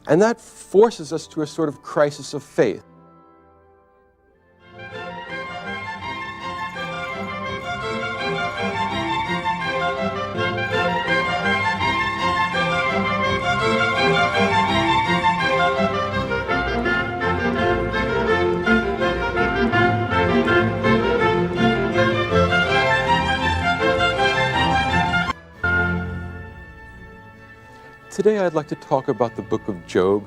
And that forces us to a sort of crisis of faith. Today I'd like to talk about the book of Job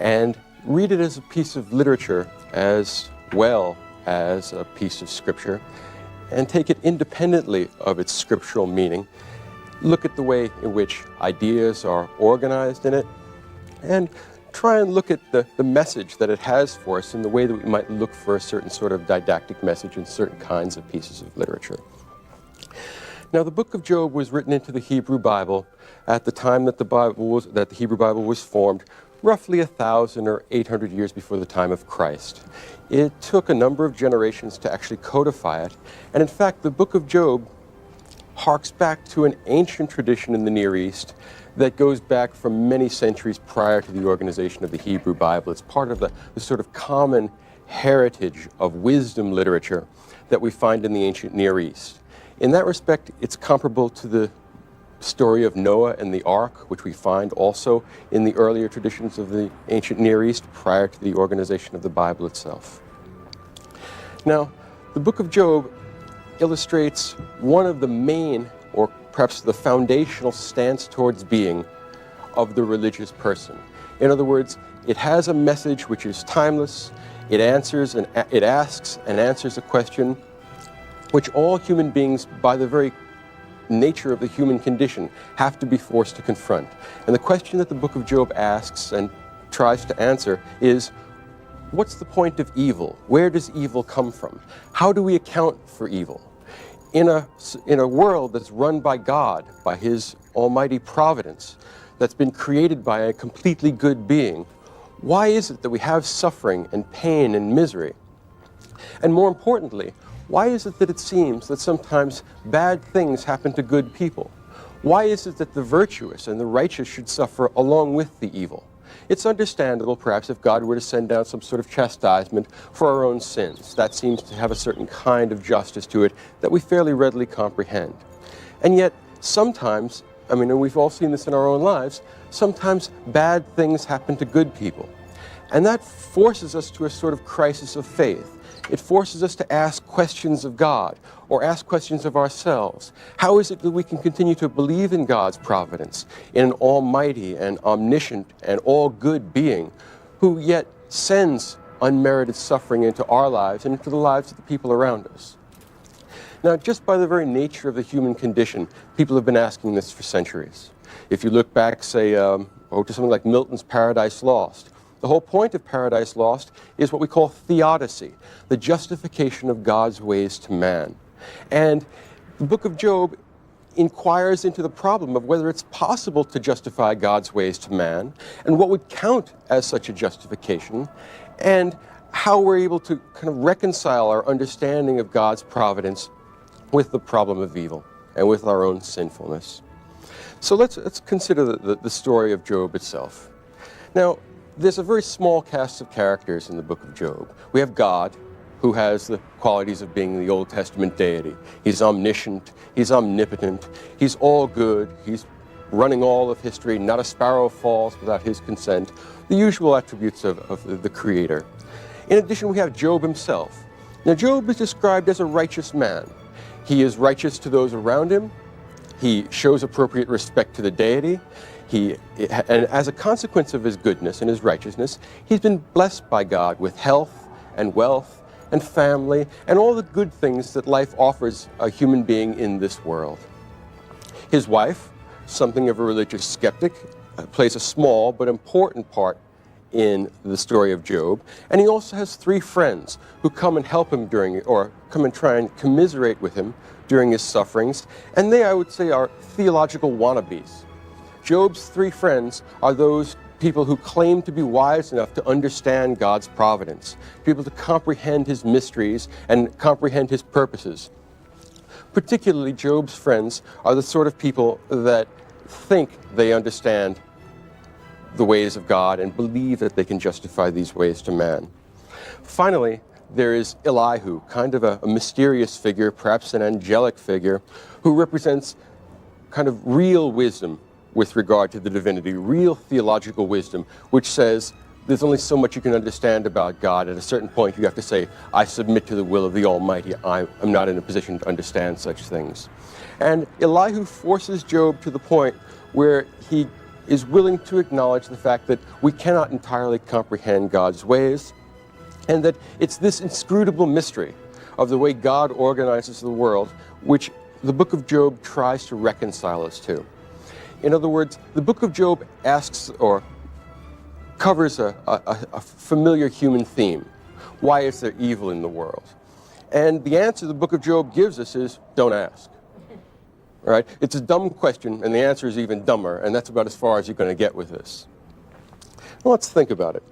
and read it as a piece of literature as well as a piece of scripture, and take it independently of its scriptural meaning, look at the way in which ideas are organized in it, and try and look at the message that it has for us in the way that we might look for a certain sort of didactic message in certain kinds of pieces of literature. Now, the book of Job was written into the Hebrew Bible at the time that the Hebrew Bible was formed, roughly 1,000 or 800 years before the time of Christ. It took a number of generations to actually codify it, and in fact, the book of Job harks back to an ancient tradition in the Near East that goes back from many centuries prior to the organization of the Hebrew Bible. It's part of the sort of common heritage of wisdom literature that we find in the ancient Near East. In that respect, it's comparable to the story of Noah and the Ark, which we find also in the earlier traditions of the ancient Near East prior to the organization of the Bible itself. Now, the book of Job illustrates one of the main, or perhaps the foundational stance towards being of the religious person. In other words, it has a message which is timeless. It asks and answers a question which all human beings, by the very nature of the human condition, have to be forced to confront. And the question that the book of Job asks and tries to answer is, what's the point of evil? Where does evil come from? How do we account for evil? In a world that's run by God, by His almighty providence, that's been created by a completely good being, why is it that we have suffering and pain and misery? And more importantly, why is it that it seems that sometimes bad things happen to good people? Why is it that the virtuous and the righteous should suffer along with the evil? It's understandable, perhaps, if God were to send down some sort of chastisement for our own sins. That seems to have a certain kind of justice to it that we fairly readily comprehend. And yet, sometimes, and we've all seen this in our own lives, sometimes bad things happen to good people. And that forces us to a sort of crisis of faith. It forces us to ask questions of God, or ask questions of ourselves. How is it that we can continue to believe in God's providence, in an almighty and omniscient and all-good being, who yet sends unmerited suffering into our lives and into the lives of the people around us? Now, just by the very nature of the human condition, people have been asking this for centuries. If you look back, say, to something like Milton's Paradise Lost, the whole point of Paradise Lost is what we call theodicy, the justification of God's ways to man. And the book of Job inquires into the problem of whether it's possible to justify God's ways to man, and what would count as such a justification, and how we're able to kind of reconcile our understanding of God's providence with the problem of evil and with our own sinfulness. So let's consider the story of Job itself. Now, there's a very small cast of characters in the book of Job. We have God, who has the qualities of being the Old Testament deity. He's omniscient, He's omnipotent, He's all good, He's running all of history, not a sparrow falls without His consent, the usual attributes of the Creator. In addition, we have Job himself. Now, Job is described as a righteous man. He is righteous to those around him. He shows appropriate respect to the deity. And as a consequence of his goodness and his righteousness, he's been blessed by God with health and wealth and family and all the good things that life offers a human being in this world. His wife, something of a religious skeptic, plays a small but important part in the story of Job. And he also has 3 friends who come and help him come and try and commiserate with him during his sufferings. And they, I would say, are theological wannabes. Job's 3 friends are those people who claim to be wise enough to understand God's providence, people to comprehend His mysteries and comprehend His purposes. Particularly, Job's friends are the sort of people that think they understand the ways of God and believe that they can justify these ways to man. Finally, there is Elihu, kind of a mysterious figure, perhaps an angelic figure, who represents kind of real wisdom with regard to the divinity, real theological wisdom, which says there's only so much you can understand about God. At a certain point, you have to say, I submit to the will of the Almighty. I am not in a position to understand such things. And Elihu forces Job to the point where he is willing to acknowledge the fact that we cannot entirely comprehend God's ways, and that it's this inscrutable mystery of the way God organizes the world which the book of Job tries to reconcile us to. In other words, the book of Job asks or covers a familiar human theme. Why is there evil in the world? And the answer the book of Job gives us is, don't ask. Right? It's a dumb question, and the answer is even dumber, and that's about as far as you're going to get with this. Well, let's think about it.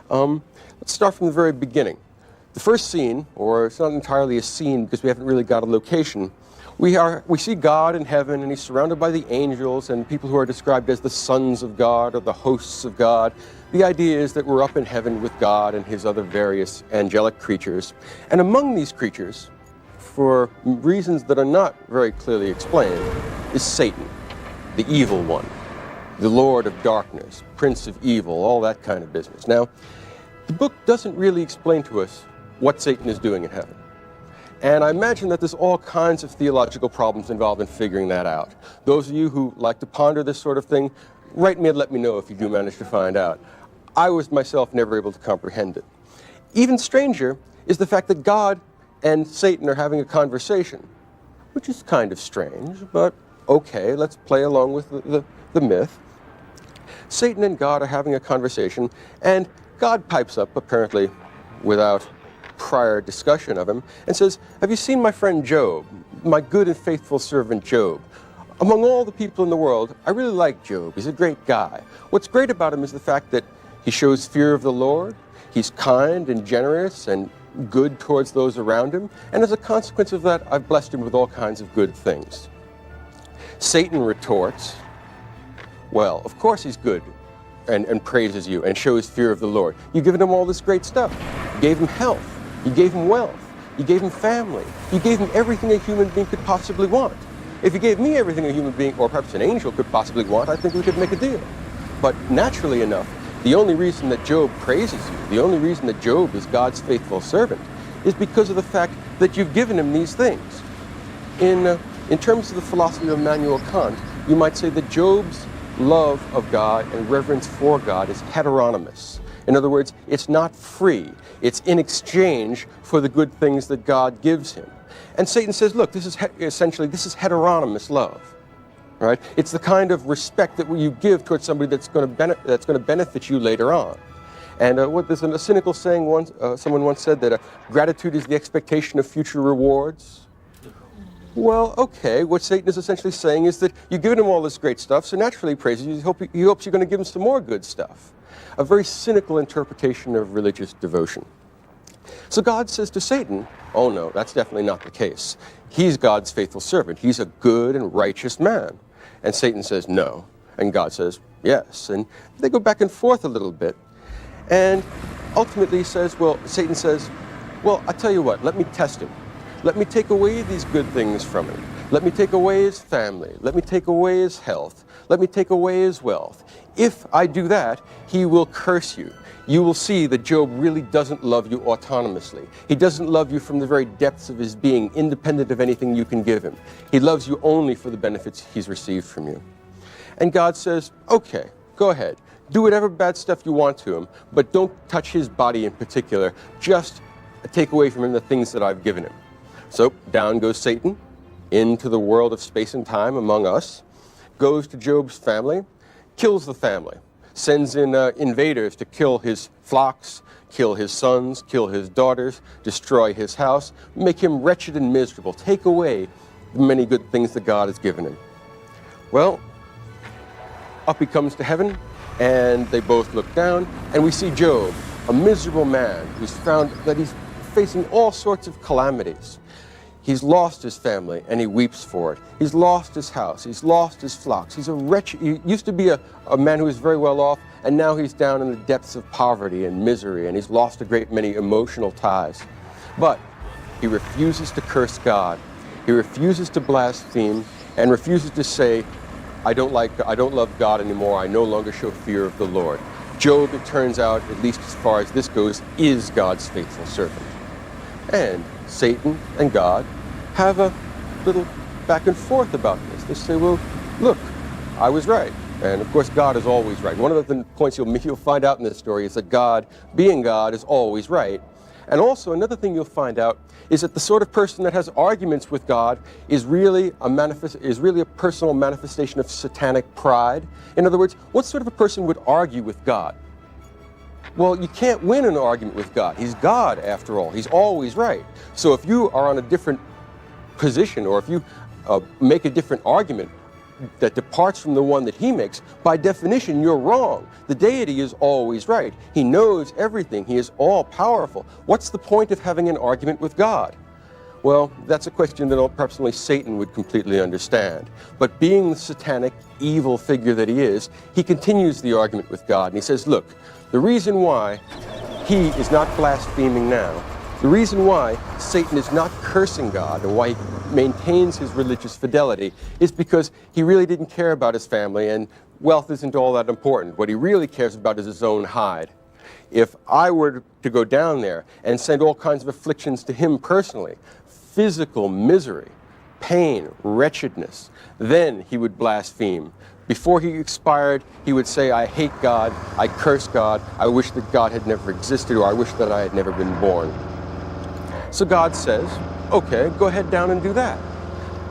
Let's start from the very beginning. The first scene, or it's not entirely a scene because we haven't really got a location, we see God in heaven, and he's surrounded by the angels and people who are described as the sons of God or the hosts of God. The idea is that we're up in heaven with God and his other various angelic creatures. And among these creatures, for reasons that are not very clearly explained, is Satan, the evil one, the Lord of darkness, Prince of evil, all that kind of business. Now, the book doesn't really explain to us what Satan is doing in heaven. And I imagine that there's all kinds of theological problems involved in figuring that out. Those of you who like to ponder this sort of thing, write me and let me know if you do manage to find out. I was myself never able to comprehend it. Even stranger is the fact that God and Satan are having a conversation, which is kind of strange, but okay, let's play along with the myth. Satan and God are having a conversation, and God pipes up, apparently without prior discussion of him, and says, have you seen my friend Job, my good and faithful servant Job? Among all the people in the world, I really like Job. He's a great guy. What's great about him is the fact that he shows fear of the Lord, he's kind and generous and good towards those around him, and as a consequence of that, I've blessed him with all kinds of good things. Satan retorts, well, of course he's good and praises you and shows fear of the Lord. You've given him all this great stuff. You gave him health. You gave him wealth. You gave him family. You gave him everything a human being could possibly want. If you gave me everything a human being, or perhaps an angel, could possibly want, I think we could make a deal. But naturally enough, the only reason that Job praises you, the only reason that Job is God's faithful servant, is because of the fact that you've given him these things. In terms of the philosophy of Immanuel Kant, you might say that Job's love of God and reverence for God is heteronymous. In other words, it's not free. It's in exchange for the good things that God gives him. And Satan says, look, this is essentially heteronymous love. Right? It's the kind of respect that you give towards somebody that's going to benefit you later on. And there's a cynical saying someone once said that gratitude is the expectation of future rewards. Well, okay, what Satan is essentially saying is that you've given him all this great stuff, so naturally he praises you. He hopes you're going to give him some more good stuff. A very cynical interpretation of religious devotion. So God says to Satan, oh no, that's definitely not the case. He's God's faithful servant. He's a good and righteous man. And Satan says no. And God says yes. And they go back and forth a little bit. And ultimately Satan says, well, I'll tell you what, let me test him. Let me take away these good things from him. Let me take away his family. Let me take away his health. Let me take away his wealth. If I do that, he will curse you. You will see that Job really doesn't love you autonomously. He doesn't love you from the very depths of his being, independent of anything you can give him. He loves you only for the benefits he's received from you. And God says, okay, go ahead. Do whatever bad stuff you want to him, but don't touch his body in particular. Just take away from him the things that I've given him. So down goes Satan into the world of space and time among us, goes to Job's family, kills the family, sends in invaders to kill his flocks, kill his sons, kill his daughters, destroy his house, make him wretched and miserable, take away the many good things that God has given him. Well, up he comes to heaven, and they both look down, and we see Job, a miserable man who's found that he's facing all sorts of calamities. He's lost his family, and he weeps for it. He's lost his house. He's lost his flocks. He's a wretch. He used to be a man who was very well off, and now he's down in the depths of poverty and misery, and he's lost a great many emotional ties. But he refuses to curse God. He refuses to blaspheme, and refuses to say, I don't love God anymore. I no longer show fear of the Lord. Job, it turns out, at least as far as this goes, is God's faithful servant. And Satan and God have a little back and forth about this. They say, well, look, I was right. And of course, God is always right. One of the points you'll find out in this story is that God, being God, is always right. And also, another thing you'll find out is that the sort of person that has arguments with God is really a personal manifestation of satanic pride. In other words, what sort of a person would argue with God? Well, you can't win an argument with God. He's God, after all. He's always right. So if you are on a different position, or if you make a different argument that departs from the one that he makes, by definition, you're wrong. The deity is always right. He knows everything. He is all-powerful. What's the point of having an argument with God? Well, that's a question that perhaps only Satan would completely understand. But being the satanic, evil figure that he is, he continues the argument with God, and he says, look, the reason why he is not blaspheming now, the reason why Satan is not cursing God and why he maintains his religious fidelity is because he really didn't care about his family, and wealth isn't all that important. What he really cares about is his own hide. If I were to go down there and send all kinds of afflictions to him personally, physical misery, pain, wretchedness, then he would blaspheme. Before he expired, he would say, I hate God, I curse God, I wish that God had never existed, or I wish that I had never been born. So God says, okay, go ahead down and do that.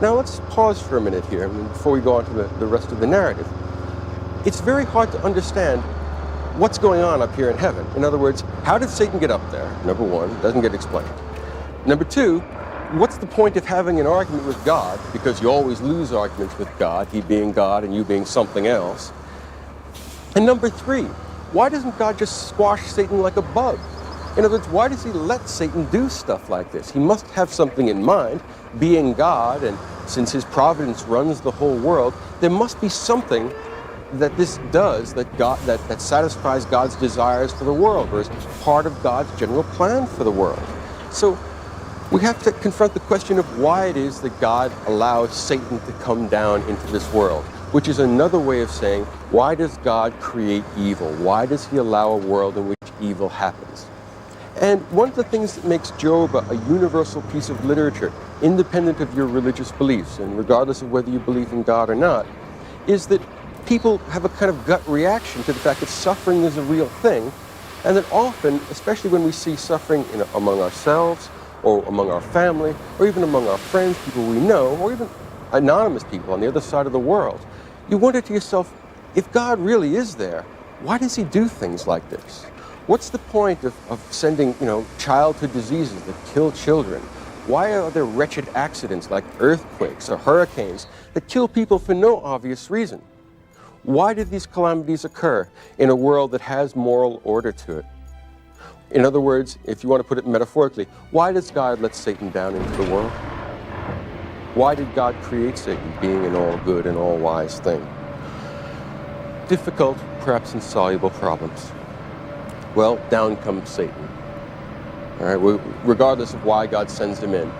Now let's pause for a minute here before we go on to the rest of the narrative. It's very hard to understand what's going on up here in heaven. In other words, how did Satan get up there? Number one, doesn't get explained. Number two, what's the point of having an argument with God? Because you always lose arguments with God, he being God and you being something else. And number three, why doesn't God just squash Satan like a bug? In other words, why does he let Satan do stuff like this? He must have something in mind. Being God, and since his providence runs the whole world, there must be something that this does that satisfies God's desires for the world, or is part of God's general plan for the world. So we have to confront the question of why it is that God allows Satan to come down into this world, which is another way of saying, why does God create evil? Why does he allow a world in which evil happens? And one of the things that makes Job a universal piece of literature, independent of your religious beliefs, and regardless of whether you believe in God or not, is that people have a kind of gut reaction to the fact that suffering is a real thing, and that often, especially when we see suffering among ourselves, or among our family, or even among our friends, people we know, or even anonymous people on the other side of the world, you wonder to yourself, if God really is there, why does he do things like this? What's the point of sending, childhood diseases that kill children? Why are there wretched accidents like earthquakes or hurricanes that kill people for no obvious reason? Why did these calamities occur in a world that has moral order to it? In other words, if you want to put it metaphorically, why does God let Satan down into the world? Why did God create Satan, being an all-good and all-wise thing? Difficult, perhaps insoluble problems. Well, down comes Satan. All right, regardless of why God sends him in,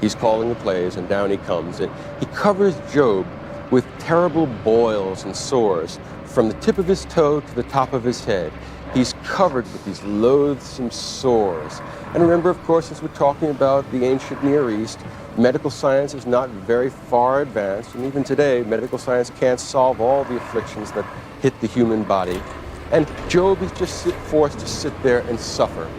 he's calling the plays, and down he comes. And he covers Job with terrible boils and sores from the tip of his toe to the top of his head. He's covered with these loathsome sores. And remember, of course, as we're talking about the ancient Near East, medical science is not very far advanced, and even today, medical science can't solve all the afflictions that hit the human body. And Job is just forced to sit there and suffer.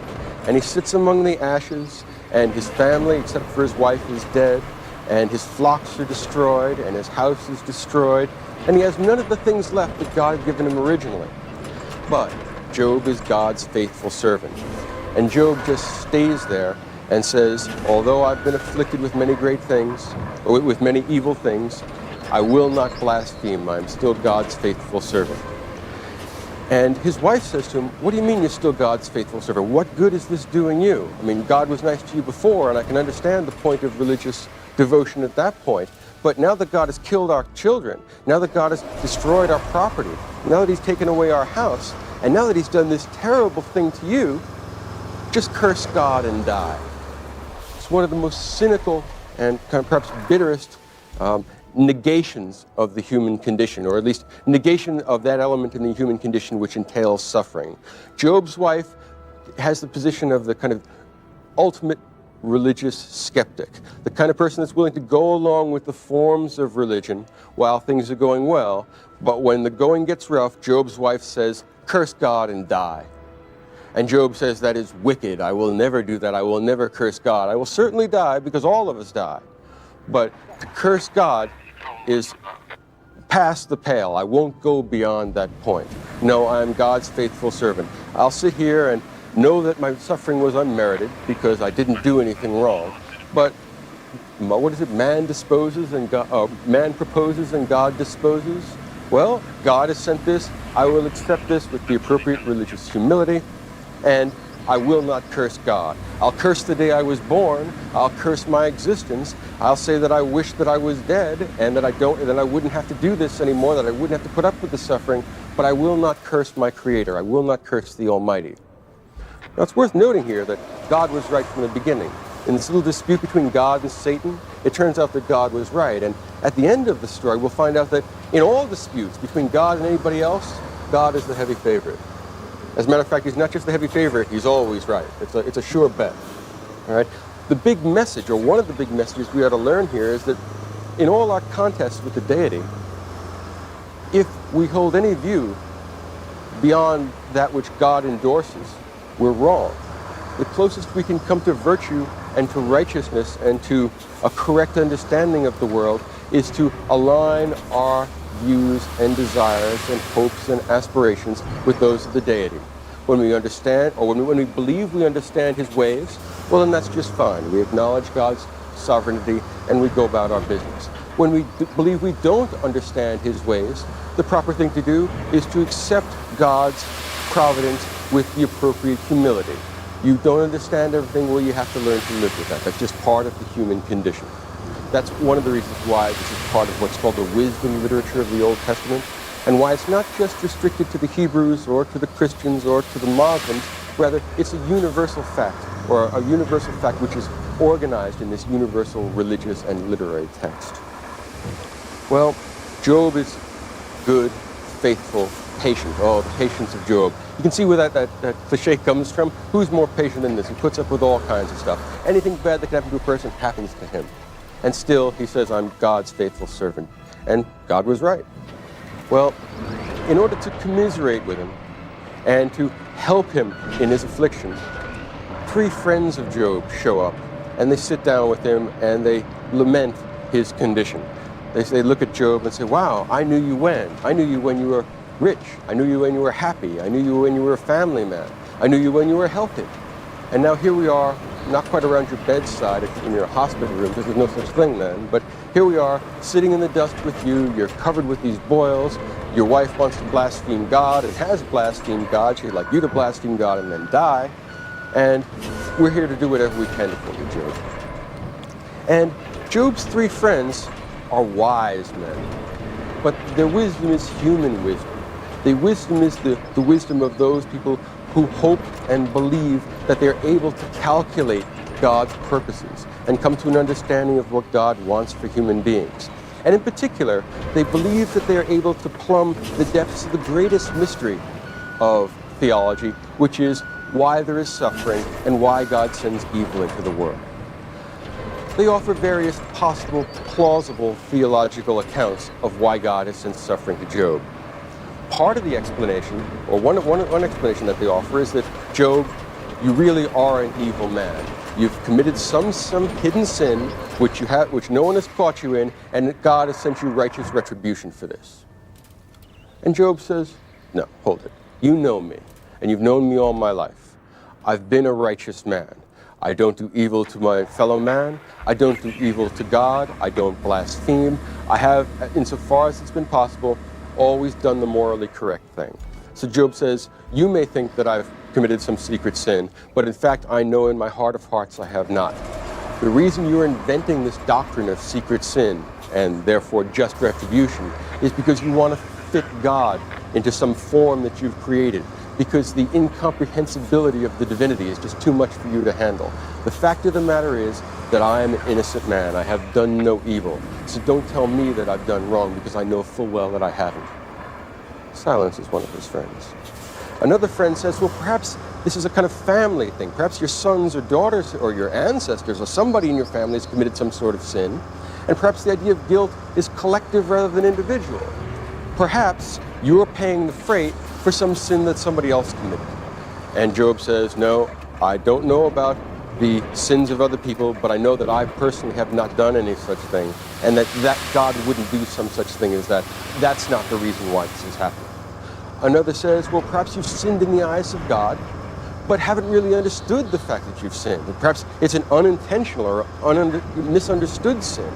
And he sits among the ashes, and his family, except for his wife, is dead, and his flocks are destroyed, and his house is destroyed, and he has none of the things left that God had given him originally. But Job is God's faithful servant. And Job just stays there and says, although I've been afflicted with many great things, or with many evil things, I will not blaspheme. I'm still God's faithful servant. And his wife says to him, what do you mean you're still God's faithful servant? What good is this doing you? I mean, God was nice to you before, and I can understand the point of religious devotion at that point. But now that God has killed our children, now that God has destroyed our property, now that he's taken away our house, and now that he's done this terrible thing to you, just curse God and die. It's one of the most cynical and kind of perhaps bitterest negations of the human condition, or at least negation of that element in the human condition which entails suffering. Job's wife has the position of the kind of ultimate religious skeptic, the kind of person that's willing to go along with the forms of religion while things are going well, but when the going gets rough, Job's wife says, curse God and die. And Job says, that is wicked. I will never do that. I will never curse God. I will certainly die because all of us die. But to curse God is past the pale. I won't go beyond that point. No, I am God's faithful servant. I'll sit here and know that my suffering was unmerited because I didn't do anything wrong. But what is it? Man disposes and man proposes and God disposes. Well, God has sent this. I will accept this with the appropriate religious humility, and I will not curse God. I'll curse the day I was born. I'll curse my existence. I'll say that I wish that I was dead and that I wouldn't have to do this anymore, that I wouldn't have to put up with the suffering, but I will not curse my Creator. I will not curse the Almighty. Now, it's worth noting here that God was right from the beginning. In this little dispute between God and Satan, it turns out that God was right. And at the end of the story, we'll find out that in all disputes between God and anybody else, God is the heavy favorite. As a matter of fact, he's not just the heavy favorite, he's always right. It's a sure bet. All right? The big message, or one of the big messages we ought to learn here, is that in all our contests with the deity, if we hold any view beyond that which God endorses, we're wrong. The closest we can come to virtue and to righteousness and to a correct understanding of the world is to align our views and desires and hopes and aspirations with those of the deity. When we understand, or when we believe we understand his ways, well, then that's just fine. We acknowledge God's sovereignty and we go about our business. When we believe we don't understand his ways, the proper thing to do is to accept God's providence with the appropriate humility. You don't understand everything, well, you have to learn to live with that. That's just part of the human condition. That's one of the reasons why this is part of what's called the wisdom literature of the Old Testament, and why it's not just restricted to the Hebrews or to the Christians or to the Muslims. Rather, it's a universal fact, or a universal fact which is organized in this universal religious and literary text. Well, Job is good, faithful, patient. Oh, the patience of Job. You can see where that cliche comes from. Who's more patient than this? He puts up with all kinds of stuff. Anything bad that can happen to a person happens to him. And still, he says, I'm God's faithful servant. And God was right. Well, in order to commiserate with him and to help him in his affliction, 3 friends of Job show up, and they sit down with him and they lament his condition. They look at Job and say, wow, I knew you when? I knew you when you were rich. I knew you when you were happy. I knew you when you were a family man. I knew you when you were healthy. And now here we are, not quite around your bedside in your hospital room, because there's no such thing then, but here we are, sitting in the dust with you. You're covered with these boils. Your wife wants to blaspheme God and has blasphemed God. She'd like you to blaspheme God and then die. And we're here to do whatever we can for you, Job. And Job's 3 friends are wise men, but their wisdom is human wisdom. The wisdom is the wisdom of those people who hope and believe that they're able to calculate God's purposes and come to an understanding of what God wants for human beings. And in particular, they believe that they're able to plumb the depths of the greatest mystery of theology, which is why there is suffering and why God sends evil into the world. They offer various possible, plausible theological accounts of why God has sent suffering to Job. Part of the explanation, or one explanation that they offer, is that, Job, you really are an evil man. You've committed some hidden sin which no one has caught you in, and that God has sent you righteous retribution for this. And Job says, no, hold it. You know me, and you've known me all my life. I've been a righteous man. I don't do evil to my fellow man. I don't do evil to God. I don't blaspheme. I have, insofar as it's been possible, always done the morally correct thing. So Job says, you may think that I've committed some secret sin, but in fact I know in my heart of hearts I have not. The reason you're inventing this doctrine of secret sin, and therefore just retribution, is because you want to fit God into some form that you've created, because the incomprehensibility of the divinity is just too much for you to handle. The fact of the matter is that I am an innocent man. I have done no evil. So don't tell me that I've done wrong, because I know full well that I haven't. Silence is one of his friends. Another friend says, well, perhaps this is a kind of family thing. Perhaps your sons or daughters or your ancestors or somebody in your family has committed some sort of sin. And perhaps the idea of guilt is collective rather than individual. Perhaps you're paying the freight for some sin that somebody else committed. And Job says, no, I don't know about the sins of other people, but I know that I personally have not done any such thing, and that God wouldn't do some such thing as that. That's not the reason why this is happening. Another says, well, perhaps you've sinned in the eyes of God, but haven't really understood the fact that you've sinned. And perhaps it's an unintentional or misunderstood sin.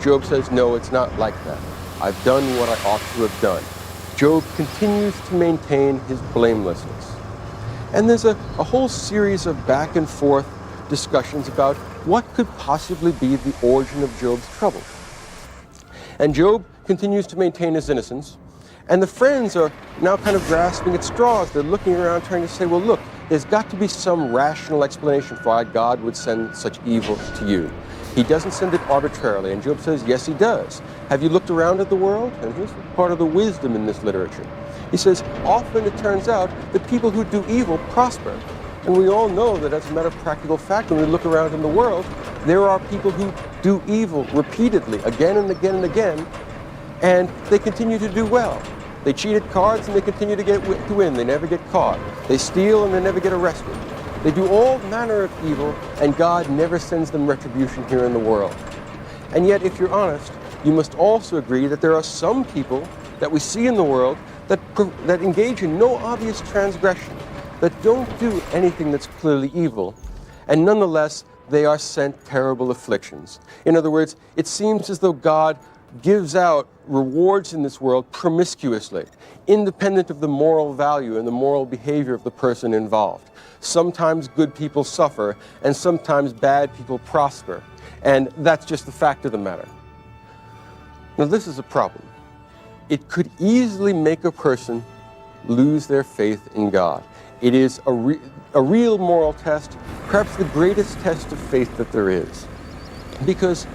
Job says, no, it's not like that. I've done what I ought to have done. Job continues to maintain his blamelessness. And there's a whole series of back and forth discussions about what could possibly be the origin of Job's trouble. And Job continues to maintain his innocence. And the friends are now kind of grasping at straws. They're looking around trying to say, well, look, there's got to be some rational explanation for why God would send such evil to you. He doesn't send it arbitrarily. And Job says, yes, he does. Have you looked around at the world? And here's part of the wisdom in this literature. He says, often it turns out that people who do evil prosper. And we all know that as a matter of practical fact, when we look around in the world, there are people who do evil repeatedly, again and again and again, and they continue to do well. They cheat at cards and they continue to win. They never get caught. They steal and they never get arrested. They do all manner of evil, and God never sends them retribution here in the world. And yet, if you're honest, you must also agree that there are some people that we see in the world that engage in no obvious transgression, that don't do anything that's clearly evil, and nonetheless, they are sent terrible afflictions. In other words, it seems as though God gives out rewards in this world promiscuously, independent of the moral value and the moral behavior of the person involved. Sometimes good people suffer, and sometimes bad people prosper. And that's just the fact of the matter. Now, this is a problem. It could easily make a person lose their faith in God. It is a real moral test, perhaps the greatest test of faith that there is. Because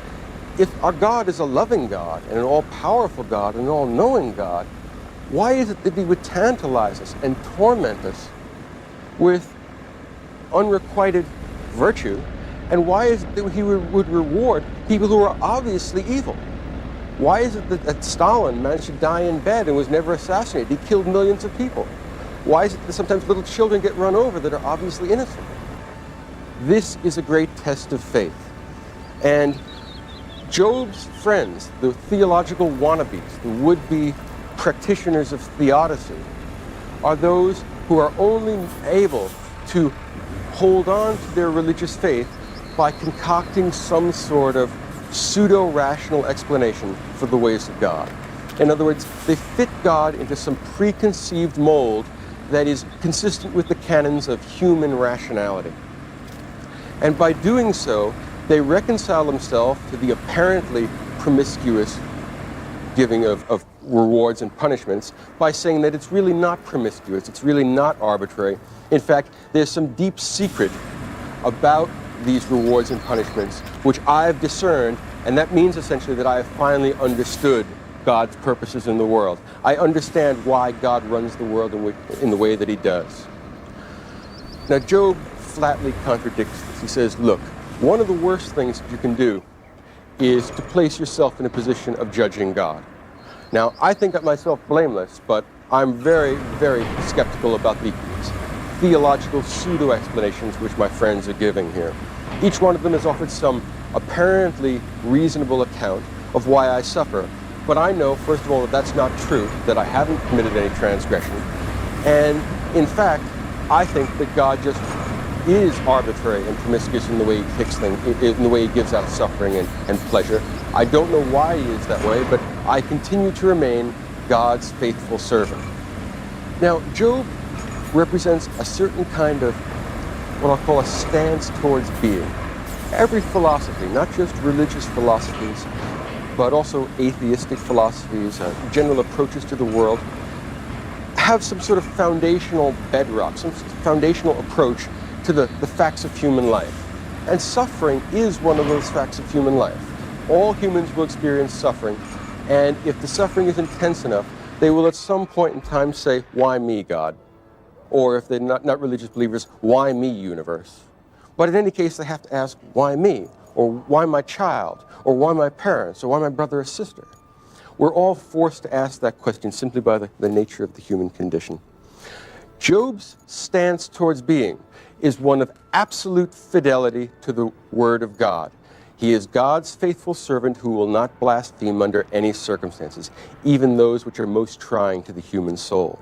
if our God is a loving God and an all-powerful God and an all-knowing God, why is it that he would tantalize us and torment us with unrequited virtue? And why is it that he would reward people who are obviously evil? Why is it that Stalin managed to die in bed and was never assassinated? He killed millions of people. Why is it that sometimes little children get run over that are obviously innocent? This is a great test of faith. And Job's friends, the theological wannabes, the would-be practitioners of theodicy, are those who are only able to hold on to their religious faith by concocting some sort of pseudo-rational explanation for the ways of God. In other words, they fit God into some preconceived mold that is consistent with the canons of human rationality. And by doing so, they reconcile themselves to the apparently promiscuous giving of rewards and punishments by saying that it's really not promiscuous, it's really not arbitrary. In fact, there's some deep secret about these rewards and punishments which I've discerned, and that means essentially that I have finally understood God's purposes in the world. I understand why God runs the world in the way that he does. Now, Job flatly contradicts this. He says, look, one of the worst things that you can do is to place yourself in a position of judging God. Now, I think of myself blameless, but I'm very, very skeptical about these theological pseudo-explanations which my friends are giving here. Each one of them has offered some apparently reasonable account of why I suffer. But I know, first of all, that that's not true, that I haven't committed any transgression. And in fact, I think that God just is arbitrary and promiscuous in the way he picks things, in the way he gives out suffering and pleasure. I don't know why he is that way, but I continue to remain God's faithful servant. Now, Job represents a certain kind of what I'll call a stance towards being. Every philosophy, not just religious philosophies, but also atheistic philosophies, general approaches to the world, have some sort of foundational bedrock, some foundational approach to the facts of human life. And suffering is one of those facts of human life. All humans will experience suffering, and if the suffering is intense enough, they will at some point in time say, "Why me, God?" Or if they're not religious believers, "Why me, universe?" But in any case, they have to ask, "Why me?" Or "Why my child?" Or "Why my parents?" Or "Why my brother or sister?" We're all forced to ask that question simply by the nature of the human condition. Job's stance towards being is one of absolute fidelity to the Word of God. He is God's faithful servant who will not blaspheme under any circumstances, even those which are most trying to the human soul.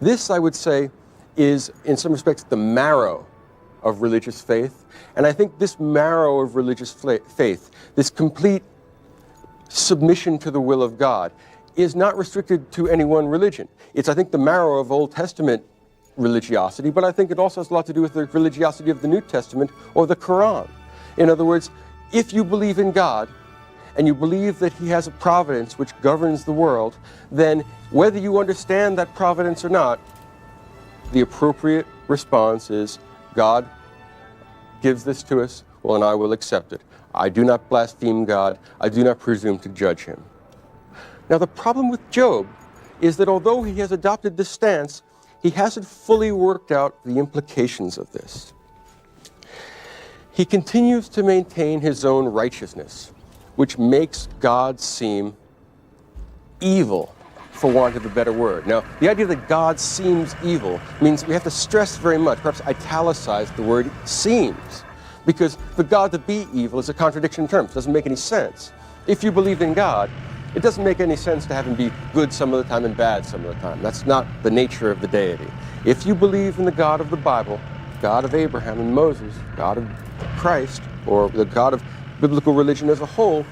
This, I would say, is, in some respects, the marrow of religious faith. And I think this marrow of religious faith, this complete submission to the will of God, is not restricted to any one religion. It's, I think, the marrow of Old Testament religiosity, but I think it also has a lot to do with the religiosity of the New Testament or the Quran. In other words, if you believe in God, and you believe that He has a providence which governs the world, then whether you understand that providence or not, the appropriate response is, God gives this to us, well, and I will accept it. I do not blaspheme God. I do not presume to judge Him. Now, the problem with Job is that although he has adopted this stance, he hasn't fully worked out the implications of this. He continues to maintain his own righteousness, which makes God seem evil, for want of a better word. Now, the idea that God seems evil means we have to stress very much, perhaps italicize the word seems, because for God to be evil is a contradiction in terms. It doesn't make any sense. If you believe in God, it doesn't make any sense to have Him be good some of the time and bad some of the time. That's not the nature of the deity. If you believe in the God of the Bible, God of Abraham and Moses, God of Christ, or the God of biblical religion as a whole,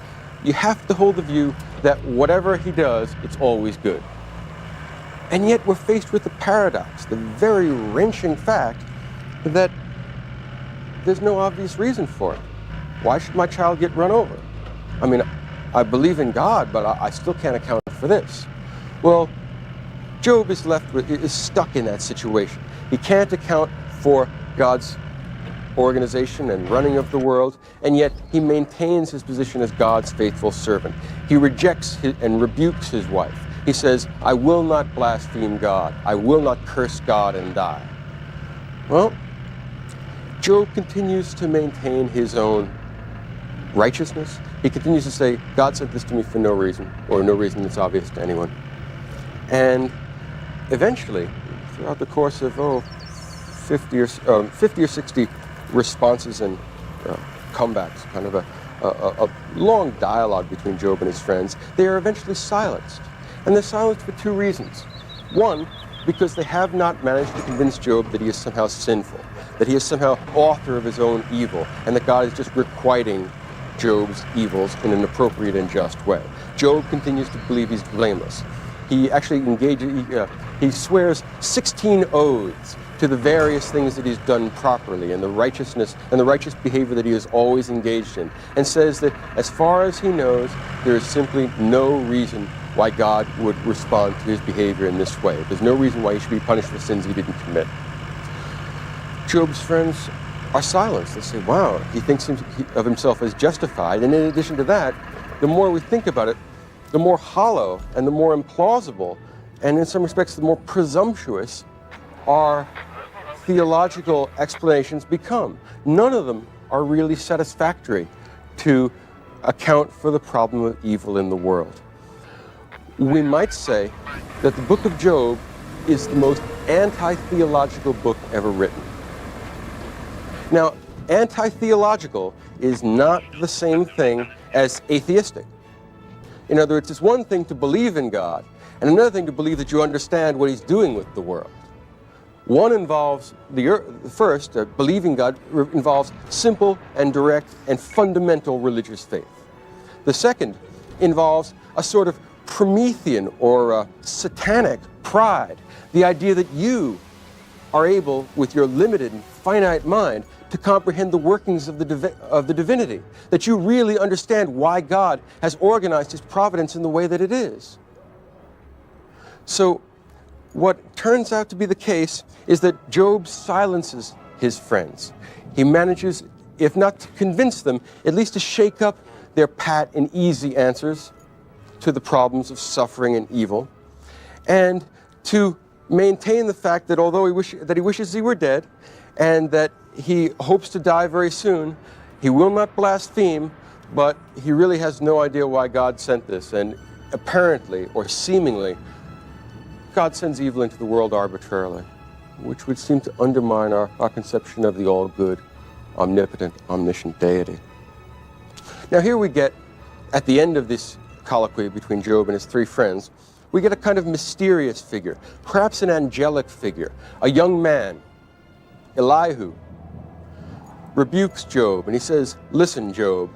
you have to hold the view that whatever He does, it's always good. And yet we're faced with the paradox, the very wrenching fact that there's no obvious reason for it. Why should my child get run over? I mean, I believe in God, but I still can't account for this. Well, Job is stuck in that situation. He can't account for God's organization and running of the world, and yet he maintains his position as God's faithful servant. He rejects and rebukes his wife. He says, I will not blaspheme God. I will not curse God and die. Well, Job continues to maintain his own righteousness. He continues to say, God sent this to me for no reason, or no reason that's obvious to anyone. And eventually, throughout the course of 50 or 60 responses and comebacks, kind of a long dialogue between Job and his friends, they are eventually silenced. And they're silenced for two reasons. One, because they have not managed to convince Job that he is somehow sinful, that he is somehow author of his own evil, and that God is just requiting Job's evils in an appropriate and just way. Job continues to believe he's blameless. He actually he swears 16 oaths to the various things that he's done properly and the righteousness and the righteous behavior that he has always engaged in, and says that as far as he knows, there is simply no reason why God would respond to his behavior in this way. There's no reason why he should be punished for sins he didn't commit. Job's friends are silenced. They say, wow, he thinks of himself as justified. And in addition to that, the more we think about it, the more hollow and the more implausible, and in some respects, the more presumptuous our theological explanations become. None of them are really satisfactory to account for the problem of evil in the world. We might say that the book of Job is the most anti-theological book ever written. Now, anti-theological is not the same thing as atheistic. In other words, it's one thing to believe in God, and another thing to believe that you understand what He's doing with the world. One involves, believing God involves simple and direct and fundamental religious faith. The second involves a sort of Promethean or satanic pride, the idea that you are able, with your limited and finite mind, to comprehend the workings of the divinity, that you really understand why God has organized his providence in the way that it is. So what turns out to be the case is that Job silences his friends. He manages, if not to convince them, at least to shake up their pat and easy answers to the problems of suffering and evil, and to maintain the fact that although he wishes he were dead, and that he hopes to die very soon, he will not blaspheme, but he really has no idea why God sent this. And apparently, or seemingly, God sends evil into the world arbitrarily, which would seem to undermine our conception of the all-good, omnipotent, omniscient deity. Now here we get, at the end of this colloquy between Job and his three friends, we get a kind of mysterious figure, perhaps an angelic figure, a young man, Elihu, rebukes Job, and he says, "Listen, Job,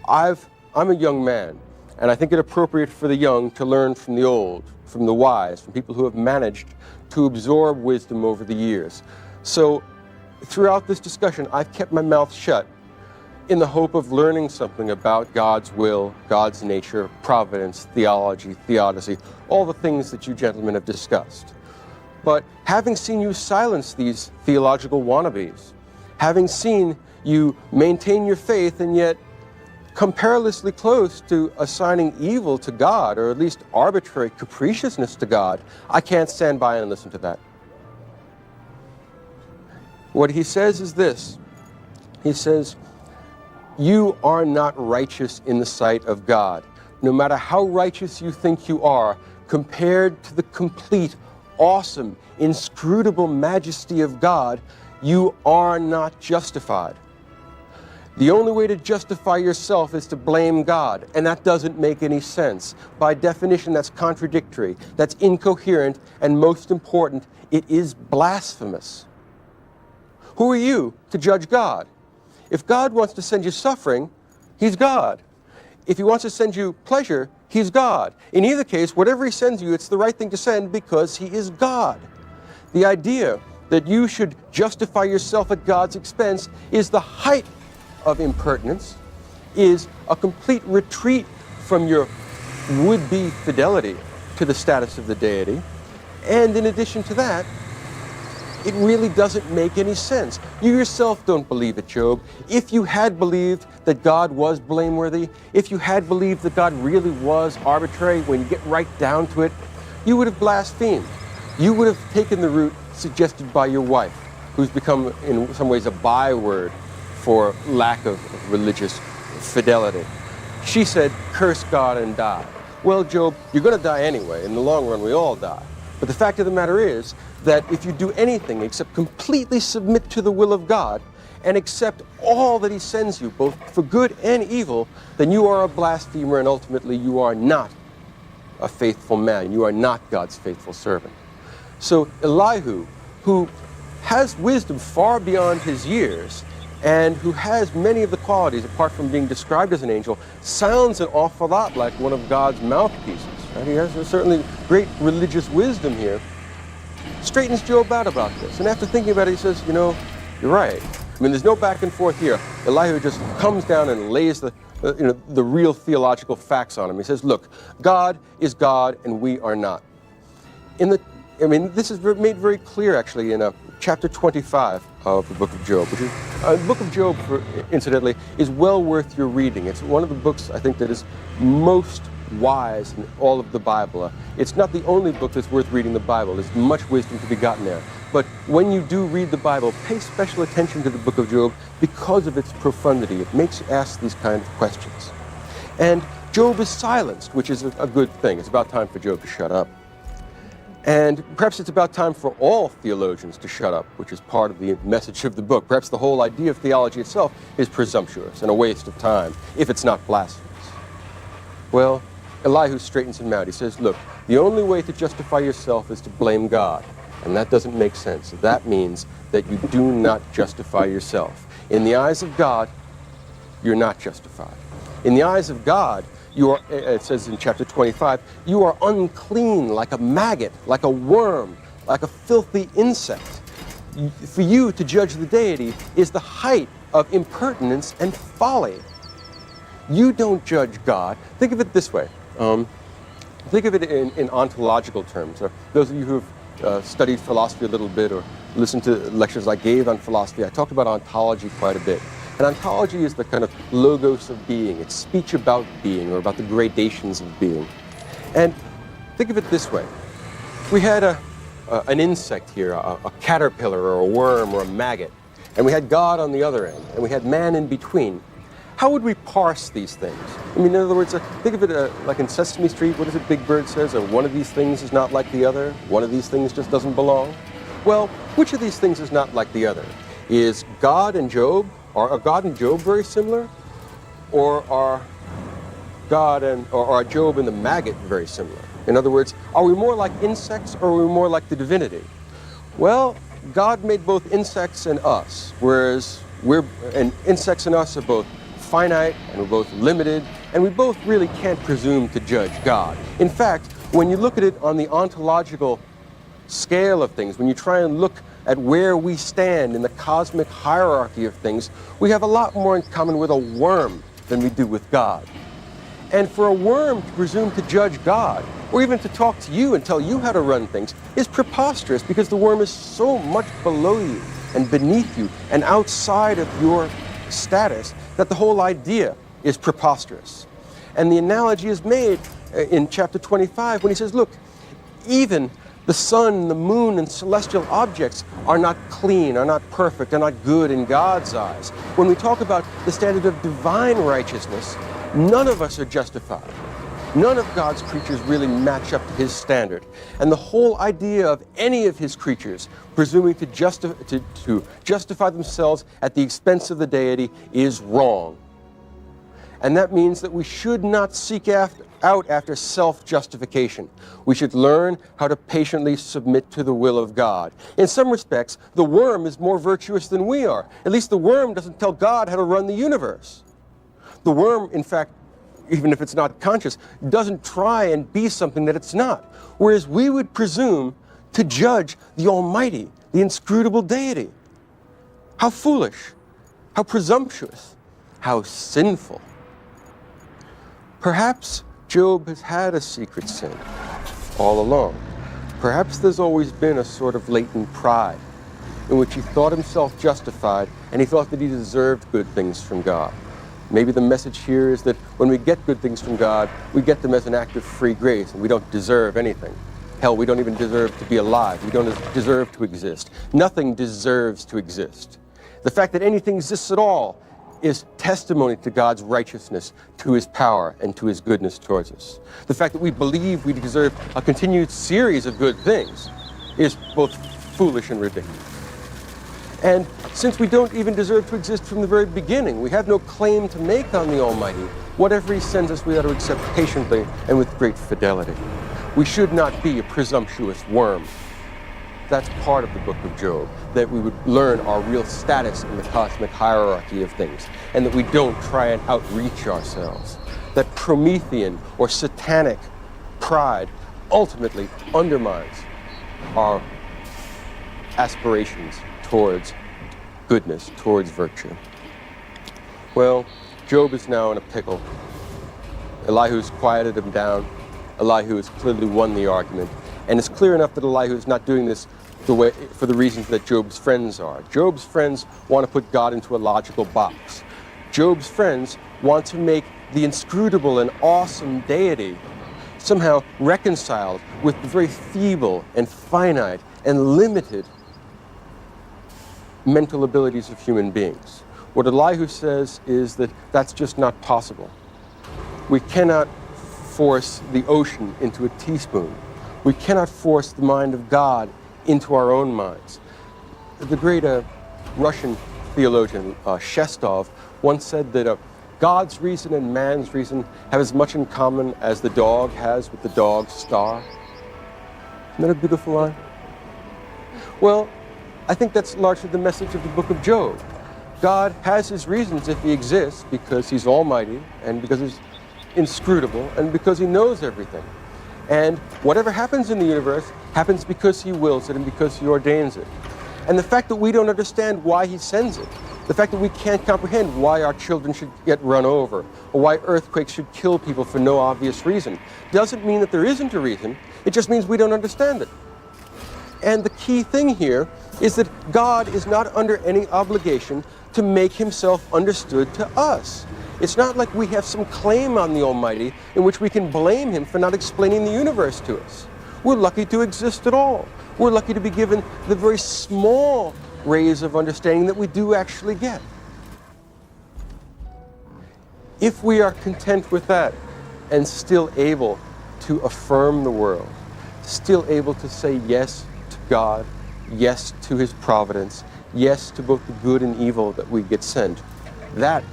I'm a young man, and I think it appropriate for the young to learn from the old, from the wise, from people who have managed to absorb wisdom over the years. So throughout this discussion, I've kept my mouth shut in the hope of learning something about God's will, God's nature, providence, theology, theodicy, all the things that you gentlemen have discussed. But having seen you silence these theological wannabes, having seen you maintain your faith and yet come perilously close to assigning evil to God, or at least arbitrary capriciousness to God, I can't stand by and listen to that." What he says is this. He says, "You are not righteous in the sight of God. No matter how righteous you think you are, compared to the complete, awesome, inscrutable majesty of God, you are not justified. The only way to justify yourself is to blame God, and that doesn't make any sense. By definition, that's contradictory, that's incoherent, and most important, it is blasphemous. Who are you to judge God? If God wants to send you suffering, he's God. If he wants to send you pleasure, he's God. In either case, whatever he sends you, it's the right thing to send because he is God. The idea that you should justify yourself at God's expense is the height of impertinence, is a complete retreat from your would-be fidelity to the status of the deity. And in addition to that, it really doesn't make any sense. You yourself don't believe it, Job. If you had believed that God was blameworthy, if you had believed that God really was arbitrary, when you get right down to it, you would have blasphemed. You would have taken the route suggested by your wife, who's become in some ways a byword for lack of religious fidelity. She said, "Curse God and die." Well, Job, you're going to die anyway. In the long run, we all die. But the fact of the matter is that if you do anything except completely submit to the will of God and accept all that he sends you, both for good and evil, then you are a blasphemer, and ultimately you are not a faithful man. You are not God's faithful servant. So Elihu, who has wisdom far beyond his years, and who has many of the qualities, apart from being described as an angel, sounds an awful lot like one of God's mouthpieces. Right? He has certainly great religious wisdom here. Straightens Job out about this. And after thinking about it, he says, you know, you're right. I mean, there's no back and forth here. Elihu just comes down and lays the real theological facts on him. He says, look, God is God and we are not. This is made very clear, actually, in chapter 25 of the book of Job, which is, the book of Job, incidentally, is well worth your reading. It's one of the books, I think, that is most wise in all of the Bible. It's not the only book that's worth reading the Bible. There's much wisdom to be gotten there. But when you do read the Bible, pay special attention to the book of Job because of its profundity. It makes you ask these kind of questions. And Job is silenced, which is a good thing. It's about time for Job to shut up. And perhaps it's about time for all theologians to shut up, which is part of the message of the book. Perhaps the whole idea of theology itself is presumptuous and a waste of time, if it's not blasphemous. Well, Elihu straightens him out. He says, look, the only way to justify yourself is to blame God. And that doesn't make sense. That means that you do not justify yourself. In the eyes of God, you're not justified. In the eyes of God, it says in chapter 25, you are unclean like a maggot, like a worm, like a filthy insect. For you to judge the deity is the height of impertinence and folly. You don't judge God. Think of it this way. Think of it in ontological terms. Those of you who have studied philosophy a little bit or listened to lectures I gave on philosophy, I talked about ontology quite a bit. And ontology is the kind of logos of being. It's speech about being, or about the gradations of being. And think of it this way. We had an insect here, a caterpillar or a worm or a maggot, and we had God on the other end, and we had man in between. How would we parse these things? I mean, in other words, think of it like in Sesame Street. What is it Big Bird says? One of these things is not like the other. One of these things just doesn't belong. Well, which of these things is not like the other? Is God and Job, are God and Job very similar? Or are Job and the maggot very similar? In other words, are we more like insects or are we more like the divinity? Well, God made both insects and us, whereas insects and us are both finite and we're both limited, and we both really can't presume to judge God. In fact, when you look at it on the ontological scale of things, when you try and look at where we stand in the cosmic hierarchy of things, we have a lot more in common with a worm than we do with God. And for a worm to presume to judge God, or even to talk to you and tell you how to run things, is preposterous, because the worm is so much below you and beneath you and outside of your status that the whole idea is preposterous. And the analogy is made in chapter 25 when he says, look, even the sun, the moon, and celestial objects are not clean, are not perfect, are not good in God's eyes. When we talk about the standard of divine righteousness, none of us are justified. None of God's creatures really match up to his standard. And the whole idea of any of his creatures presuming to justify themselves at the expense of the deity is wrong. And that means that we should not seek out after self-justification. We should learn how to patiently submit to the will of God. In some respects, the worm is more virtuous than we are. At least the worm doesn't tell God how to run the universe. The worm, in fact, even if it's not conscious, doesn't try and be something that it's not. Whereas we would presume to judge the Almighty, the inscrutable deity. How foolish, how presumptuous, how sinful. Perhaps Job has had a secret sin all along. Perhaps there's always been a sort of latent pride in which he thought himself justified and he thought that he deserved good things from God. Maybe the message here is that when we get good things from God, we get them as an act of free grace, and we don't deserve anything. Hell, we don't even deserve to be alive. We don't deserve to exist. Nothing deserves to exist. The fact that anything exists at all is testimony to God's righteousness, to his power, and to his goodness towards us. The fact that we believe we deserve a continued series of good things is both foolish and ridiculous. And since we don't even deserve to exist from the very beginning, we have no claim to make on the Almighty. Whatever he sends us, we ought to accept patiently and with great fidelity. We should not be a presumptuous worm. That's part of the book of Job, that we would learn our real status in the cosmic hierarchy of things, and that we don't try and outreach ourselves. That Promethean or satanic pride ultimately undermines our aspirations towards goodness, towards virtue. Well, Job is now in a pickle. Elihu's quieted him down. Elihu has clearly won the argument. And it's clear enough that Elihu is not doing this for the reasons that Job's friends are. Job's friends want to put God into a logical box. Job's friends want to make the inscrutable and awesome deity somehow reconciled with the very feeble and finite and limited mental abilities of human beings. What Elihu says is that that's just not possible. We cannot force the ocean into a teaspoon. We cannot force the mind of God into our own minds. The great Russian theologian Shestov once said that God's reason and man's reason have as much in common as the dog has with the dog's star. Isn't that a beautiful line? Well, I think that's largely the message of the book of Job. God has his reasons if he exists, because he's almighty and because inscrutable and because he knows everything. And whatever happens in the universe happens because he wills it and because he ordains it. And the fact that we don't understand why he sends it, the fact that we can't comprehend why our children should get run over, or why earthquakes should kill people for no obvious reason, doesn't mean that there isn't a reason. It just means we don't understand it. And the key thing here is that God is not under any obligation to make himself understood to us. It's not like we have some claim on the Almighty in which we can blame him for not explaining the universe to us. We're lucky to exist at all. We're lucky to be given the very small rays of understanding that we do actually get. If we are content with that and still able to affirm the world, still able to say yes to God, yes to his providence, yes to both the good and evil that we get sent, that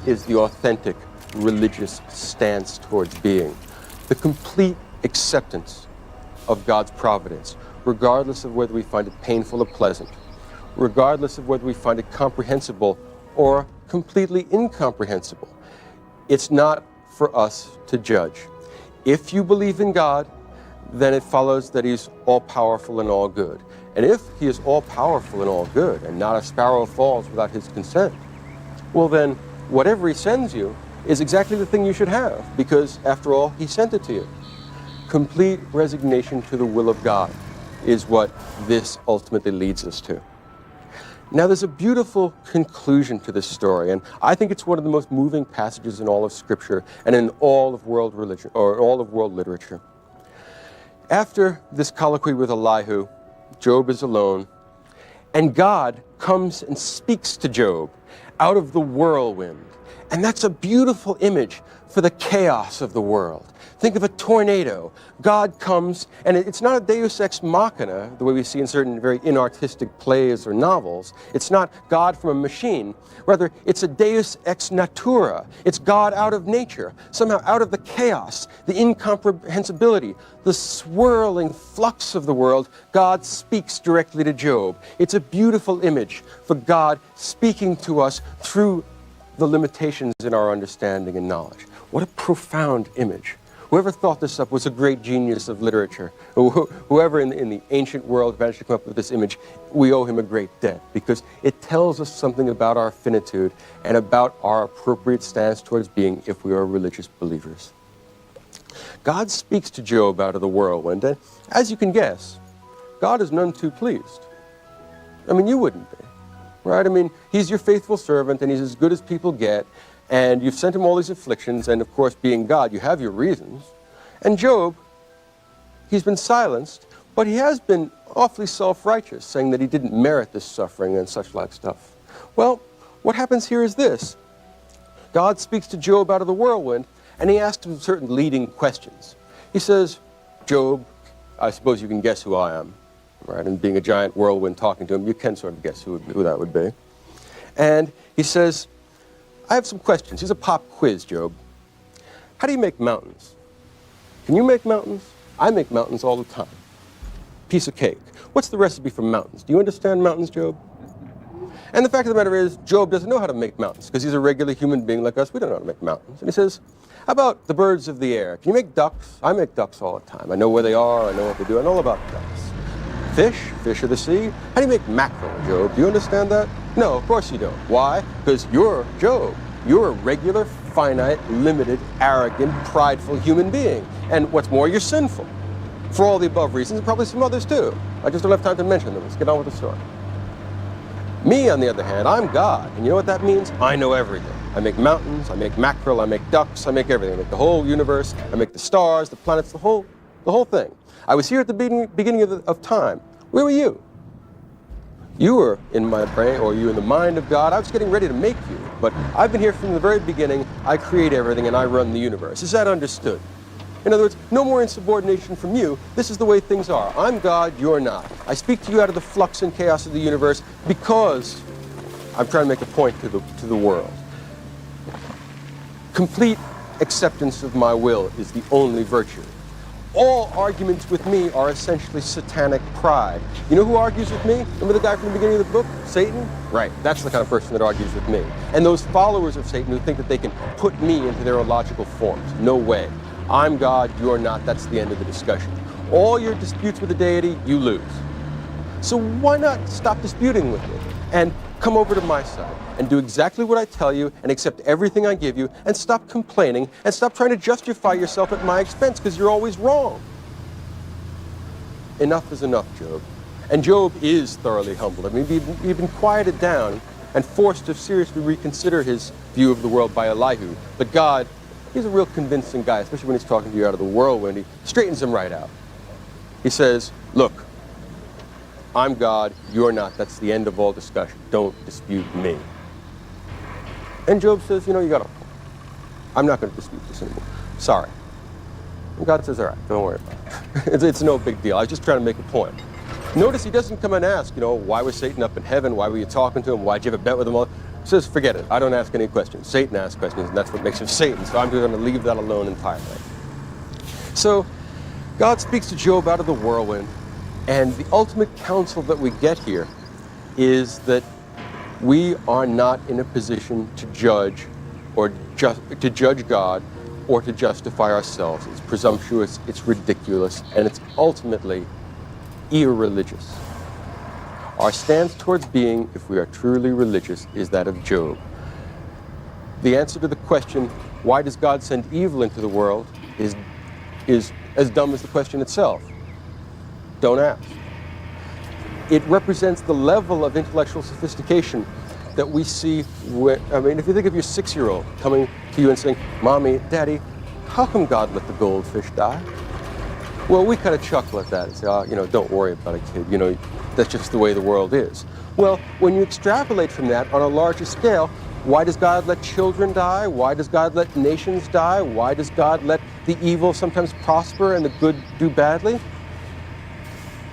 is the authentic religious stance towards being. The complete acceptance of God's providence, regardless of whether we find it painful or pleasant, regardless of whether we find it comprehensible or completely incomprehensible. It's not for us to judge. If you believe in God, then it follows that he's all-powerful and all good. And if he is all-powerful and all good, and not a sparrow falls without his consent, well then, whatever he sends you is exactly the thing you should have, because, after all, he sent it to you. Complete resignation to the will of God is what this ultimately leads us to. Now, there's a beautiful conclusion to this story, and I think it's one of the most moving passages in all of Scripture and in all of world religion, or all of world literature. After this colloquy with Elihu, Job is alone, and God comes and speaks to Job out of the whirlwind. And that's a beautiful image for the chaos of the world. Think of a tornado. God comes, and it's not a deus ex machina, the way we see in certain very inartistic plays or novels. It's not God from a machine. Rather, it's a deus ex natura. It's God out of nature, somehow out of the chaos, the incomprehensibility, the swirling flux of the world. God speaks directly to Job. It's a beautiful image for God speaking to us through the limitations in our understanding and knowledge. What a profound image. Whoever thought this up was a great genius of literature. Whoever in the ancient world managed to come up with this image, we owe him a great debt, because it tells us something about our finitude and about our appropriate stance towards being if we are religious believers. God speaks to Job out of the whirlwind, and as you can guess, God is none too pleased. I mean, you wouldn't be, right? I mean, he's your faithful servant, and he's as good as people get, and you've sent him all these afflictions, and of course, being God, you have your reasons. And Job, he's been silenced, but he has been awfully self-righteous, saying that he didn't merit this suffering and such like stuff. Well, what happens here is this. God speaks to Job out of the whirlwind, and he asks him certain leading questions. He says, Job, I suppose you can guess who I am, right? And being a giant whirlwind talking to him, you can sort of guess who that would be. And he says, I have some questions. Here's a pop quiz, Job. How do you make mountains? Can you make mountains? I make mountains all the time. Piece of cake. What's the recipe for mountains? Do you understand mountains, Job? And the fact of the matter is, Job doesn't know how to make mountains, because he's a regular human being like us. We don't know how to make mountains. And he says, how about the birds of the air? Can you make ducks? I make ducks all the time. I know where they are. I know what they do. I know all about ducks. Fish of the sea. How do you make mackerel, Job? Do you understand that? No, of course you don't. Why? Because you're Job. You're a regular, finite, limited, arrogant, prideful human being. And what's more, you're sinful. For all the above reasons, and probably some others too. I just don't have time to mention them. Let's get on with the story. Me, on the other hand, I'm God. And you know what that means? I know everything. I make mountains, I make mackerel, I make ducks, I make everything. I make the whole universe, I make the stars, the planets, the whole thing. I was here at the beginning of time. Where were you? You were in my brain, or you in the mind of God. I was getting ready to make you, but I've been here from the very beginning. I create everything, and I run the universe. Is that understood? In other words, no more insubordination from you. This is the way things are. I'm God, you're not. I speak to you out of the flux and chaos of the universe because I'm trying to make a point to the world. Complete acceptance of my will is the only virtue. all arguments with me are essentially satanic pride. You know who argues with me? Remember the guy from the beginning of the book? Satan? Right, that's the kind of person that argues with me. And those followers of Satan who think that they can put me into their illogical forms. No way. I'm God, you're not. That's the end of the discussion. All your disputes with the deity, you lose. So why not stop disputing with me and come over to my side and do exactly what I tell you and accept everything I give you and stop complaining and stop trying to justify yourself at my expense because you're always wrong. Enough is enough, Job. And Job is thoroughly humbled. I mean, he'd been quieted down and forced to seriously reconsider his view of the world by Elihu. But God, he's a real convincing guy, especially when he's talking to you out of the whirlwind. He straightens him right out. He says, look, I'm God, you're not. That's the end of all discussion. Don't dispute me. And Job says, you know, you got a point. I'm not going to dispute this anymore. Sorry. And God says, all right, don't worry about it. It's no big deal. I was just trying to make a point. Notice he doesn't come and ask, you know, why was Satan up in heaven? Why were you talking to him? Why'd you have a bet with him? He says, forget it. I don't ask any questions. Satan asks questions, and that's what makes him Satan. So I'm going to leave that alone entirely. So God speaks to Job out of the whirlwind. And the ultimate counsel that we get here is that we are not in a position to judge or to judge God or to justify ourselves. It's presumptuous, it's ridiculous, and it's ultimately irreligious. Our stance towards being, if we are truly religious, is that of Job. The answer to the question, why does God send evil into the world, is as dumb as the question itself. Don't ask. It represents the level of intellectual sophistication that we see I mean, if you think of your 6-year-old coming to you and saying, Mommy, Daddy, how come God let the goldfish die? Well, we kind of chuckle at that and say, oh, you know, don't worry about it, kid. You know, that's just the way the world is. Well, when you extrapolate from that on a larger scale, why does God let children die? Why does God let nations die? Why does God let the evil sometimes prosper and the good do badly?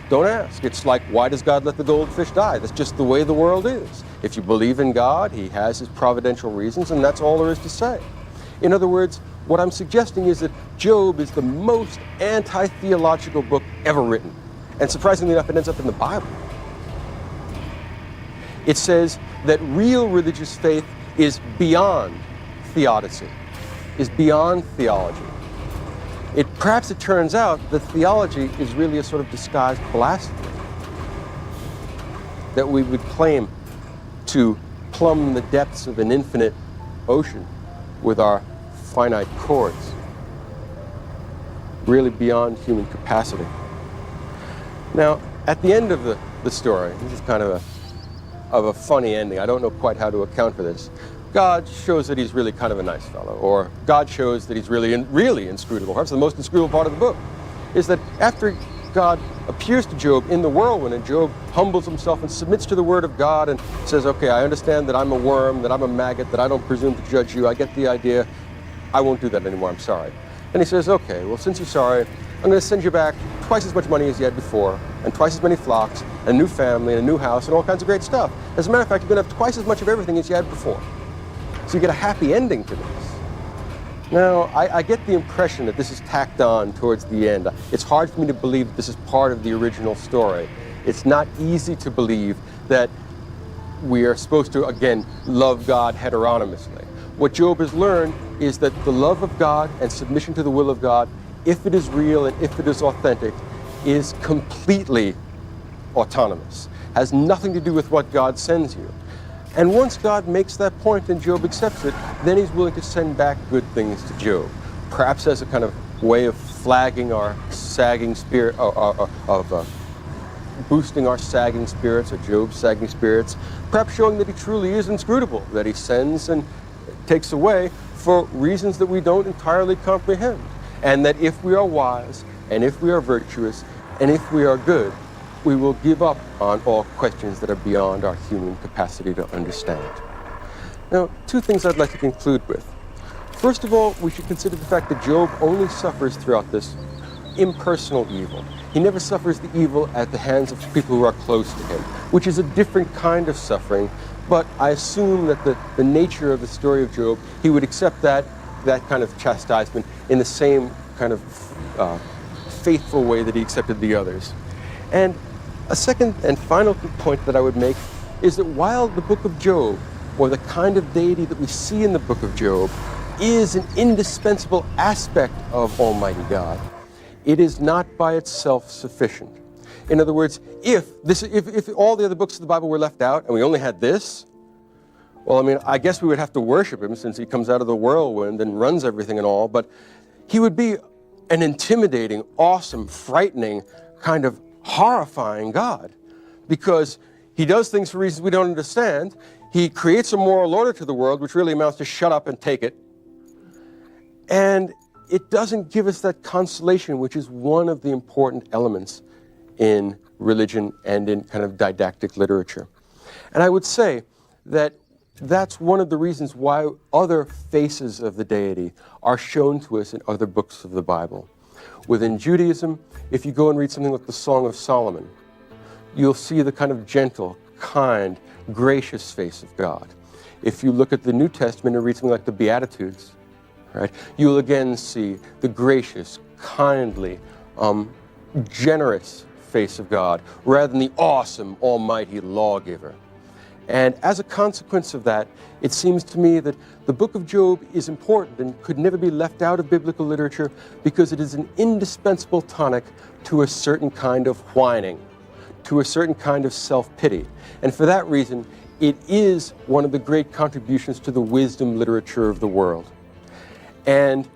Don't ask. It's like, why does God let the goldfish die? That's just the way the world is. If you believe in God, he has his providential reasons, and that's all there is to say. In other words, what I'm suggesting is that Job is the most anti-theological book ever written. And surprisingly enough, it ends up in the Bible. It says that real religious faith is beyond theodicy, is beyond theology. Perhaps it turns out that theology is really a sort of disguised blasphemy, that we would claim to plumb the depths of an infinite ocean with our finite chords, really beyond human capacity. Now, at the end of the story, this is kind of a funny ending. I don't know quite how to account for this. God shows that he's really kind of a nice fellow, or God shows that he's really inscrutable. Perhaps the most inscrutable part of the book is that after God appears to Job in the whirlwind, and Job humbles himself and submits to the word of God and says, okay, I understand that I'm a worm, that I'm a maggot, that I don't presume to judge you. I get the idea. I won't do that anymore. I'm sorry. And he says, okay, well, since you're sorry, I'm going to send you back twice as much money as you had before, and twice as many flocks, and a new family, and a new house, and all kinds of great stuff. As a matter of fact, you're going to have twice as much of everything as you had before. So you get a happy ending to this. Now, I get the impression that this is tacked on towards the end. It's hard for me to believe that this is part of the original story. It's not easy to believe that we are supposed to, again, love God heteronomously. What Job has learned is that the love of God and submission to the will of God, if it is real and if it is authentic, is completely autonomous. Has nothing to do with what God sends you. And once God makes that point and Job accepts it, then he's willing to send back good things to Job. Perhaps as a kind of way of flagging our sagging spirit, boosting our sagging spirits, or Job's sagging spirits. Perhaps showing that he truly is inscrutable, that he sends and takes away for reasons that we don't entirely comprehend. And that if we are wise, and if we are virtuous, and if we are good, we will give up on all questions that are beyond our human capacity to understand. Now, two things I'd like to conclude with. First of all, we should consider the fact that Job only suffers throughout this impersonal evil. He never suffers the evil at the hands of people who are close to him, which is a different kind of suffering, but I assume that the nature of the story of Job, he would accept that kind of chastisement in the same kind of faithful way that he accepted the others. And a second and final point that I would make is that while the book of Job, or the kind of deity that we see in the book of Job, is an indispensable aspect of Almighty God, it is not by itself sufficient. In other words, if all the other books of the Bible were left out and we only had this, well, I mean, I guess we would have to worship him since he comes out of the whirlwind and runs everything and all, but he would be an intimidating, awesome, frightening, kind of horrifying God, because he does things for reasons we don't understand. He creates a moral order to the world, which really amounts to shut up and take it. And it doesn't give us that consolation, which is one of the important elements in religion and in kind of didactic literature. And I would say that that's one of the reasons why other faces of the deity are shown to us in other books of the Bible. Within Judaism, if you go and read something like the Song of Solomon, you'll see the kind of gentle, kind, gracious face of God. If you look at the New Testament and read something like the Beatitudes, right, you will again see the gracious, kindly, generous face of God, rather than the awesome, almighty lawgiver. And as a consequence of that, it seems to me that the book of Job is important and could never be left out of biblical literature because it is an indispensable tonic to a certain kind of whining, to a certain kind of self-pity. And for that reason, it is one of the great contributions to the wisdom literature of the world. And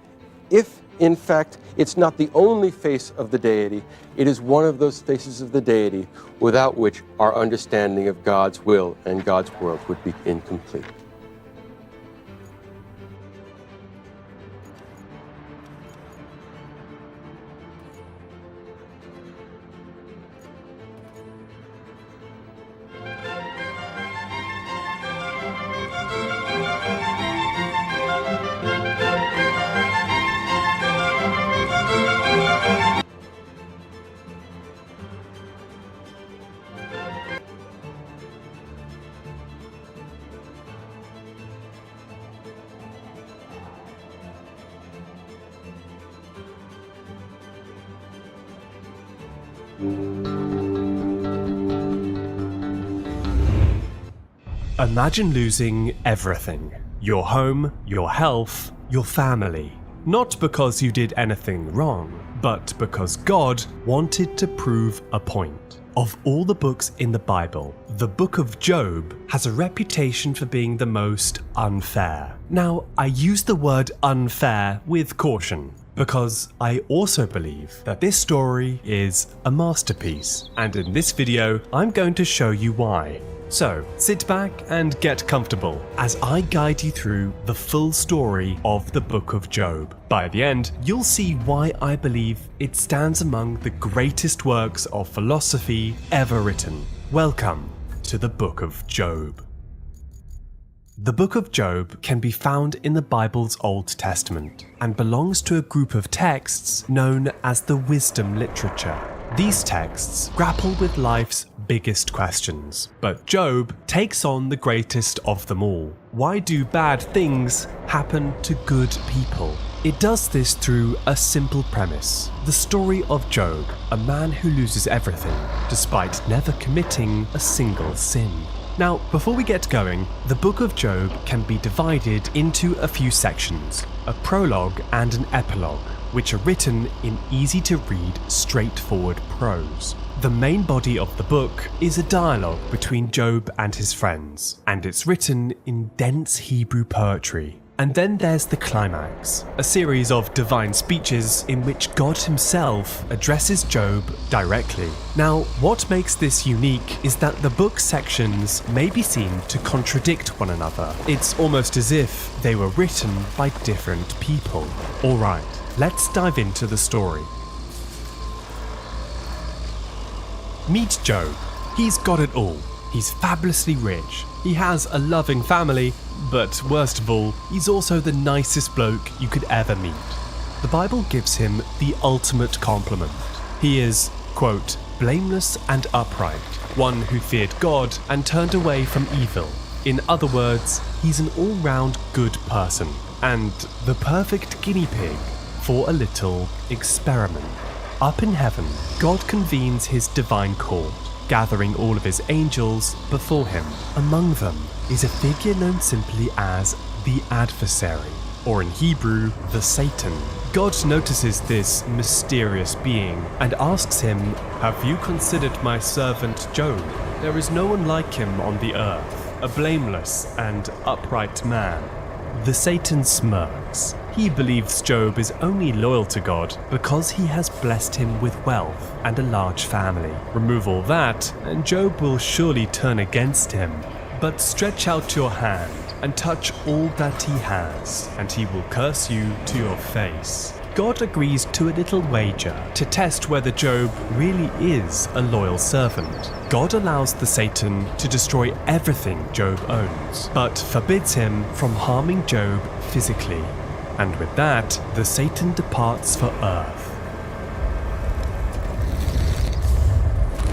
if, in fact, it's not the only face of the deity, it is one of those faces of the deity without which our understanding of God's will and God's world would be incomplete. Imagine losing everything. Your home, your health, your family. Not because you did anything wrong, but because God wanted to prove a point. Of all the books in the Bible, the book of Job has a reputation for being the most unfair. Now, I use the word unfair with caution, because I also believe that this story is a masterpiece, and in this video, I'm going to show you why. So, sit back and get comfortable as I guide you through the full story of the book of Job. By the end, you'll see why I believe it stands among the greatest works of philosophy ever written. Welcome to the book of Job. The book of Job can be found in the Bible's Old Testament and belongs to a group of texts known as the wisdom literature. These texts grapple with life's biggest questions, but Job takes on the greatest of them all. Why do bad things happen to good people? It does this through a simple premise. The story of Job, a man who loses everything, despite never committing a single sin. Now, before we get going, the book of Job can be divided into a few sections, a prologue and an epilogue, which are written in easy-to-read, straightforward prose. The main body of the book is a dialogue between Job and his friends, and it's written in dense Hebrew poetry. And then there's the climax, a series of divine speeches in which God himself addresses Job directly. Now, what makes this unique is that the book sections may be seen to contradict one another. It's almost as if they were written by different people. Alright, let's dive into the story. Meet Job. He's got it all. He's fabulously rich. He has a loving family, but worst of all, he's also the nicest bloke you could ever meet. The Bible gives him the ultimate compliment. He is, quote, blameless and upright, one who feared God and turned away from evil. In other words, he's an all-round good person, and the perfect guinea pig for a little experiment. Up in heaven, God convenes his divine court, gathering all of his angels before him. Among them is a figure known simply as the adversary, or in Hebrew, the Satan. God notices this mysterious being and asks him, "Have you considered my servant Job? There is no one like him on the earth, a blameless and upright man." The Satan smirks. He believes Job is only loyal to God because he has blessed him with wealth and a large family. Remove all that, and Job will surely turn against him. But stretch out your hand and touch all that he has, and he will curse you to your face. God agrees to a little wager to test whether Job really is a loyal servant. God allows the Satan to destroy everything Job owns, but forbids him from harming Job physically. And with that, the Satan departs for Earth.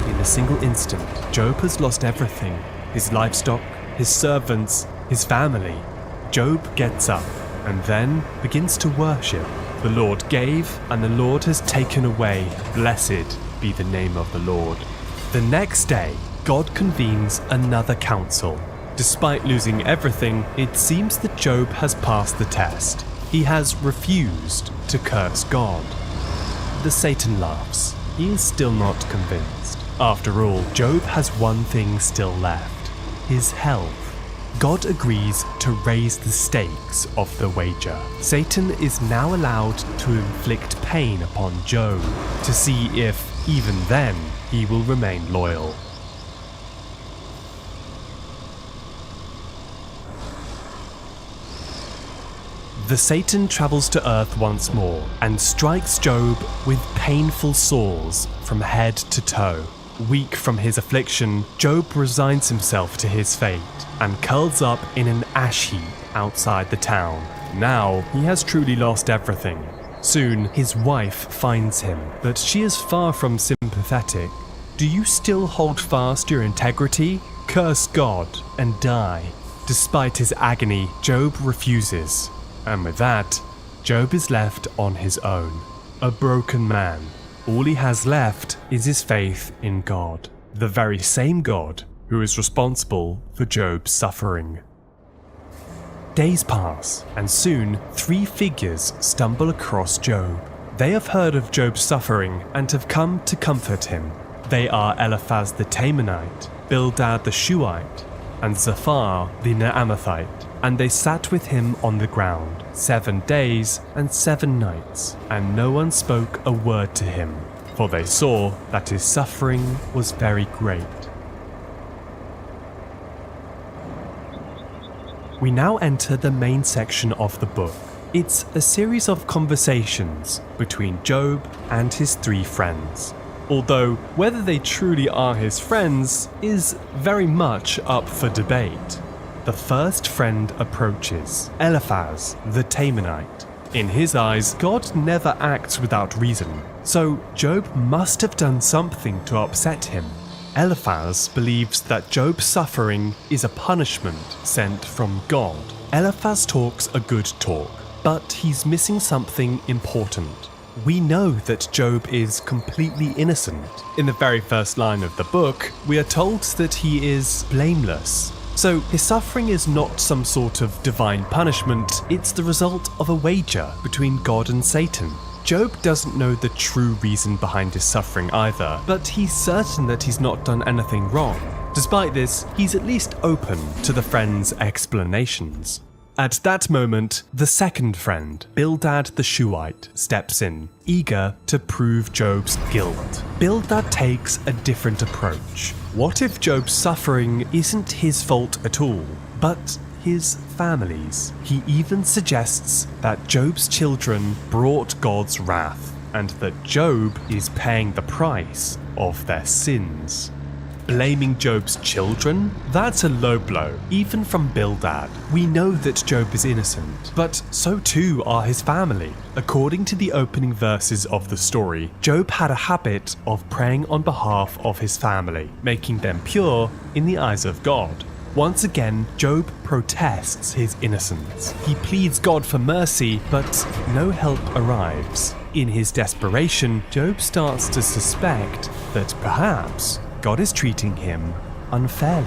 In a single instant, Job has lost everything: his livestock, his servants, his family. Job gets up and then begins to worship. The Lord gave, and the Lord has taken away. Blessed be the name of the Lord. The next day, God convenes another council. Despite losing everything, it seems that Job has passed the test. He has refused to curse God. The Satan laughs. He is still not convinced. After all, Job has one thing still left: his health. God agrees to raise the stakes of the wager. Satan is now allowed to inflict pain upon Job to see if, even then, he will remain loyal. The Satan travels to Earth once more and strikes Job with painful sores from head to toe. Weak from his affliction, Job resigns himself to his fate and curls up in an ash heap outside the town. Now, he has truly lost everything. Soon, his wife finds him, but she is far from sympathetic. "Do you still hold fast your integrity? Curse God and die." Despite his agony, Job refuses. And with that, Job is left on his own, a broken man. All he has left is his faith in God, the very same God who is responsible for Job's suffering. Days pass, and soon 3 figures stumble across Job. They have heard of Job's suffering and have come to comfort him. They are Eliphaz the Temanite, Bildad the Shuhite, and Zophar the Naamathite, and they sat with him on the ground 7 days and 7 nights, and no one spoke a word to him, for they saw that his suffering was very great. We now enter the main section of the book. It's a series of conversations between Job and his 3 friends. Although whether they truly are his friends is very much up for debate. The first friend approaches, Eliphaz the Temanite. In his eyes, God never acts without reason, so Job must have done something to upset him. Eliphaz believes that Job's suffering is a punishment sent from God. Eliphaz talks a good talk, but he's missing something important. We know that Job is completely innocent. In the very first line of the book, we are told that he is blameless. So his suffering is not some sort of divine punishment, it's the result of a wager between God and Satan. Job doesn't know the true reason behind his suffering either, but he's certain that he's not done anything wrong. Despite this, he's at least open to the friend's explanations. At that moment, the second friend, Bildad the Shuhite, steps in, eager to prove Job's guilt. Bildad takes a different approach. What if Job's suffering isn't his fault at all, but his family's? He even suggests that Job's children brought God's wrath, and that Job is paying the price of their sins. Blaming Job's children? That's a low blow, even from Bildad. We know that Job is innocent, but so too are his family. According to the opening verses of the story, Job had a habit of praying on behalf of his family, making them pure in the eyes of God. Once again, Job protests his innocence. He pleads God for mercy, but no help arrives. In his desperation, Job starts to suspect that perhaps God is treating him unfairly.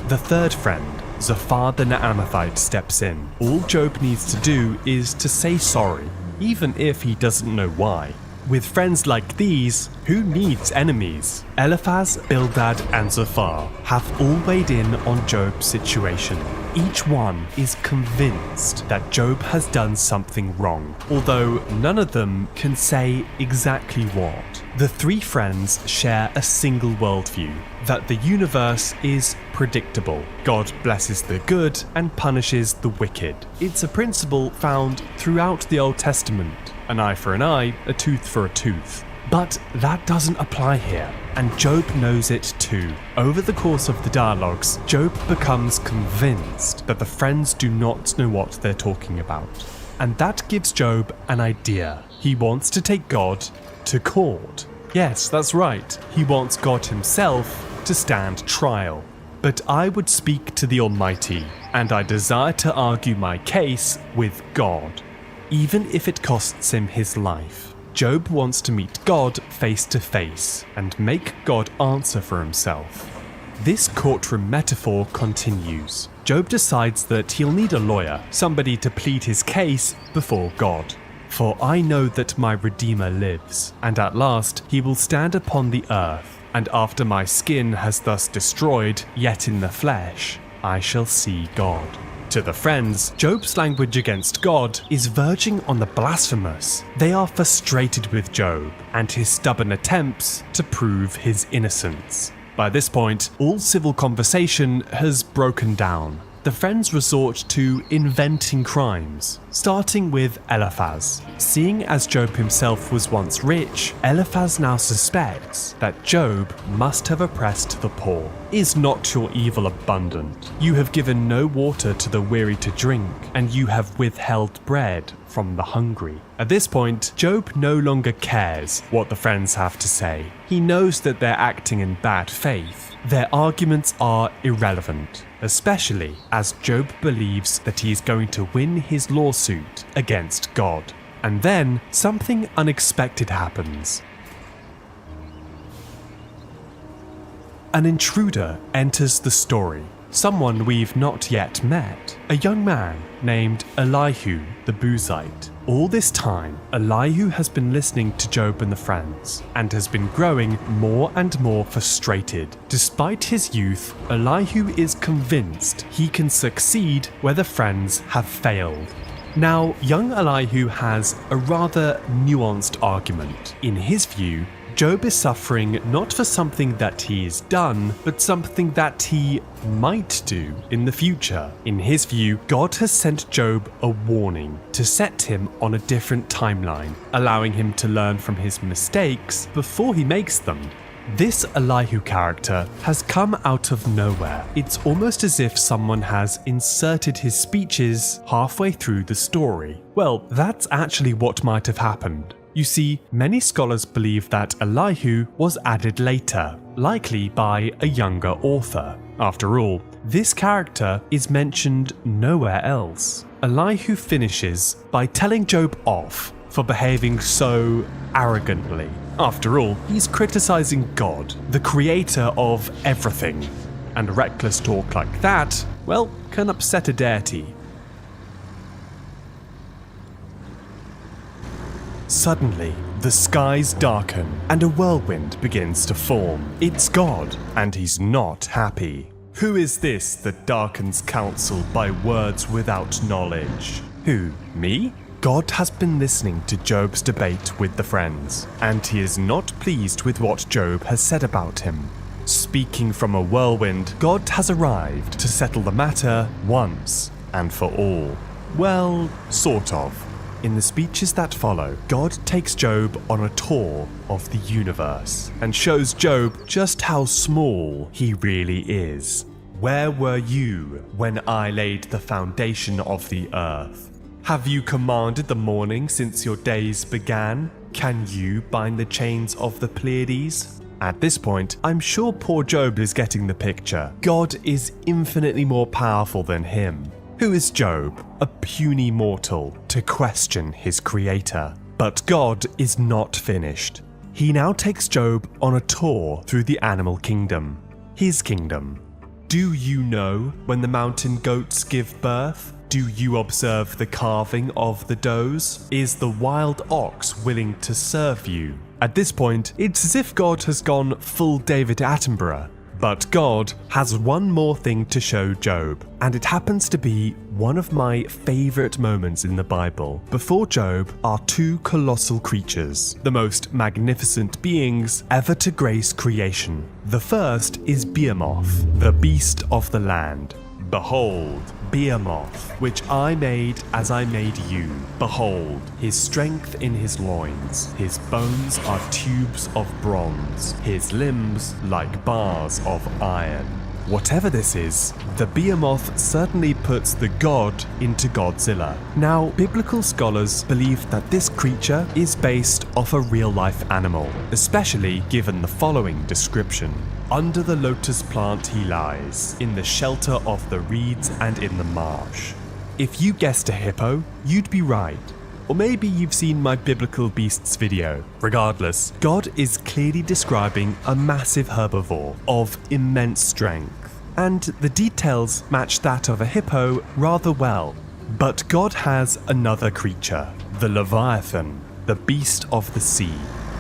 The third friend, Zophar the Naamathite, steps in. All Job needs to do is to say sorry, even if he doesn't know why. With friends like these, who needs enemies? Eliphaz, Bildad, and Zophar have all weighed in on Job's situation. Each one is convinced that Job has done something wrong, although none of them can say exactly what. The three friends share a single worldview, that the universe is predictable. God blesses the good and punishes the wicked. It's a principle found throughout the Old Testament. An eye for an eye, a tooth for a tooth. But that doesn't apply here, and Job knows it too. Over the course of the dialogues, Job becomes convinced that the friends do not know what they're talking about. And that gives Job an idea. He wants to take God to court. Yes, that's right. He wants God himself to stand trial. But I would speak to the Almighty, and I desire to argue my case with God, even if it costs him his life. Job wants to meet God face to face and make God answer for himself. This courtroom metaphor continues. Job decides that he'll need a lawyer, somebody to plead his case before God. For I know that my Redeemer lives, and at last he will stand upon the earth, and after my skin has thus destroyed, yet in the flesh, I shall see God. To the friends, Job's language against God is verging on the blasphemous. They are frustrated with Job and his stubborn attempts to prove his innocence. By this point, all civil conversation has broken down. The friends resort to inventing crimes, starting with Eliphaz. Seeing as Job himself was once rich, Eliphaz now suspects that Job must have oppressed the poor. Is not your evil abundant? You have given no water to the weary to drink, and you have withheld bread from the hungry. At this point, Job no longer cares what the friends have to say. He knows that they're acting in bad faith. Their arguments are irrelevant, especially as Job believes that he is going to win his lawsuit against God. And then something unexpected happens. An intruder enters the story, someone we've not yet met, a young man named Elihu the Buzite. All this time, Elihu has been listening to Job and the friends, and has been growing more and more frustrated. Despite his youth, Elihu is convinced he can succeed where the friends have failed. Now, young Elihu has a rather nuanced argument. In his view, Job is suffering not for something that he's done, but something that he might do in the future. In his view, God has sent Job a warning to set him on a different timeline, allowing him to learn from his mistakes before he makes them. This Elihu character has come out of nowhere. It's almost as if someone has inserted his speeches halfway through the story. Well, that's actually what might have happened. You see, many scholars believe that Elihu was added later, likely by a younger author. After all, this character is mentioned nowhere else. Elihu finishes by telling Job off for behaving so arrogantly. After all, he's criticizing God, the creator of everything. And reckless talk like that, well, can upset a deity. Suddenly, the skies darken and a whirlwind begins to form. It's God, and he's not happy. Who is this that darkens counsel by words without knowledge? Who, me? God has been listening to Job's debate with the friends, and he is not pleased with what Job has said about him. Speaking from a whirlwind, God has arrived to settle the matter once and for all. Well, sort of. In the speeches that follow, God takes Job on a tour of the universe and shows Job just how small he really is. Where were you when I laid the foundation of the earth? Have you commanded the morning since your days began? Can you bind the chains of the Pleiades? At this point, I'm sure poor Job is getting the picture. God is infinitely more powerful than him. Who is Job, a puny mortal, to question his creator? But God is not finished. He now takes Job on a tour through the animal kingdom, his kingdom. Do you know when the mountain goats give birth? Do you observe the carving of the does? Is the wild ox willing to serve you? At this point, it's as if God has gone full David Attenborough. But God has one more thing to show Job, and it happens to be one of my favourite moments in the Bible. Before Job are two colossal creatures, the most magnificent beings ever to grace creation. The first is Behemoth, the beast of the land. Behold, Behemoth, which I made as I made you. Behold, his strength in his loins. His bones are tubes of bronze, his limbs like bars of iron. Whatever this is, the Behemoth certainly puts the god into Godzilla. Now, biblical scholars believe that this creature is based off a real-life animal, especially given the following description. Under the lotus plant he lies, in the shelter of the reeds and in the marsh. If you guessed a hippo, you'd be right. Or maybe you've seen my Biblical Beasts video. Regardless, God is clearly describing a massive herbivore of immense strength. And the details match that of a hippo rather well. But God has another creature, the Leviathan, the beast of the sea.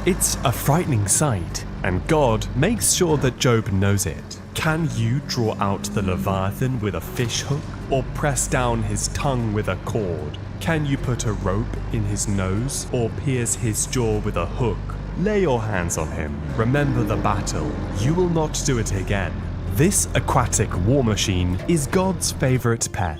It's a frightening sight, and God makes sure that Job knows it. Can you draw out the Leviathan with a fish hook, or press down his tongue with a cord? Can you put a rope in his nose, or pierce his jaw with a hook? Lay your hands on him. Remember the battle. You will not do it again. This aquatic war machine is God's favorite pet.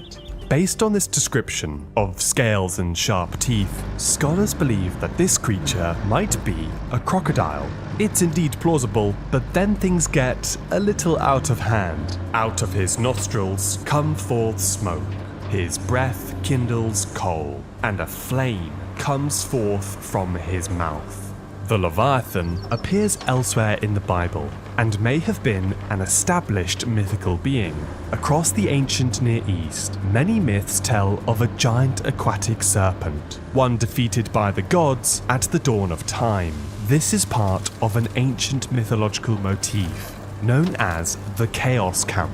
Based on this description of scales and sharp teeth, scholars believe that this creature might be a crocodile. It's indeed plausible, but then things get a little out of hand. Out of his nostrils come forth smoke. His breath kindles coal, and a flame comes forth from his mouth. The Leviathan appears elsewhere in the Bible and may have been an established mythical being. Across the ancient Near East, many myths tell of a giant aquatic serpent, one defeated by the gods at the dawn of time. This is part of an ancient mythological motif known as the Chaos Camp,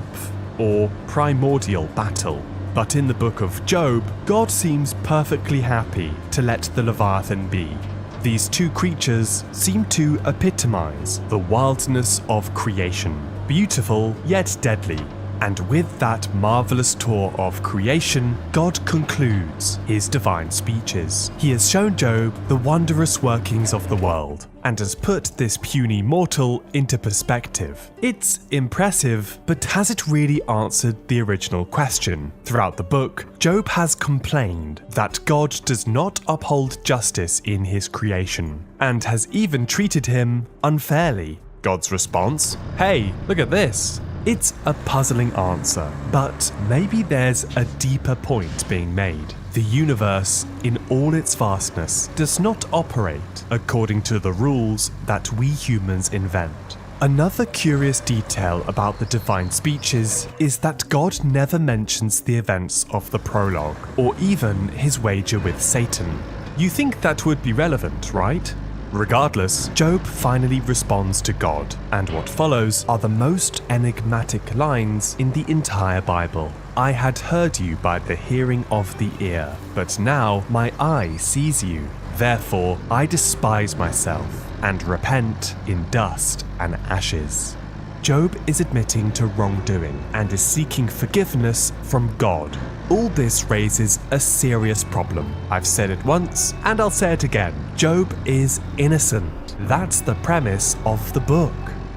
or primordial battle. But in the book of Job, God seems perfectly happy to let the Leviathan be. These two creatures seem to epitomize the wildness of creation, beautiful yet deadly. And with that marvelous tour of creation, God concludes his divine speeches. He has shown Job the wondrous workings of the world and has put this puny mortal into perspective. It's impressive, but has it really answered the original question? Throughout the book, Job has complained that God does not uphold justice in his creation and has even treated him unfairly. God's response? Hey, look at this. It's a puzzling answer, but maybe there's a deeper point being made. The universe, in all its vastness, does not operate according to the rules that we humans invent. Another curious detail about the divine speeches is that God never mentions the events of the prologue, or even his wager with Satan. You think that would be relevant, right? Regardless, Job finally responds to God, and what follows are the most enigmatic lines in the entire Bible. I had heard you by the hearing of the ear, but now my eye sees you. Therefore I despise myself, and repent in dust and ashes. Job is admitting to wrongdoing and is seeking forgiveness from God. All this raises a serious problem. I've said it once, and I'll say it again. Job is innocent. That's the premise of the book.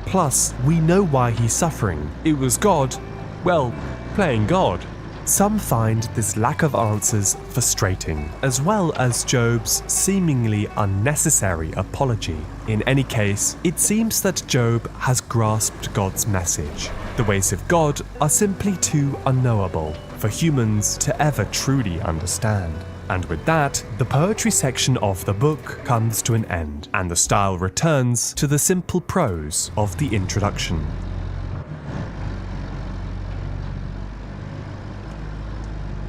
Plus, we know why he's suffering. It was God, well, playing God. Some find this lack of answers frustrating, as well as Job's seemingly unnecessary apology. In any case, it seems that Job has grasped God's message. The ways of God are simply too unknowable for humans to ever truly understand. And with that, the poetry section of the book comes to an end, and the style returns to the simple prose of the introduction.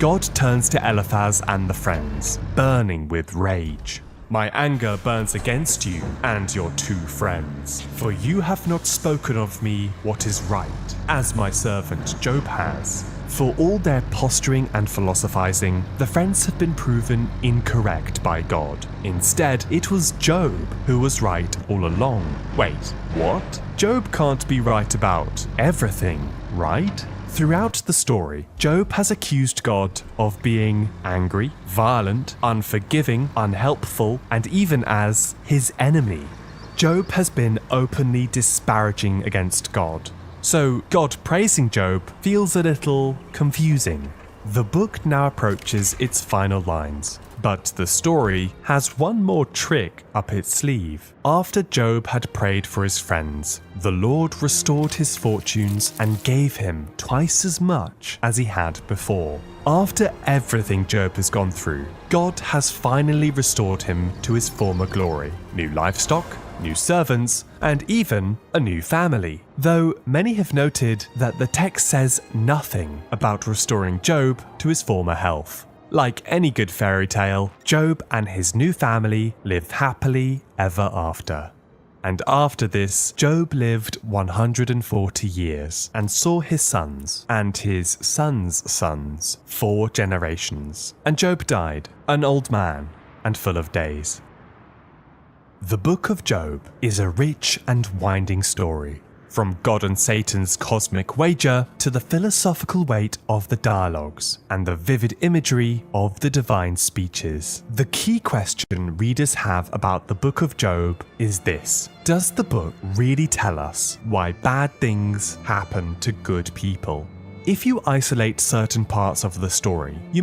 God turns to Eliphaz and the friends, burning with rage. My anger burns against you and your 2 friends, for you have not spoken of me what is right, as my servant Job has. For all their posturing and philosophizing, the friends have been proven incorrect by God. Instead, it was Job who was right all along. Wait, what? Job can't be right about everything, right? Throughout the story, Job has accused God of being angry, violent, unforgiving, unhelpful, and even as his enemy. Job has been openly disparaging against God. So God praising Job feels a little confusing. The book now approaches its final lines, but the story has one more trick up its sleeve. After Job had prayed for his friends, the Lord restored his fortunes and gave him twice as much as he had before. After everything Job has gone through, God has finally restored him to his former glory. New livestock, new servants, and even a new family. Though many have noted that the text says nothing about restoring Job to his former health. Like any good fairy tale, Job and his new family lived happily ever after. And after this, Job lived 140 years and saw his sons and his sons' sons 4 generations. And Job died, an old man and full of days. The Book of Job is a rich and winding story, from God and Satan's cosmic wager to the philosophical weight of the dialogues and the vivid imagery of the divine speeches. The key question readers have about the Book of Job is this: does the book really tell us why bad things happen to good people? If you isolate certain parts of the story, you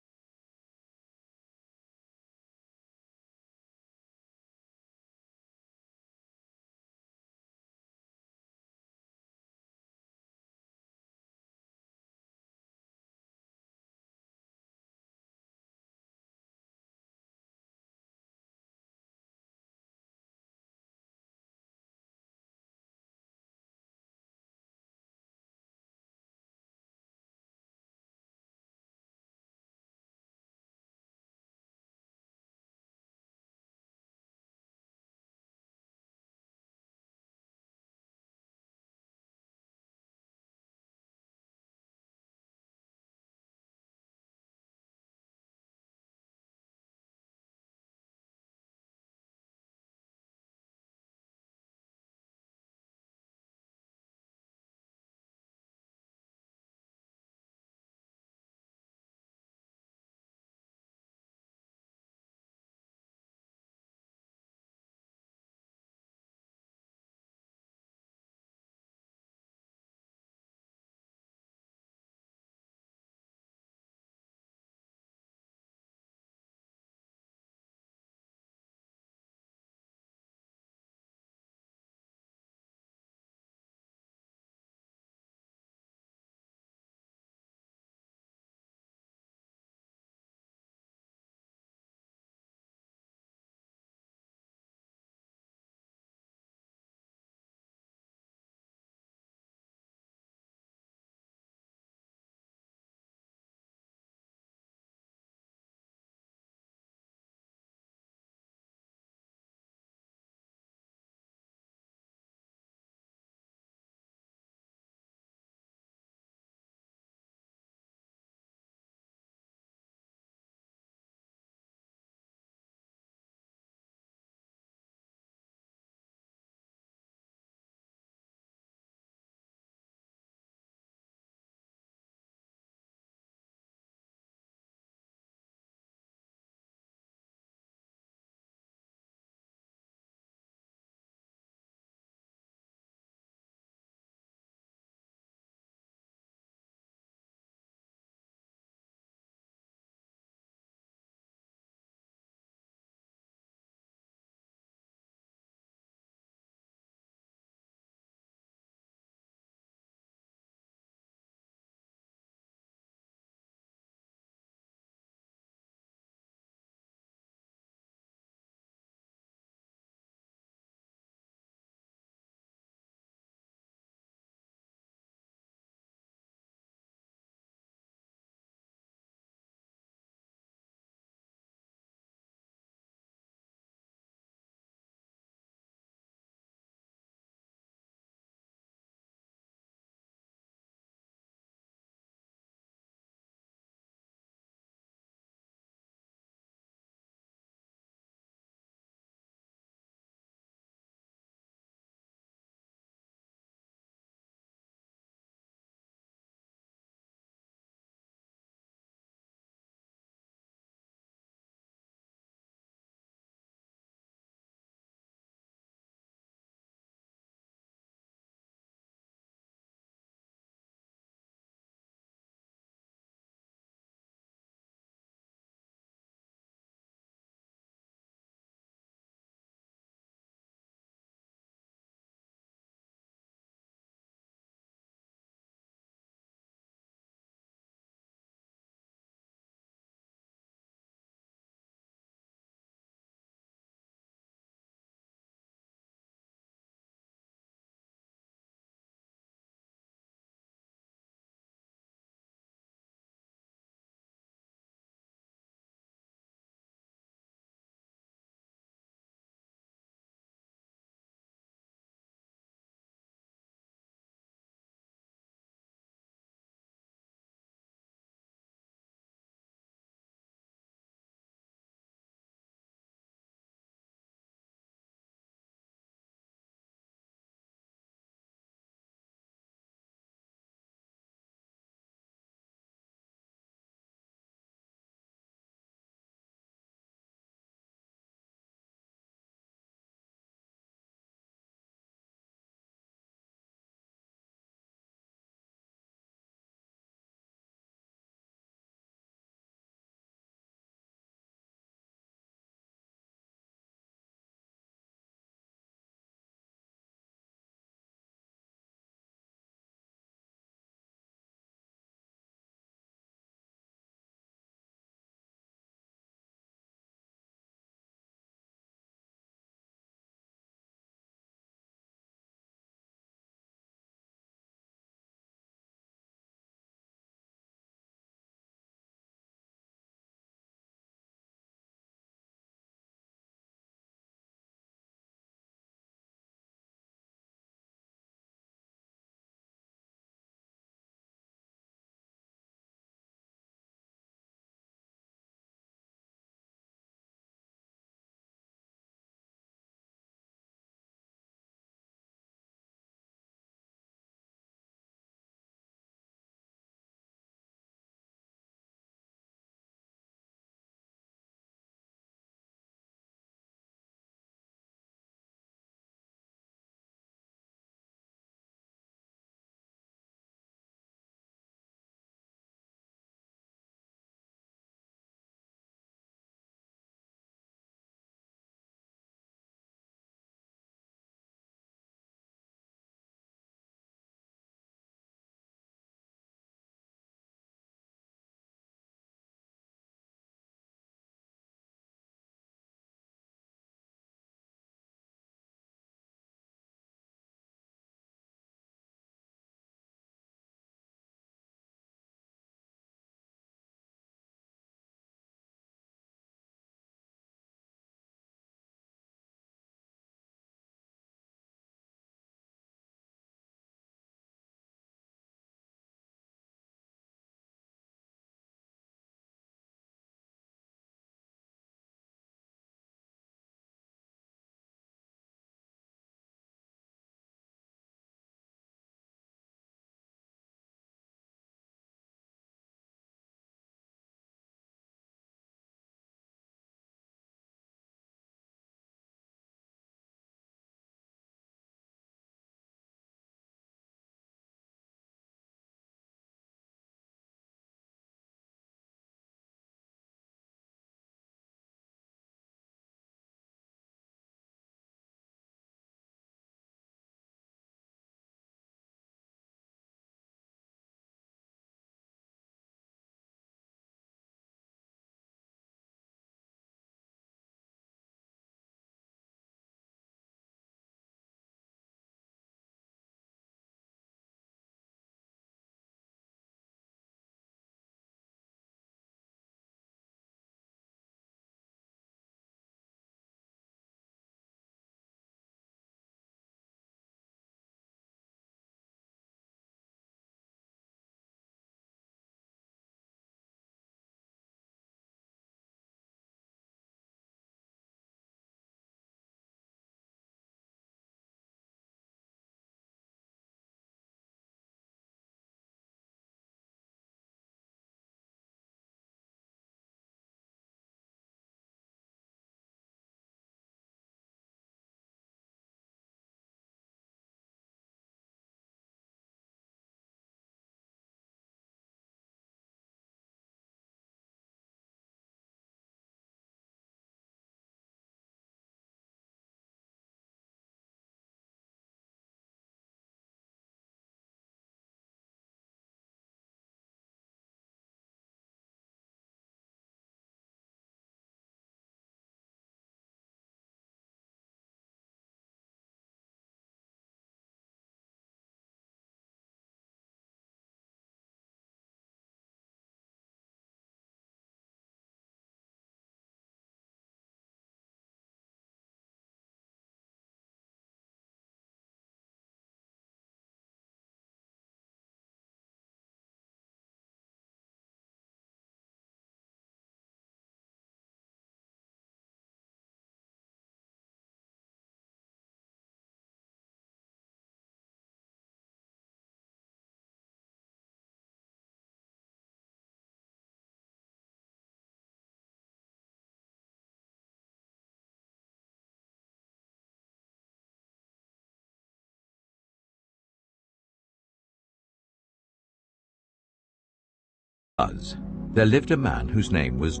Uz, there lived a man whose name was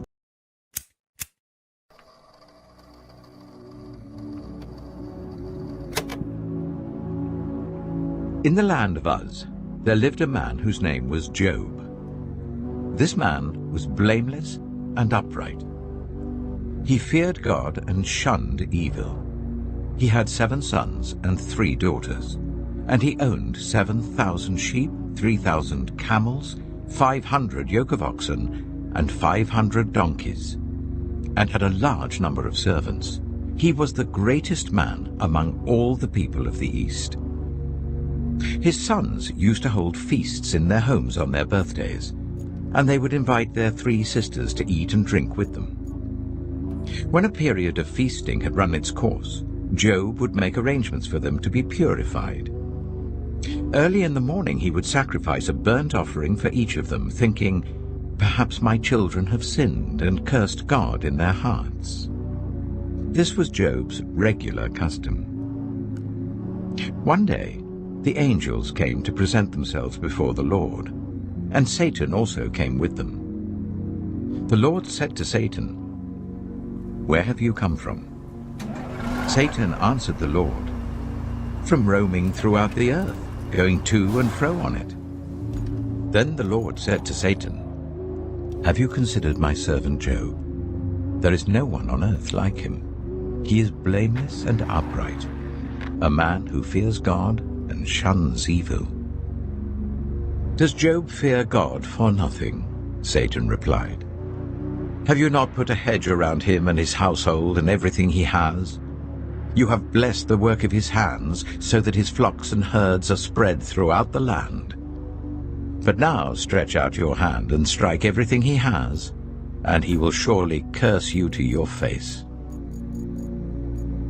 In the land of Uz, there lived a man whose name was Job. This man was blameless and upright. He feared God and shunned evil. He had 7 sons and 3 daughters, and he owned 7,000 sheep, 3,000 camels, 500 yoke of oxen, and 500 donkeys, and had a large number of servants. He was the greatest man among all the people of the East. His sons used to hold feasts in their homes on their birthdays, and they would invite their 3 sisters to eat and drink with them. When a period of feasting had run its course, Job would make arrangements for them to be purified. Early in the morning he would sacrifice a burnt offering for each of them, thinking, "Perhaps my children have sinned and cursed God in their hearts." This was Job's regular custom. One day, the angels came to present themselves before the Lord, and Satan also came with them. The Lord said to Satan, "Where have you come from?" Satan answered the Lord, "From roaming throughout the earth, going to and fro on it." Then the Lord said to Satan, "Have you considered my servant Job? There is no one on earth like him. He is blameless and upright, a man who fears God and shuns evil." "Does Job fear God for nothing?" Satan replied. "Have you not put a hedge around him and his household and everything he has? You have blessed the work of his hands, so that his flocks and herds are spread throughout the land. But now stretch out your hand and strike everything he has, and he will surely curse you to your face."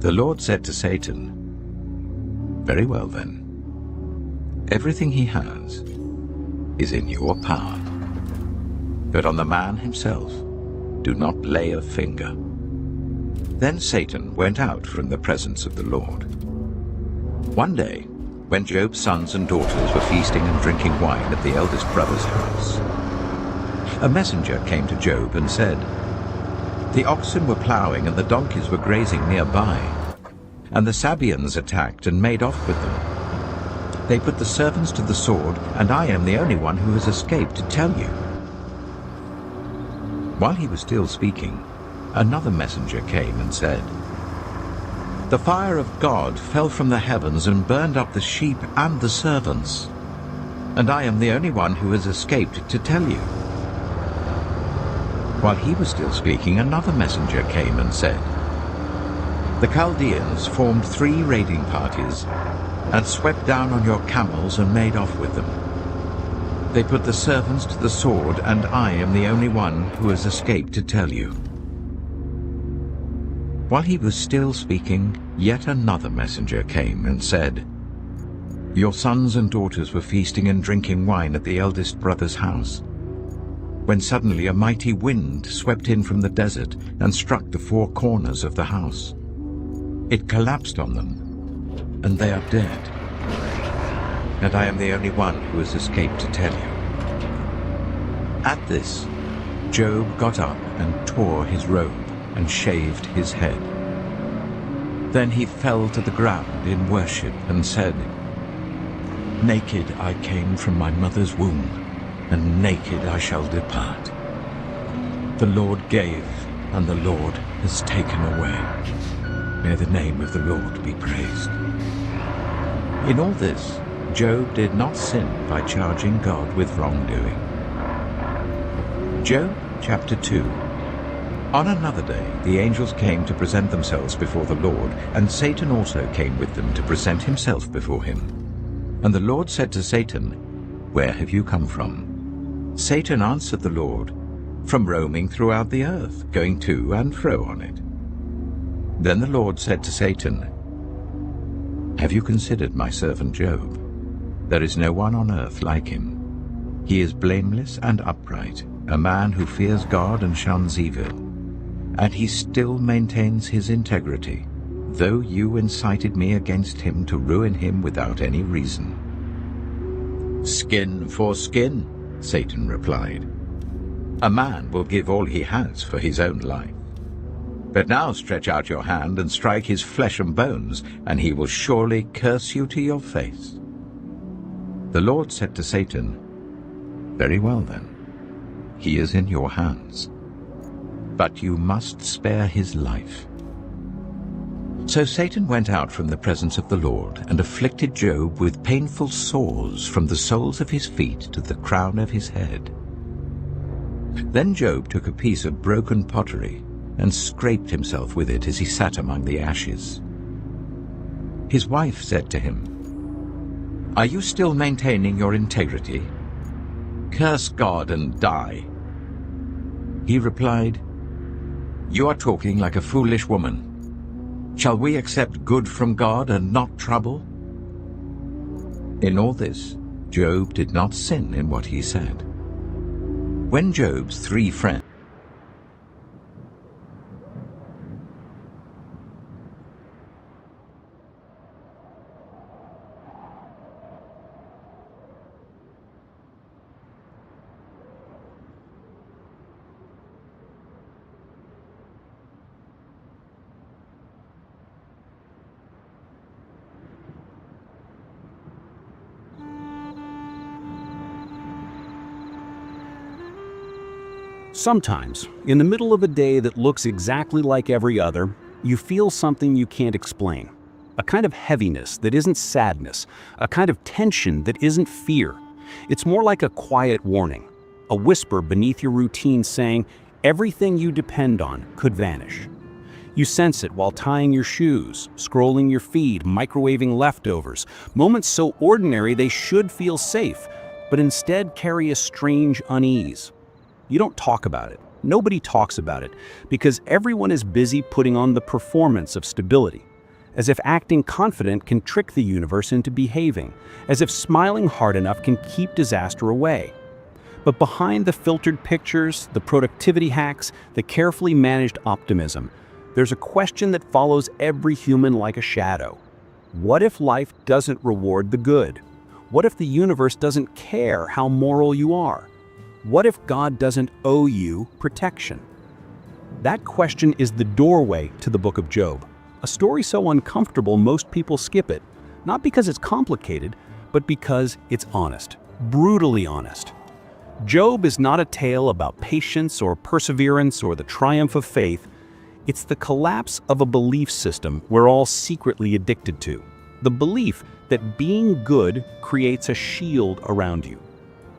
The Lord said to Satan, "Very well then. Everything he has is in your power. But on the man himself, do not lay a finger." Then Satan went out from the presence of the Lord. One day, when Job's sons and daughters were feasting and drinking wine at the eldest brother's house, a messenger came to Job and said, "The oxen were plowing and the donkeys were grazing nearby, and the Sabeans attacked and made off with them. They put the servants to the sword, and I am the only one who has escaped to tell you." While he was still speaking, another messenger came and said, "The fire of God fell from the heavens and burned up the sheep and the servants, and I am the only one who has escaped to tell you." While he was still speaking, another messenger came and said, "The Chaldeans formed 3 raiding parties and swept down on your camels and made off with them. They put the servants to the sword, and I am the only one who has escaped to tell you." While he was still speaking, yet another messenger came and said, "Your sons and daughters were feasting and drinking wine at the eldest brother's house, when suddenly a mighty wind swept in from the desert and struck the 4 corners of the house. It collapsed on them, and they are dead. And I am the only one who has escaped to tell you." At this, Job got up and tore his robe and shaved his head. Then he fell to the ground in worship and said, "Naked I came from my mother's womb, and naked I shall depart. The Lord gave, and the Lord has taken away. May the name of the Lord be praised." In all this, Job did not sin by charging God with wrongdoing. Job chapter 2. On another day, the angels came to present themselves before the Lord, and Satan also came with them to present himself before him. And the Lord said to Satan, "Where have you come from?" Satan answered the Lord, "From roaming throughout the earth, going to and fro on it." Then the Lord said to Satan, "Have you considered my servant Job? There is no one on earth like him. He is blameless and upright, a man who fears God and shuns evil. And he still maintains his integrity, though you incited me against him to ruin him without any reason." "Skin for skin," Satan replied. A man will give all he has for his own life. But now stretch out your hand and strike his flesh and bones, and he will surely curse you to your face." The Lord said to Satan, "Very well then, he is in your hands. But you must spare his life." So Satan went out from the presence of the Lord and afflicted Job with painful sores from the soles of his feet to the crown of his head. Then Job took a piece of broken pottery and scraped himself with it as he sat among the ashes. His wife said to him, "Are you still maintaining your integrity? Curse God and die." He replied, "You are talking like a foolish woman. Shall we accept good from God and not trouble?" In all this, Job did not sin in what he said. When Job's 3 friends Sometimes, in the middle of a day that looks exactly like every other, you feel something you can't explain. A kind of heaviness that isn't sadness, a kind of tension that isn't fear. It's more like a quiet warning, a whisper beneath your routine saying everything you depend on could vanish. You sense it while tying your shoes, scrolling your feed, microwaving leftovers, moments so ordinary they should feel safe, but instead carry a strange unease. You don't talk about it. Nobody talks about it because everyone is busy putting on the performance of stability, as if acting confident can trick the universe into behaving, as if smiling hard enough can keep disaster away. But behind the filtered pictures, the productivity hacks, the carefully managed optimism, there's a question that follows every human like a shadow. What if life doesn't reward the good? What if the universe doesn't care how moral you are? What if God doesn't owe you protection? That question is the doorway to the book of Job, a story so uncomfortable most people skip it, not because it's complicated, but because it's honest, brutally honest. Job is not a tale about patience or perseverance or the triumph of faith. It's the collapse of a belief system we're all secretly addicted to, the belief that being good creates a shield around you.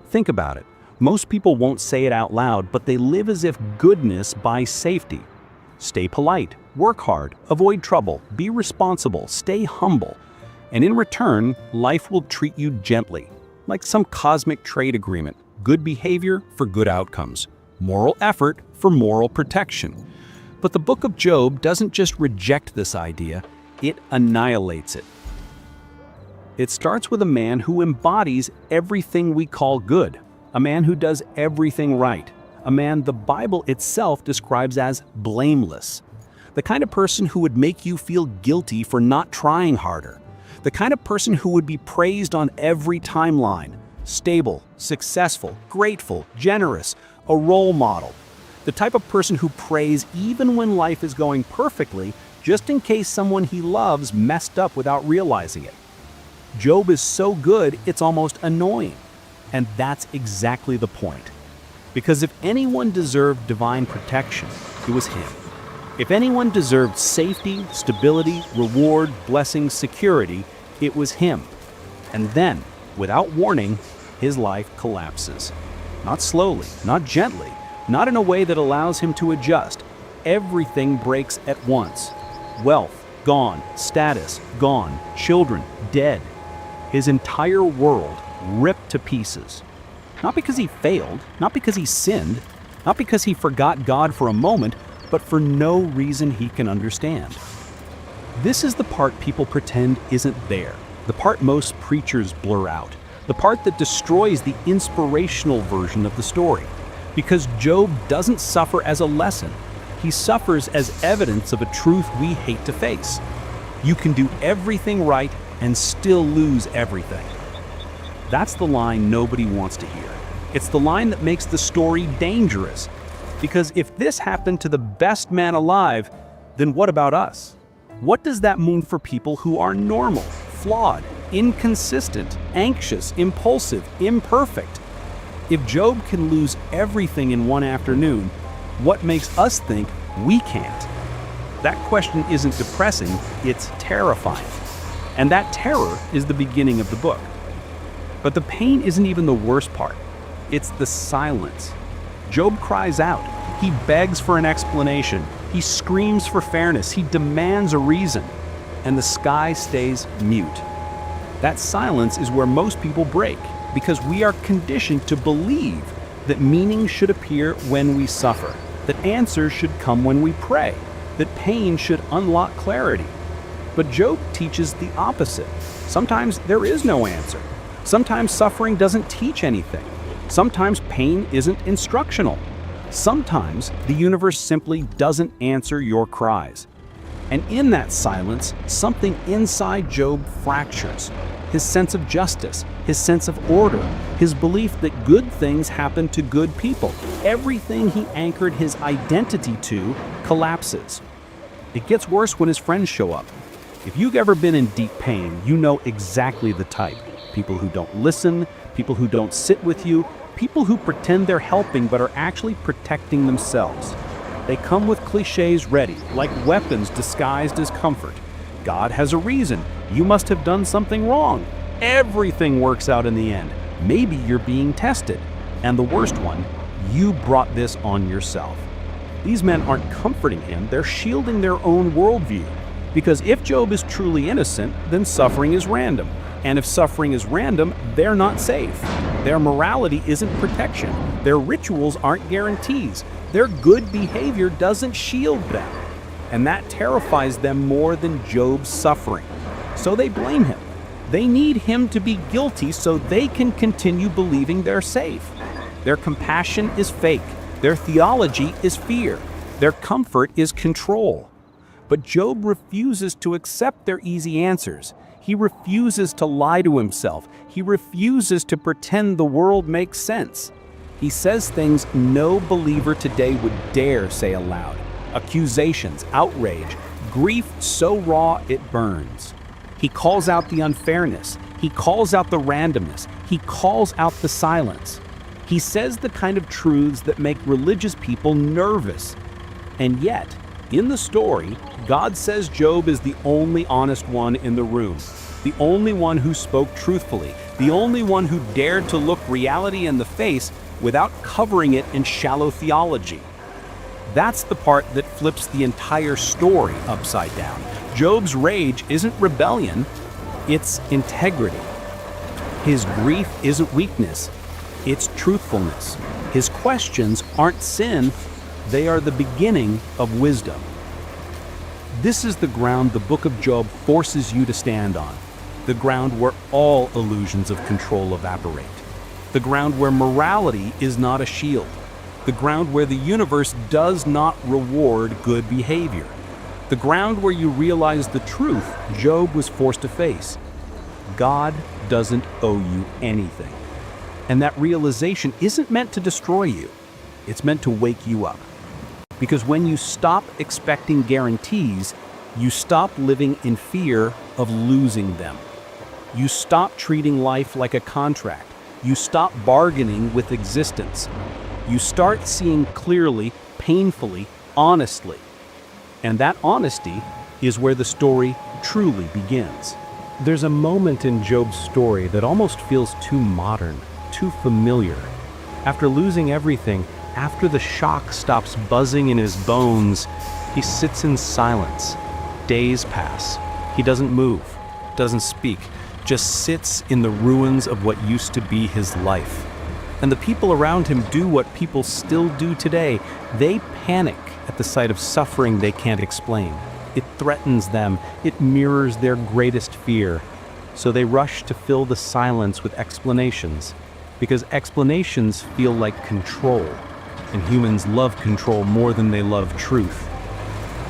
Think about it. Most people won't say it out loud, but they live as if goodness buys safety. Stay polite, work hard, avoid trouble, be responsible, stay humble. And in return, life will treat you gently, like some cosmic trade agreement. Good behavior for good outcomes, moral effort for moral protection. But the book of Job doesn't just reject this idea, it annihilates it. It starts with a man who embodies everything we call good. A man who does everything right. A man the Bible itself describes as blameless. The kind of person who would make you feel guilty for not trying harder. The kind of person who would be praised on every timeline. Stable, successful, grateful, generous, a role model. The type of person who prays even when life is going perfectly, just in case someone he loves messed up without realizing it. Job is so good, it's almost annoying. And that's exactly the point. Because if anyone deserved divine protection, it was him. If anyone deserved safety, stability, reward, blessing, security, it was him. And then, without warning, his life collapses. Not slowly, not gently, not in a way that allows him to adjust. Everything breaks at once. Wealth, gone. Status, gone. Children, dead. His entire world ripped to pieces. Not because he failed, not because he sinned, not because he forgot God for a moment, but for no reason he can understand. This is the part people pretend isn't there, the part most preachers blur out, the part that destroys the inspirational version of the story. Because Job doesn't suffer as a lesson, he suffers as evidence of a truth we hate to face. You can do everything right and still lose everything. That's the line nobody wants to hear. It's the line that makes the story dangerous. Because if this happened to the best man alive, then what about us? What does that mean for people who are normal, flawed, inconsistent, anxious, impulsive, imperfect? If Job can lose everything in one afternoon, what makes us think we can't? That question isn't depressing, it's terrifying. And that terror is the beginning of the book. But the pain isn't even the worst part. It's the silence. Job cries out. He begs for an explanation. He screams for fairness. He demands a reason. And the sky stays mute. That silence is where most people break, because we are conditioned to believe that meaning should appear when we suffer, that answers should come when we pray, that pain should unlock clarity. But Job teaches the opposite. Sometimes there is no answer. Sometimes suffering doesn't teach anything. Sometimes pain isn't instructional. Sometimes the universe simply doesn't answer your cries. And in that silence, something inside Job fractures. His sense of justice, his sense of order, his belief that good things happen to good people. Everything he anchored his identity to collapses. It gets worse when his friends show up. If you've ever been in deep pain, you know exactly the type. People who don't listen, people who don't sit with you, people who pretend they're helping but are actually protecting themselves. They come with cliches ready, like weapons disguised as comfort. God has a reason. You must have done something wrong. Everything works out in the end. Maybe you're being tested. And the worst one, you brought this on yourself. These men aren't comforting him, they're shielding their own worldview. Because if Job is truly innocent, then suffering is random. And if suffering is random, they're not safe. Their morality isn't protection. Their rituals aren't guarantees. Their good behavior doesn't shield them. And that terrifies them more than Job's suffering. So they blame him. They need him to be guilty so they can continue believing they're safe. Their compassion is fake. Their theology is fear. Their comfort is control. But Job refuses to accept their easy answers. He refuses to lie to himself. He refuses to pretend the world makes sense. He says things no believer today would dare say aloud. Accusations, outrage, grief so raw it burns. He calls out the unfairness. He calls out the randomness. He calls out the silence. He says the kind of truths that make religious people nervous. And yet, in the story, God says Job is the only honest one in the room, the only one who spoke truthfully, the only one who dared to look reality in the face without covering it in shallow theology. That's the part that flips the entire story upside down. Job's rage isn't rebellion, it's integrity. His grief isn't weakness, it's truthfulness. His questions aren't sin, they are the beginning of wisdom. This is the ground the book of Job forces you to stand on, the ground where all illusions of control evaporate, the ground where morality is not a shield, the ground where the universe does not reward good behavior, the ground where you realize the truth Job was forced to face. God doesn't owe you anything. And that realization isn't meant to destroy you. It's meant to wake you up. Because when you stop expecting guarantees, you stop living in fear of losing them. You stop treating life like a contract. You stop bargaining with existence. You start seeing clearly, painfully, honestly. And that honesty is where the story truly begins. There's a moment in Job's story that almost feels too modern, too familiar. After losing everything, after the shock stops buzzing in his bones, he sits in silence. Days pass. He doesn't move, doesn't speak, just sits in the ruins of what used to be his life. And the people around him do what people still do today. They panic at the sight of suffering they can't explain. It threatens them. It mirrors their greatest fear. So they rush to fill the silence with explanations, because explanations feel like control. And humans love control more than they love truth.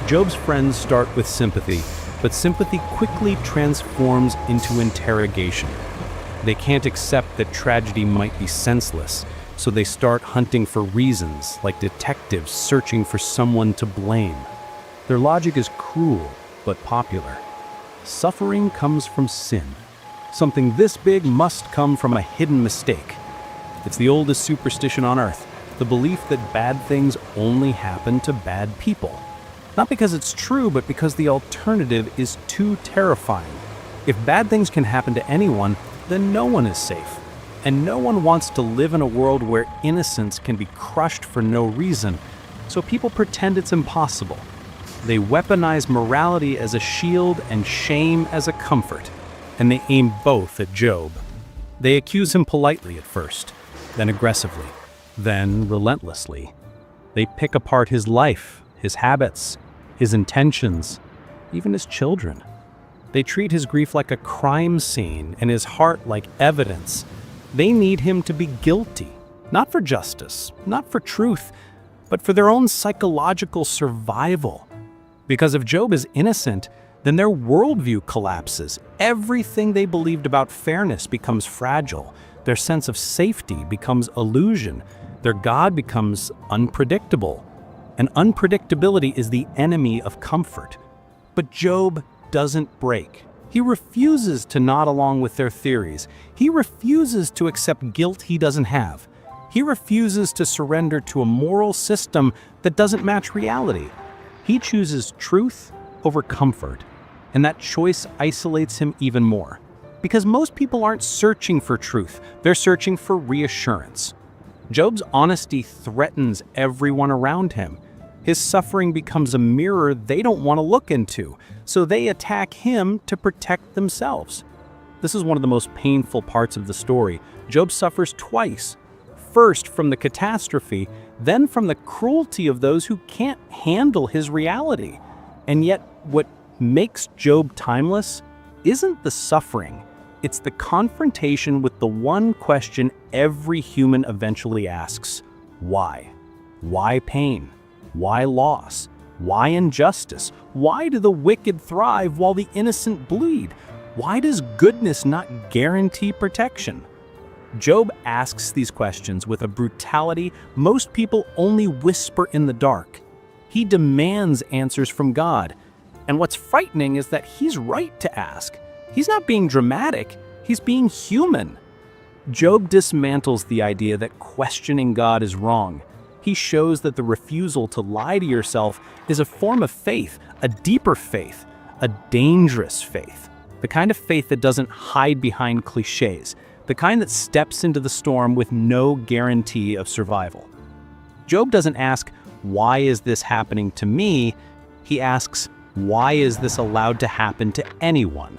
Job's friends start with sympathy, but sympathy quickly transforms into interrogation. They can't accept that tragedy might be senseless, So they start hunting for reasons, like detectives searching for someone to blame. Their logic is cruel, but popular. Suffering comes from sin. Something this big must come from a hidden mistake. It's the oldest superstition on Earth, the belief that bad things only happen to bad people. Not because it's true, but because the alternative is too terrifying. If bad things can happen to anyone, then no one is safe. And no one wants to live in a world where innocence can be crushed for no reason, so people pretend it's impossible. They weaponize morality as a shield and shame as a comfort, and they aim both at Job. They accuse him politely at first, then aggressively, then relentlessly. They pick apart his life, his habits, his intentions, even his children. They treat his grief like a crime scene and his heart like evidence. They need him to be guilty, not for justice, not for truth, but for their own psychological survival. Because if Job is innocent, then their worldview collapses. Everything they believed about fairness becomes fragile. Their sense of safety becomes illusion. Their God becomes unpredictable. And unpredictability is the enemy of comfort. But Job doesn't break. He refuses to nod along with their theories. He refuses to accept guilt he doesn't have. He refuses to surrender to a moral system that doesn't match reality. He chooses truth over comfort, and that choice isolates him even more. Because most people aren't searching for truth, they're searching for reassurance. Job's honesty threatens everyone around him. His suffering becomes a mirror they don't want to look into, so they attack him to protect themselves. This is one of the most painful parts of the story. Job suffers twice. First from the catastrophe, then from the cruelty of those who can't handle his reality. And yet, what makes Job timeless isn't the suffering. It's the confrontation with the one question every human eventually asks: why? Why pain? Why loss? Why injustice? Why do the wicked thrive while the innocent bleed? Why does goodness not guarantee protection? Job asks these questions with a brutality most people only whisper in the dark. He demands answers from God. And what's frightening is that he's right to ask. He's not being dramatic, he's being human. Job dismantles the idea that questioning God is wrong. He shows that the refusal to lie to yourself is a form of faith, a deeper faith, a dangerous faith. The kind of faith that doesn't hide behind cliches, the kind that steps into the storm with no guarantee of survival. Job doesn't ask, why is this happening to me? He asks, why is this allowed to happen to anyone?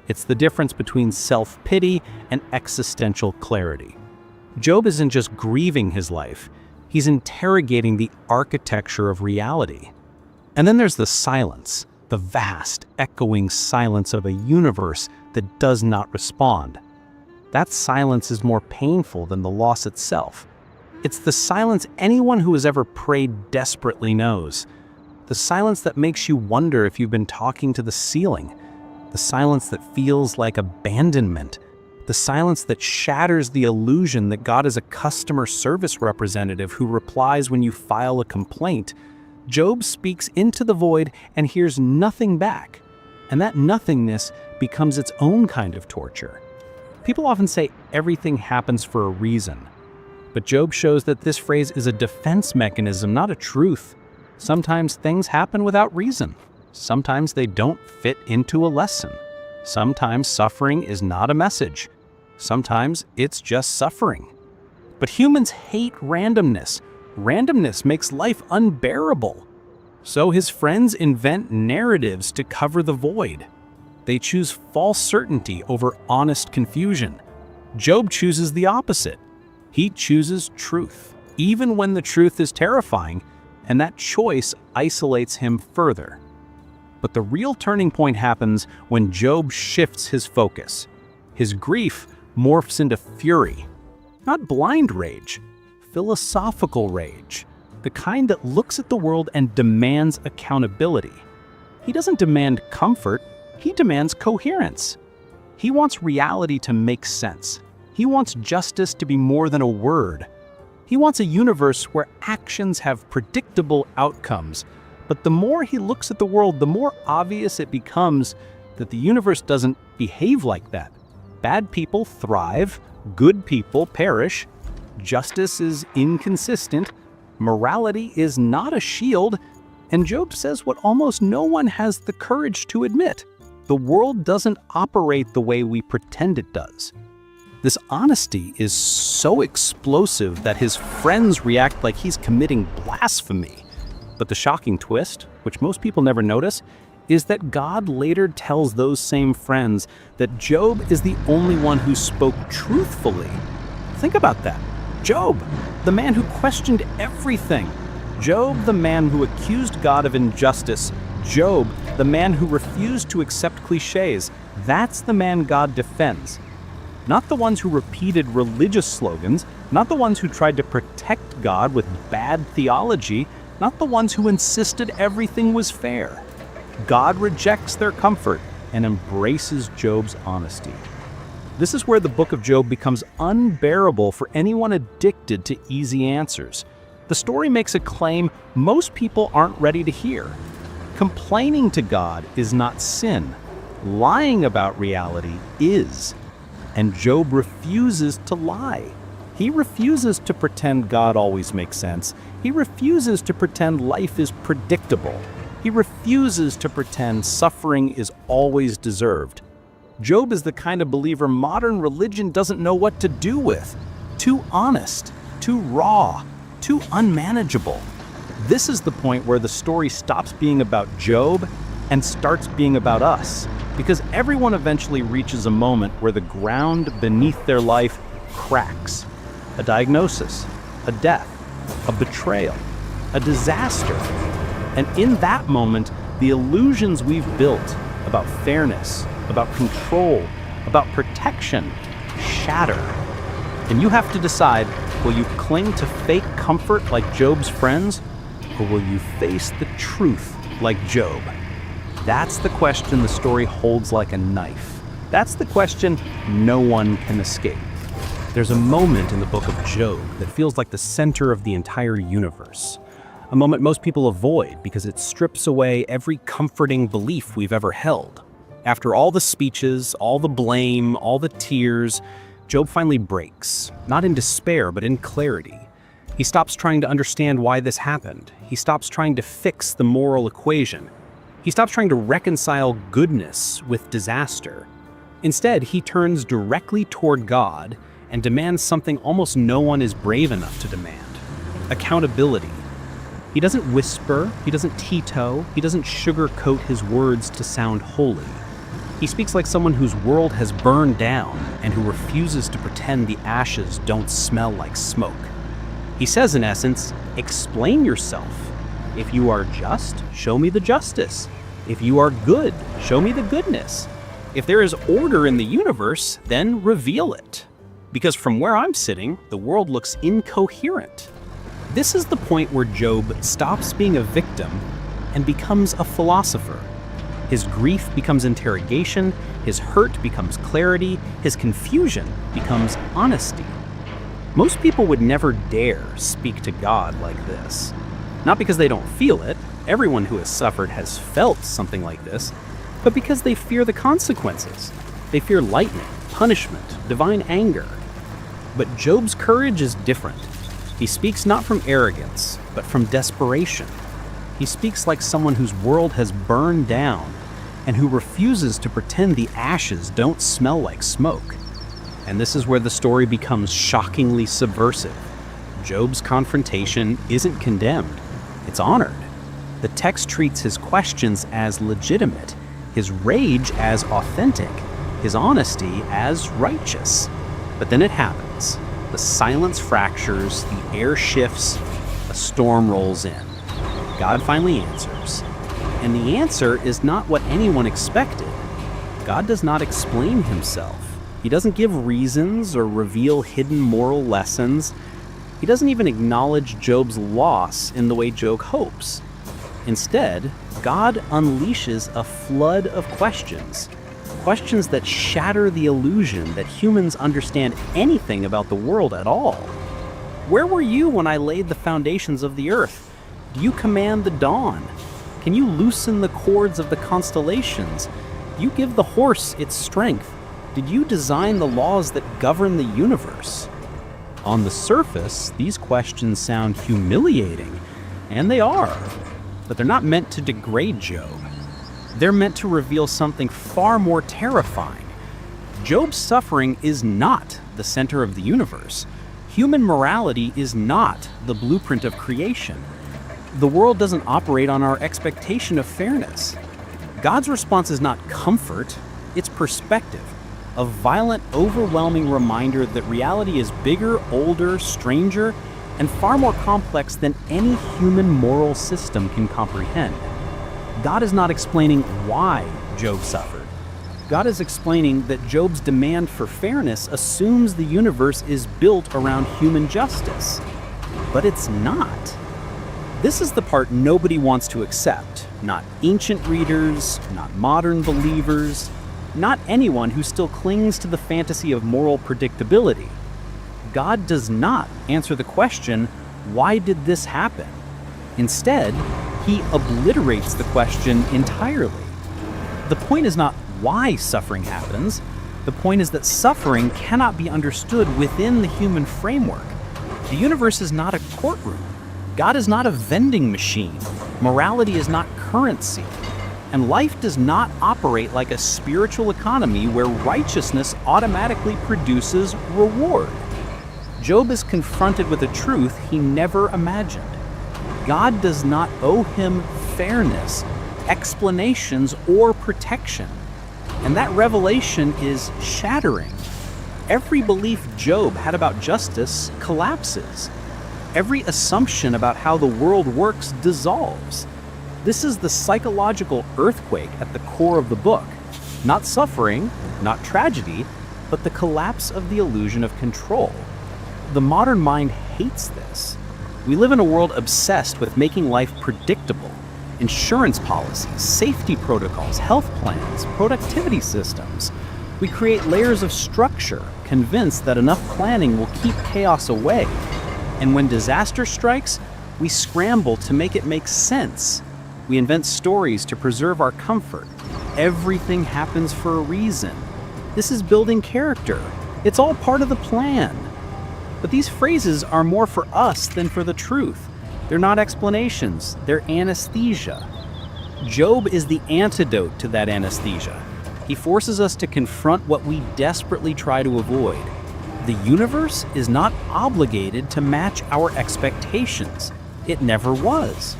It's the difference between self-pity and existential clarity. Job isn't just grieving his life, he's interrogating the architecture of reality. And then there's the silence, the vast, echoing silence of a universe that does not respond. That silence is more painful than the loss itself. It's the silence anyone who has ever prayed desperately knows. The silence that makes you wonder if you've been talking to the ceiling. The silence that feels like abandonment. The silence that shatters the illusion that God is a customer service representative who replies when you file a complaint. Job speaks into the void and hears nothing back. And that nothingness becomes its own kind of torture. People often say everything happens for a reason. But Job shows that this phrase is a defense mechanism, not a truth. Sometimes things happen without reason. Sometimes they don't fit into a lesson. Sometimes suffering is not a message. Sometimes it's just suffering. But humans hate randomness. Randomness makes life unbearable. So his friends invent narratives to cover the void. They choose false certainty over honest confusion. Job chooses the opposite. He chooses truth, even when the truth is terrifying, and that choice isolates him further. But the real turning point happens when Job shifts his focus. His grief morphs into fury. Not blind rage, philosophical rage. The kind that looks at the world and demands accountability. He doesn't demand comfort, he demands coherence. He wants reality to make sense. He wants justice to be more than a word, He wants a universe where actions have predictable outcomes. But the more he looks at the world, the more obvious it becomes that the universe doesn't behave like that. Bad people thrive, good people perish, justice is inconsistent, morality is not a shield, and Job says what almost no one has the courage to admit. The world doesn't operate the way we pretend it does. This honesty is so explosive that his friends react like he's committing blasphemy. But the shocking twist, which most people never notice, is that God later tells those same friends that Job is the only one who spoke truthfully. Think about that. Job, the man who questioned everything. Job, the man who accused God of injustice. Job, the man who refused to accept cliches. That's the man God defends. Not the ones who repeated religious slogans, not the ones who tried to protect God with bad theology, not the ones who insisted everything was fair. God rejects their comfort and embraces Job's honesty. This is where the book of Job becomes unbearable for anyone addicted to easy answers. The story makes a claim most people aren't ready to hear. Complaining to God is not sin. Lying about reality is. And Job refuses to lie. He refuses to pretend God always makes sense. He refuses to pretend life is predictable. He refuses to pretend suffering is always deserved. Job is the kind of believer modern religion doesn't know what to do with. Too honest, too raw, too unmanageable. This is the point where the story stops being about Job and starts being about us. Because everyone eventually reaches a moment where the ground beneath their life cracks. A diagnosis, a death, a betrayal, a disaster. And in that moment, the illusions we've built about fairness, about control, about protection, shatter. And you have to decide, will you cling to fake comfort like Job's friends, or will you face the truth like Job? That's the question the story holds like a knife. That's the question no one can escape. There's a moment in the book of Job that feels like the center of the entire universe. A moment most people avoid because it strips away every comforting belief we've ever held. After all the speeches, all the blame, all the tears, Job finally breaks, not in despair, but in clarity. He stops trying to understand why this happened. He stops trying to fix the moral equation. He stops trying to reconcile goodness with disaster. Instead, he turns directly toward God and demands something almost no one is brave enough to demand: accountability. He doesn't whisper, he doesn't tiptoe, he doesn't sugarcoat his words to sound holy. He speaks like someone whose world has burned down and who refuses to pretend the ashes don't smell like smoke. He says, in essence, explain yourself. If you are just, show me the justice. If you are good, show me the goodness. If there is order in the universe, then reveal it. Because from where I'm sitting, the world looks incoherent. This is the point where Job stops being a victim and becomes a philosopher. His grief becomes interrogation, his hurt becomes clarity, his confusion becomes honesty. Most people would never dare speak to God like this. Not because they don't feel it, everyone who has suffered has felt something like this, but because they fear the consequences. They fear lightning, punishment, divine anger. But Job's courage is different. He speaks not from arrogance, but from desperation. He speaks like someone whose world has burned down and who refuses to pretend the ashes don't smell like smoke. And this is where the story becomes shockingly subversive. Job's confrontation isn't condemned, it's honored. The text treats his questions as legitimate, his rage as authentic, his honesty as righteous. But then it happens. The silence fractures, the air shifts, a storm rolls in. God finally answers. And the answer is not what anyone expected. God does not explain himself. He doesn't give reasons or reveal hidden moral lessons. He doesn't even acknowledge Job's loss in the way Job hopes. Instead, God unleashes a flood of questions that shatter the illusion that humans understand anything about the world at all. Where were you when I laid the foundations of the earth? Do you command the dawn? Can you loosen the cords of the constellations? Do you give the horse its strength? Did you design the laws that govern the universe? On the surface, these questions sound humiliating, and they are, but they're not meant to degrade Job. They're meant to reveal something far more terrifying. Job's suffering is not the center of the universe. Human morality is not the blueprint of creation. The world doesn't operate on our expectation of fairness. God's response is not comfort, it's perspective. A violent, overwhelming reminder that reality is bigger, older, stranger, and far more complex than any human moral system can comprehend. God is not explaining why Job suffered. God is explaining that Job's demand for fairness assumes the universe is built around human justice. But it's not. This is the part nobody wants to accept. Not ancient readers, not modern believers, not anyone who still clings to the fantasy of moral predictability. God does not answer the question, why did this happen? Instead, he obliterates the question entirely. The point is not why suffering happens. The point is that suffering cannot be understood within the human framework. The universe is not a courtroom. God is not a vending machine. Morality is not currency. And life does not operate like a spiritual economy where righteousness automatically produces reward. Job is confronted with a truth he never imagined. God does not owe him fairness, explanations, or protection. And that revelation is shattering. Every belief Job had about justice collapses. Every assumption about how the world works dissolves. This is the psychological earthquake at the core of the book. Not suffering, not tragedy, but the collapse of the illusion of control. The modern mind hates this. We live in a world obsessed with making life predictable. Insurance policies, safety protocols, health plans, productivity systems. We create layers of structure, convinced that enough planning will keep chaos away. And when disaster strikes, we scramble to make it make sense. We invent stories to preserve our comfort. Everything happens for a reason. This is building character. It's all part of the plan. But these phrases are more for us than for the truth. They're not explanations, they're anesthesia. Job is the antidote to that anesthesia. He forces us to confront what we desperately try to avoid. The universe is not obligated to match our expectations. It never was.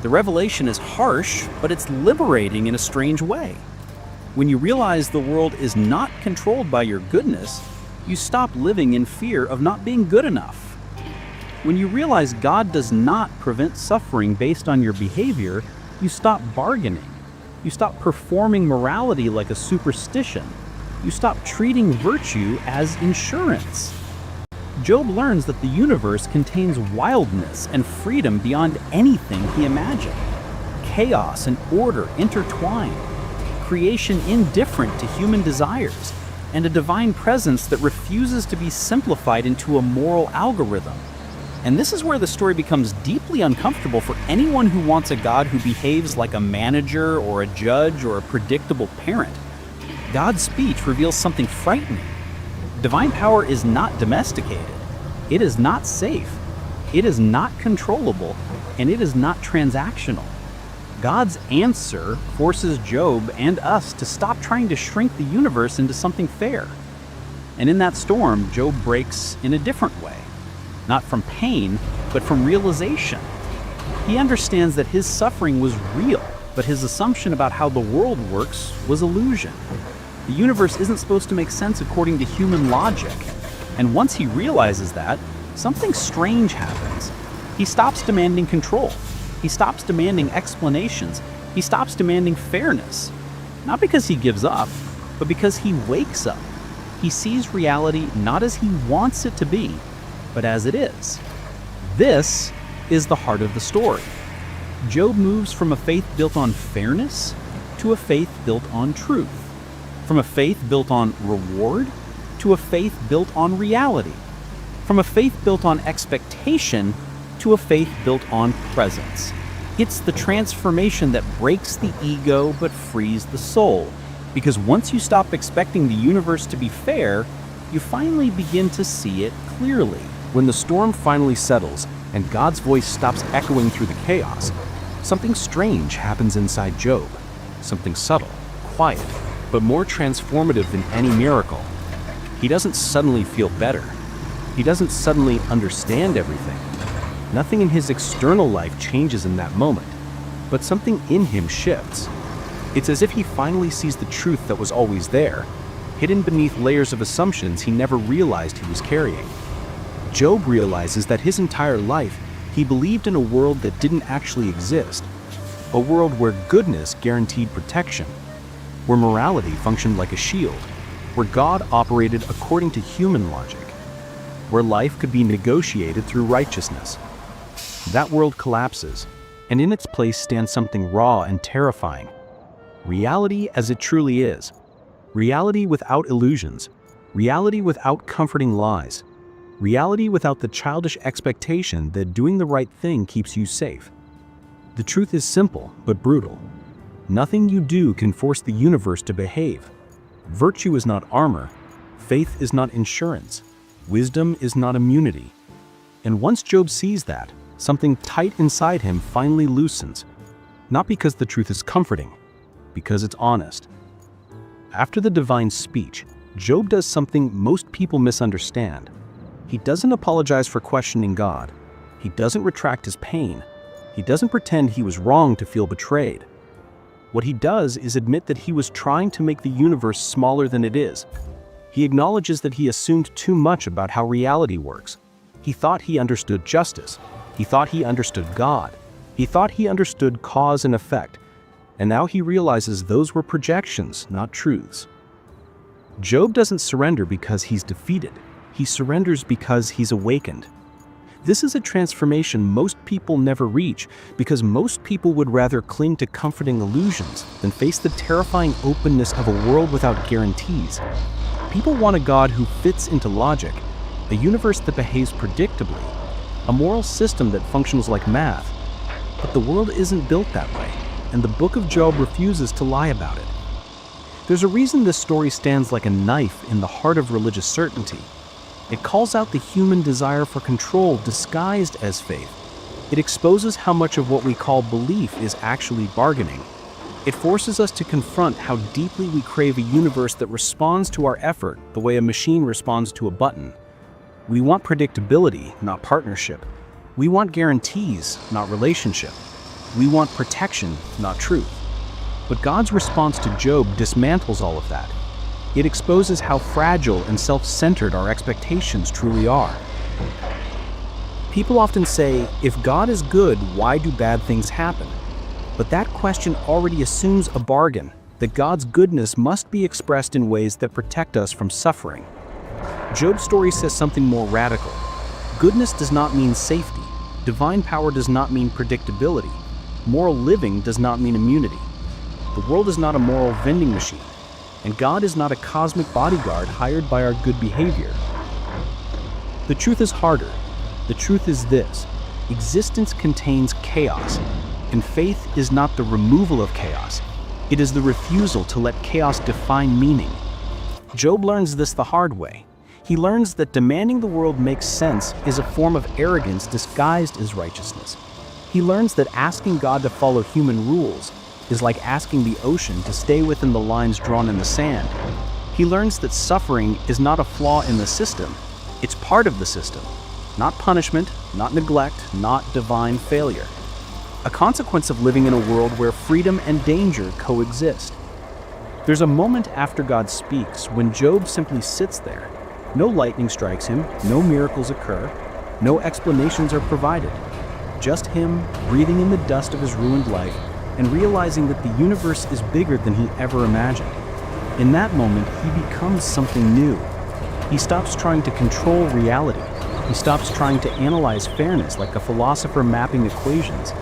The revelation is harsh, but it's liberating in a strange way. When you realize the world is not controlled by your goodness, you stop living in fear of not being good enough. When you realize God does not prevent suffering based on your behavior, you stop bargaining. You stop performing morality like a superstition. You stop treating virtue as insurance. Job learns that the universe contains wildness and freedom beyond anything he imagined. Chaos and order intertwined. Creation indifferent to human desires. And a divine presence that refuses to be simplified into a moral algorithm. And this is where the story becomes deeply uncomfortable for anyone who wants a God who behaves like a manager or a judge or a predictable parent. God's speech reveals something frightening. Divine power is not domesticated. It is not safe. It is not controllable. And it is not transactional. God's answer forces Job and us to stop trying to shrink the universe into something fair. And in that storm, Job breaks in a different way. Not from pain, but from realization. He understands that his suffering was real, but his assumption about how the world works was illusion. The universe isn't supposed to make sense according to human logic. And once he realizes that, something strange happens. He stops demanding control. He stops demanding explanations. He stops demanding fairness. Not because he gives up, but because he wakes up. He sees reality not as he wants it to be, but as it is. This is the heart of the story. Job moves from a faith built on fairness to a faith built on truth. From a faith built on reward to a faith built on reality. From a faith built on expectation to a faith built on presence. It's the transformation that breaks the ego but frees the soul. Because once you stop expecting the universe to be fair, you finally begin to see it clearly. When the storm finally settles and God's voice stops echoing through the chaos, something strange happens inside Job. Something subtle, quiet, but more transformative than any miracle. He doesn't suddenly feel better. He doesn't suddenly understand everything. Nothing in his external life changes in that moment, but something in him shifts. It's as if he finally sees the truth that was always there, hidden beneath layers of assumptions he never realized he was carrying. Job realizes that his entire life he believed in a world that didn't actually exist, a world where goodness guaranteed protection, where morality functioned like a shield, where God operated according to human logic, where life could be negotiated through righteousness. That world collapses, and in its place stands something raw and terrifying. Reality as it truly is. Reality without illusions. Reality without comforting lies. Reality without the childish expectation that doing the right thing keeps you safe. The truth is simple but brutal. Nothing you do can force the universe to behave. Virtue is not armor. Faith is not insurance. Wisdom is not immunity. And once Job sees that, something tight inside him finally loosens. Not because the truth is comforting, because it's honest. After the divine speech, Job does something most people misunderstand. He doesn't apologize for questioning God. He doesn't retract his pain. He doesn't pretend he was wrong to feel betrayed. What he does is admit that he was trying to make the universe smaller than it is. He acknowledges that he assumed too much about how reality works. He thought he understood justice. He thought he understood God. He thought he understood cause and effect. And now he realizes those were projections, not truths. Job doesn't surrender because he's defeated. He surrenders because he's awakened. This is a transformation most people never reach because most people would rather cling to comforting illusions than face the terrifying openness of a world without guarantees. People want a God who fits into logic, a universe that behaves predictably, a moral system that functions like math. But the world isn't built that way, and the Book of Job refuses to lie about it. There's a reason this story stands like a knife in the heart of religious certainty. It calls out the human desire for control disguised as faith. It exposes how much of what we call belief is actually bargaining. It forces us to confront how deeply we crave a universe that responds to our effort the way a machine responds to a button. We want predictability, not partnership. We want guarantees, not relationship. We want protection, not truth. But God's response to Job dismantles all of that. It exposes how fragile and self-centered our expectations truly are. People often say, if God is good, why do bad things happen? But that question already assumes a bargain, that God's goodness must be expressed in ways that protect us from suffering. Job's story says something more radical. Goodness does not mean safety. Divine power does not mean predictability. Moral living does not mean immunity. The world is not a moral vending machine, and God is not a cosmic bodyguard hired by our good behavior. The truth is harder. The truth is this: existence contains chaos, and faith is not the removal of chaos. It is the refusal to let chaos define meaning. Job learns this the hard way. He learns that demanding the world makes sense is a form of arrogance disguised as righteousness. He learns that asking God to follow human rules is like asking the ocean to stay within the lines drawn in the sand. He learns that suffering is not a flaw in the system, it's part of the system. Not punishment, not neglect, not divine failure. A consequence of living in a world where freedom and danger coexist. There's a moment after God speaks when Job simply sits there. No lightning strikes him, no miracles occur, no explanations are provided. Just him breathing in the dust of his ruined life and realizing that the universe is bigger than he ever imagined. In that moment, he becomes something new. He stops trying to control reality. He stops trying to analyze fairness like a philosopher mapping equations.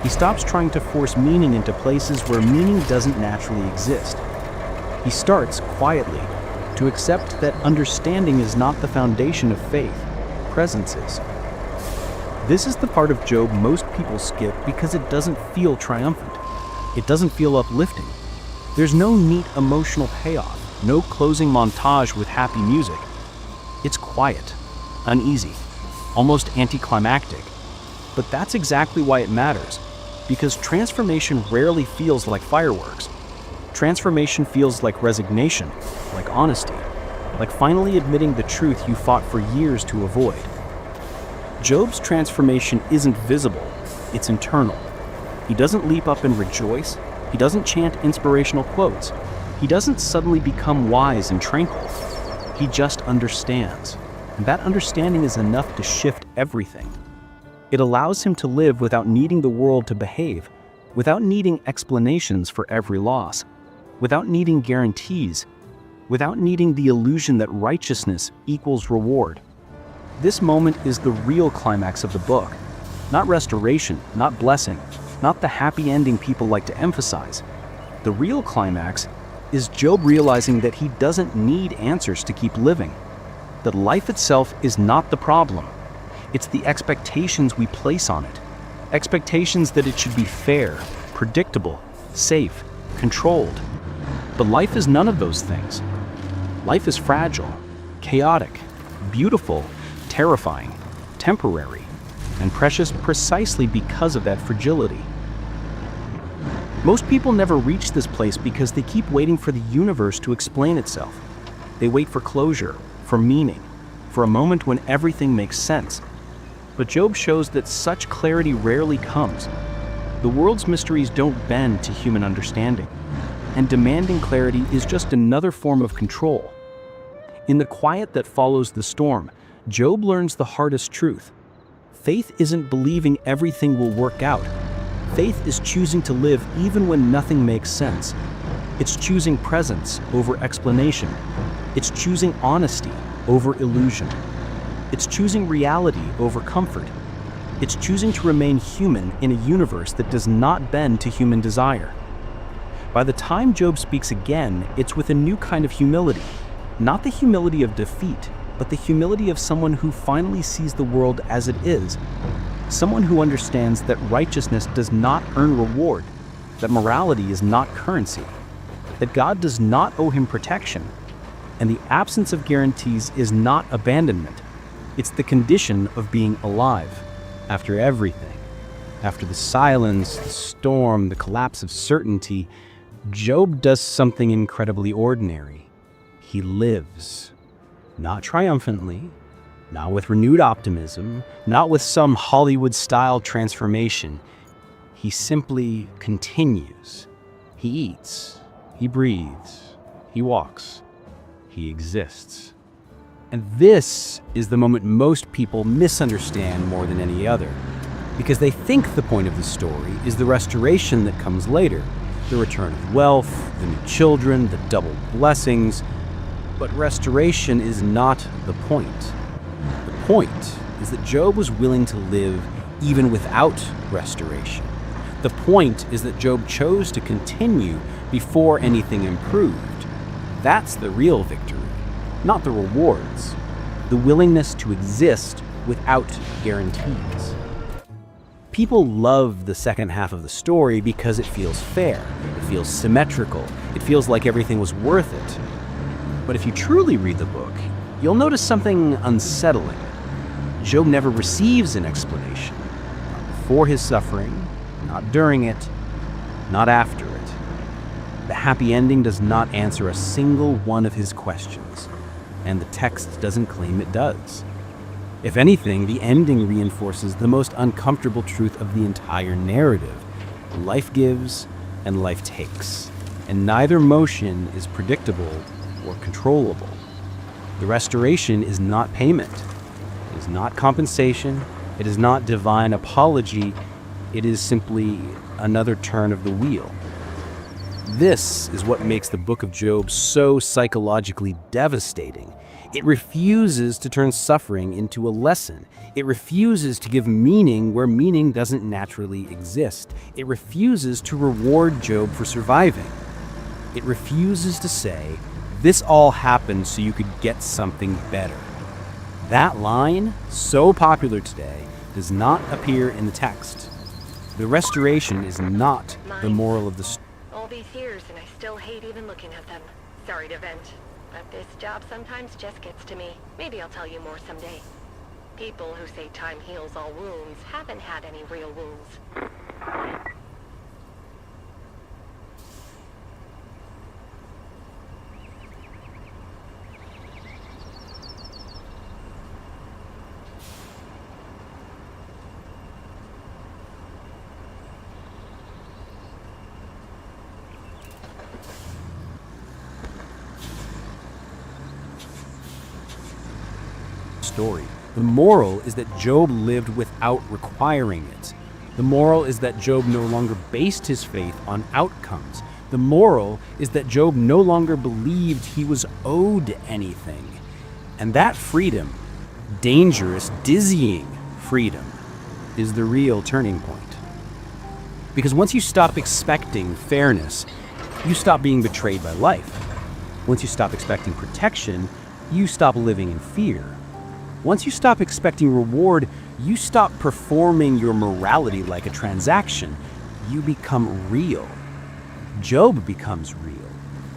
He stops trying to force meaning into places where meaning doesn't naturally exist. He starts, quietly, to accept that understanding is not the foundation of faith. presence is. This is the part of Job most people skip because it doesn't feel triumphant. It doesn't feel uplifting. There's no neat emotional payoff, no closing montage with happy music. It's quiet, uneasy, almost anticlimactic. But that's exactly why it matters, because transformation rarely feels like fireworks. Transformation feels like resignation, like honesty, like finally admitting the truth you fought for years to avoid. Job's transformation isn't visible, it's internal. He doesn't leap up and rejoice. He doesn't chant inspirational quotes. He doesn't suddenly become wise and tranquil. He just understands. And that understanding is enough to shift everything. It allows him to live without needing the world to behave, without needing explanations for every loss, without needing guarantees, without needing the illusion that righteousness equals reward. This moment is the real climax of the book. Not restoration, not blessing, not the happy ending people like to emphasize. The real climax is Job realizing that he doesn't need answers to keep living. That life itself is not the problem. It's the expectations we place on it. Expectations that it should be fair, predictable, safe, controlled. But life is none of those things. Life is fragile, chaotic, beautiful, terrifying, temporary, and precious precisely because of that fragility. Most people never reach this place because they keep waiting for the universe to explain itself. They wait for closure, for meaning, for a moment when everything makes sense. But Job shows that such clarity rarely comes. The world's mysteries don't bend to human understanding, and demanding clarity is just another form of control. In the quiet that follows the storm, Job learns the hardest truth. Faith isn't believing everything will work out. Faith is choosing to live even when nothing makes sense. It's choosing presence over explanation. It's choosing honesty over illusion. It's choosing reality over comfort. It's choosing to remain human in a universe that does not bend to human desire. By the time Job speaks again, it's with a new kind of humility. Not the humility of defeat, but the humility of someone who finally sees the world as it is. Someone who understands that righteousness does not earn reward, that morality is not currency, that God does not owe him protection, and the absence of guarantees is not abandonment. It's the condition of being alive. After everything, after the silence, the storm, the collapse of certainty, Job does something incredibly ordinary. He lives. Not triumphantly, not with renewed optimism, not with some Hollywood-style transformation. He simply continues. He eats, he breathes, he walks, he exists. And this is the moment most people misunderstand more than any other, because they think the point of the story is the restoration that comes later, the return of wealth, the new children, the double blessings. But restoration is not the point. The point is that Job was willing to live even without restoration. The point is that Job chose to continue before anything improved. That's the real victory, not the rewards. The willingness to exist without guarantees. People love the second half of the story because it feels fair, it feels symmetrical, it feels like everything was worth it. But if you truly read the book, you'll notice something unsettling. Job never receives an explanation. Not before his suffering, not during it, not after it. The happy ending does not answer a single one of his questions, and the text doesn't claim it does. If anything, the ending reinforces the most uncomfortable truth of the entire narrative. Life gives and life takes, and neither motion is predictable or controllable. The restoration is not payment. It is not compensation. It is not divine apology. It is simply another turn of the wheel. This is what makes the book of Job so psychologically devastating. It refuses to turn suffering into a lesson. It refuses to give meaning where meaning doesn't naturally exist. It refuses to reward Job for surviving. It refuses to say, this all happened so you could get something better. That line, so popular today, does not appear in the text. The restoration is not the moral of the story. All these years and I still hate even looking at them. Sorry to vent, but this job sometimes just gets to me. Maybe I'll tell you more someday. People who say time heals all wounds haven't had any real wounds. Story. The moral is that Job lived without requiring it. The moral is that Job no longer based his faith on outcomes. The moral is that Job no longer believed he was owed anything. And that freedom, dangerous, dizzying freedom, is the real turning point. Because once you stop expecting fairness, you stop being betrayed by life. Once you stop expecting protection, you stop living in fear. Once you stop expecting reward, you stop performing your morality like a transaction. You become real. Job becomes real.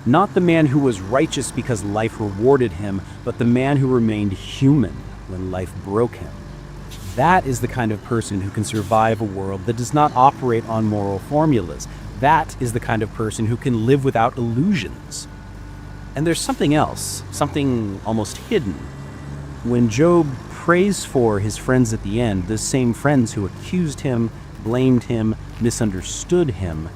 Not the man who was righteous because life rewarded him, but the man who remained human when life broke him. That is the kind of person who can survive a world that does not operate on moral formulas. That is the kind of person who can live without illusions. And there's something else, something almost hidden. When Job prays for his friends at the end, the same friends who accused him, blamed him, misunderstood him,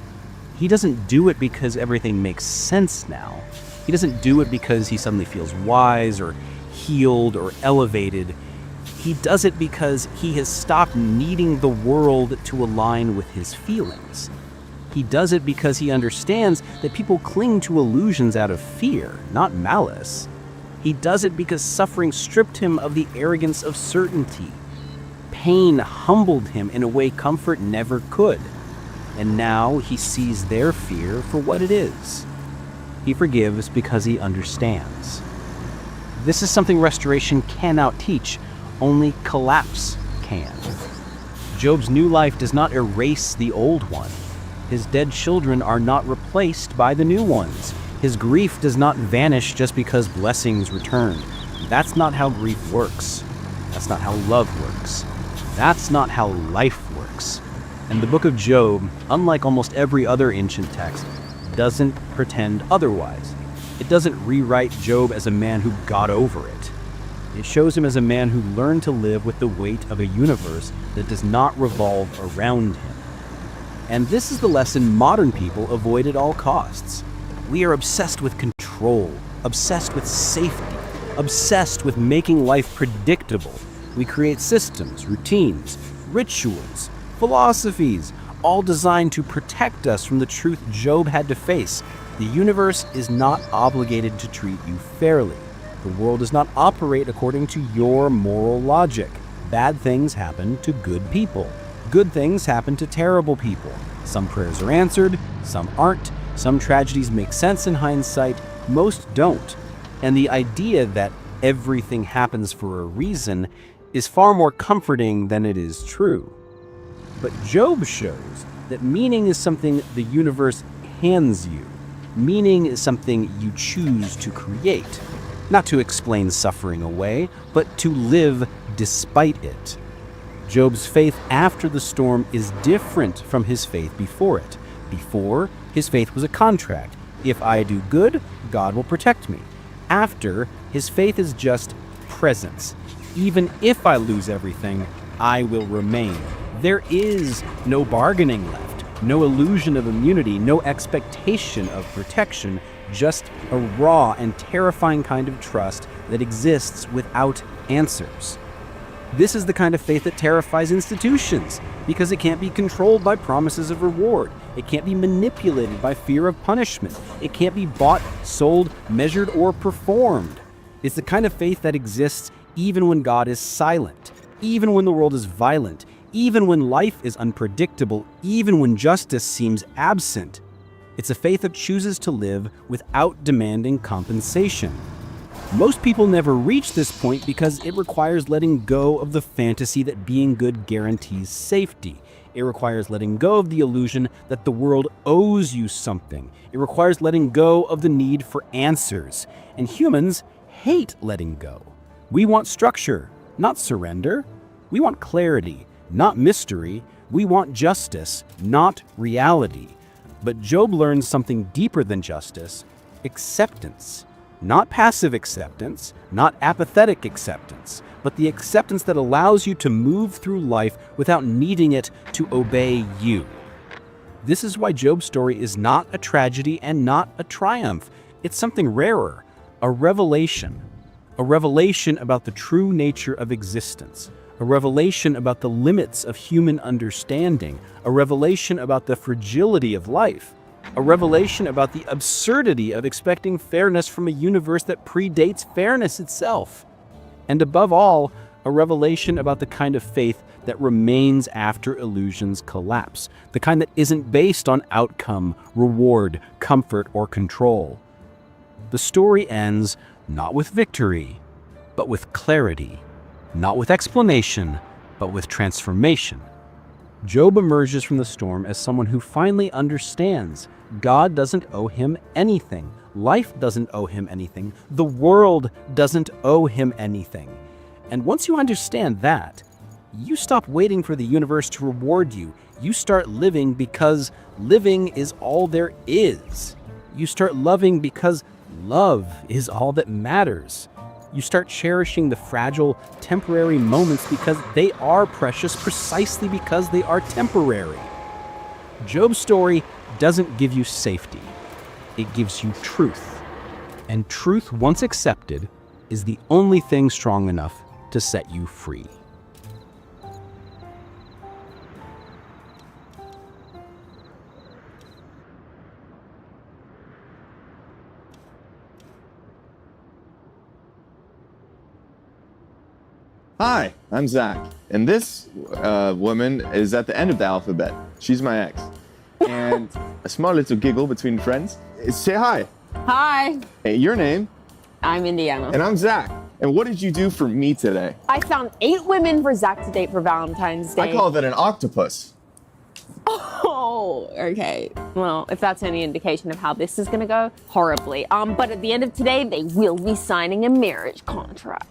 he doesn't do it because everything makes sense now. He doesn't do it because he suddenly feels wise or healed or elevated. He does it because he has stopped needing the world to align with his feelings. He does it because he understands that people cling to illusions out of fear, not malice. He does it because suffering stripped him of the arrogance of certainty. Pain humbled him in a way comfort never could. And now he sees their fear for what it is. He forgives because he understands. This is something restoration cannot teach, only collapse can. Job's new life does not erase the old one. His dead children are not replaced by the new ones. His grief does not vanish just because blessings return. That's not how grief works. That's not how love works. That's not how life works. And the book of Job, unlike almost every other ancient text, doesn't pretend otherwise. It doesn't rewrite Job as a man who got over it. It shows him as a man who learned to live with the weight of a universe that does not revolve around him. And this is the lesson modern people avoid at all costs. We are obsessed with control, obsessed with safety, obsessed with making life predictable. We create systems, routines, rituals, philosophies, all designed to protect us from the truth Job had to face. The universe is not obligated to treat you fairly. The world does not operate according to your moral logic. Bad things happen to good people. Good things happen to terrible people. Some prayers are answered, some aren't. Some tragedies make sense in hindsight, most don't. And the idea that everything happens for a reason is far more comforting than it is true. But Job shows that meaning is something the universe hands you. Meaning is something you choose to create. Not to explain suffering away, but to live despite it. Job's faith after the storm is different from his faith before it. Before, his faith was a contract. If I do good, God will protect me. After, his faith is just presence. Even if I lose everything, I will remain. There is no bargaining left, no illusion of immunity, no expectation of protection, just a raw and terrifying kind of trust that exists without answers. This is the kind of faith that terrifies institutions, because it can't be controlled by promises of reward. It can't be manipulated by fear of punishment. It can't be bought, sold, measured, or performed. It's the kind of faith that exists even when God is silent, even when the world is violent, even when life is unpredictable, even when justice seems absent. It's a faith that chooses to live without demanding compensation. Most people never reach this point because it requires letting go of the fantasy that being good guarantees safety. It requires letting go of the illusion that the world owes you something. It requires letting go of the need for answers. And humans hate letting go. We want structure, not surrender. We want clarity, not mystery. We want justice, not reality. But Job learns something deeper than justice: acceptance. Not passive acceptance, not apathetic acceptance, but the acceptance that allows you to move through life without needing it to obey you. This is why Job's story is not a tragedy and not a triumph. It's something rarer, a revelation about the true nature of existence, a revelation about the limits of human understanding, a revelation about the fragility of life, a revelation about the absurdity of expecting fairness from a universe that predates fairness itself. And above all, a revelation about the kind of faith that remains after illusions collapse, the kind that isn't based on outcome, reward, comfort, or control. The story ends not with victory, but with clarity, not with explanation, but with transformation. Job emerges from the storm as someone who finally understands God doesn't owe him anything. Life doesn't owe him anything. The world doesn't owe him anything. And once you understand that, you stop waiting for the universe to reward you. You start living because living is all there is. You start loving because love is all that matters. You start cherishing the fragile, temporary moments because they are precious precisely because they are temporary. Job's story doesn't give you safety. It gives you truth. And truth, once accepted, is the only thing strong enough to set you free. Hi, I'm Zach, and this woman is at the end of the alphabet. She's my ex. And a small little giggle between friends. Say hi. Hi, Hey, your name? I'm Indiana. And I'm Zach. And what did you do for me today? I found 8 women for Zach to date for Valentine's Day. I call that an octopus. Oh, okay. Well, if that's any indication of how this is gonna go, horribly. But at the end of today, they will be signing a marriage contract.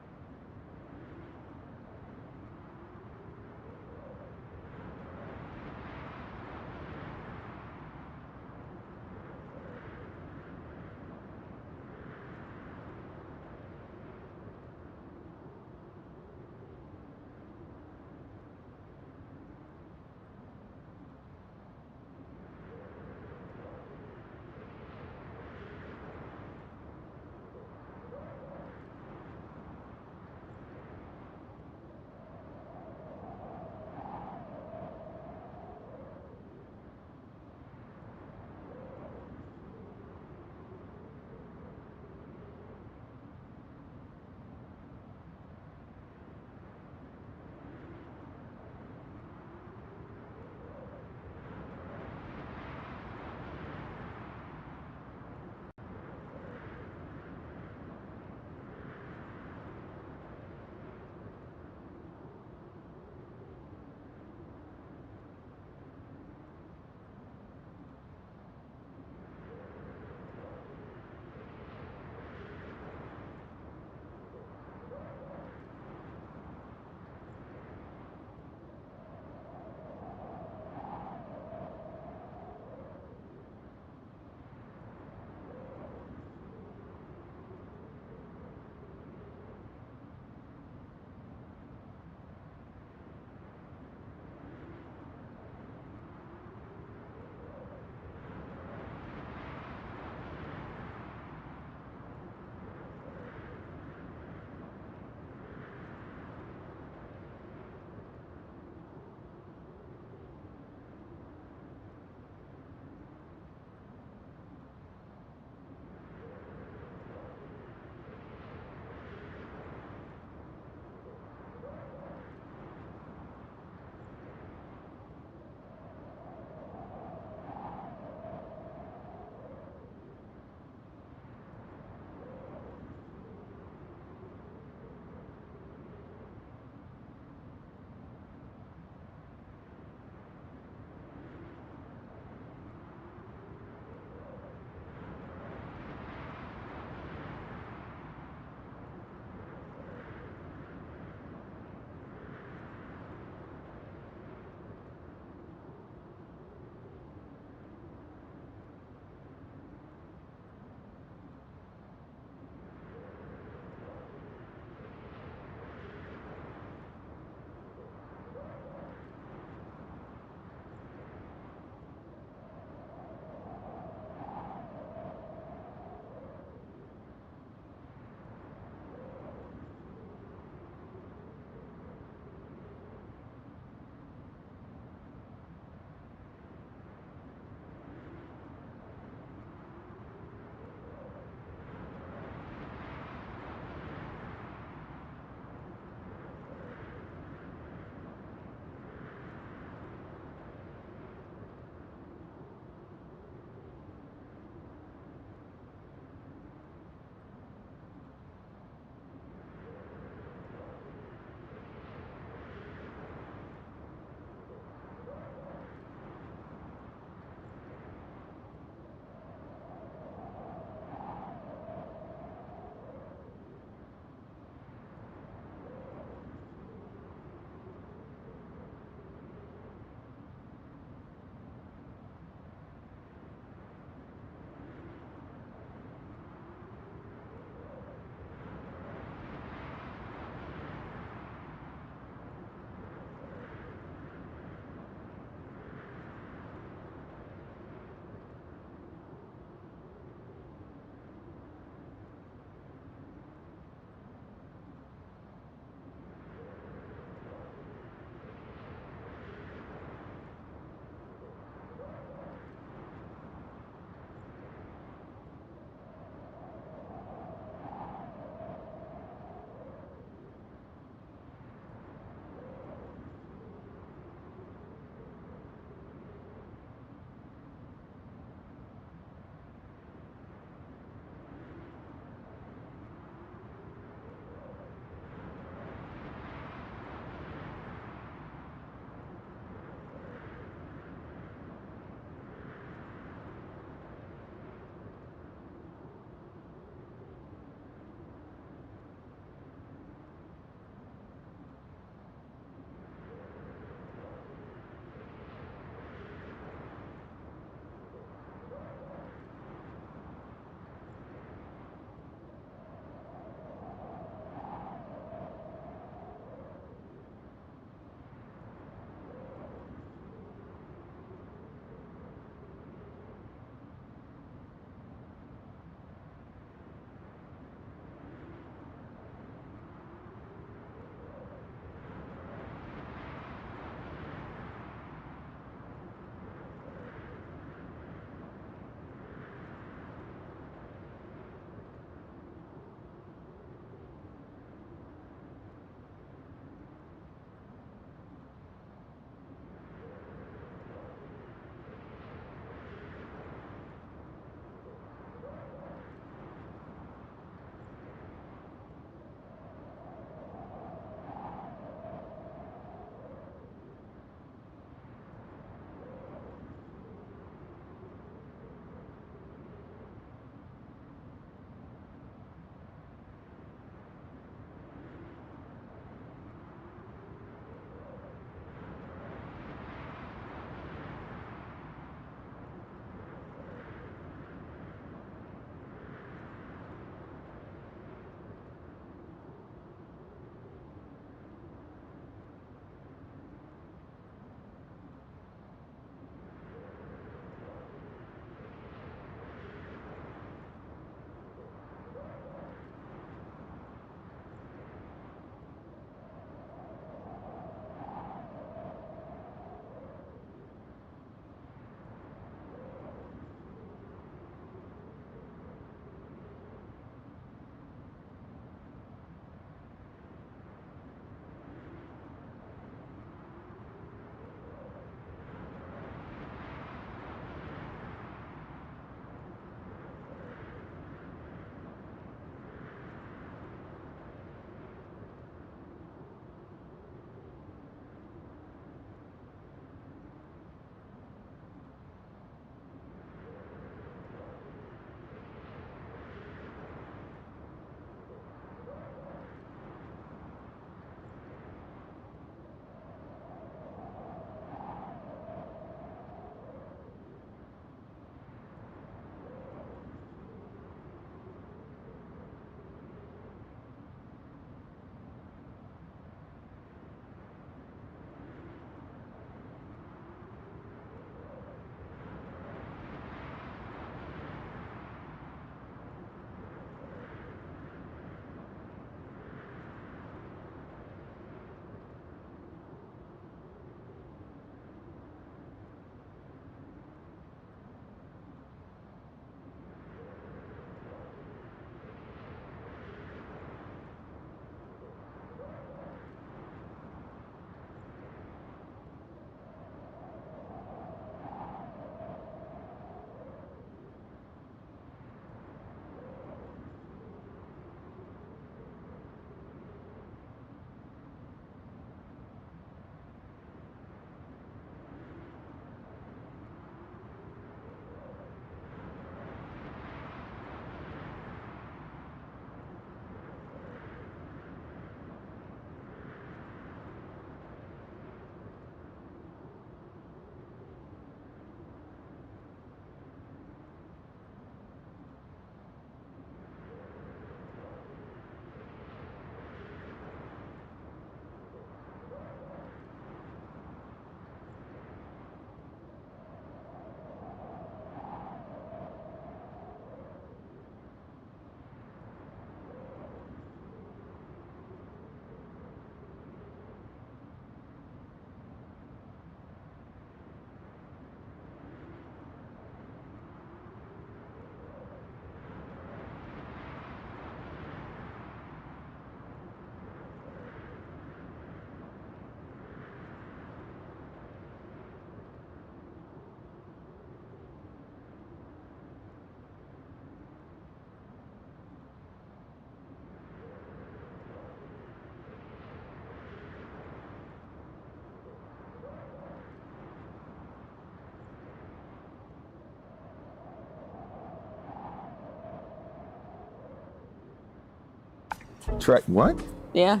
What? Yeah.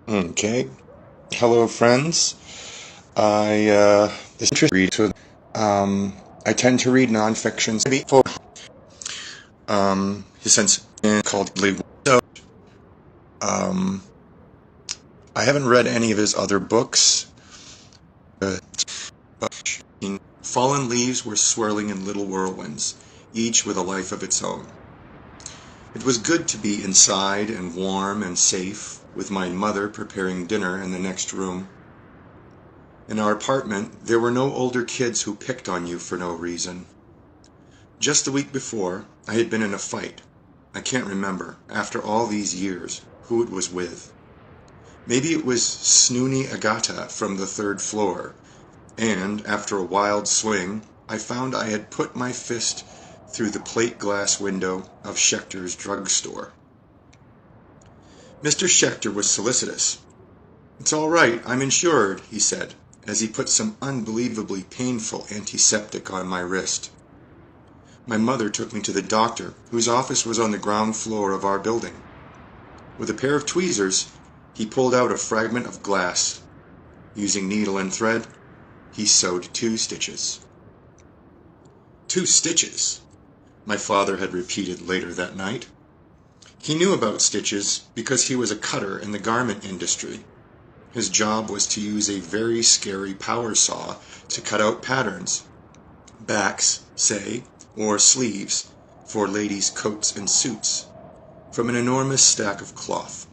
Okay. Hello, friends. This is read to. I tend to read nonfiction. Since called so. I haven't read any of his other books. But fallen leaves were swirling in little whirlwinds, each with a life of its own. It was good to be inside and warm and safe, with my mother preparing dinner in the next room. In our apartment, there were no older kids who picked on you for no reason. Just the week before, I had been in a fight. I can't remember, after all these years, who it was with. Maybe it was Snoony Agata from the 3rd floor, and, after a wild swing, I found I had put my fist through the plate glass window of Schechter's drugstore. Mr. Schechter was solicitous. "It's all right, I'm insured," he said, as he put some unbelievably painful antiseptic on my wrist. My mother took me to the doctor, whose office was on the ground floor of our building. With a pair of tweezers, he pulled out a fragment of glass. Using needle and thread, he sewed 2 stitches. 2 stitches, my father had repeated later that night. He knew about stitches because he was a cutter in the garment industry. His job was to use a very scary power saw to cut out patterns, backs, say, or sleeves, for ladies' coats and suits, from an enormous stack of cloth.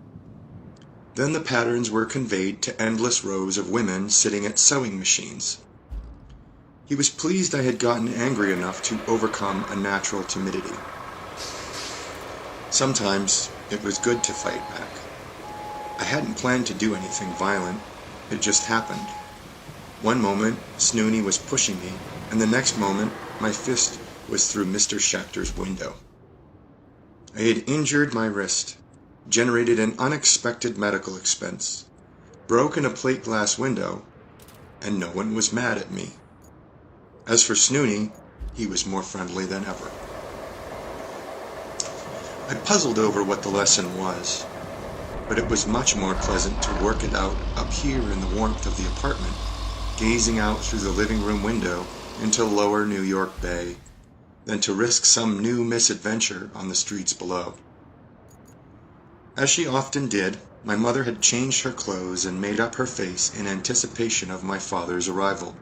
Then the patterns were conveyed to endless rows of women sitting at sewing machines. He was pleased I had gotten angry enough to overcome a natural timidity. Sometimes it was good to fight back. I hadn't planned to do anything violent. It just happened. One moment, Snoony was pushing me, and the next moment, my fist was through Mr. Schechter's window. I had injured my wrist, generated an unexpected medical expense, broken a plate glass window, and no one was mad at me. As for Snoony, he was more friendly than ever. I puzzled over what the lesson was, but it was much more pleasant to work it out up here in the warmth of the apartment, gazing out through the living room window into lower New York Bay, than to risk some new misadventure on the streets below. As she often did, my mother had changed her clothes and made up her face in anticipation of my father's arrival.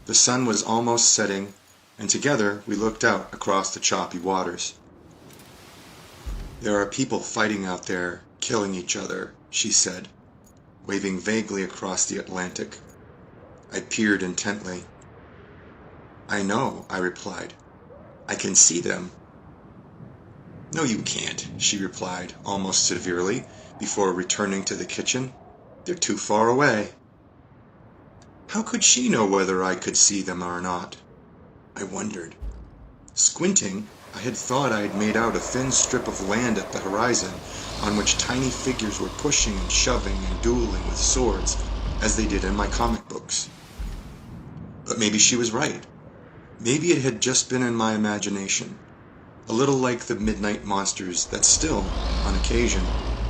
The sun was almost setting, and together we looked out across the choppy waters. "There are people fighting out there, killing each other," she said, waving vaguely across the Atlantic. I peered intently. "I know," I replied. "I can see them." "No, you can't," she replied, almost severely, before returning to the kitchen. "They're too far away." How could she know whether I could see them or not? I wondered. Squinting, I had thought I had made out a thin strip of land at the horizon, on which tiny figures were pushing and shoving and dueling with swords, as they did in my comic books. But maybe she was right. Maybe it had just been in my imagination, a little like the midnight monsters that still, on occasion,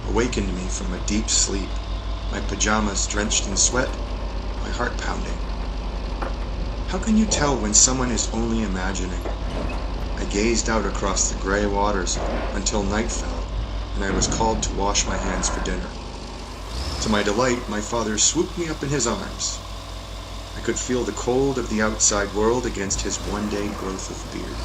awakened me from a deep sleep, my pajamas drenched in sweat, my heart pounding. How can you tell when someone is only imagining? I gazed out across the gray waters until night fell, and I was called to wash my hands for dinner. To my delight, my father swooped me up in his arms. I could feel the cold of the outside world against his one-day growth of beard.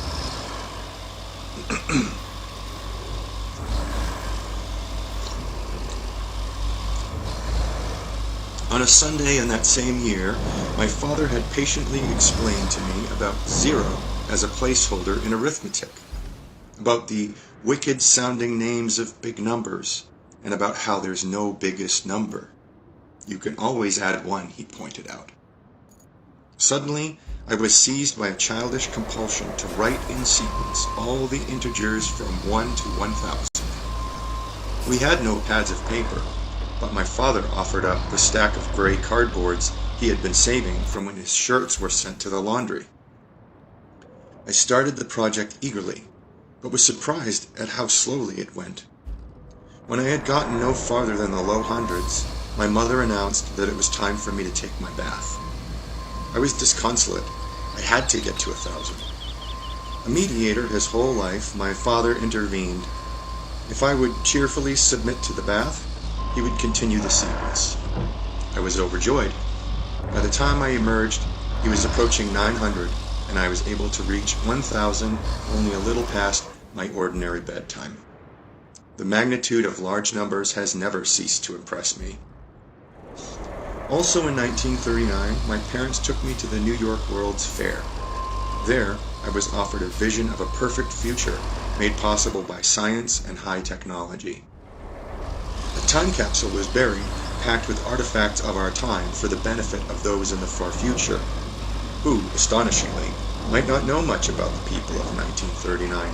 On a Sunday in that same year, my father had patiently explained to me about 0 as a placeholder in arithmetic. about the wicked-sounding names of big numbers, and about how there's no biggest number. You can always add one, he pointed out. Suddenly, I was seized by a childish compulsion to write in sequence all the integers from 1 to 1,000. We had no pads of paper, but my father offered up the stack of gray cardboards he had been saving from when his shirts were sent to the laundry. I started the project eagerly, but was surprised at how slowly it went. When I had gotten no farther than the low hundreds, my mother announced that it was time for me to take my bath. I was disconsolate. I had to get to 1,000. A mediator his whole life, my father intervened. If I would cheerfully submit to the bath, he would continue the sequence. I was overjoyed. By the time I emerged, he was approaching 900, and I was able to reach 1,000 only a little past my ordinary bedtime. The magnitude of large numbers has never ceased to impress me. Also in 1939, my parents took me to the New York World's Fair. There, I was offered a vision of a perfect future made possible by science and high technology. A time capsule was buried, packed with artifacts of our time for the benefit of those in the far future, who, astonishingly, might not know much about the people of 1939.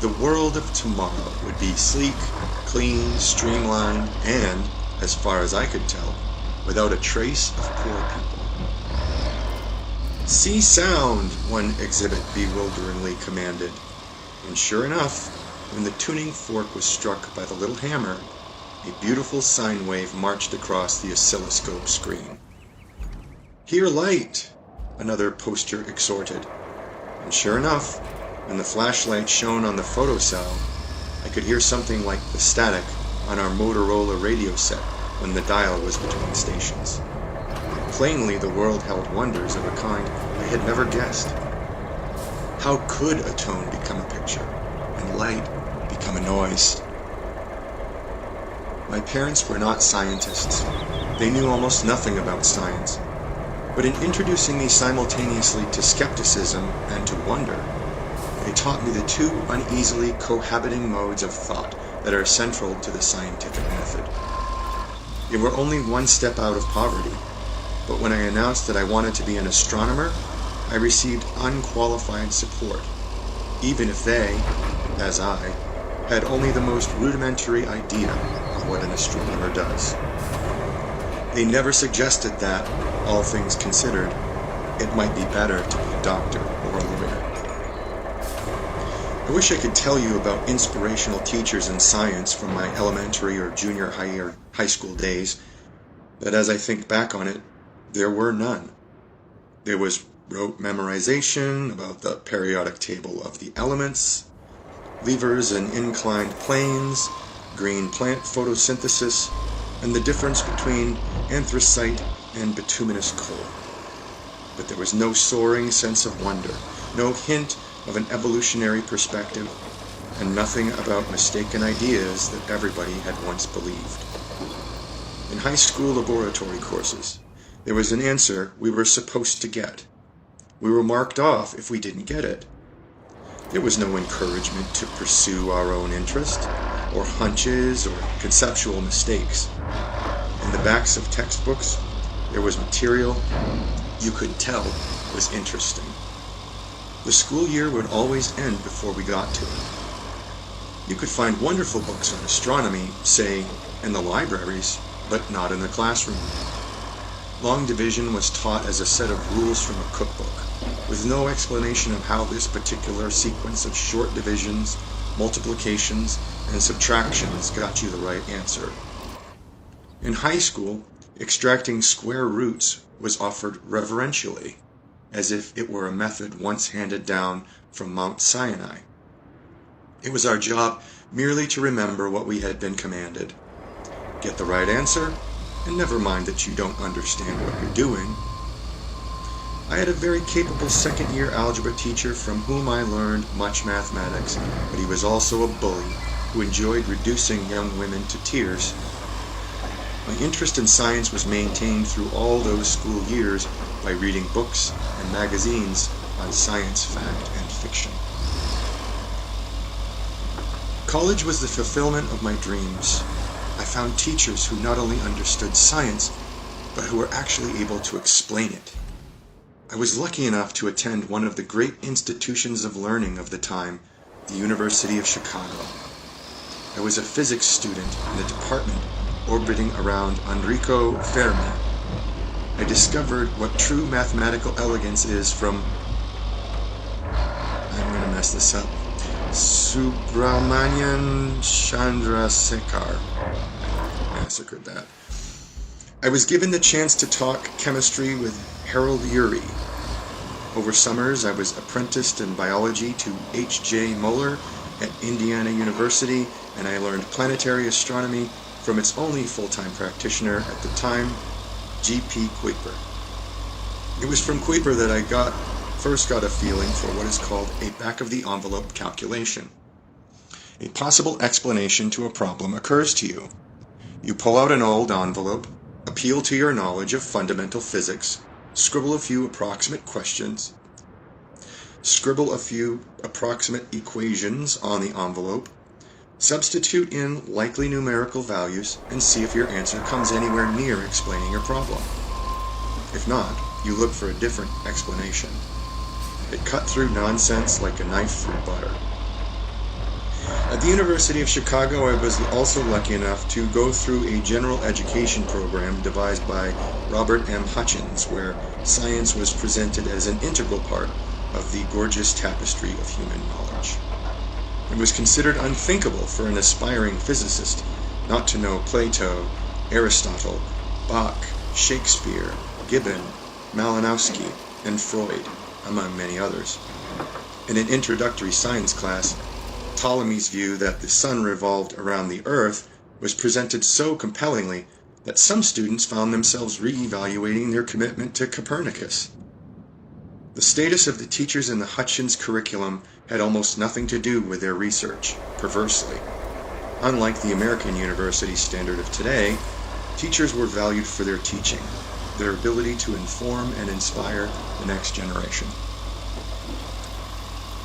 The world of tomorrow would be sleek, clean, streamlined, and, as far as I could tell, without a trace of poor people. "See sound," one exhibit bewilderingly commanded. And sure enough, when the tuning fork was struck by the little hammer, a beautiful sine wave marched across the oscilloscope screen. "Hear light," another poster exhorted. And sure enough, when the flashlight shone on the photocell, I could hear something like the static on our Motorola radio set when the dial was between stations. Plainly, the world held wonders of a kind I had never guessed. How could a tone become a picture, and light become a noise? My parents were not scientists. They knew almost nothing about science. But in introducing me simultaneously to skepticism and to wonder, they taught me the two uneasily cohabiting modes of thought that are central to the scientific method. They were only one step out of poverty, but when I announced that I wanted to be an astronomer, I received unqualified support, even if they, as I, had only the most rudimentary idea of what an astronomer does. They never suggested that, all things considered, it might be better to be a doctor or a lawyer. I wish I could tell you about inspirational teachers in science from my elementary or junior high or high school days, but as I think back on it, there were none. There was rote memorization about the periodic table of the elements, levers and inclined planes, green plant photosynthesis, and the difference between anthracite and bituminous coal. But there was no soaring sense of wonder, no hint of an evolutionary perspective, and nothing about mistaken ideas that everybody had once believed. In high school laboratory courses, there was an answer we were supposed to get. We were marked off if we didn't get it. There was no encouragement to pursue our own interest, or hunches, or conceptual mistakes. In the backs of textbooks, there was material you could tell was interesting. The school year would always end before we got to it. You could find wonderful books on astronomy, say, in the libraries, but not in the classroom. Long division was taught as a set of rules from a cookbook, with no explanation of how this particular sequence of short divisions, multiplications, and subtractions got you the right answer. In high school, extracting square roots was offered reverentially, as if it were a method once handed down from Mount Sinai. It was our job merely to remember what we had been commanded. Get the right answer, and never mind that you don't understand what you're doing. I had a very capable second-year algebra teacher from whom I learned much mathematics, but he was also a bully who enjoyed reducing young women to tears. My interest in science was maintained through all those school years by reading books and magazines on science, fact, and fiction. College was the fulfillment of my dreams. I found teachers who not only understood science, but who were actually able to explain it. I was lucky enough to attend one of the great institutions of learning of the time, the University of Chicago. I was a physics student in a department orbiting around Enrico Fermi. I discovered what true mathematical elegance is from, I'm going to mess this up, Subramanian Chandrasekhar. I massacred that. I was given the chance to talk chemistry with Harold Urey. Over summers, I was apprenticed in biology to H.J. Muller at Indiana University, and I learned planetary astronomy from its only full-time practitioner at the time, G.P. Kuiper. It was from Kuiper that I first got a feeling for what is called a back-of-the-envelope calculation. A possible explanation to a problem occurs to you. You pull out an old envelope, appeal to your knowledge of fundamental physics, scribble a few approximate questions, scribble a few approximate equations on the envelope, substitute in likely numerical values, and see if your answer comes anywhere near explaining your problem. If not, you look for a different explanation. It cut through nonsense like a knife through butter. At the University of Chicago, I was also lucky enough to go through a general education program devised by Robert M. Hutchins, where science was presented as an integral part of the gorgeous tapestry of human knowledge. It was considered unthinkable for an aspiring physicist not to know Plato, Aristotle, Bach, Shakespeare, Gibbon, Malinowski, and Freud, among many others. In an introductory science class, Ptolemy's view that the sun revolved around the earth was presented so compellingly that some students found themselves re-evaluating their commitment to Copernicus. The status of the teachers in the Hutchins curriculum had almost nothing to do with their research, perversely. Unlike the American university standard of today, teachers were valued for their teaching, their ability to inform and inspire the next generation.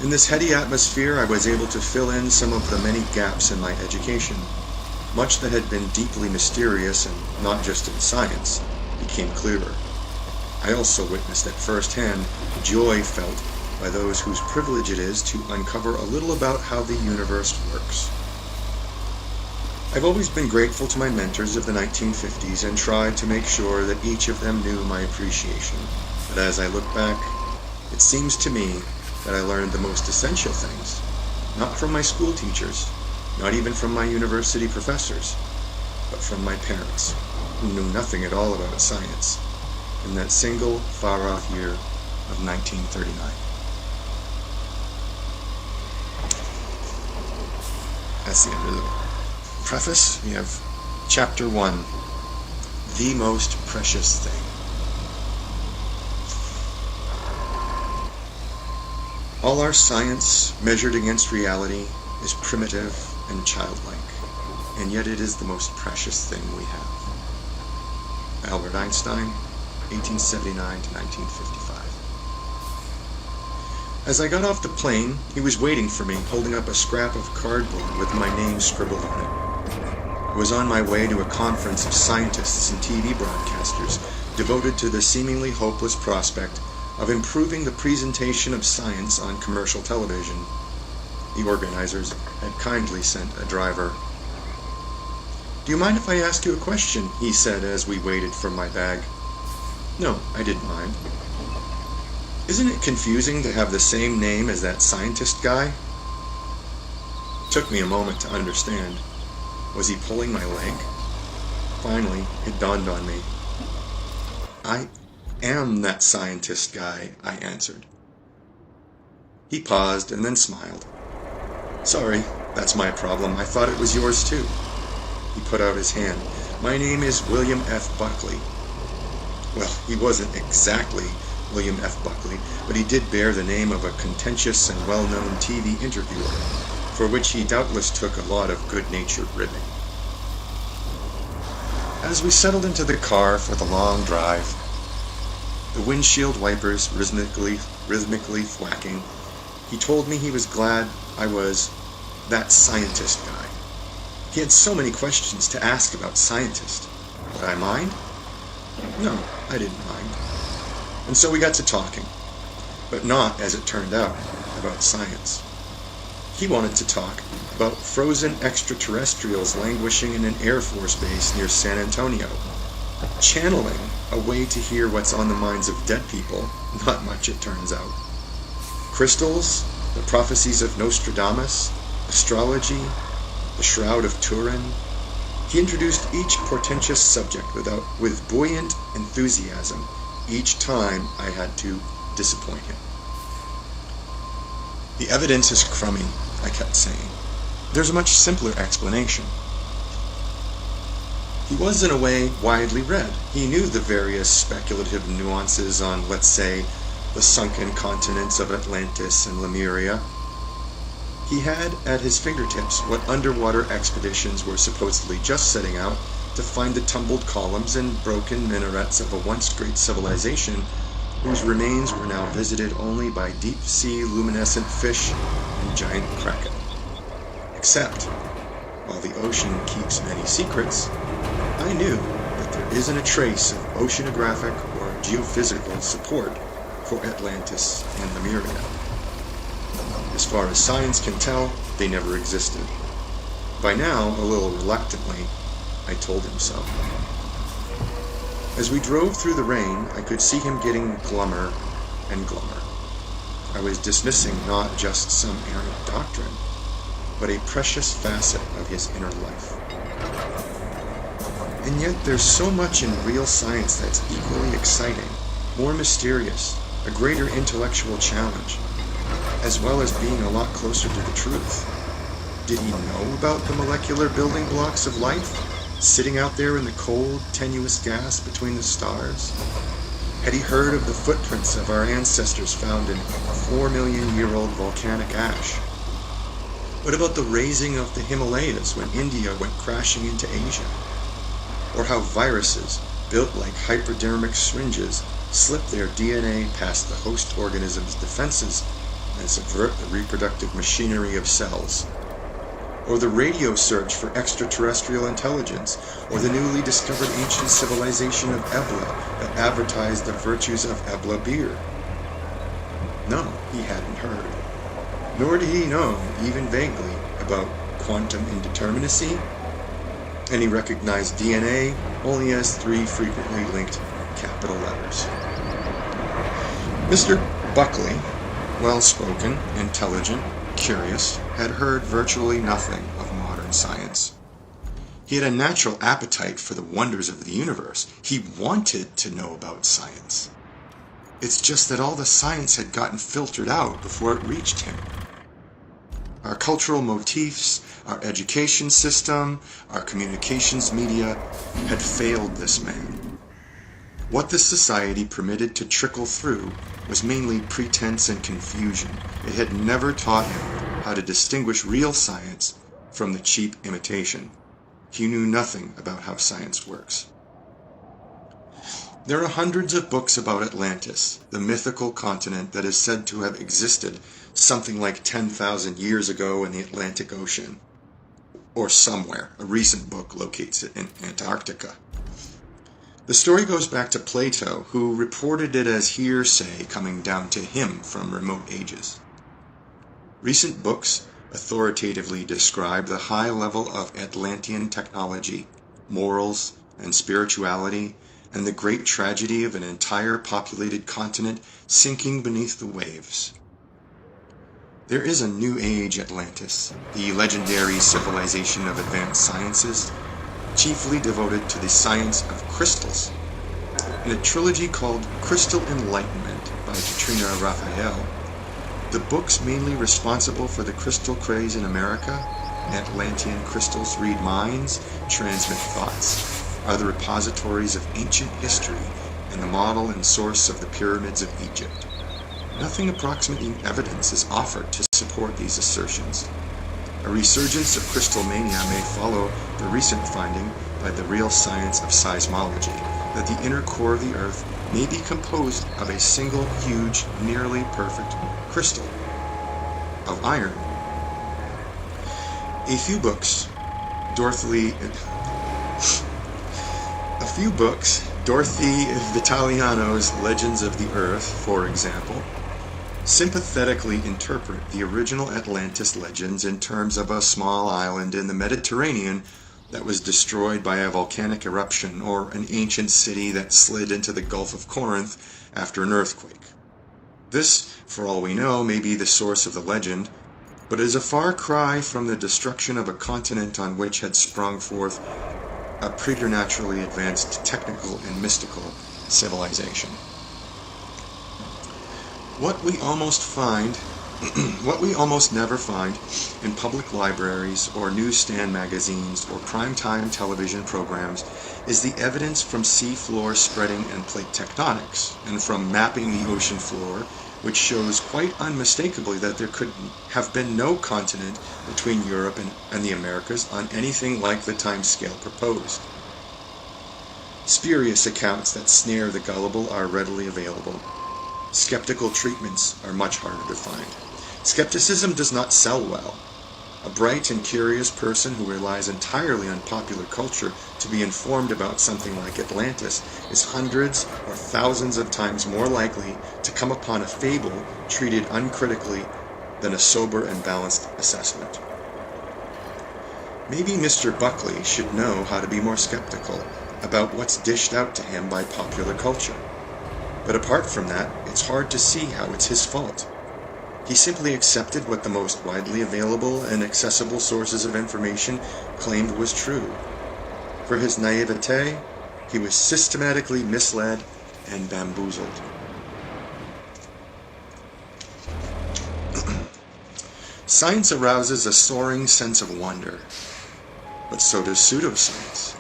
In this heady atmosphere, I was able to fill in some of the many gaps in my education. Much that had been deeply mysterious, and not just in science, became clearer. I also witnessed at first hand the joy felt by those whose privilege it is to uncover a little about how the universe works. I've always been grateful to my mentors of the 1950s and tried to make sure that each of them knew my appreciation. But as I look back, it seems to me that I learned the most essential things, not from my school teachers, not even from my university professors, but from my parents, who knew nothing at all about science, in that single far-off year of 1939. That's the end of the preface. We have Chapter 1, The Most Precious Thing. All our science, measured against reality, is primitive and childlike, and yet it is the most precious thing we have. Albert Einstein, 1879 to 1955. As I got off the plane, he was waiting for me, holding up a scrap of cardboard with my name scribbled on it. I was on my way to a conference of scientists and TV broadcasters devoted to the seemingly hopeless prospect of improving the presentation of science on commercial television. The organizers had kindly sent a driver. "Do you mind if I ask you a question?" he said as we waited for my bag. No, I didn't mind. "Isn't it confusing to have the same name as that scientist guy?" It took me a moment to understand. Was he pulling my leg? Finally, it dawned on me. "I am that scientist guy," I answered. He paused and then smiled. "Sorry, that's my problem. I thought it was yours too." He put out his hand. "My name is William F. Buckley." Well, he wasn't exactly William F. Buckley, but he did bear the name of a contentious and well-known TV interviewer, for which he doubtless took a lot of good-natured ribbing. As we settled into the car for the long drive, the windshield wipers rhythmically thwacking, he told me he was glad I was that scientist guy. He had so many questions to ask about scientists. Would I mind? No, I didn't mind. And so we got to talking, but not, as it turned out, about science. He wanted to talk about frozen extraterrestrials languishing in an Air Force base near San Antonio, channeling a way to hear what's on the minds of dead people. Not much, it turns out. Crystals, the prophecies of Nostradamus, astrology, the Shroud of Turin. He introduced each portentous subject with buoyant enthusiasm each time I had to disappoint him. The evidence is crummy, I kept saying. There's a much simpler explanation. He was, in a way, widely read. He knew the various speculative nuances on, let's say, the sunken continents of Atlantis and Lemuria. He had at his fingertips what underwater expeditions were supposedly just setting out to find the tumbled columns and broken minarets of a once great civilization whose remains were now visited only by deep-sea luminescent fish and giant kraken. Except, while the ocean keeps many secrets, I knew that there isn't a trace of oceanographic or geophysical support for Atlantis and Lemuria. As far as science can tell, they never existed. By now, a little reluctantly, I told him so. As we drove through the rain, I could see him getting glummer and glummer. I was dismissing not just some errant doctrine, but a precious facet of his inner life. And yet there's so much in real science that's equally exciting, more mysterious, a greater intellectual challenge, as well as being a lot closer to the truth. Did he know about the molecular building blocks of life, sitting out there in the cold, tenuous gas between the stars? Had he heard of the footprints of our ancestors found in 4-million-year-old volcanic ash? What about the raising of the Himalayas when India went crashing into Asia? Or how viruses, built like hypodermic syringes, slip their DNA past the host organism's defenses and subvert the reproductive machinery of cells? Or the radio search for extraterrestrial intelligence, or the newly discovered ancient civilization of Ebla that advertised the virtues of Ebla beer? No, he hadn't heard. Nor did he know, even vaguely, about quantum indeterminacy, and he recognized DNA only as 3 frequently linked capital letters. Mr. Buckley, well-spoken, intelligent, curious, had heard virtually nothing of modern science. He had a natural appetite for the wonders of the universe. He wanted to know about science. It's just that all the science had gotten filtered out before it reached him. Our cultural motifs, our education system, our communications media had failed this man. What the society permitted to trickle through was mainly pretense and confusion. It had never taught him how to distinguish real science from the cheap imitation. He knew nothing about how science works. There are hundreds of books about Atlantis, the mythical continent that is said to have existed something like 10,000 years ago in the Atlantic Ocean, or somewhere. A recent book locates it in Antarctica. The story goes back to Plato, who reported it as hearsay coming down to him from remote ages. Recent books authoritatively describe the high level of Atlantean technology, morals, and spirituality, and the great tragedy of an entire populated continent sinking beneath the waves. There is a New Age Atlantis, the legendary civilization of advanced sciences, chiefly devoted to the science of crystals. In a trilogy called Crystal Enlightenment by Katrina Raphael, the books mainly responsible for the crystal craze in America, Atlantean crystals read minds, transmit thoughts, are the repositories of ancient history and the model and source of the pyramids of Egypt. Nothing approximating evidence is offered to support these assertions. A resurgence of crystal mania may follow the recent finding by the real science of seismology that the inner core of the Earth may be composed of a single huge, nearly perfect crystal of iron. A few books, Dorothy Vitaliano's Legends of the Earth, for example, sympathetically interpret the original Atlantis legends in terms of a small island in the Mediterranean that was destroyed by a volcanic eruption, or an ancient city that slid into the Gulf of Corinth after an earthquake. This, for all we know, may be the source of the legend, but is a far cry from the destruction of a continent on which had sprung forth a preternaturally advanced technical and mystical civilization. What we almost never find in public libraries or newsstand magazines or primetime television programs is the evidence from seafloor spreading and plate tectonics, and from mapping the ocean floor, which shows quite unmistakably that there could have been no continent between Europe and the Americas on anything like the timescale proposed. Spurious accounts that snare the gullible are readily available. Skeptical treatments are much harder to find. Skepticism does not sell well. A bright and curious person who relies entirely on popular culture to be informed about something like Atlantis is hundreds or thousands of times more likely to come upon a fable treated uncritically than a sober and balanced assessment. Maybe Mr. Buckley should know how to be more skeptical about what's dished out to him by popular culture. But apart from that, it's hard to see how it's his fault. He simply accepted what the most widely available and accessible sources of information claimed was true. For his naivete, he was systematically misled and bamboozled. Science arouses a soaring sense of wonder, but so does pseudoscience.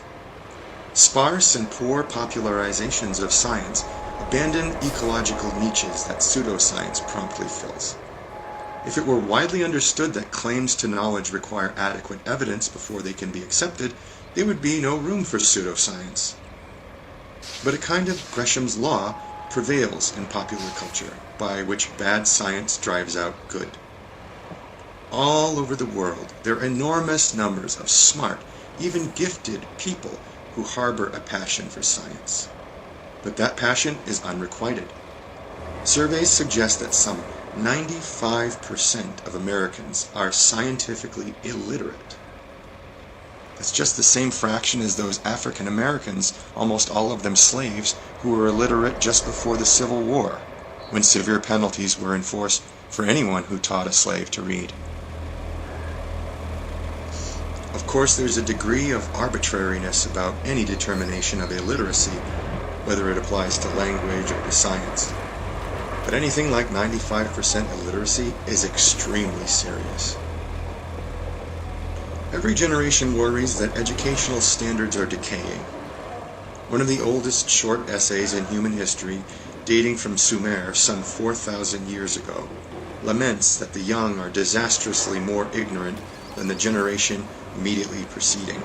Sparse and poor popularizations of science abandon ecological niches that pseudoscience promptly fills. If it were widely understood that claims to knowledge require adequate evidence before they can be accepted, there would be no room for pseudoscience. But a kind of Gresham's law prevails in popular culture, by which bad science drives out good. All over the world, there are enormous numbers of smart, even gifted people who harbor a passion for science. But that passion is unrequited. Surveys suggest that some 95% of Americans are scientifically illiterate. That's just the same fraction as those African Americans, almost all of them slaves, who were illiterate just before the Civil War, when severe penalties were enforced for anyone who taught a slave to read. Of course, there's a degree of arbitrariness about any determination of illiteracy, whether it applies to language or to science. But anything like 95% illiteracy is extremely serious. Every generation worries that educational standards are decaying. One of the oldest short essays in human history, dating from Sumer some 4,000 years ago, laments that the young are disastrously more ignorant than the generation immediately preceding.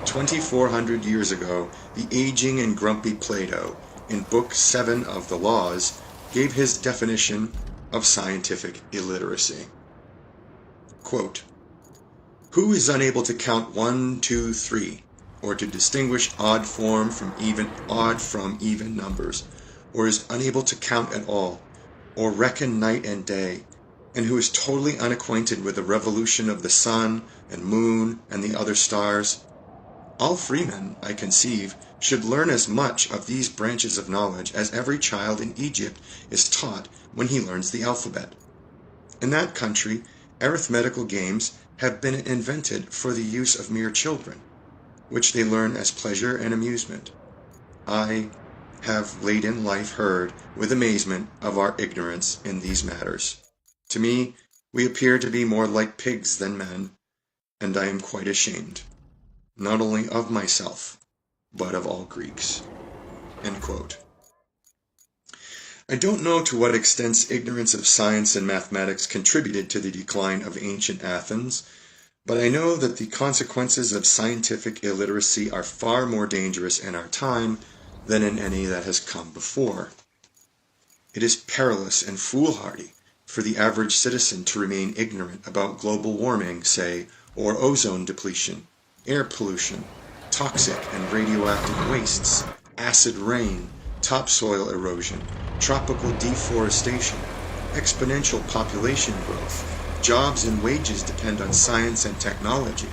2,400 years ago, the aging and grumpy Plato, in Book 7 of the Laws, gave his definition of scientific illiteracy. Quote, "Who is unable to count 1, 2, 3, or to distinguish odd from even numbers, or is unable to count at all, or reckon night and day, and who is totally unacquainted with the revolution of the sun and moon and the other stars? All freemen, I conceive, should learn as much of these branches of knowledge as every child in Egypt is taught when he learns the alphabet. In that country, arithmetical games have been invented for the use of mere children, which they learn as pleasure and amusement. I have late in life heard with amazement of our ignorance in these matters. To me, we appear to be more like pigs than men, and I am quite ashamed, not only of myself, but of all Greeks." End quote. I don't know to what extent ignorance of science and mathematics contributed to the decline of ancient Athens, but I know that the consequences of scientific illiteracy are far more dangerous in our time than in any that has come before. It is perilous and foolhardy for the average citizen to remain ignorant about global warming, say, or ozone depletion, air pollution, toxic and radioactive wastes, acid rain, topsoil erosion, tropical deforestation, exponential population growth. Jobs and wages depend on science and technology.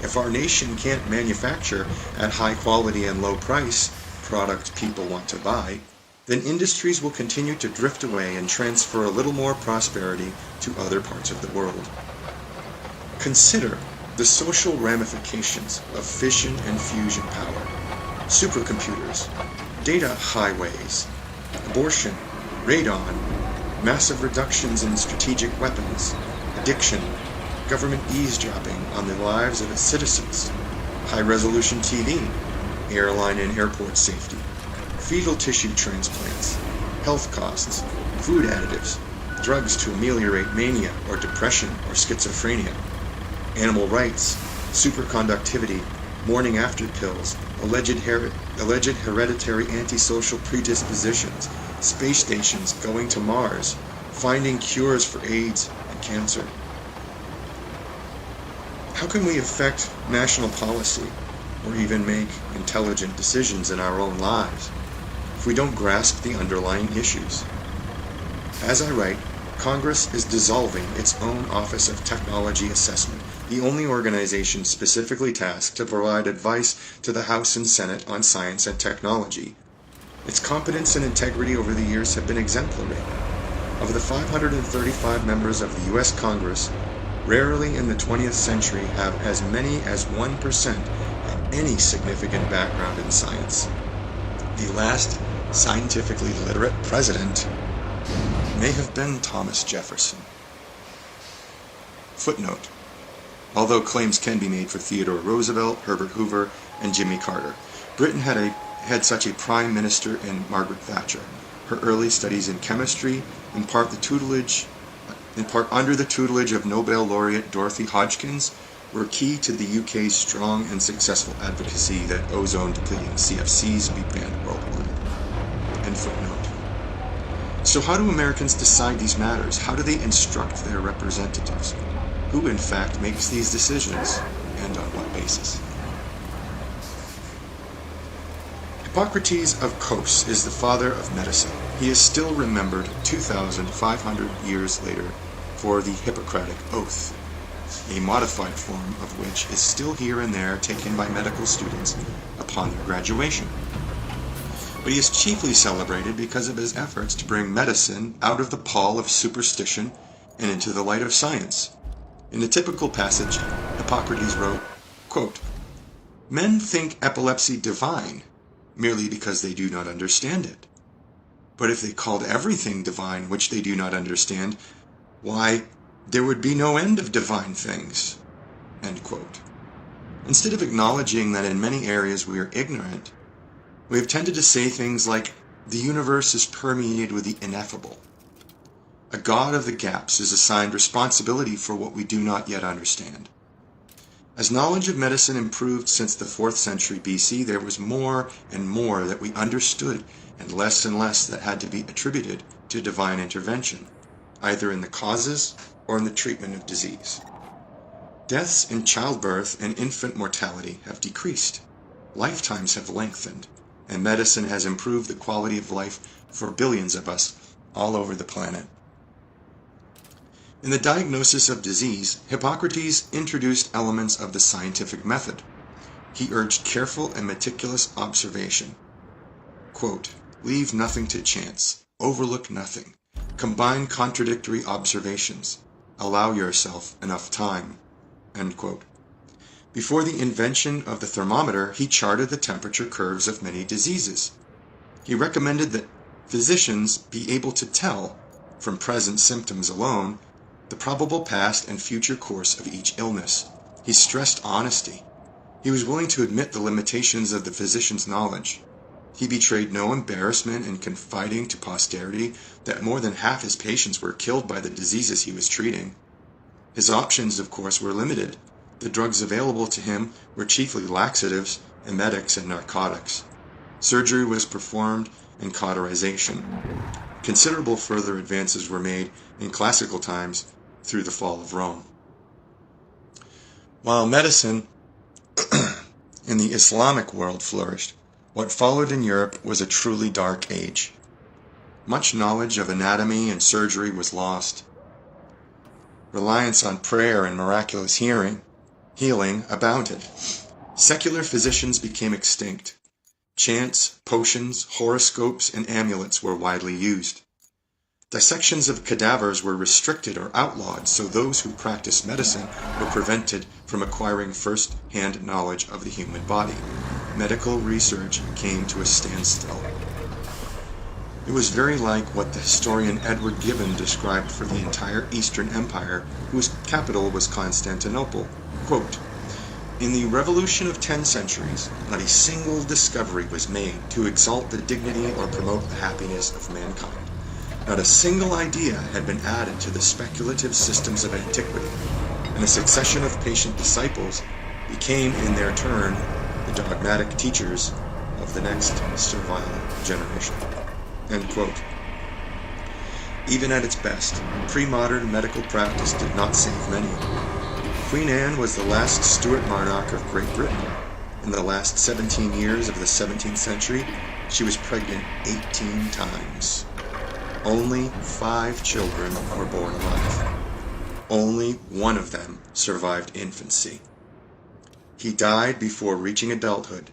If our nation can't manufacture at high quality and low price products people want to buy, then industries will continue to drift away and transfer a little more prosperity to other parts of the world. Consider the social ramifications of fission and fusion power, supercomputers, data highways, abortion, radon, massive reductions in strategic weapons, addiction, government eavesdropping on the lives of its citizens, high-resolution TV, airline and airport safety, fetal tissue transplants, health costs, food additives, drugs to ameliorate mania or depression or schizophrenia, animal rights, superconductivity, morning after pills, alleged hereditary antisocial predispositions, space stations going to Mars, finding cures for AIDS and cancer. How can we affect national policy or even make intelligent decisions in our own lives if we don't grasp the underlying issues? As I write, Congress is dissolving its own Office of Technology Assessment, the only organization specifically tasked to provide advice to the House and Senate on science and technology. Its competence and integrity over the years have been exemplary. Of the 535 members of the U.S. Congress, rarely in the 20th century have as many as 1% have any significant background in science. The last scientifically literate president may have been Thomas Jefferson. Footnote: although claims can be made for Theodore Roosevelt, Herbert Hoover, and Jimmy Carter, Britain had such a prime minister in Margaret Thatcher. Her early studies in chemistry, in part under the tutelage of Nobel laureate Dorothy Hodgkins, were key to the UK's strong and successful advocacy that ozone-depleting CFCs be banned worldwide. End footnote. So how do Americans decide these matters? How do they instruct their representatives? Who, in fact, makes these decisions, and on what basis? Hippocrates of Kos is the father of medicine. He is still remembered 2,500 years later for the Hippocratic Oath, a modified form of which is still here and there taken by medical students upon their graduation. But he is chiefly celebrated because of his efforts to bring medicine out of the pall of superstition and into the light of science. In a typical passage, Hippocrates wrote, quote, "Men think epilepsy divine merely because they do not understand it. But if they called everything divine which they do not understand, why, there would be no end of divine things." End quote. Instead of acknowledging that in many areas we are ignorant, we have tended to say things like, the universe is permeated with the ineffable. A god of the gaps is assigned responsibility for what we do not yet understand. As knowledge of medicine improved since the 4th century BC, there was more and more that we understood and less that had to be attributed to divine intervention, either in the causes or in the treatment of disease. Deaths in childbirth and infant mortality have decreased, lifetimes have lengthened, and medicine has improved the quality of life for billions of us all over the planet. In the diagnosis of disease, Hippocrates introduced elements of the scientific method. He urged careful and meticulous observation. Quote, "Leave nothing to chance, overlook nothing, combine contradictory observations, allow yourself enough time." End quote. Before the invention of the thermometer, he charted the temperature curves of many diseases. He recommended that physicians be able to tell, from present symptoms alone, the probable past and future course of each illness. He stressed honesty. He was willing to admit the limitations of the physician's knowledge. He betrayed no embarrassment in confiding to posterity that more than half his patients were killed by the diseases he was treating. His options, of course, were limited. The drugs available to him were chiefly laxatives, emetics, and narcotics. Surgery was performed and cauterization. Considerable further advances were made in classical times through the fall of Rome. While medicine in the Islamic world flourished, what followed in Europe was a truly dark age. Much knowledge of anatomy and surgery was lost. Reliance on prayer and miraculous healing abounded. Secular physicians became extinct. Chants, potions, horoscopes, and amulets were widely used. Dissections of cadavers were restricted or outlawed, so those who practiced medicine were prevented from acquiring first-hand knowledge of the human body. Medical research came to a standstill. It was very like what the historian Edward Gibbon described for the entire Eastern Empire, whose capital was Constantinople. Quote, "In the revolution of 10 centuries, not a single discovery was made to exalt the dignity or promote the happiness of mankind. Not a single idea had been added to the speculative systems of antiquity, and a succession of patient disciples became in their turn the dogmatic teachers of the next servile generation." End quote. Even at its best, pre-modern medical practice did not save many. Queen Anne was the last Stuart monarch of Great Britain. In the last 17 years of the 17th century, she was pregnant 18 times. Only 5 children were born alive. Only one of them survived infancy. He died before reaching adulthood,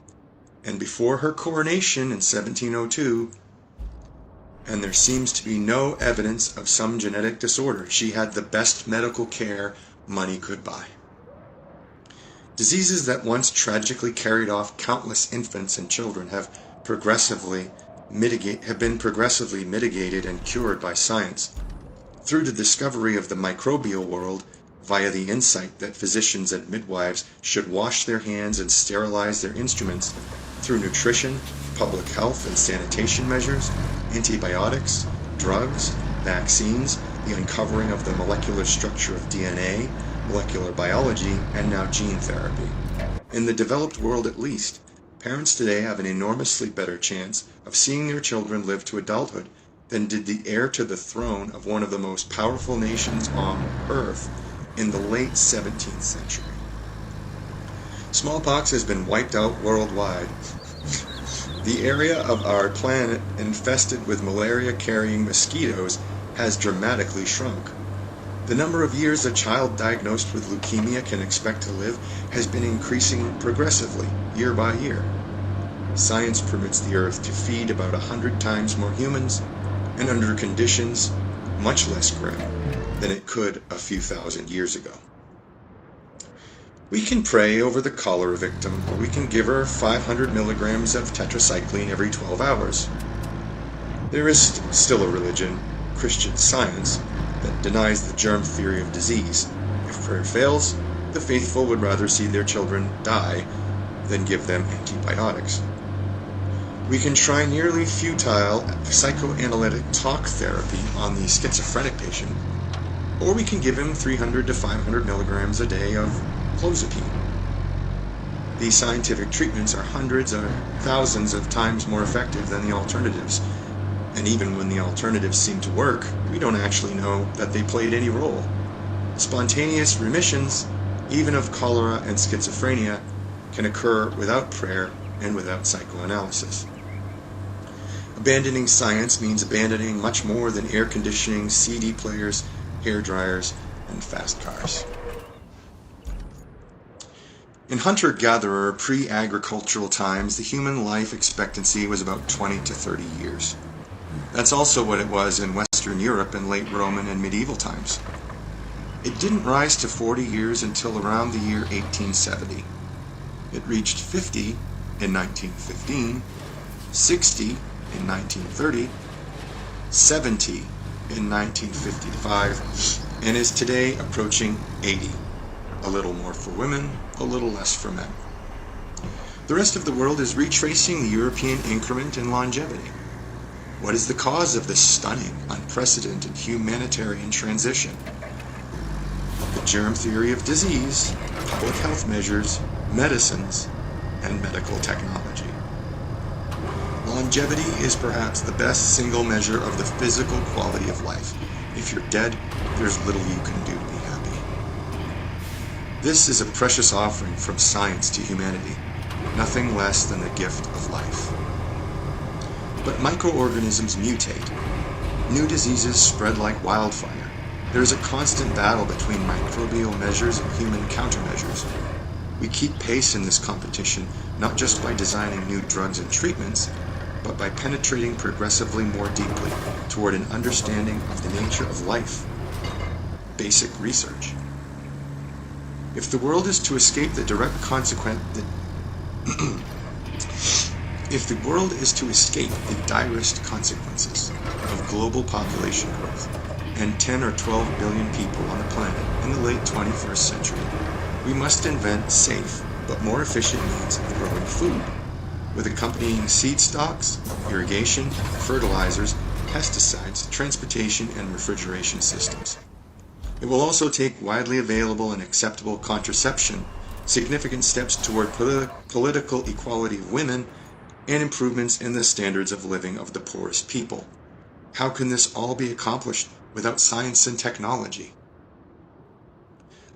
and before her coronation in 1702, and there seems to be no evidence of some genetic disorder. She had the best medical care money could buy. Diseases that once tragically carried off countless infants and children have been progressively mitigated and cured by science. Through the discovery of the microbial world, via the insight that physicians and midwives should wash their hands and sterilize their instruments, through nutrition, public health and sanitation measures, antibiotics, drugs, vaccines, the uncovering of the molecular structure of DNA, molecular biology, and now gene therapy. In the developed world at least, parents today have an enormously better chance of seeing their children live to adulthood than did the heir to the throne of one of the most powerful nations on earth in the late 17th century. Smallpox has been wiped out worldwide. The area of our planet infested with malaria-carrying mosquitoes has dramatically shrunk. The number of years a child diagnosed with leukemia can expect to live has been increasing progressively, year by year. Science permits the Earth to feed about 100 times more humans, and under conditions much less grim than it could a few thousand years ago. We can pray over the cholera victim, or we can give her 500 milligrams of tetracycline every 12 hours. There is still a religion, Christian Science, that denies the germ theory of disease. If prayer fails, the faithful would rather see their children die than give them antibiotics. We can try nearly futile psychoanalytic talk therapy on the schizophrenic patient, or we can give him 300 to 500 milligrams a day of clozapine. These scientific treatments are hundreds or thousands of times more effective than the alternatives, and even when the alternatives seem to work, we don't actually know that they played any role. Spontaneous remissions, even of cholera and schizophrenia, can occur without prayer and without psychoanalysis. Abandoning science means abandoning much more than air conditioning, CD players, hair dryers, and fast cars. In hunter-gatherer pre-agricultural times, the human life expectancy was about 20 to 30 years. That's also what it was in Western Europe in late Roman and medieval times. It didn't rise to 40 years until around the year 1870. It reached 50 in 1915, 60 in 1930, 70 in 1955, and is today approaching 80. A little more for women, a little less for men. The rest of the world is retracing the European increment in longevity. What is the cause of this stunning, unprecedented humanitarian transition? The germ theory of disease, public health measures, medicines, and medical technology. Longevity is perhaps the best single measure of the physical quality of life. If you're dead, there's little you can do to be happy. This is a precious offering from science to humanity, nothing less than the gift of life. But microorganisms mutate. New diseases spread like wildfire. There is a constant battle between microbial measures and human countermeasures. We keep pace in this competition not just by designing new drugs and treatments, but by penetrating progressively more deeply toward an understanding of the nature of life. Basic research. If the world is to escape the direct consequence, if the world is to escape the direst consequences of global population growth and 10 or 12 billion people on the planet in the late 21st century, we must invent safe but more efficient means of growing food, with accompanying seed stocks, irrigation, fertilizers, pesticides, transportation, and refrigeration systems. It will also take widely available and acceptable contraception, significant steps toward political equality of women, and improvements in the standards of living of the poorest people. How can this all be accomplished without science and technology?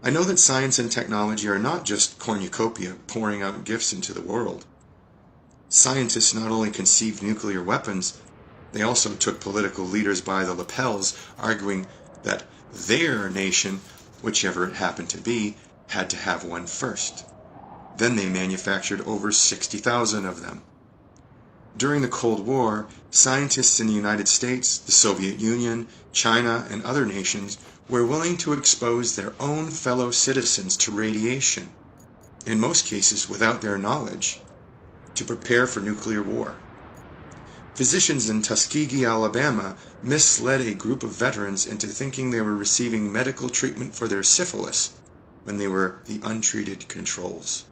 I know that science and technology are not just cornucopia pouring out gifts into the world. Scientists not only conceived nuclear weapons, they also took political leaders by the lapels, arguing that their nation, whichever it happened to be, had to have one first. Then they manufactured over 60,000 of them. During the Cold War, scientists in the United States, the Soviet Union, China, and other nations were willing to expose their own fellow citizens to radiation, in most cases without their knowledge, to prepare for nuclear war. Physicians in Tuskegee, Alabama, misled a group of veterans into thinking they were receiving medical treatment for their syphilis when they were the untreated controls.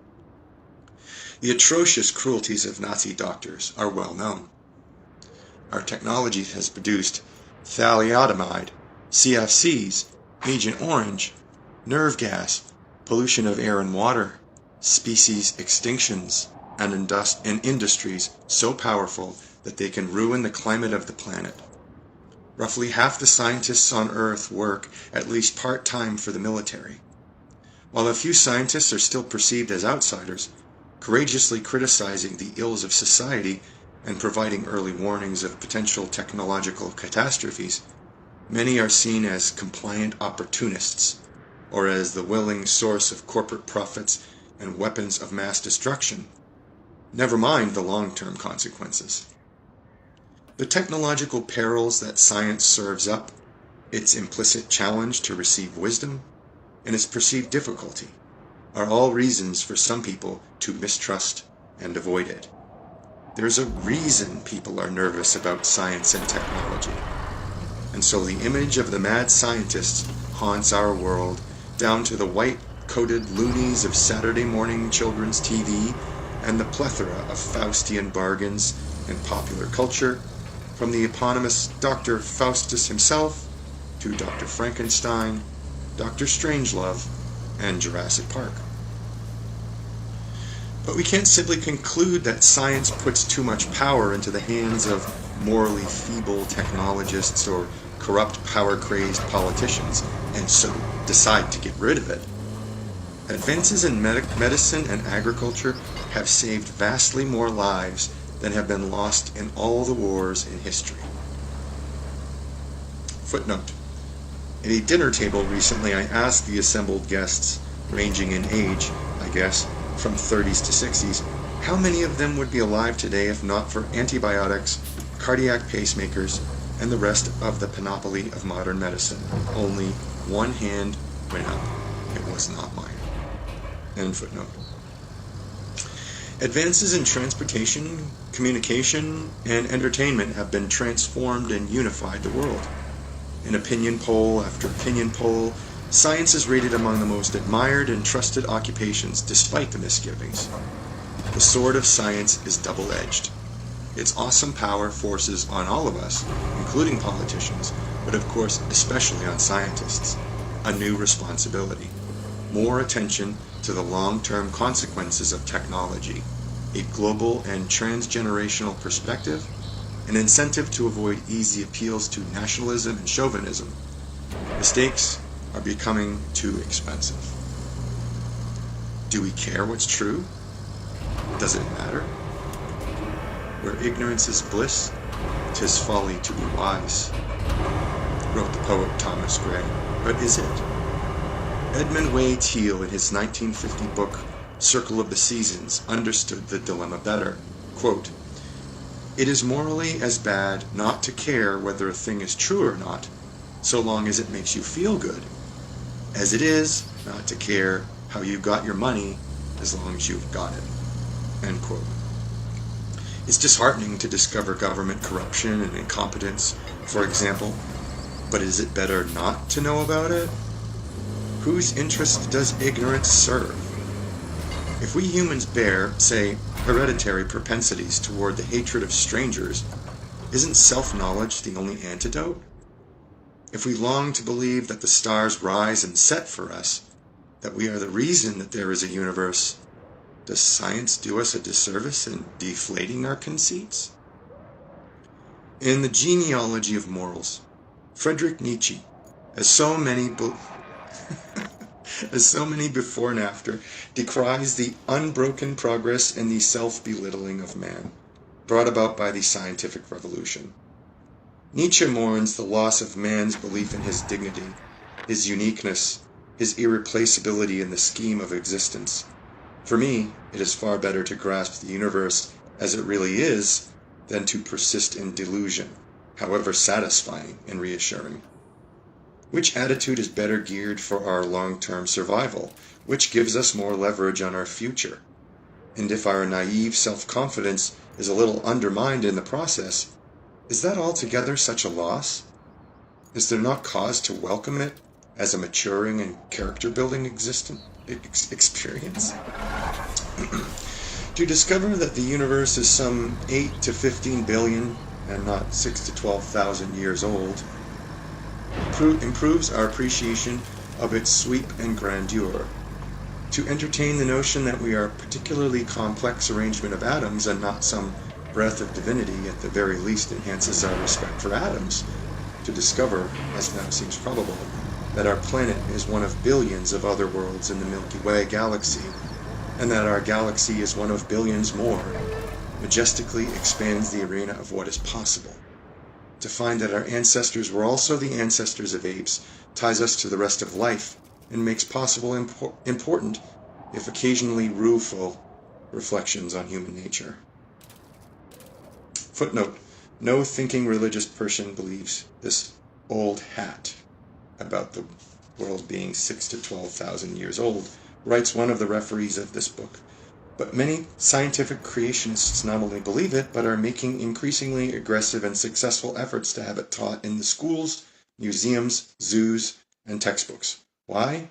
The atrocious cruelties of Nazi doctors are well known. Our technology has produced thalidomide, CFCs, Agent Orange, nerve gas, pollution of air and water, species extinctions, and industries so powerful that they can ruin the climate of the planet. Roughly half the scientists on Earth work at least part-time for the military. While a few scientists are still perceived as outsiders, courageously criticizing the ills of society and providing early warnings of potential technological catastrophes, many are seen as compliant opportunists, or as the willing source of corporate profits and weapons of mass destruction. Never mind the long-term consequences. The technological perils that science serves up, its implicit challenge to receive wisdom, and its perceived difficulty, are all reasons for some people to mistrust and avoid it. There's a reason people are nervous about science and technology. And so the image of the mad scientists haunts our world, down to the white-coated loonies of Saturday morning children's TV and the plethora of Faustian bargains in popular culture, from the eponymous Dr. Faustus himself to Dr. Frankenstein, Dr. Strangelove, and Jurassic Park. But we can't simply conclude that science puts too much power into the hands of morally feeble technologists or corrupt, power-crazed politicians, and so decide to get rid of it. Advances in medicine and agriculture have saved vastly more lives than have been lost in all the wars in history. Footnote. At a dinner table recently, I asked the assembled guests, ranging in age, I guess, from 30s to 60s, how many of them would be alive today if not for antibiotics, cardiac pacemakers, and the rest of the panoply of modern medicine. Only one hand went up. It was not mine. End footnote. Advances in transportation, communication, and entertainment have been transformed and unified the world. In opinion poll after opinion poll, science is rated among the most admired and trusted occupations despite the misgivings. The sword of science is double-edged. Its awesome power forces on all of us, including politicians, but of course especially on scientists, a new responsibility. More attention to the long-term consequences of technology, a global and transgenerational perspective, an incentive to avoid easy appeals to nationalism and chauvinism. The stakes are becoming too expensive. Do we care what's true? Does it matter? Where ignorance is bliss, 'tis folly to be wise, wrote the poet Thomas Gray. But is it? Edmund Way Teale, in his 1950 book, Circle of the Seasons, understood the dilemma better. Quote, "It is morally as bad not to care whether a thing is true or not, so long as it makes you feel good, as it is not to care how you got your money as long as you've got it." End quote. It's disheartening to discover government corruption and incompetence, for example, but is it better not to know about it? Whose interest does ignorance serve? If we humans bear, say, hereditary propensities toward the hatred of strangers, isn't self-knowledge the only antidote? If we long to believe that the stars rise and set for us, that we are the reason that there is a universe, does science do us a disservice in deflating our conceits? In The Genealogy of Morals, Friedrich Nietzsche, as so many before and after, decries the unbroken progress and the self-belittling of man, brought about by the scientific revolution. Nietzsche mourns the loss of man's belief in his dignity, his uniqueness, his irreplaceability in the scheme of existence. For me, it is far better to grasp the universe as it really is than to persist in delusion, however satisfying and reassuring. Which attitude is better geared for our long-term survival? Which gives us more leverage on our future? And if our naive self-confidence is a little undermined in the process, is that altogether such a loss? Is there not cause to welcome it as a maturing and character-building experience? To discover that the universe is some 8 to 15 billion and not 6 to 12,000 years old improves our appreciation of its sweep and grandeur. To entertain the notion that we are a particularly complex arrangement of atoms and not some breath of divinity at the very least enhances our respect for atoms. To discover, as now seems probable, that our planet is one of billions of other worlds in the Milky Way galaxy, and that our galaxy is one of billions more, majestically expands the arena of what is possible. To find that our ancestors were also the ancestors of apes ties us to the rest of life and makes possible important, if occasionally rueful, reflections on human nature. Footnote: no thinking religious person believes this old hat about the world being 6 to 12,000 years old, writes one of the referees of this book. But many scientific creationists not only believe it, but are making increasingly aggressive and successful efforts to have it taught in the schools, museums, zoos, and textbooks. Why?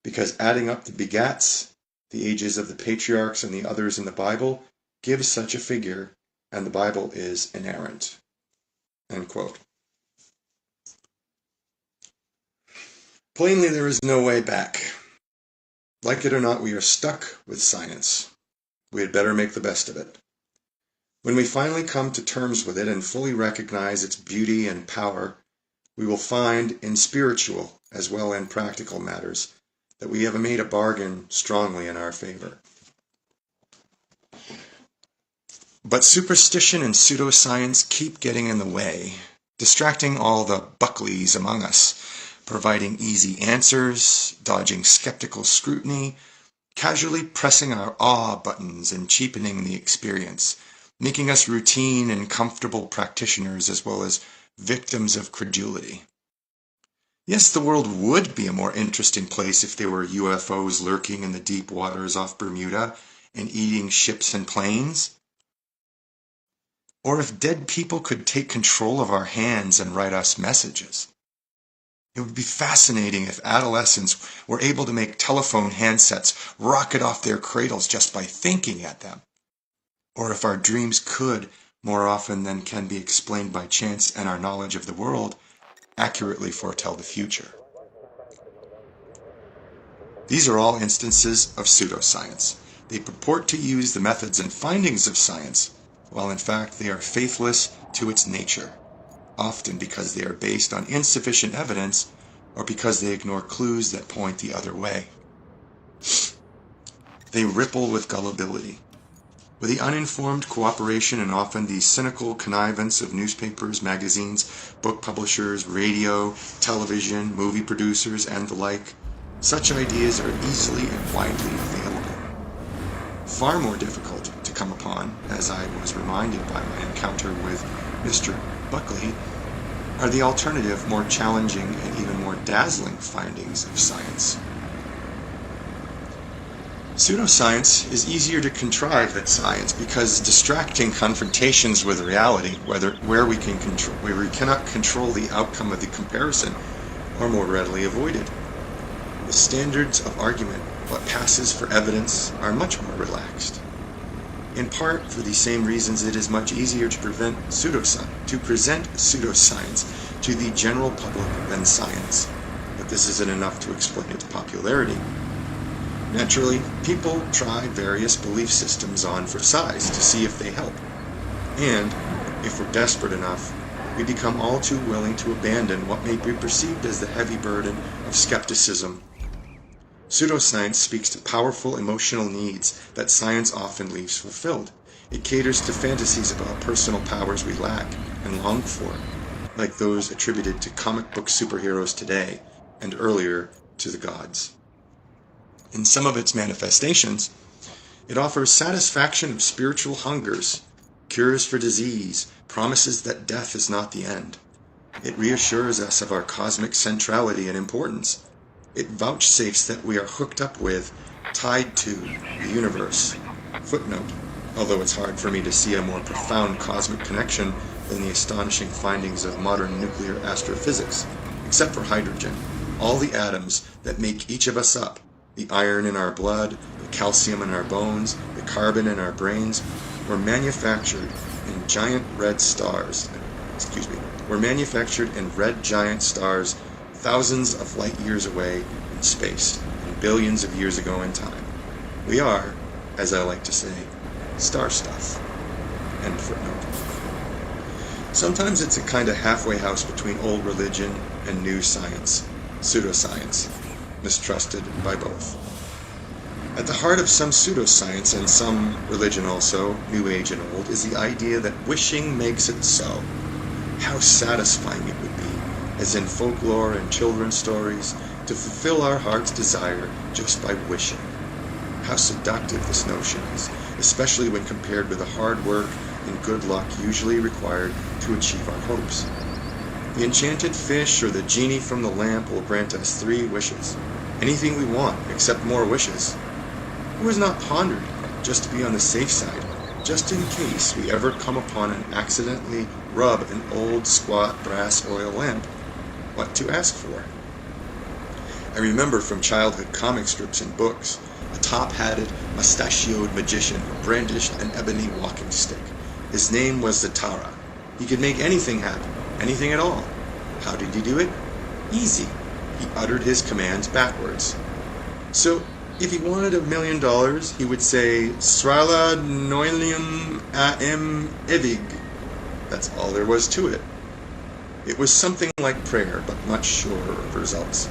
Because adding up the begats, the ages of the patriarchs and the others in the Bible, gives such a figure, and the Bible is inerrant. End quote. Plainly, there is no way back. Like it or not, we are stuck with science. We had better make the best of it. When we finally come to terms with it and fully recognize its beauty and power, we will find in spiritual as well as in practical matters that we have made a bargain strongly in our favor. But superstition and pseudoscience keep getting in the way, distracting all the Buckleys among us, providing easy answers, dodging skeptical scrutiny, casually pressing our awe buttons and cheapening the experience, making us routine and comfortable practitioners as well as victims of credulity. Yes, the world would be a more interesting place if there were UFOs lurking in the deep waters off Bermuda and eating ships and planes. Or if dead people could take control of our hands and write us messages. It would be fascinating if adolescents were able to make telephone handsets rocket off their cradles just by thinking at them. Or if our dreams could, more often than can be explained by chance and our knowledge of the world, accurately foretell the future. These are all instances of pseudoscience. They purport to use the methods and findings of science, while in fact they are faithless to its nature, often because they are based on insufficient evidence or because they ignore clues that point the other way. They ripple with gullibility. With the uninformed cooperation and often the cynical connivance of newspapers, magazines, book publishers, radio, television, movie producers, and the like, such ideas are easily and widely available. Far more difficult to come upon, as I was reminded by my encounter with Mr. Buckley, are the alternative, more challenging, and even more dazzling findings of science. Pseudoscience is easier to contrive than science because distracting confrontations with reality, where we cannot control the outcome of the comparison, are more readily avoided. The standards of argument, what passes for evidence, are much more relaxed. In part for the same reasons it is much easier to present pseudoscience to the general public than science, but this isn't enough to explain its popularity. Naturally, people try various belief systems on for size to see if they help. And, if we're desperate enough, we become all too willing to abandon what may be perceived as the heavy burden of skepticism. Pseudoscience speaks to powerful emotional needs that science often leaves fulfilled. It caters to fantasies about personal powers we lack and long for, like those attributed to comic book superheroes today, and earlier to the gods. In some of its manifestations, it offers satisfaction of spiritual hungers, cures for disease, promises that death is not the end. It reassures us of our cosmic centrality and importance. It vouchsafes that we are hooked up with, tied to, the universe. Footnote, although it's hard for me to see a more profound cosmic connection than the astonishing findings of modern nuclear astrophysics, except for hydrogen, all the atoms that make each of us up, the iron in our blood, the calcium in our bones, the carbon in our brains, were manufactured in red giant stars thousands of light years away in space and billions of years ago in time. We are, as I like to say, star stuff. End footnote. Sometimes it's a kind of halfway house between old religion and new science, pseudoscience, mistrusted by both. At the heart of some pseudoscience and some religion also, New Age and old, is the idea that wishing makes it so. How satisfying it would be, as in folklore and children's stories, to fulfill our heart's desire just by wishing. How seductive this notion is, especially when compared with the hard work and good luck usually required to achieve our hopes. The enchanted fish or the genie from the lamp will grant us 3 wishes. Anything we want, except more wishes. Who has not pondered, just to be on the safe side, just in case we ever come upon and accidentally rub an old squat brass oil lamp, what to ask for? I remember from childhood comic strips and books, a top-hatted, mustachioed magician who brandished an ebony walking stick. His name was Zatara. He could make anything happen, anything at all. How did he do it? Easy. He uttered his commands backwards. So, if he wanted $1 million, he would say, Srala Noilium Aem Evig. That's all there was to it. It was something like prayer, but much surer of results.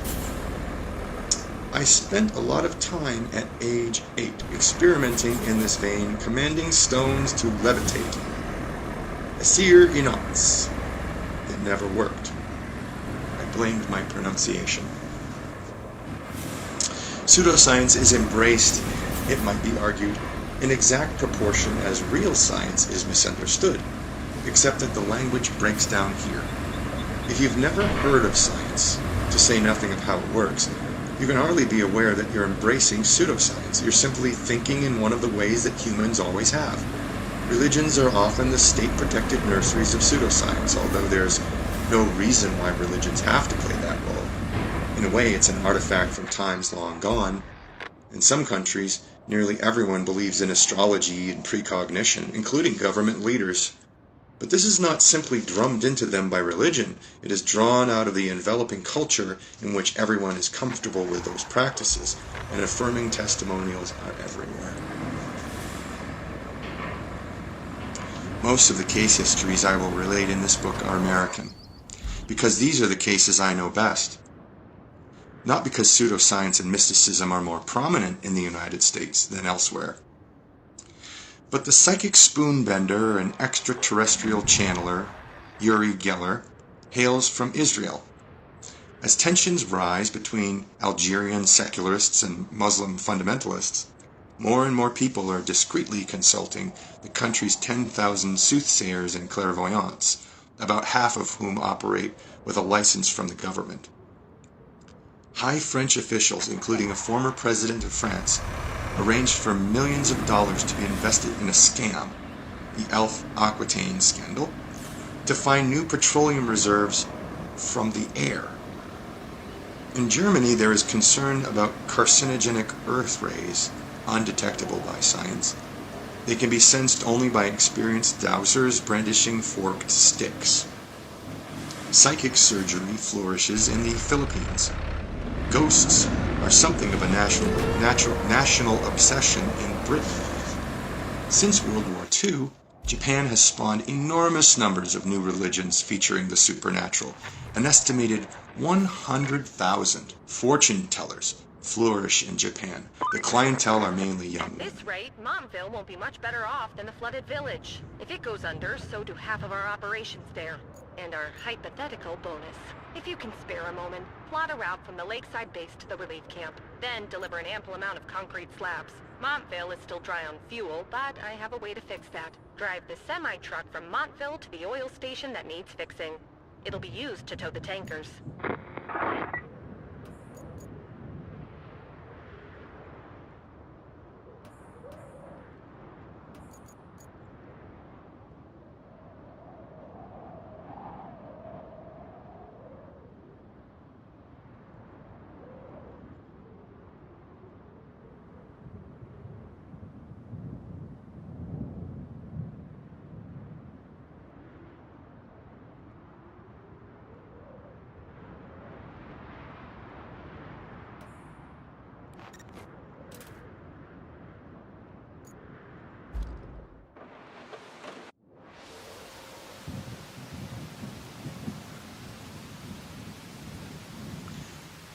I spent a lot of time at age 8 experimenting in this vein, commanding stones to levitate. Asir Inats. It never worked. I blamed my pronunciation. Pseudoscience is embraced, it might be argued, in exact proportion as real science is misunderstood, except that the language breaks down here. If you've never heard of science, to say nothing of how it works, you can hardly be aware that you're embracing pseudoscience. You're simply thinking in one of the ways that humans always have. Religions are often the state-protected nurseries of pseudoscience, although there's no reason why religions have to play that role. In a way, it's an artifact from times long gone. In some countries, nearly everyone believes in astrology and precognition, including government leaders. But this is not simply drummed into them by religion. It is drawn out of the enveloping culture in which everyone is comfortable with those practices, and affirming testimonials are everywhere. Most of the case histories I will relate in this book are American, because these are the cases I know best. not because pseudoscience and mysticism are more prominent in the United States than elsewhere. But the psychic spoonbender and extraterrestrial channeler, Uri Geller, hails from Israel. As tensions rise between Algerian secularists and Muslim fundamentalists, more and more people are discreetly consulting the country's 10,000 soothsayers and clairvoyants, about half of whom operate with a license from the government. High French officials, including a former president of France, arranged for millions of dollars to be invested in a scam, the Elf Aquitaine scandal, to find new petroleum reserves from the air. In Germany, there is concern about carcinogenic earth rays, undetectable by science. They can be sensed only by experienced dowsers brandishing forked sticks. Psychic surgery flourishes in the Philippines. Ghosts are something of a national obsession in Britain. Since World War II, Japan has spawned enormous numbers of new religions featuring the supernatural. An estimated 100,000 fortune tellers flourish in Japan. The clientele are mainly young women. At this rate, Momville won't be much better off than the flooded village. If it goes under, so do half of our operations there. And our hypothetical bonus. If you can spare a moment, plot a route from the lakeside base to the relief camp. Then deliver an ample amount of concrete slabs. Montville is still dry on fuel, but I have a way to fix that. Drive the semi-truck from Montville to the oil station that needs fixing. It'll be used to tow the tankers.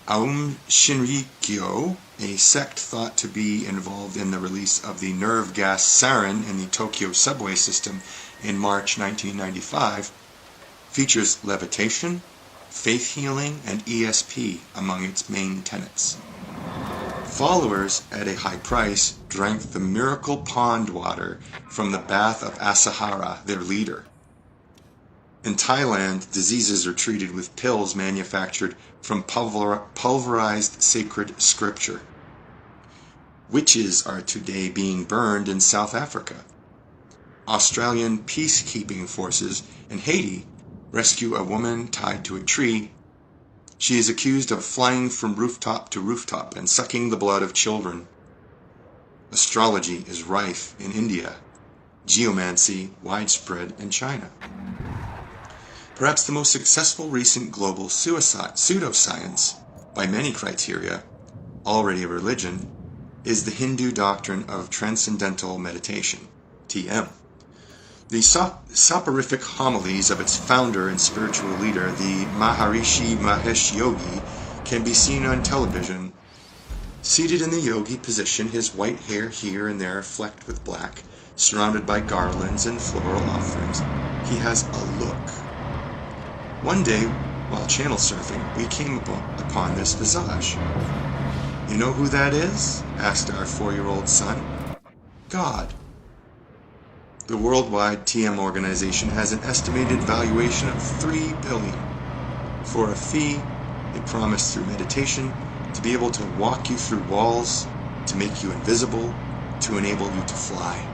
Aum Shinrikyo, a sect thought to be involved in the release of the nerve gas sarin in the Tokyo subway system in March 1995, features levitation, faith healing, and ESP among its main tenets. Followers, at a high price, drank the miracle pond water from the bath of Asahara, their leader. In Thailand, diseases are treated with pills manufactured from pulverized sacred scripture. Witches are today being burned in South Africa. Australian peacekeeping forces in Haiti rescue a woman tied to a tree. She is accused of flying from rooftop to rooftop and sucking the blood of children. Astrology is rife in India. Geomancy widespread in China. Perhaps the most successful recent global pseudoscience, by many criteria, already a religion, is the Hindu doctrine of transcendental meditation, TM. The soporific homilies of its founder and spiritual leader, the Maharishi Mahesh Yogi, can be seen on television. Seated in the yogi position, his white hair here and there flecked with black, surrounded by garlands and floral offerings, he has a look. One day, while channel surfing, we came upon this visage. "You know who that is?" asked our 4-year-old son. "God." The worldwide TM organization has an estimated valuation of $3 billion. For a fee, they promise through meditation to be able to walk you through walls, to make you invisible, to enable you to fly.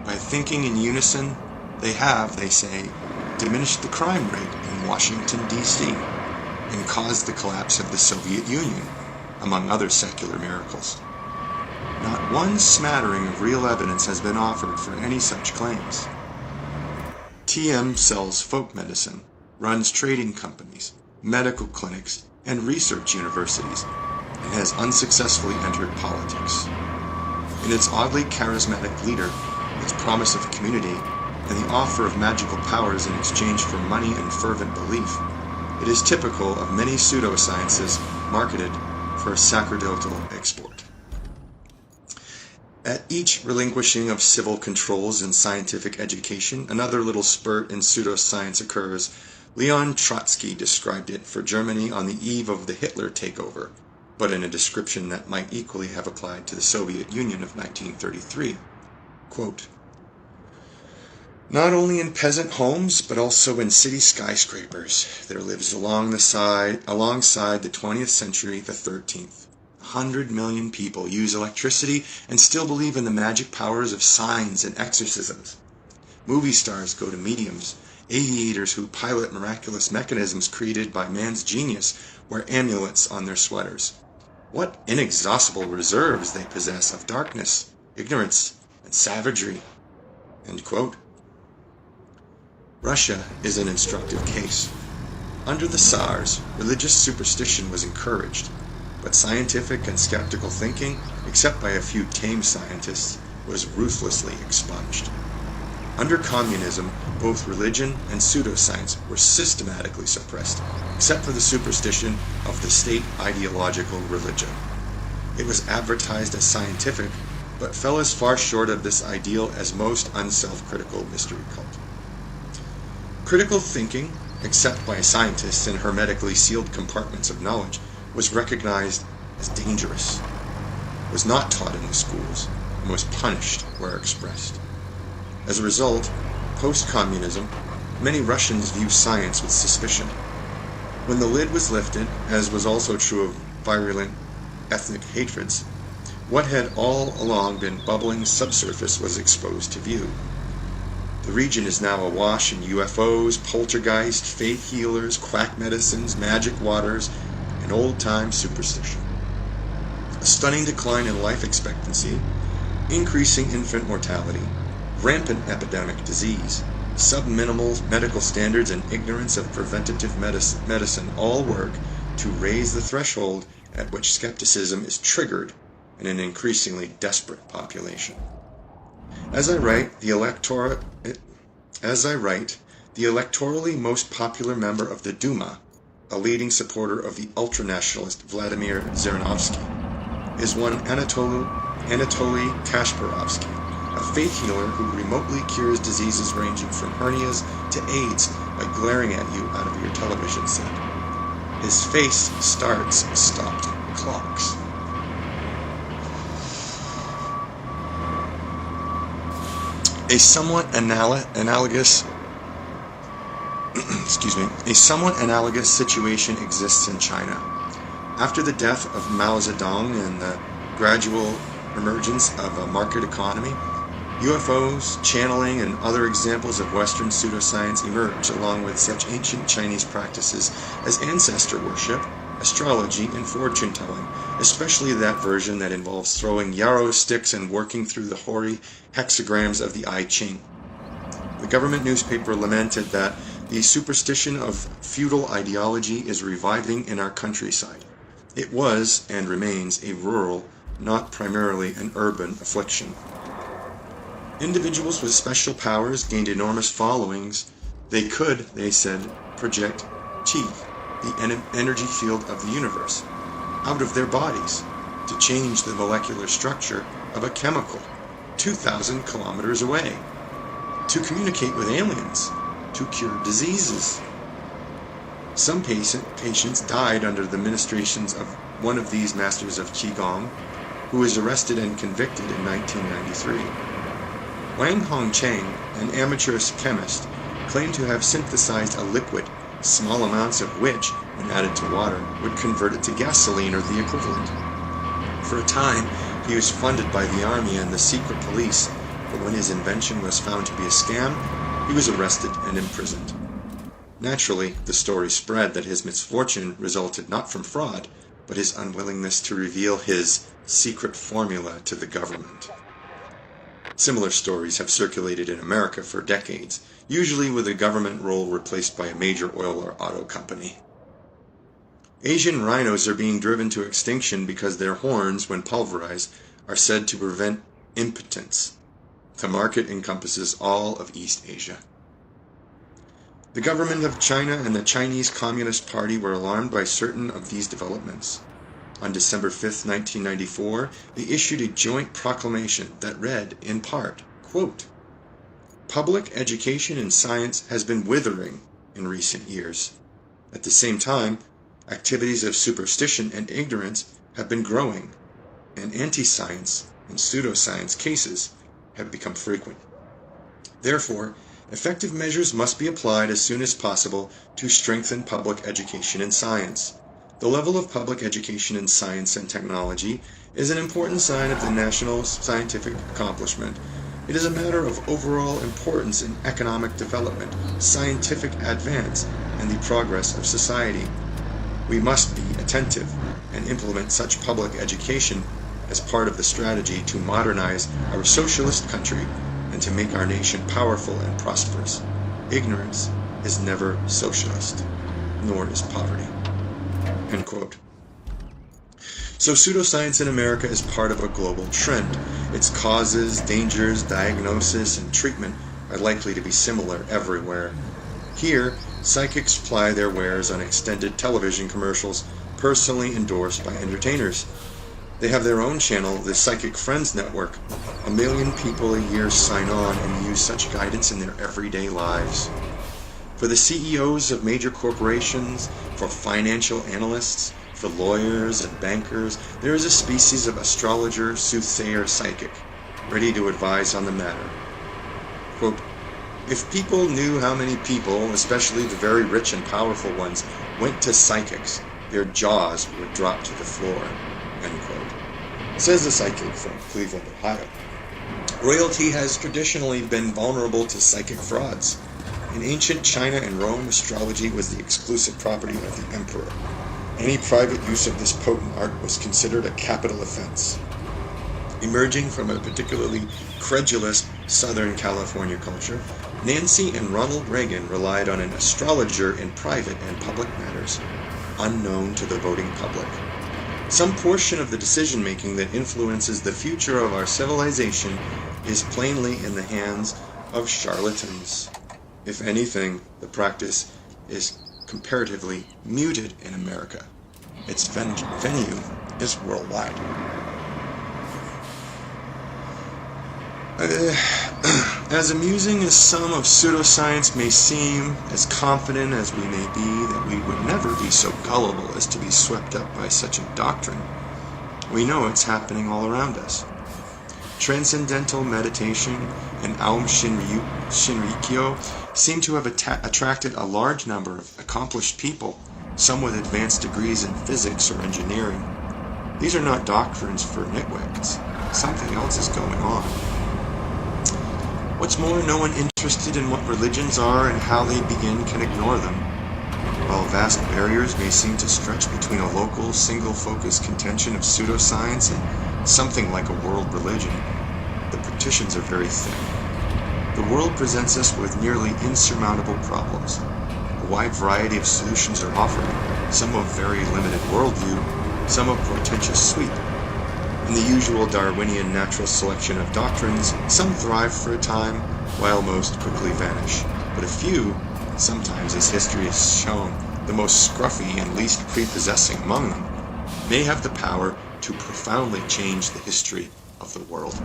By thinking in unison, they have, they say, diminished the crime rate in Washington, D.C., and caused the collapse of the Soviet Union, among other secular miracles. Not one smattering of real evidence has been offered for any such claims. TM sells folk medicine, runs trading companies, medical clinics, and research universities, and has unsuccessfully entered politics. In its oddly charismatic leader, its promise of community, and the offer of magical powers in exchange for money and fervent belief, It is typical of many pseudosciences marketed for sacerdotal export. At each relinquishing of civil controls in scientific education, another little spurt in pseudoscience occurs. Leon Trotsky described it for Germany on the eve of the Hitler takeover, but in a description that might equally have applied to the Soviet Union of 1933. Quote, "Not only in peasant homes, but also in city skyscrapers, there lives alongside the 20th century the 13th. 100 million people use electricity and still believe in the magic powers of signs and exorcisms. Movie stars go to mediums. Aviators who pilot miraculous mechanisms created by man's genius wear amulets on their sweaters. What inexhaustible reserves they possess of darkness, ignorance, and savagery." End quote. Russia is an instructive case. Under the Tsars, religious superstition was encouraged, but scientific and skeptical thinking, except by a few tame scientists, was ruthlessly expunged. Under communism, both religion and pseudoscience were systematically suppressed, except for the superstition of the state ideological religion. It was advertised as scientific, but fell as far short of this ideal as most unself-critical mystery cult. Critical thinking, except by scientists in hermetically sealed compartments of knowledge, was recognized as dangerous, was not taught in the schools, and was punished where expressed. As a result, post-communism, many Russians view science with suspicion. When the lid was lifted, as was also true of virulent ethnic hatreds, what had all along been bubbling subsurface was exposed to view. The region is now awash in UFOs, poltergeist, faith healers, quack medicines, magic waters, and old-time superstition. A stunning decline in life expectancy, increasing infant mortality, rampant epidemic disease, sub-minimal medical standards, and ignorance of preventative medicine all work to raise the threshold at which skepticism is triggered in an increasingly desperate population. As I write, the electorally most popular member of the Duma, a leading supporter of the ultranationalist Vladimir Zhirinovsky, is one Anatoly Kasparovsky, a faith healer who remotely cures diseases ranging from hernias to AIDS by glaring at you out of your television set. His face starts stopped clocks. A somewhat analogous situation exists in China. After the death of Mao Zedong and the gradual emergence of a market economy, UFOs, channeling, and other examples of Western pseudoscience emerge, along with such ancient Chinese practices as ancestor worship, astrology, and fortune-telling, especially that version that involves throwing yarrow sticks and working through the hoary hexagrams of the I Ching. The government newspaper lamented that the superstition of feudal ideology is reviving in our countryside. It was, and remains, a rural, not primarily an urban affliction. Individuals with special powers gained enormous followings. They could, they said, project chi, the energy field of the universe, out of their bodies to change the molecular structure of a chemical 2,000 kilometers away, to communicate with aliens, to cure diseases. Some patients died under the ministrations of one of these masters of Qigong, who was arrested and convicted in 1993. Wang Hongcheng, an amateur chemist, claimed to have synthesized a liquid, small amounts of which, when added to water, would convert it to gasoline or the equivalent. For a time, he was funded by the army and the secret police, but when his invention was found to be a scam, he was arrested and imprisoned. Naturally, the story spread that his misfortune resulted not from fraud, but his unwillingness to reveal his secret formula to the government. Similar stories have circulated in America for decades, usually with a government role replaced by a major oil or auto company. Asian rhinos are being driven to extinction because their horns, when pulverized, are said to prevent impotence. The market encompasses all of East Asia. The government of China and the Chinese Communist Party were alarmed by certain of these developments. On December 5, 1994, they issued a joint proclamation that read, in part, quote, "Public education in science has been withering in recent years. At the same time, activities of superstition and ignorance have been growing, and anti-science and pseudoscience cases have become frequent. Therefore, effective measures must be applied as soon as possible to strengthen public education in science. The level of public education in science and technology is an important sign of the national scientific accomplishment. It is a matter of overall importance in economic development, scientific advance, and the progress of society. We must be attentive and implement such public education as part of the strategy to modernize our socialist country and to make our nation powerful and prosperous. Ignorance is never socialist, nor is poverty." End quote. So pseudoscience in America is part of a global trend. Its causes, dangers, diagnosis, and treatment are likely to be similar everywhere. Here, psychics ply their wares on extended television commercials, personally endorsed by entertainers. They have their own channel, the Psychic Friends Network. 1 million people a year sign on and use such guidance in their everyday lives. For the CEOs of major corporations, for financial analysts, for lawyers and bankers, there is a species of astrologer, soothsayer, psychic, ready to advise on the matter. Quote, "If people knew how many people, especially the very rich and powerful ones, went to psychics, their jaws would drop to the floor." End quote. Says a psychic from Cleveland, Ohio. Royalty has traditionally been vulnerable to psychic frauds. In ancient China and Rome, astrology was the exclusive property of the emperor. Any private use of this potent art was considered a capital offense. Emerging from a particularly credulous Southern California culture, Nancy and Ronald Reagan relied on an astrologer in private and public matters, unknown to the voting public. Some portion of the decision-making that influences the future of our civilization is plainly in the hands of charlatans. If anything, the practice is comparatively muted in America. Its venue is worldwide. As amusing as some of pseudoscience may seem, as confident as we may be that we would never be so gullible as to be swept up by such a doctrine, we know it's happening all around us. Transcendental meditation and Aum Shinrikyo seem to have attracted a large number of accomplished people, some with advanced degrees in physics or engineering. These are not doctrines for nitwits. Something else is going on. What's more, no one interested in what religions are and how they begin can ignore them. While vast barriers may seem to stretch between a local, single-focused contention of pseudoscience and something like a world religion, the partitions are very thin. The world presents us with nearly insurmountable problems. A wide variety of solutions are offered, some of very limited worldview, some of portentous sweep. In the usual Darwinian natural selection of doctrines, some thrive for a time, while most quickly vanish. But a few, sometimes as history has shown, the most scruffy and least prepossessing among them, may have the power to profoundly change the history of the world.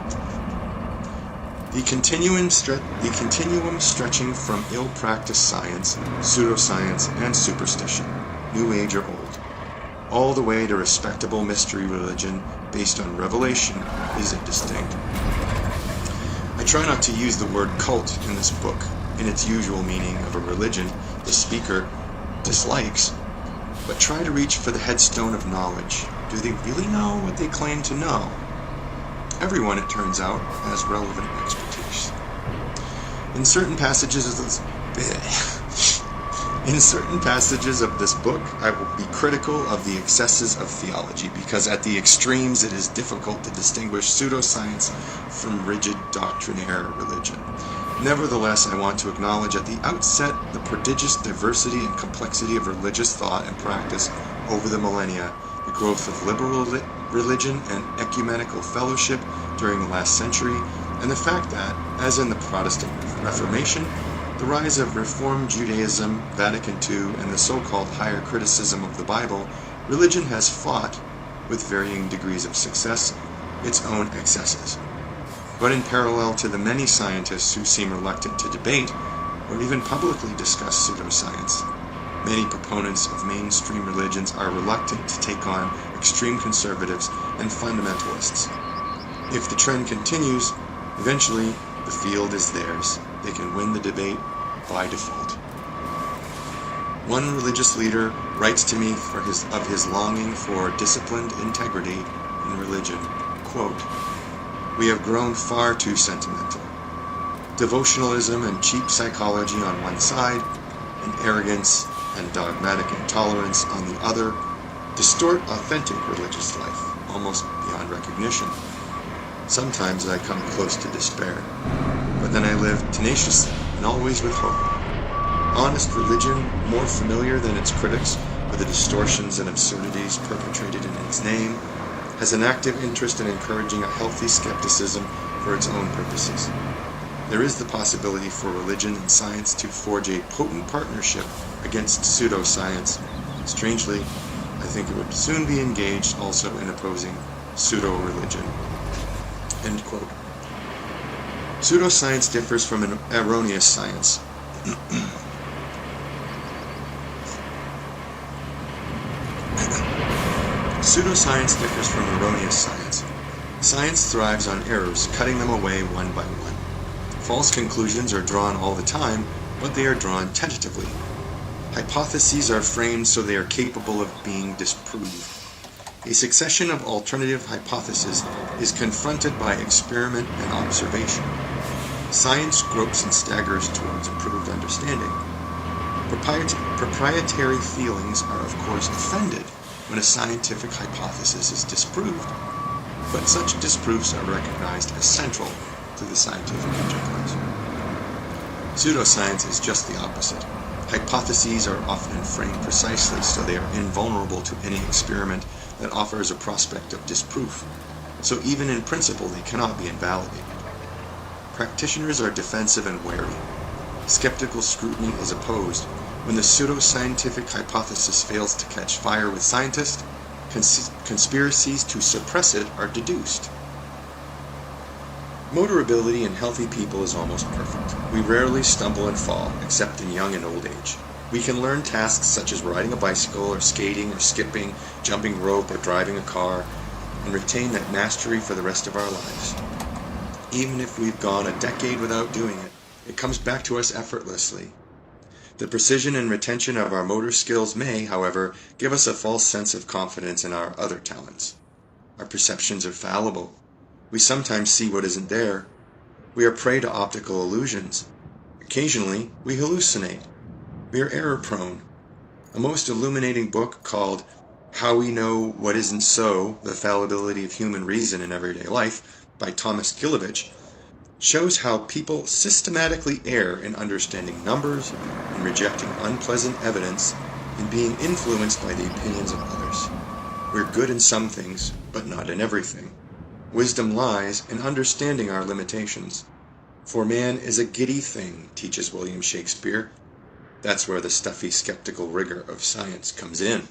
The continuum stretching from ill-practiced science, pseudoscience, and superstition, New Age or old, all the way to respectable mystery religion based on revelation, is indistinct. I try not to use the word cult in this book in its usual meaning of a religion the speaker dislikes, but try to reach for the headstone of knowledge. Do they really know what they claim to know? Everyone, it turns out, has relevant expertise. In certain passages of this book, I will be critical of the excesses of theology, because at the extremes it is difficult to distinguish pseudoscience from rigid doctrinaire religion. Nevertheless, I want to acknowledge at the outset the prodigious diversity and complexity of religious thought and practice over the millennia, the growth of liberal religion and ecumenical fellowship during the last century, and the fact that, as in the Protestant Reformation, the rise of Reform Judaism, Vatican II, and the so-called higher criticism of the Bible, religion has fought, with varying degrees of success, its own excesses. But in parallel to the many scientists who seem reluctant to debate or even publicly discuss pseudoscience, many proponents of mainstream religions are reluctant to take on extreme conservatives and fundamentalists. If the trend continues, eventually the field is theirs. They can win the debate by default. One religious leader writes to me of his longing for disciplined integrity in religion. Quote, "We have grown far too sentimental. Devotionalism and cheap psychology on one side, and arrogance and dogmatic intolerance on the other, distort authentic religious life, almost beyond recognition. Sometimes I come close to despair, but then I live tenaciously and always with hope. Honest religion, more familiar than its critics with the distortions and absurdities perpetrated in its name, has an active interest in encouraging a healthy skepticism for its own purposes. There is the possibility for religion and science to forge a potent partnership against pseudoscience. Strangely, I think it would soon be engaged also in opposing pseudo-religion." End quote. Pseudoscience differs from an erroneous science. Pseudoscience differs from erroneous science. Science thrives on errors, cutting them away one by one. False conclusions are drawn all the time, but they are drawn tentatively. Hypotheses are framed so they are capable of being disproved. A succession of alternative hypotheses is confronted by experiment and observation. Science gropes and staggers towards improved understanding. Proprietary feelings are of course offended when a scientific hypothesis is disproved, but such disproofs are recognized as central to the scientific enterprise. Pseudoscience is just the opposite. Hypotheses are often framed precisely so they are invulnerable to any experiment that offers a prospect of disproof, so even in principle they cannot be invalidated. Practitioners are defensive and wary. Skeptical scrutiny is opposed. When the pseudoscientific hypothesis fails to catch fire with scientists, conspiracies to suppress it are deduced. Motor ability in healthy people is almost perfect. We rarely stumble and fall, except in young and old age. We can learn tasks such as riding a bicycle or skating or skipping, jumping rope or driving a car, and retain that mastery for the rest of our lives. Even if we've gone a decade without doing it, it comes back to us effortlessly. The precision and retention of our motor skills may, however, give us a false sense of confidence in our other talents. Our perceptions are fallible. We sometimes see what isn't there. We are prey to optical illusions. Occasionally, we hallucinate. We are error-prone. A most illuminating book called How We Know What Isn't So, The Fallibility of Human Reason in Everyday Life by Thomas Gilovich shows how people systematically err in understanding numbers and rejecting unpleasant evidence and being influenced by the opinions of others. We're good in some things, but not in everything. Wisdom lies in understanding our limitations. For man is a giddy thing, teaches William Shakespeare. That's where the stuffy, skeptical rigor of science comes in.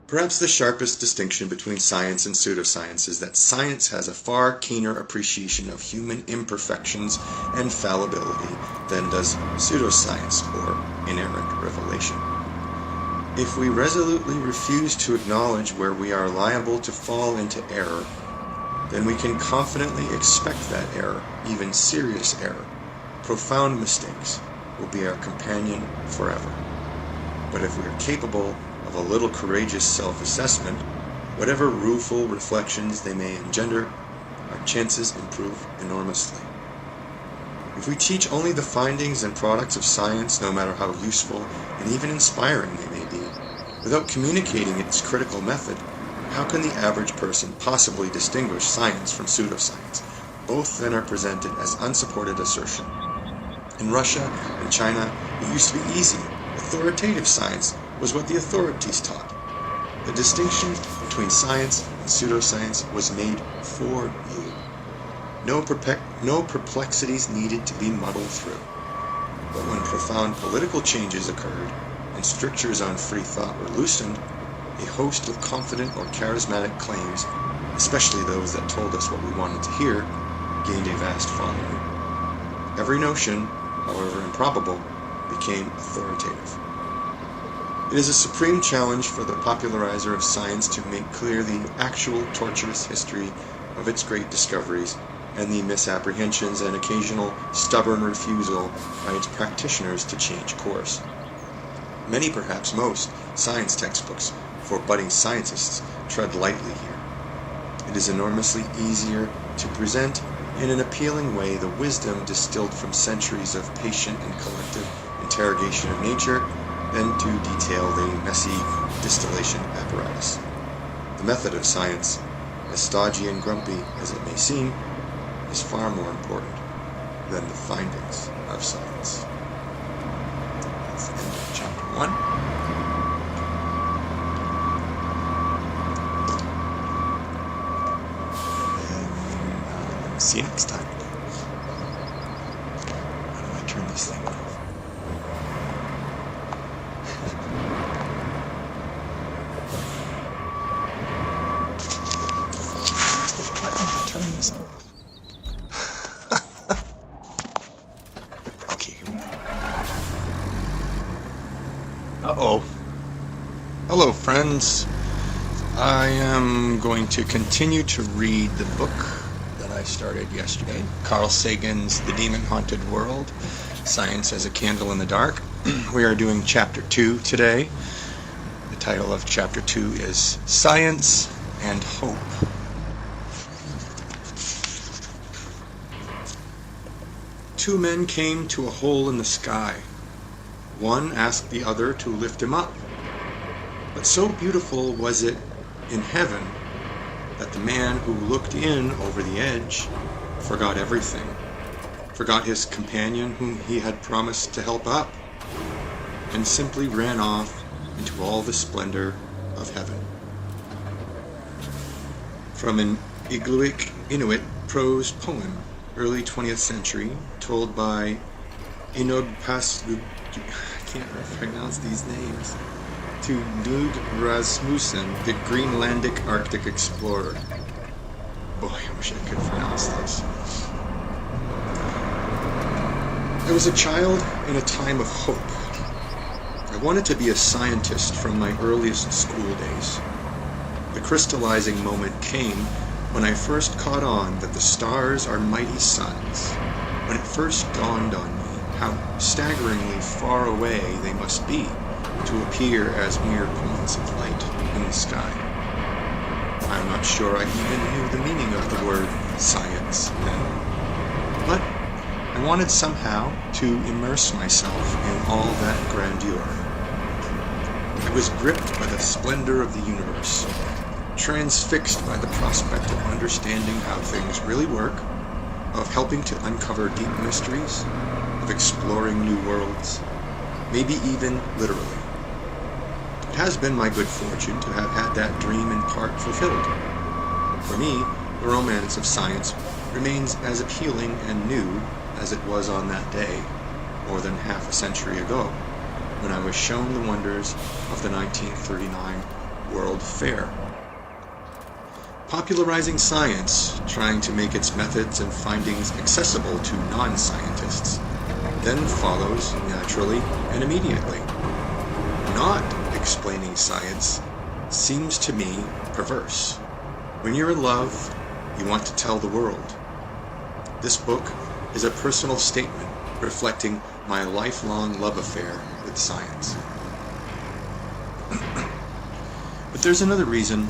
Perhaps the sharpest distinction between science and pseudoscience is that science has a far keener appreciation of human imperfections and fallibility than does pseudoscience or inerrant revelation. If we resolutely refuse to acknowledge where we are liable to fall into error, then we can confidently expect that error, even serious error, profound mistakes, will be our companion forever. But if we are capable of a little courageous self-assessment, whatever rueful reflections they may engender, our chances improve enormously. If we teach only the findings and products of science, no matter how useful and even inspiring they may be, without communicating its critical method, how can the average person possibly distinguish science from pseudoscience? Both then are presented as unsupported assertion. In Russia and China, it used to be easy. Authoritative science was what the authorities taught. The distinction between science and pseudoscience was made for you. No perplexities needed to be muddled through. But when profound political changes occurred and strictures on free thought were loosened, a host of confident or charismatic claims, especially those that told us what we wanted to hear, gained a vast following. Every notion, however improbable, became authoritative. It is a supreme challenge for the popularizer of science to make clear the actual tortuous history of its great discoveries and the misapprehensions and occasional stubborn refusal by its practitioners to change course. Many, perhaps most, science textbooks for budding scientists tread lightly here. It is enormously easier to present in an appealing way the wisdom distilled from centuries of patient and collective interrogation of nature than to detail the messy distillation apparatus. The method of science, as stodgy and grumpy as it may seem, is far more important than the findings of science. That's the end of chapter 1. See you next time. How do I turn this thing off? Why don't I turn this off? Okay, here we go. Uh-oh. Hello, friends. I am going to continue to read the book I started yesterday, Carl Sagan's The Demon-Haunted World, Science as a Candle in the Dark. We are doing Chapter 2 today. The title of Chapter 2 is Science and Hope. Two men came to a hole in the sky. One asked the other to lift him up. But so beautiful was it in heaven that the man who looked in over the edge forgot everything, forgot his companion whom he had promised to help up, and simply ran off into all the splendor of heaven. From an Inuit prose poem, early 20th century, told by Inogpasluk, I can't pronounce these names, to Lud Rasmussen, the Greenlandic Arctic explorer. Boy, I wish I could pronounce this. I was a child in a time of hope. I wanted to be a scientist from my earliest school days. The crystallizing moment came when I first caught on that the stars are mighty suns, when it first dawned on me how staggeringly far away they must be to appear as mere points of light in the sky. I'm not sure I even knew the meaning of the word science then, but I wanted somehow to immerse myself in all that grandeur. I was gripped by the splendor of the universe, transfixed by the prospect of understanding how things really work, of helping to uncover deep mysteries, of exploring new worlds, maybe even literally. It has been my good fortune to have had that dream in part fulfilled. For me, the romance of science remains as appealing and new as it was on that day, more than half a century ago, when I was shown the wonders of the 1939 World Fair. Popularizing science, trying to make its methods and findings accessible to non-scientists, then follows naturally and immediately. Not explaining science seems to me perverse. When you're in love, you want to tell the world. This book is a personal statement reflecting my lifelong love affair with science. But there's another reason.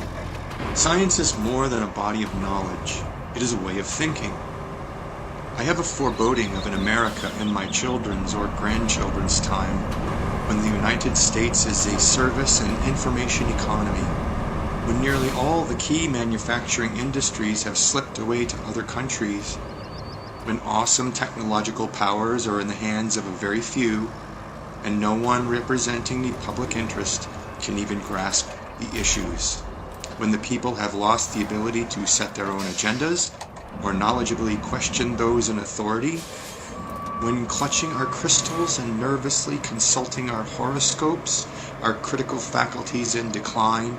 Science is more than a body of knowledge. It is a way of thinking. I have a foreboding of an America in my children's or grandchildren's time, when the United States is a service and information economy, when nearly all the key manufacturing industries have slipped away to other countries, when awesome technological powers are in the hands of a very few, and no one representing the public interest can even grasp the issues, when the people have lost the ability to set their own agendas or knowledgeably question those in authority, when clutching our crystals and nervously consulting our horoscopes, our critical faculties in decline,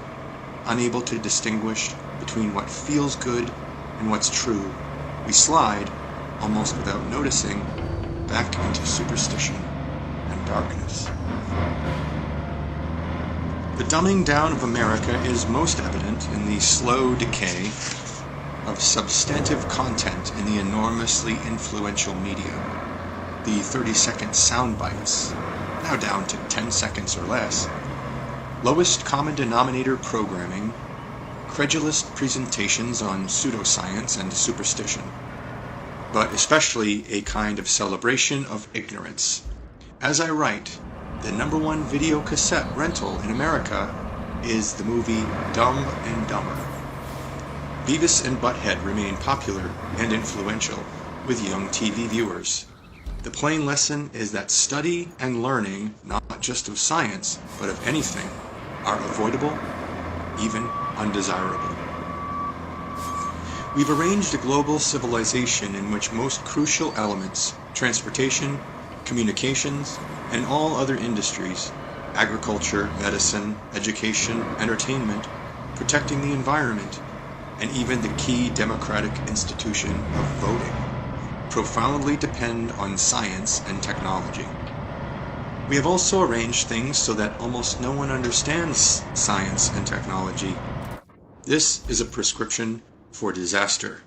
unable to distinguish between what feels good and what's true, we slide, almost without noticing, back into superstition and darkness. The dumbing down of America is most evident in the slow decay of substantive content in the enormously influential media. The 30-second sound bites, now down to 10 seconds or less, lowest common denominator programming, credulous presentations on pseudoscience and superstition, but especially a kind of celebration of ignorance. As I write, the #1 video cassette rental in America is the movie Dumb and Dumber. Beavis and Butthead remain popular and influential with young TV viewers. The plain lesson is that study and learning, not just of science, but of anything, are avoidable, even undesirable. We've arranged a global civilization in which most crucial elements, transportation, communications, and all other industries, agriculture, medicine, education, entertainment, protecting the environment, and even the key democratic institution of voting, profoundly depend on science and technology. We have also arranged things so that almost no one understands science and technology. This is a prescription for disaster.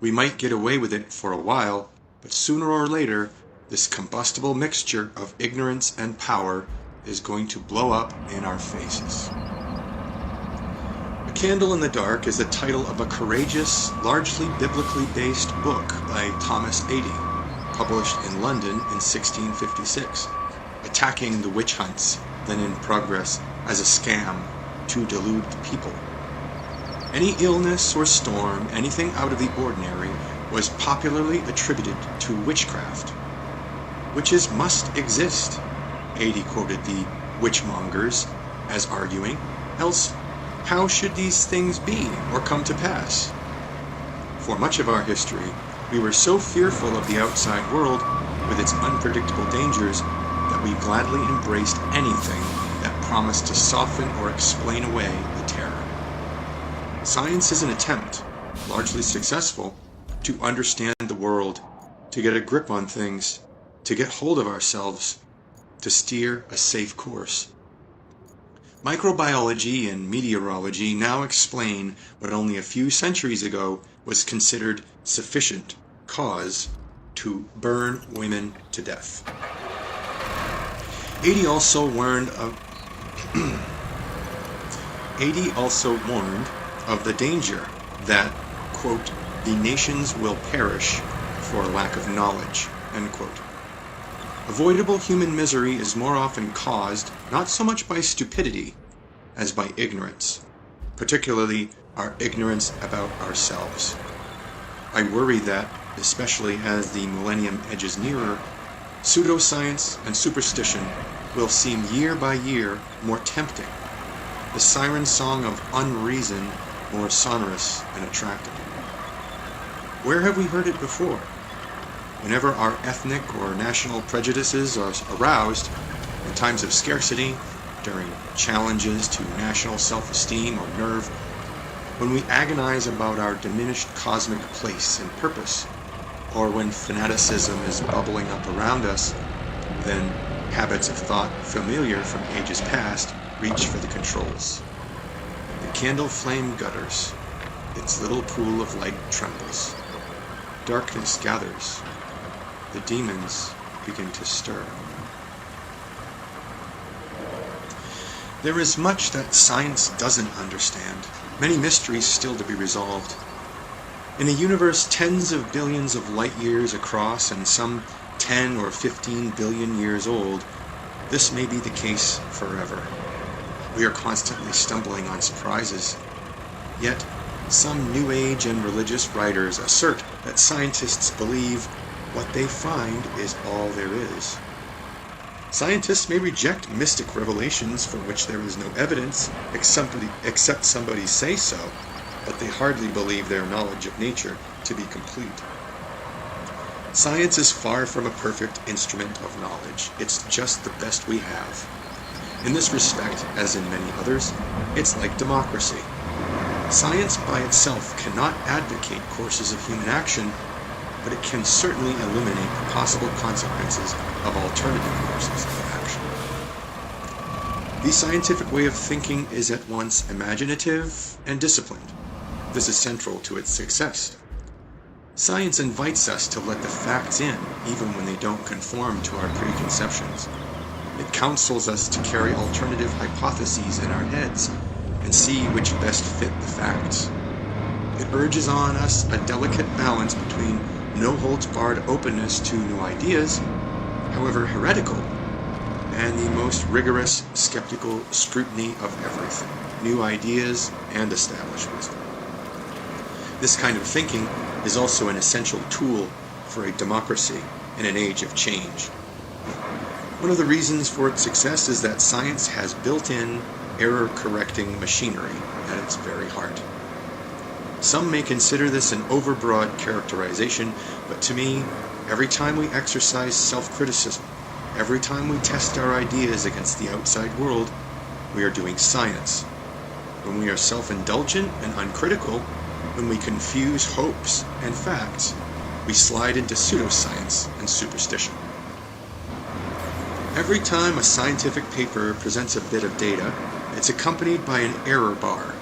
We might get away with it for a while, but sooner or later, this combustible mixture of ignorance and power is going to blow up in our faces. A Candle in the Dark is the title of a courageous, largely biblically based book by Thomas Adey, published in London in 1656, attacking the witch hunts then in progress as a scam to delude the people. Any illness or storm, anything out of the ordinary, was popularly attributed to witchcraft. Witches must exist, Adey quoted the witchmongers as arguing, else how should these things be or come to pass? For much of our history, we were so fearful of the outside world with its unpredictable dangers that we gladly embraced anything that promised to soften or explain away the terror. Science is an attempt, largely successful, to understand the world, to get a grip on things, to get hold of ourselves, to steer a safe course. Microbiology and meteorology now explain what only a few centuries ago was considered sufficient cause to burn women to death. Adey also warned of the danger that, quote, the nations will perish for lack of knowledge, end quote. Avoidable human misery is more often caused not so much by stupidity as by ignorance, particularly our ignorance about ourselves. I worry that, especially as the millennium edges nearer, pseudoscience and superstition will seem year by year more tempting, the siren song of unreason more sonorous and attractive. Where have we heard it before? Whenever our ethnic or national prejudices are aroused, in times of scarcity, during challenges to national self-esteem or nerve, when we agonize about our diminished cosmic place and purpose, or when fanaticism is bubbling up around us, then habits of thought familiar from ages past reach for the controls. The candle flame gutters, its little pool of light trembles. Darkness gathers. The demons begin to stir. There is much that science doesn't understand, many mysteries still to be resolved. In a universe tens of billions of light years across and some 10 or 15 billion years old, this may be the case forever. We are constantly stumbling on surprises. Yet, some New Age and religious writers assert that scientists believe what they find is all there is. Scientists may reject mystic revelations for which there is no evidence except somebody say so, but they hardly believe their knowledge of nature to be complete. Science is far from a perfect instrument of knowledge. It's just the best we have. In this respect, as in many others, it's like democracy. Science by itself cannot advocate courses of human action, but it can certainly eliminate the possible consequences of alternative courses of action. The scientific way of thinking is at once imaginative and disciplined. This is central to its success. Science invites us to let the facts in, even when they don't conform to our preconceptions. It counsels us to carry alternative hypotheses in our heads and see which best fit the facts. It urges on us a delicate balance between no-holds-barred openness to new ideas, however heretical, and the most rigorous skeptical scrutiny of everything, new ideas and established wisdom. This kind of thinking is also an essential tool for a democracy in an age of change. One of the reasons for its success is that science has built-in error-correcting machinery at its very heart. Some may consider this an overbroad characterization, but to me, every time we exercise self-criticism, every time we test our ideas against the outside world, we are doing science. When we are self-indulgent and uncritical, when we confuse hopes and facts, we slide into pseudoscience and superstition. Every time a scientific paper presents a bit of data, it's accompanied by an error bar,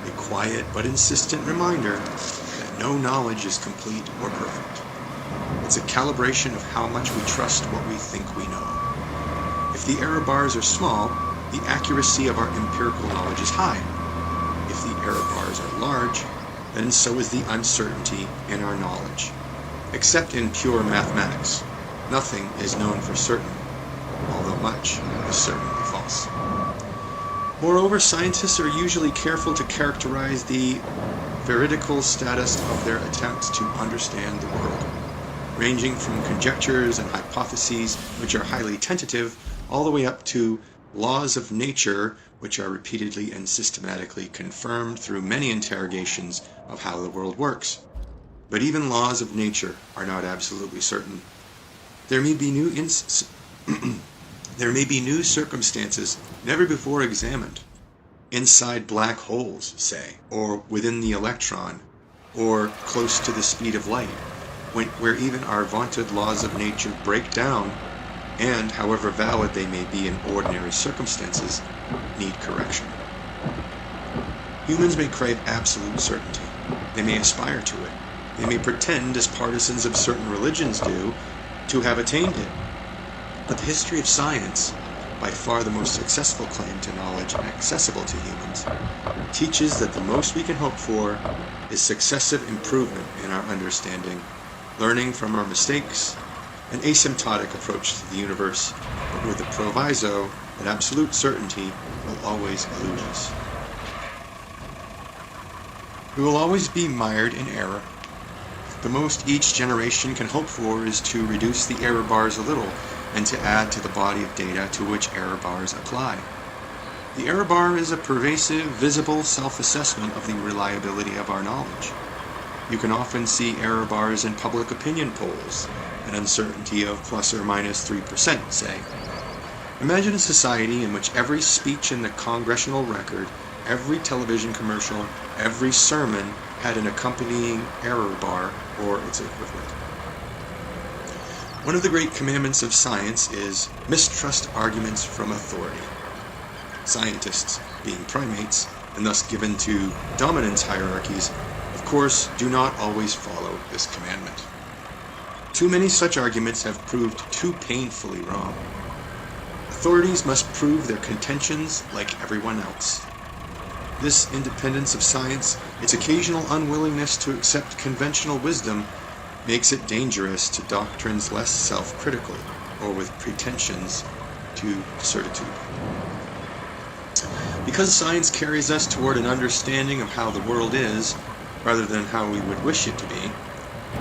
a quiet but insistent reminder that no knowledge is complete or perfect. It's a calibration of how much we trust what we think we know. If the error bars are small, the accuracy of our empirical knowledge is high. If the error bars are large, then so is the uncertainty in our knowledge. Except in pure mathematics, nothing is known for certain, although much is certainly false. Moreover, scientists are usually careful to characterize the veridical status of their attempts to understand the world, ranging from conjectures and hypotheses, which are highly tentative, all the way up to laws of nature, which are repeatedly and systematically confirmed through many interrogations of how the world works. But even laws of nature are not absolutely certain. There may be new circumstances never before examined, inside black holes, say, or within the electron, or close to the speed of light, where even our vaunted laws of nature break down and, however valid they may be in ordinary circumstances, need correction. Humans may crave absolute certainty. They may aspire to it. They may pretend, as partisans of certain religions do, to have attained it. But the history of science, by far the most successful claim to knowledge accessible to humans, teaches that the most we can hope for is successive improvement in our understanding, learning from our mistakes, an asymptotic approach to the universe, but with the proviso that absolute certainty will always elude us. We will always be mired in error. The most each generation can hope for is to reduce the error bars a little and to add to the body of data to which error bars apply. The error bar is a pervasive, visible self-assessment of the reliability of our knowledge. You can often see error bars in public opinion polls, an uncertainty of plus or minus 3%, say. Imagine a society in which every speech in the congressional record, every television commercial, every sermon had an accompanying error bar or its equivalent. One of the great commandments of science is mistrust arguments from authority. Scientists, being primates, and thus given to dominance hierarchies, of course, do not always follow this commandment. Too many such arguments have proved too painfully wrong. Authorities must prove their contentions like everyone else. This independence of science, its occasional unwillingness to accept conventional wisdom, makes it dangerous to doctrines less self-critical or with pretensions to certitude. Because science carries us toward an understanding of how the world is, rather than how we would wish it to be,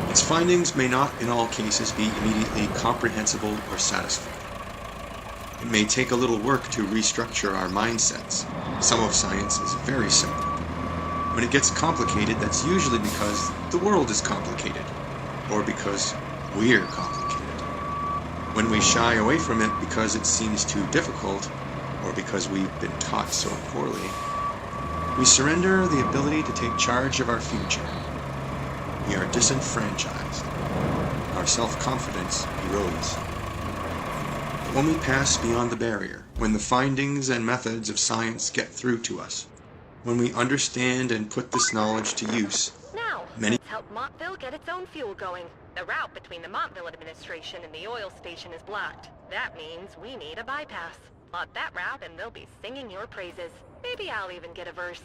its findings may not in all cases be immediately comprehensible or satisfying. It may take a little work to restructure our mindsets. Some of science is very simple. When it gets complicated, that's usually because the world is complicated, or because We're complicated. When we shy away from it because it seems too difficult, or because we've been taught so poorly, we surrender the ability to take charge of our future. We are disenfranchised. Our self-confidence erodes. But when we pass beyond the barrier, when the findings and methods of science get through to us, when we understand and put this knowledge to use, Now, many let's help Montville get its own fuel going. The route between the Montville administration and the oil station is blocked. That means we need a bypass. Plot that route and they'll be singing your praises. Maybe I'll even get a verse.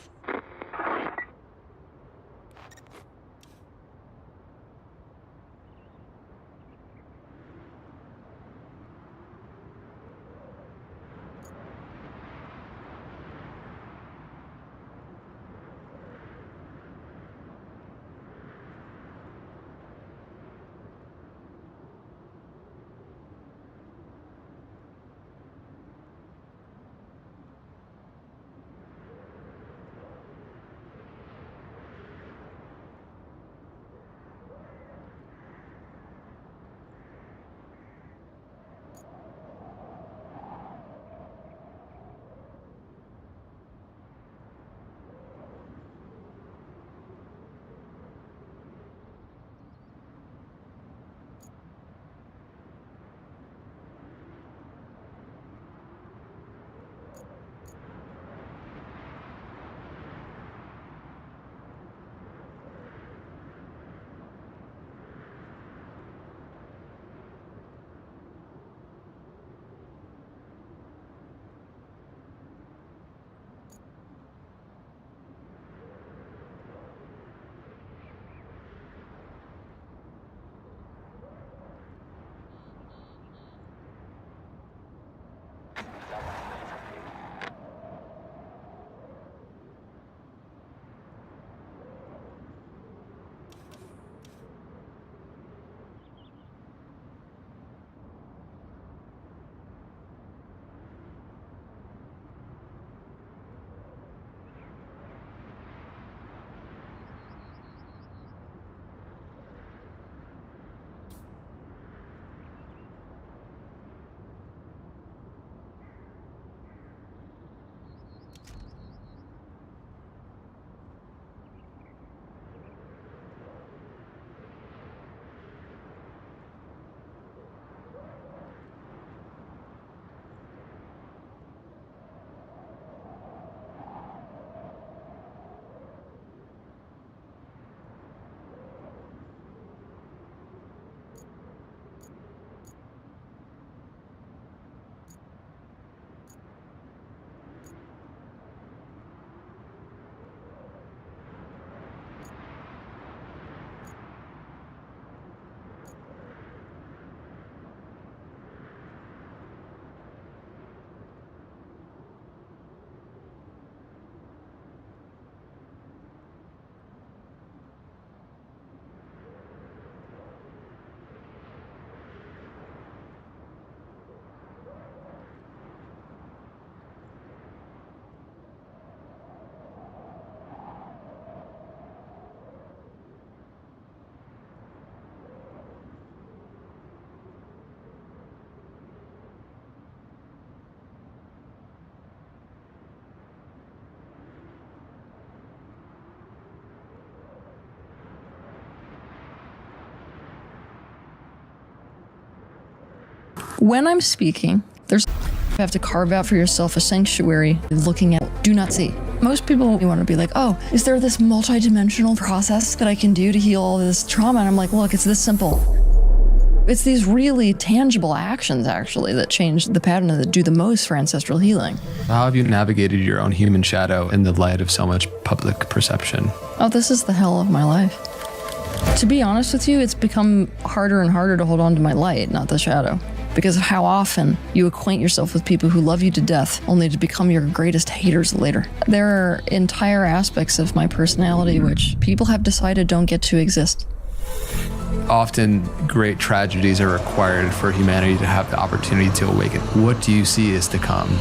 When I'm speaking, you have to carve out for yourself a sanctuary looking at do not see. Most people want to be like, oh, is there this multi-dimensional process that I can do to heal all this trauma? And I'm like, look, it's this simple. It's these really tangible actions, actually, that change the pattern and that do the most for ancestral healing. How have you navigated your own human shadow in the light of so much public perception? Oh, this is the hell of my life. To be honest with you, it's become harder and harder to hold on to my light, not the shadow. Because of how often you acquaint yourself with people who love you to death, only to become your greatest haters later. There are entire aspects of my personality which people have decided don't get to exist. Often, great tragedies are required for humanity to have the opportunity to awaken. What do you see is to come?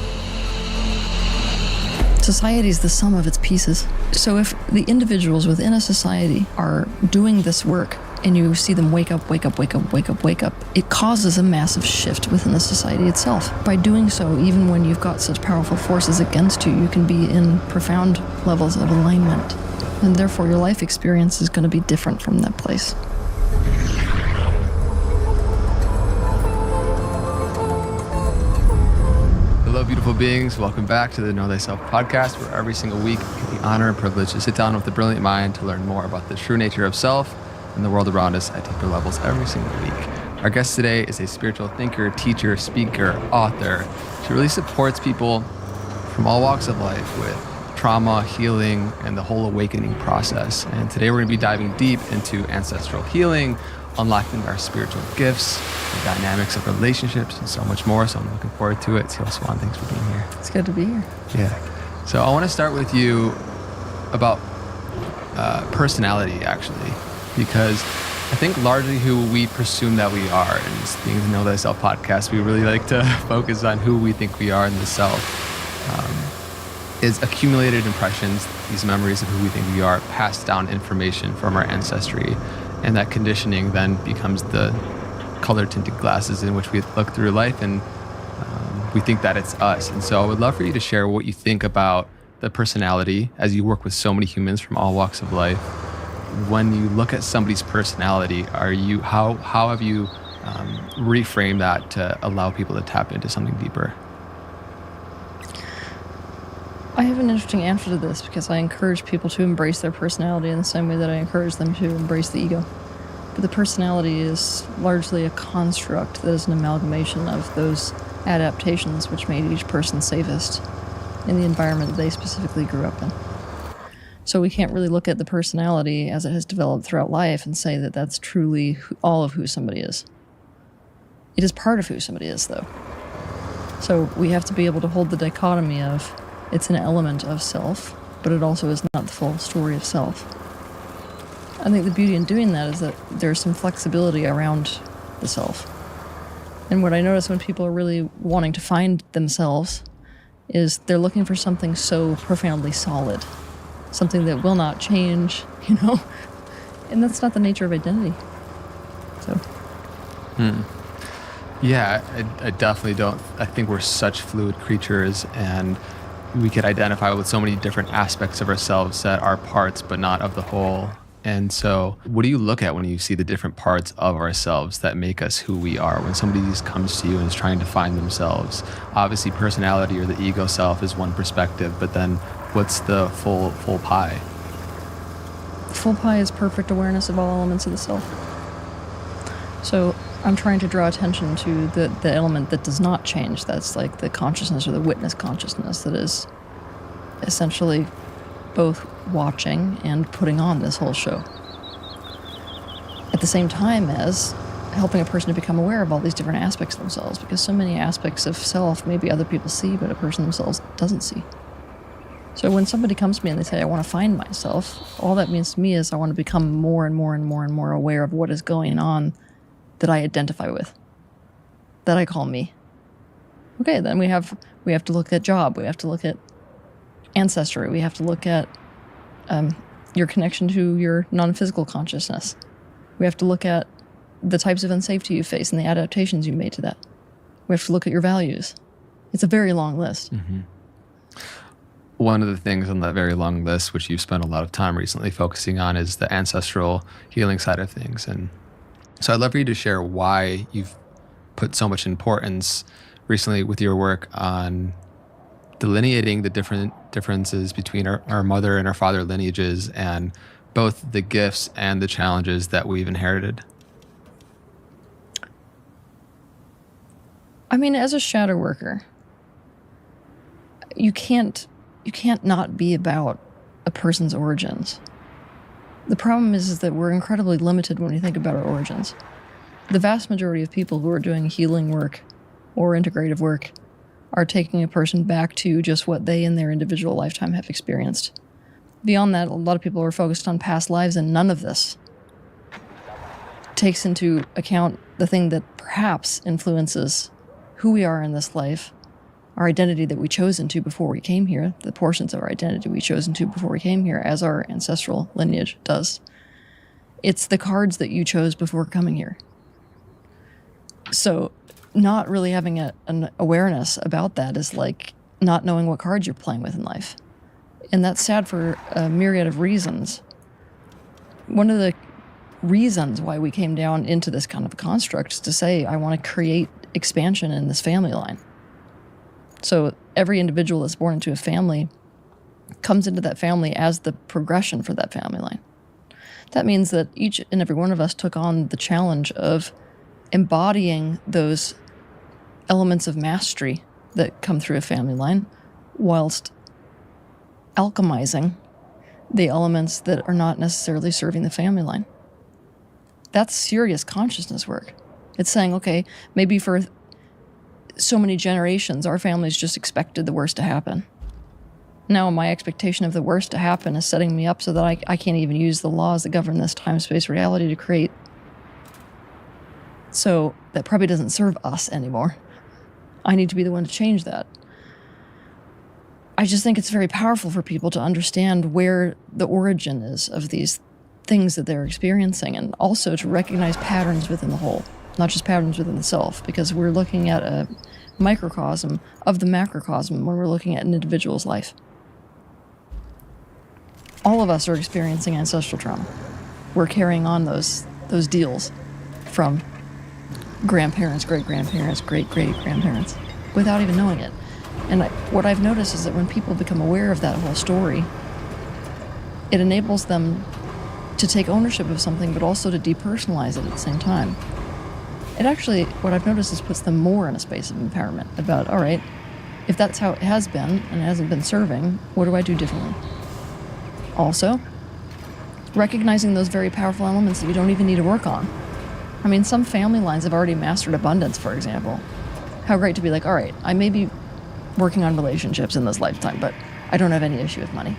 Society is the sum of its pieces. So if the individuals within a society are doing this work, and you see them wake up, it causes a massive shift within the society itself. By doing so, even when you've got such powerful forces against you, you can be in profound levels of alignment. And therefore, your life experience is going to be different from that place. Hello, beautiful beings. Welcome back to the Know Thyself podcast, where every single week we get the honor and privilege to sit down with a brilliant mind to learn more about the true nature of self and the world around us at deeper levels every single week. Our guest today is a spiritual thinker, teacher, speaker, author. She really supports people from all walks of life with trauma, healing, and the whole awakening process. And today we're going to be diving deep into ancestral healing, unlocking our spiritual gifts, the dynamics of relationships, and so much more. So I'm looking forward to it. Teal Swan, thanks for being here. It's good to be here. Yeah. So I want to start with you about personality, actually, because I think largely who we presume that we are, and being the Know Thyself podcast, we really like to focus on who we think we are in the self, is accumulated impressions, these memories of who we think we are, passed down information from our ancestry, and that conditioning then becomes the color-tinted glasses in which we look through life, and we think that it's us. And so I would love for you to share what you think about the personality as you work with so many humans from all walks of life. When you look at somebody's personality, how have you reframed that to allow people to tap into something deeper? I have an interesting answer to this because I encourage people to embrace their personality in the same way that I encourage them to embrace the ego. But the personality is largely a construct that is an amalgamation of those adaptations which made each person safest in the environment that they specifically grew up in. So we can't really look at the personality as it has developed throughout life and say that that's truly all of who somebody is. It is part of who somebody is, though. So we have to be able to hold the dichotomy of it's an element of self, but it also is not the full story of self. I think the beauty in doing that is that there's some flexibility around the self. And what I notice when people are really wanting to find themselves is they're looking for something so profoundly solid, something that will not change, and that's not the nature of identity. So. Yeah, I definitely don't. I think we're such fluid creatures, and we could identify with so many different aspects of ourselves that are parts but not of the whole. And so what do you look at when you see the different parts of ourselves that make us who we are? When somebody just comes to you and is trying to find themselves, obviously personality or the ego self is one perspective, but then what's the full pie? The full pie is perfect awareness of all elements of the self. So I'm trying to draw attention to the element that does not change. That's like the consciousness or the witness consciousness that is essentially both watching and putting on this whole show. At the same time as helping a person to become aware of all these different aspects of themselves, because so many aspects of self maybe other people see, but a person themselves doesn't see. So when somebody comes to me and they say, I want to find myself, all that means to me is I want to become more and more and more and more aware of what is going on that I identify with, that I call me. Okay, then we have to look at job, we have to look at ancestry, we have to look at your connection to your non-physical consciousness. We have to look at the types of unsafety you face and the adaptations you made to that. We have to look at your values. It's a very long list. Mm-hmm. One of the things on that very long list, which you've spent a lot of time recently focusing on, is the ancestral healing side of things. And so I'd love for you to share why you've put so much importance recently with your work on delineating the differences between our mother and our father lineages, and both the gifts and the challenges that we've inherited. I mean, as a shadow worker, you can't not be about a person's origins. The problem is that we're incredibly limited when we think about our origins. The vast majority of people who are doing healing work or integrative work are taking a person back to just what they in their individual lifetime have experienced. Beyond that, a lot of people are focused on past lives, and none of this takes into account the thing that perhaps influences who we are in this life, our identity that we chose into before we came here, the portions of our identity we chose into before we came here, as our ancestral lineage does. It's the cards that you chose before coming here. So not really having an awareness about that is like not knowing what cards you're playing with in life. And that's sad for a myriad of reasons. One of the reasons why we came down into this kind of a construct is to say, I want to create expansion in this family line. So every individual that's born into a family comes into that family as the progression for that family line. That means that each and every one of us took on the challenge of embodying those elements of mastery that come through a family line, whilst alchemizing the elements that are not necessarily serving the family line. That's serious consciousness work. It's saying, okay, maybe for so many generations, our families just expected the worst to happen. Now my expectation of the worst to happen is setting me up so that I can't even use the laws that govern this time-space reality to create. So that probably doesn't serve us anymore. I need to be the one to change that. I just think it's very powerful for people to understand where the origin is of these things that they're experiencing, and also to recognize patterns within the whole, not just patterns within the self, because we're looking at a microcosm of the macrocosm when we're looking at an individual's life. All of us are experiencing ancestral trauma. We're carrying on those deals from grandparents, great-grandparents, great-great-grandparents, without even knowing it. And what I've noticed is that when people become aware of that whole story, it enables them to take ownership of something, but also to depersonalize it at the same time. It actually, what I've noticed is puts them more in a space of empowerment about, all right, if that's how it has been and it hasn't been serving, what do I do differently? Also, recognizing those very powerful elements that you don't even need to work on. I mean, some family lines have already mastered abundance, for example. How great to be like, all right, I may be working on relationships in this lifetime, but I don't have any issue with money.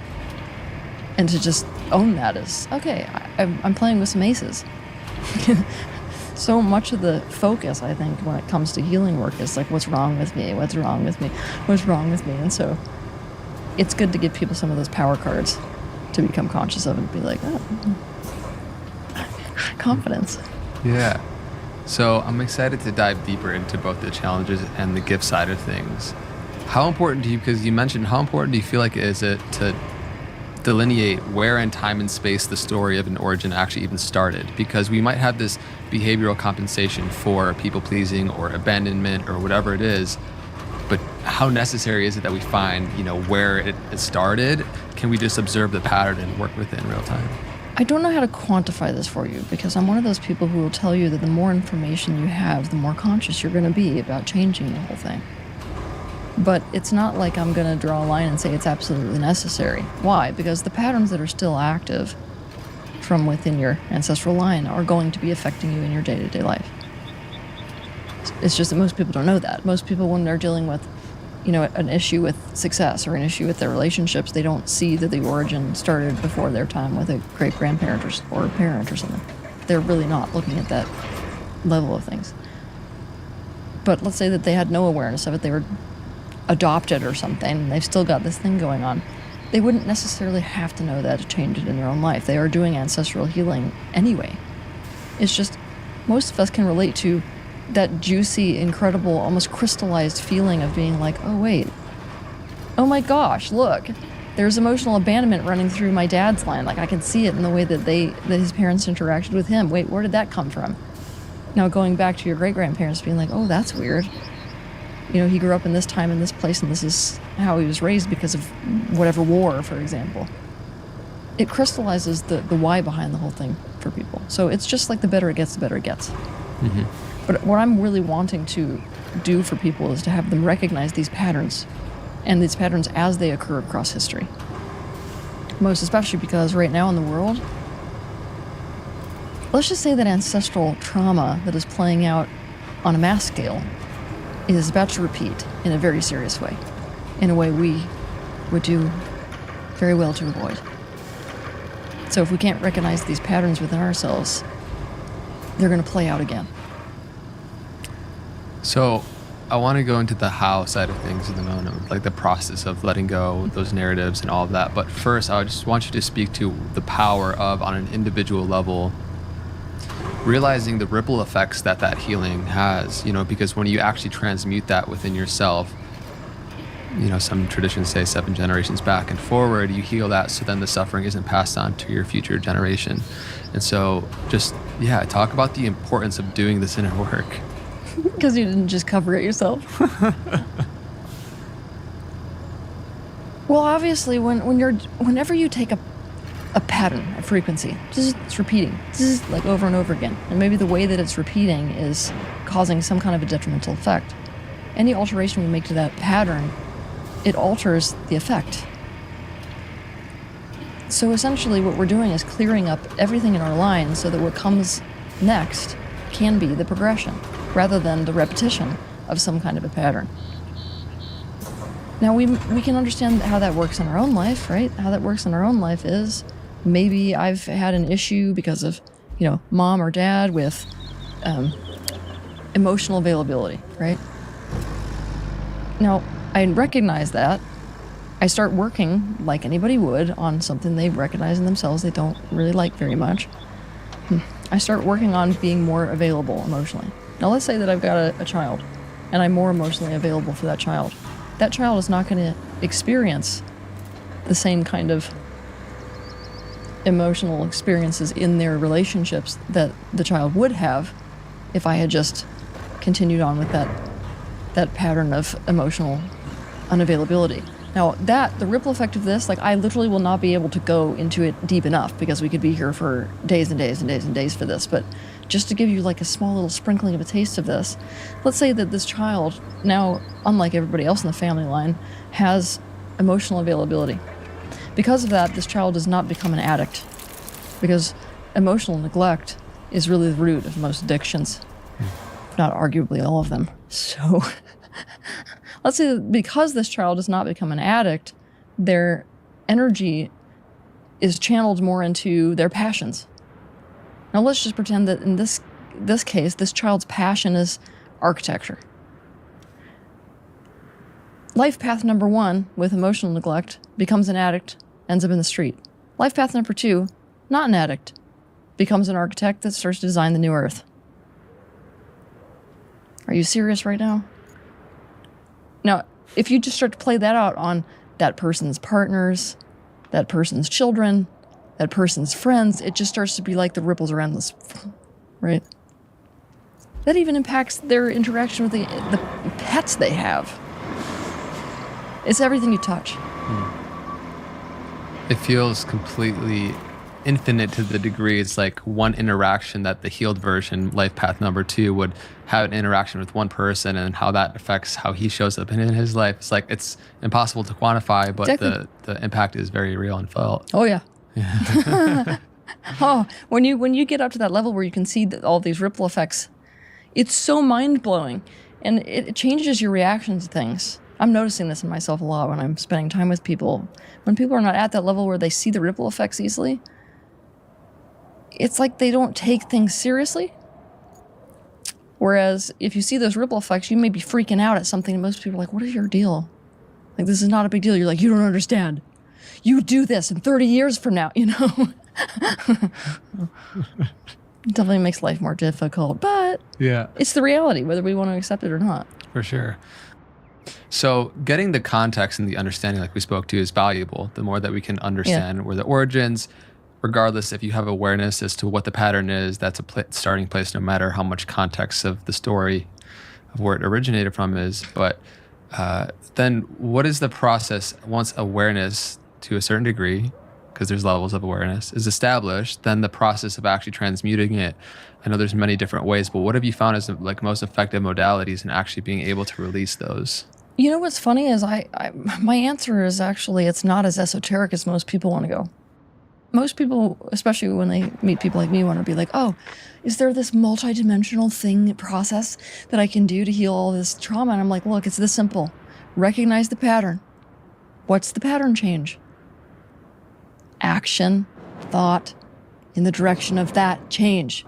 And to just own that is, okay, I'm playing with some aces. So much of the focus, I think, when it comes to healing work is like, what's wrong with me? What's wrong with me? What's wrong with me? And so it's good to give people some of those power cards to become conscious of and be like, oh, confidence. Yeah. So I'm excited to dive deeper into both the challenges and the gift side of things. How important do you, because you mentioned, how important do you feel like is it to delineate where in time and space the story of an origin actually even started? Because we might have this behavioral compensation for people pleasing or abandonment or whatever it is, but how necessary is it that we find, where it started? Can we just observe the pattern and work with it in real time? I don't know how to quantify this for you, because I'm one of those people who will tell you that the more information you have, the more conscious you're going to be about changing the whole thing. But it's not like I'm going to draw a line and say it's absolutely necessary. Why? Because the patterns that are still active from within your ancestral line are going to be affecting you in your day-to-day life. It's just that most people don't know that. Most people, when they're dealing with, an issue with success or an issue with their relationships, they don't see that the origin started before their time with a great-grandparent or a parent or something. They're really not looking at that level of things. But let's say that they had no awareness of it. They were adopted or something, and they've still got this thing going on. They wouldn't necessarily have to know that to change it in their own life. They are doing ancestral healing anyway. It's just, most of us can relate to that juicy, incredible, almost crystallized feeling of being like, oh wait, oh my gosh, look, there's emotional abandonment running through my dad's line. Like I can see it in the way that his parents interacted with him. Wait, where did that come from? Now going back to your great-grandparents being like, oh, that's weird. He grew up in this time, in this place, and this is how he was raised because of whatever war, for example. It crystallizes the why behind the whole thing for people. So it's just like the better it gets, the better it gets. Mm-hmm. But what I'm really wanting to do for people is to have them recognize these patterns, and these patterns as they occur across history. Most especially because right now in the world, let's just say that ancestral trauma that is playing out on a mass scale is about to repeat in a very serious way, in a way we would do very well to avoid. So if we can't recognize these patterns within ourselves, they're going to play out again. So I want to go into the how side of things in the moment, like the process of letting go, those narratives and all of that. But first, I just want you to speak to the power of, on an individual level, realizing the ripple effects that healing has, you know, because when you actually transmute that within yourself, you know, some traditions say 7 generations back and forward, you heal that so then the suffering isn't passed on to your future generation. And so just, talk about the importance of doing this inner work. Because you didn't just cover it yourself. Well, obviously, whenever you take a pattern, a frequency, it's repeating, like over and over again, and maybe the way that it's repeating is causing some kind of a detrimental effect. Any alteration we make to that pattern, it alters the effect. So essentially what we're doing is clearing up everything in our line so that what comes next can be the progression, rather than the repetition of some kind of a pattern. Now we can understand how that works in our own life, right? How that works in our own life is maybe I've had an issue because of, you know, mom or dad with emotional availability, right? Now, I recognize that. I start working, like anybody would, on something they recognize in themselves they don't really like very much. I start working on being more available emotionally. Now, let's say that I've got a child, and I'm more emotionally available for that child. That child is not going to experience the same kind of emotional experiences in their relationships that the child would have if I had just continued on with that pattern of emotional unavailability. Now, the ripple effect of this, like, I literally will not be able to go into it deep enough because we could be here for days and days and days and days for this, but just to give you like a small little sprinkling of a taste of this, let's say that this child now, unlike everybody else in the family line, has emotional availability. Because of that, this child does not become an addict, because emotional neglect is really the root of most addictions, if not arguably all of them. So let's say that because this child does not become an addict, their energy is channeled more into their passions. Now let's just pretend that in this case, this child's passion is architecture. Life path number 1, with emotional neglect, becomes an addict, ends up in the street. Life path number 2, not an addict, becomes an architect that starts to design the new earth. Are you serious right now? Now, if you just start to play that out on that person's partners, that person's children, that person's friends, it just starts to be like the ripples around this, right? That even impacts their interaction with the pets they have. It's everything you touch. It feels completely infinite to the degree it's like one interaction that the healed version, life path number 2, would have an interaction with one person, and how that affects how he shows up in his life. It's like it's impossible to quantify, but exactly. the impact is very real and felt. Oh yeah. Oh, when you get up to that level where you can see all these ripple effects, it's so mind-blowing, and it changes your reaction to things. I'm noticing this in myself a lot when I'm spending time with people. When people are not at that level where they see the ripple effects easily, it's like they don't take things seriously. Whereas if you see those ripple effects, you may be freaking out at something, and most people are like, what is your deal? Like, this is not a big deal. You're like, you don't understand. You do this in 30 years from now, you know? Definitely makes life more difficult, but it's the reality, whether we want to accept it or not. For sure. So getting the context and the understanding, like we spoke to, is valuable. The more that we can understand where the origins, regardless if you have awareness as to what the pattern is, that's a starting place, no matter how much context of the story of where it originated from is. But then what is the process once awareness to a certain degree, because there's levels of awareness, is established, then the process of actually transmuting it? I know there's many different ways, but what have you found as like most effective modalities in actually being able to release those? You know what's funny is my answer is actually, it's not as esoteric as most people want to go. Most people, especially when they meet people like me, want to be like, oh, is there this multidimensional process that I can do to heal all this trauma? And I'm like, look, it's this simple. Recognize the pattern. What's the pattern change? Action, thought, in the direction of that change.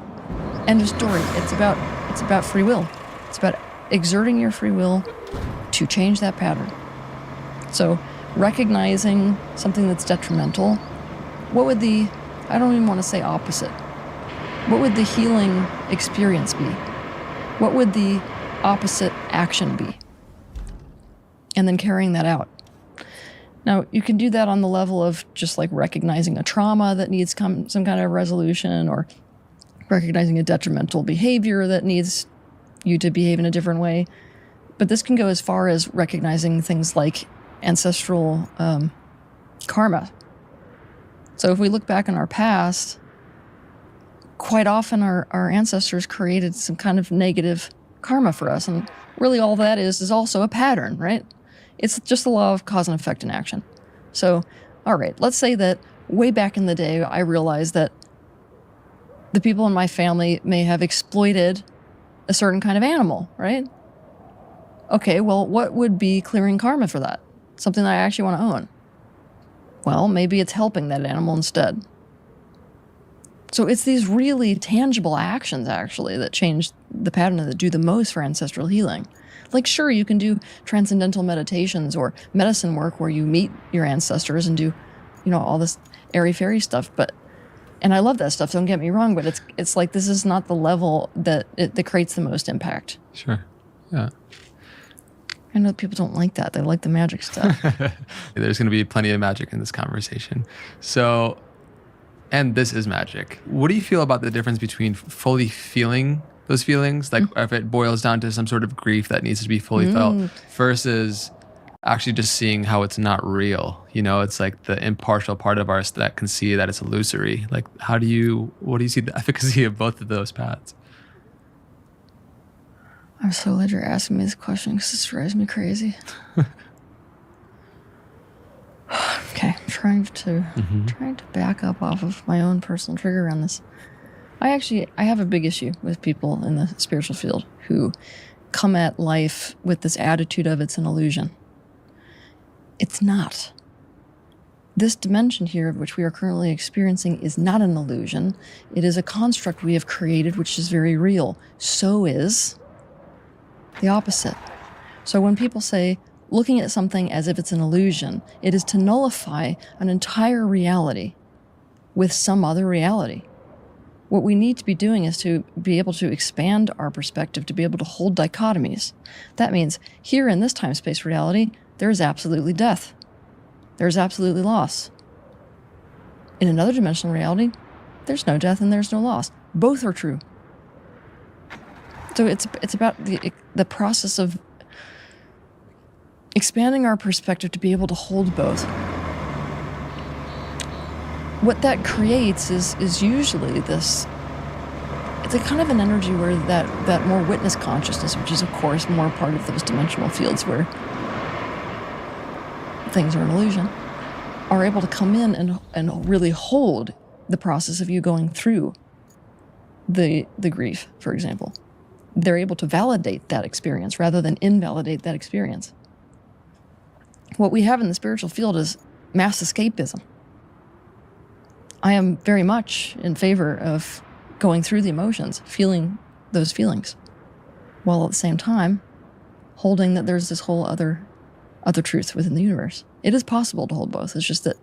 End of story. It's about free will. It's about exerting your free will to change that pattern. So recognizing something that's detrimental, what would I don't even want to say opposite. what would the healing experience be? What would the opposite action be? And then carrying that out. Now, you can do that on the level of just like recognizing a trauma that needs some kind of resolution, or recognizing a detrimental behavior that needs you to behave in a different way. But this can go as far as recognizing things like ancestral karma. So if we look back in our past, quite often our ancestors created some kind of negative karma for us. And really all that is also a pattern, right? It's just the law of cause and effect in action. So, all right, let's say that way back in the day, I realized that the people in my family may have exploited a certain kind of animal, right? Okay, well, what would be clearing karma for that? Something that I actually want to own. Well, maybe it's helping that animal instead. So it's these really tangible actions, actually, that change the pattern, that do the most for ancestral healing. Like, sure, you can do transcendental meditations or medicine work where you meet your ancestors and do, all this airy-fairy stuff. And I love that stuff, don't get me wrong, but it's like this is not the level that creates the most impact. Sure. Yeah. I know people don't like that. They like the magic stuff. There's going to be plenty of magic in this conversation. So, and this is magic. What do you feel about the difference between fully feeling those feelings, like if it boils down to some sort of grief that needs to be fully felt, versus actually just seeing how it's not real? It's like the impartial part of us that can see that it's illusory. Like, what do you see the efficacy of both of those paths? I'm so glad you're asking me this question because this drives me crazy. Okay, I'm trying to back up off of my own personal trigger on this. I have a big issue with people in the spiritual field who come at life with this attitude of it's an illusion. It's not. This dimension here, of which we are currently experiencing, is not an illusion. It is a construct we have created, which is very real. So is the opposite. So when people say, looking at something as if it's an illusion, it is to nullify an entire reality with some other reality. What we need to be doing is to be able to expand our perspective, to be able to hold dichotomies. That means here in this time-space reality, there is absolutely death. There's absolutely loss. In another dimensional reality, there's no death and there's no loss. Both are true. So it's about the process of expanding our perspective to be able to hold both. What that creates is usually this, it's a kind of an energy where that more witness consciousness, which is of course more part of those dimensional fields where things are an illusion, are able to come in and really hold the process of you going through the grief, for example. They're able to validate that experience rather than invalidate that experience. What we have in the spiritual field is mass escapism. I am very much in favor of going through the emotions, feeling those feelings, while at the same time holding that there's this whole other truth within the universe. It is possible to hold both. It's just that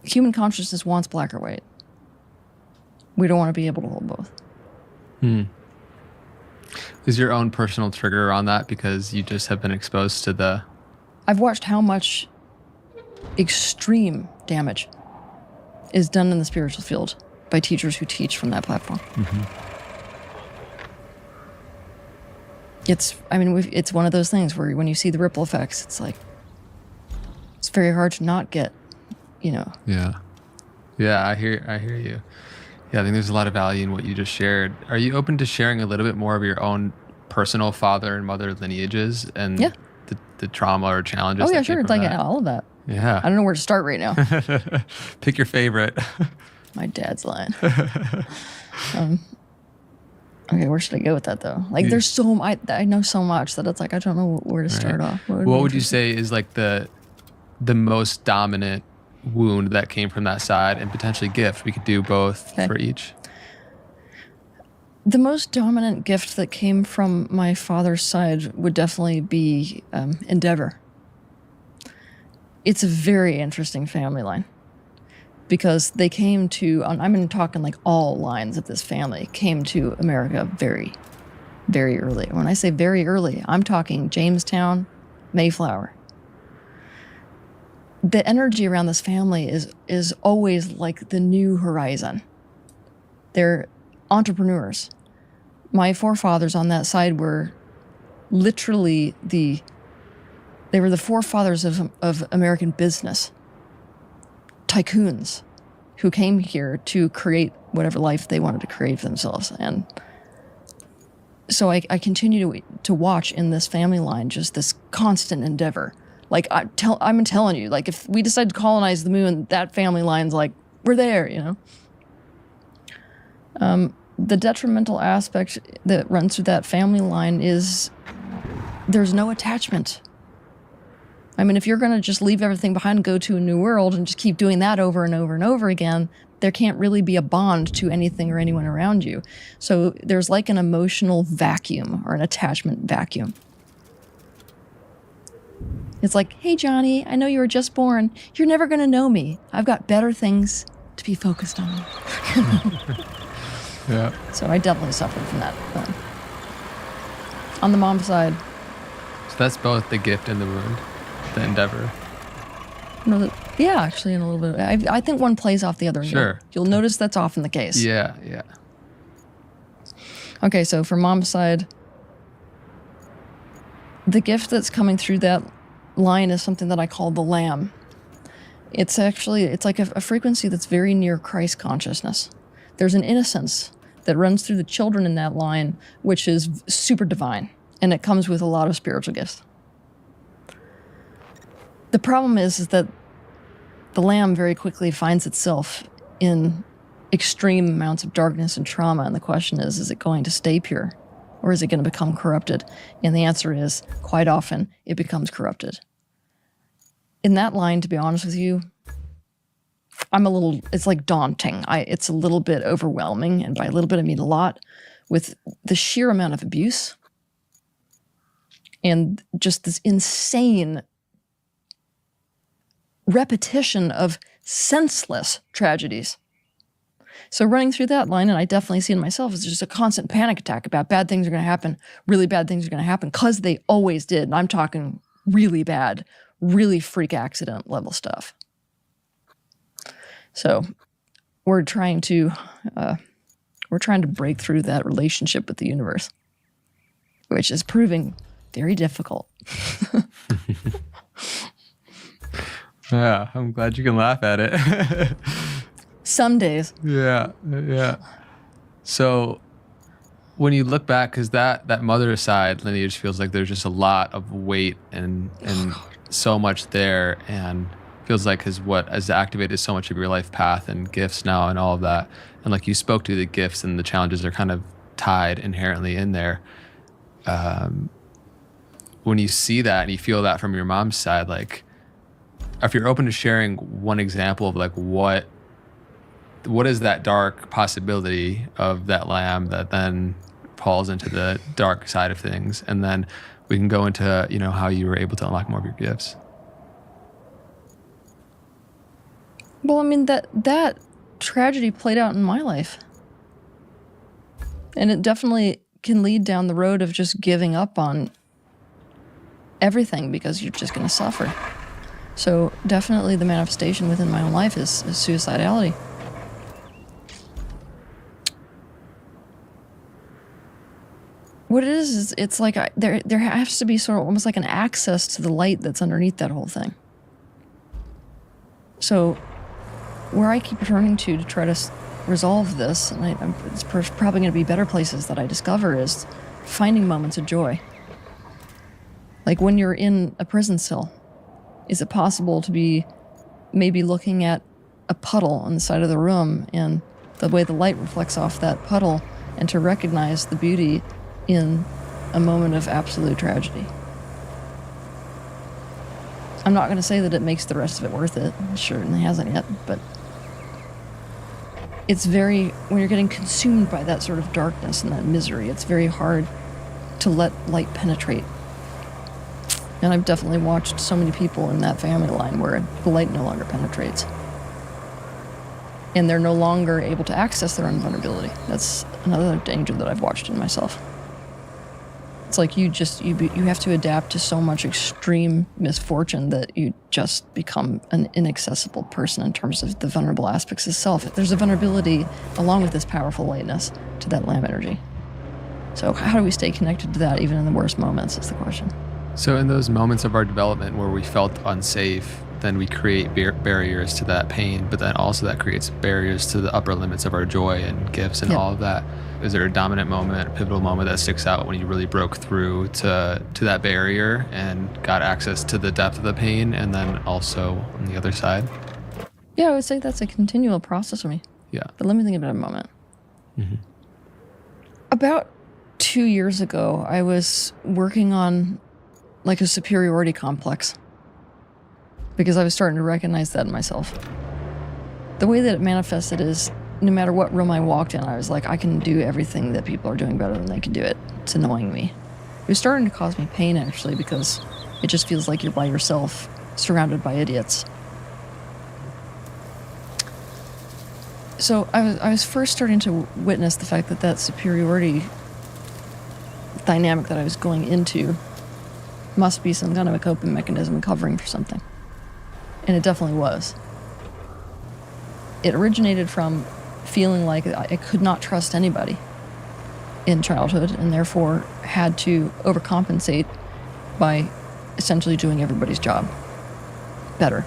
human consciousness wants black or white. We don't want to be able to hold both. Is your own personal trigger on that because you just have been exposed to the... I've watched how much extreme damage is done in the spiritual field by teachers who teach from that platform. It's one of those things where when you see the ripple effects, it's like, it's very hard to not get, Yeah, I hear you. Yeah, I think there's a lot of value in what you just shared. Are you open to sharing a little bit more of your own personal father and mother lineages and the trauma or challenges? Oh yeah, sure. Like all of that. Yeah. I don't know where to start right now. Pick your favorite. My dad's line. Okay, where should I go with that though? Like, there's so much. I know so much that it's like I don't know where to start off. What would you say is like the most dominant wound that came from that side, and potentially gift? We could do both for each. The most dominant gift that came from my father's side would definitely be endeavor. It's a very interesting family line. because they came to, I'm talking like all lines of this family, came to America very, very early. When I say very early, I'm talking Jamestown, Mayflower. The energy around this family is always like the new horizon. They're entrepreneurs. My forefathers on that side were literally they were the forefathers of American business. Tycoons who came here to create whatever life they wanted to create for themselves. And so I continue to watch in this family line just this constant endeavor. Like I'm telling you, like if we decide to colonize the moon, that family line's like, we're there, you know? The detrimental aspect that runs through that family line is there's no attachment. I mean, if you're going to just leave everything behind and go to a new world and just keep doing that over and over and over again, there can't really be a bond to anything or anyone around you. So there's like an emotional vacuum or an attachment vacuum. It's like, hey, Johnny, I know you were just born. You're never going to know me. I've got better things to be focused on. Yeah. So I definitely suffered from that. On the mom side. So that's both the gift and the wound, the endeavor. No, yeah, actually, in a little bit. I think one plays off the other. Sure. You'll notice that's often the case. Yeah. Okay, so for mom's side, the gift that's coming through that line is something that I call the lamb. It's like a frequency that's very near Christ consciousness. There's an innocence that runs through the children in that line, which is super divine, and it comes with a lot of spiritual gifts. The problem is that the lamb very quickly finds itself in extreme amounts of darkness and trauma, and the question is it going to stay pure, or is it going to become corrupted? And the answer is, quite often, it becomes corrupted. In that line, to be honest with you, it's like daunting. It's a little bit overwhelming, and by a little bit I mean a lot, with the sheer amount of abuse and just this insane repetition of senseless tragedies. So running through that line, and I definitely see it in myself, is just a constant panic attack about bad things are going to happen, really bad things are going to happen, because they always did. And I'm talking really bad, really freak accident level stuff. So we're trying to break through that relationship with the universe, which is proving very difficult. Yeah, I'm glad you can laugh at it. Some days. Yeah. So when you look back, because that mother side lineage feels like there's just a lot of weight and so much there, and feels like what has activated so much of your life path and gifts now and all of that. And like you spoke to, the gifts and the challenges are kind of tied inherently in there. When you see that and you feel that from your mom's side, like, if you're open to sharing one example of like what is that dark possibility of that lamb that then falls into the dark side of things, and then we can go into how you were able to unlock more of your gifts. Well, I mean, that tragedy played out in my life, and it definitely can lead down the road of just giving up on everything because you're just going to suffer. So definitely the manifestation within my own life is suicidality. What it is it's like there has to be sort of almost like an access to the light that's underneath that whole thing. So where I keep turning to try to resolve this, and it's probably going to be better places that I discover, is finding moments of joy. Like when you're in a prison cell, is it possible to be maybe looking at a puddle on the side of the room and the way the light reflects off that puddle, and to recognize the beauty in a moment of absolute tragedy? I'm not going to say that it makes the rest of it worth it. It certainly hasn't yet, but it's when you're getting consumed by that sort of darkness and that misery, it's very hard to let light penetrate. And I've definitely watched so many people in that family line where the light no longer penetrates. and they're no longer able to access their own vulnerability. That's another danger that I've watched in myself. It's like you have to adapt to so much extreme misfortune that you just become an inaccessible person in terms of the vulnerable aspects of self. There's a vulnerability along with this powerful lightness to that lamb energy. So how do we stay connected to that even in the worst moments is the question. So in those moments of our development where we felt unsafe, then we create barriers to that pain, but then also that creates barriers to the upper limits of our joy and gifts and all of that. Is there a dominant moment, a pivotal moment that sticks out when you really broke through to that barrier and got access to the depth of the pain, and then also on the other side? Yeah, I would say that's a continual process for me. Yeah. But let me think about a moment. Mm-hmm. About 2 years ago, I was working on like a superiority complex because I was starting to recognize that in myself. The way that it manifested is no matter what room I walked in, I was like, I can do everything that people are doing better than they can do it. It's annoying me. It was starting to cause me pain, actually, because it just feels like you're by yourself, surrounded by idiots. So I was first starting to witness the fact that that superiority dynamic that I was going into must be some kind of a coping mechanism covering for something. And it definitely was. It originated from feeling like I could not trust anybody in childhood and therefore had to overcompensate by essentially doing everybody's job better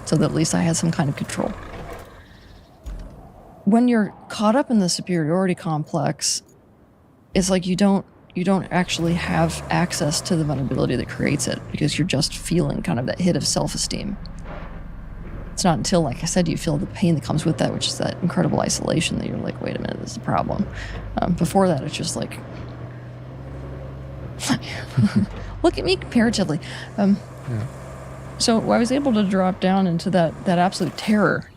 so that at least I had some kind of control. When you're caught up in the superiority complex, it's like you don't actually have access to the vulnerability that creates it because you're just feeling kind of that hit of self-esteem. It's not until, like I said, you feel the pain that comes with that, which is that incredible isolation, that you're like, wait a minute, this is a problem. Before that, it's just like, look at me comparatively. So I was able to drop down into that absolute terror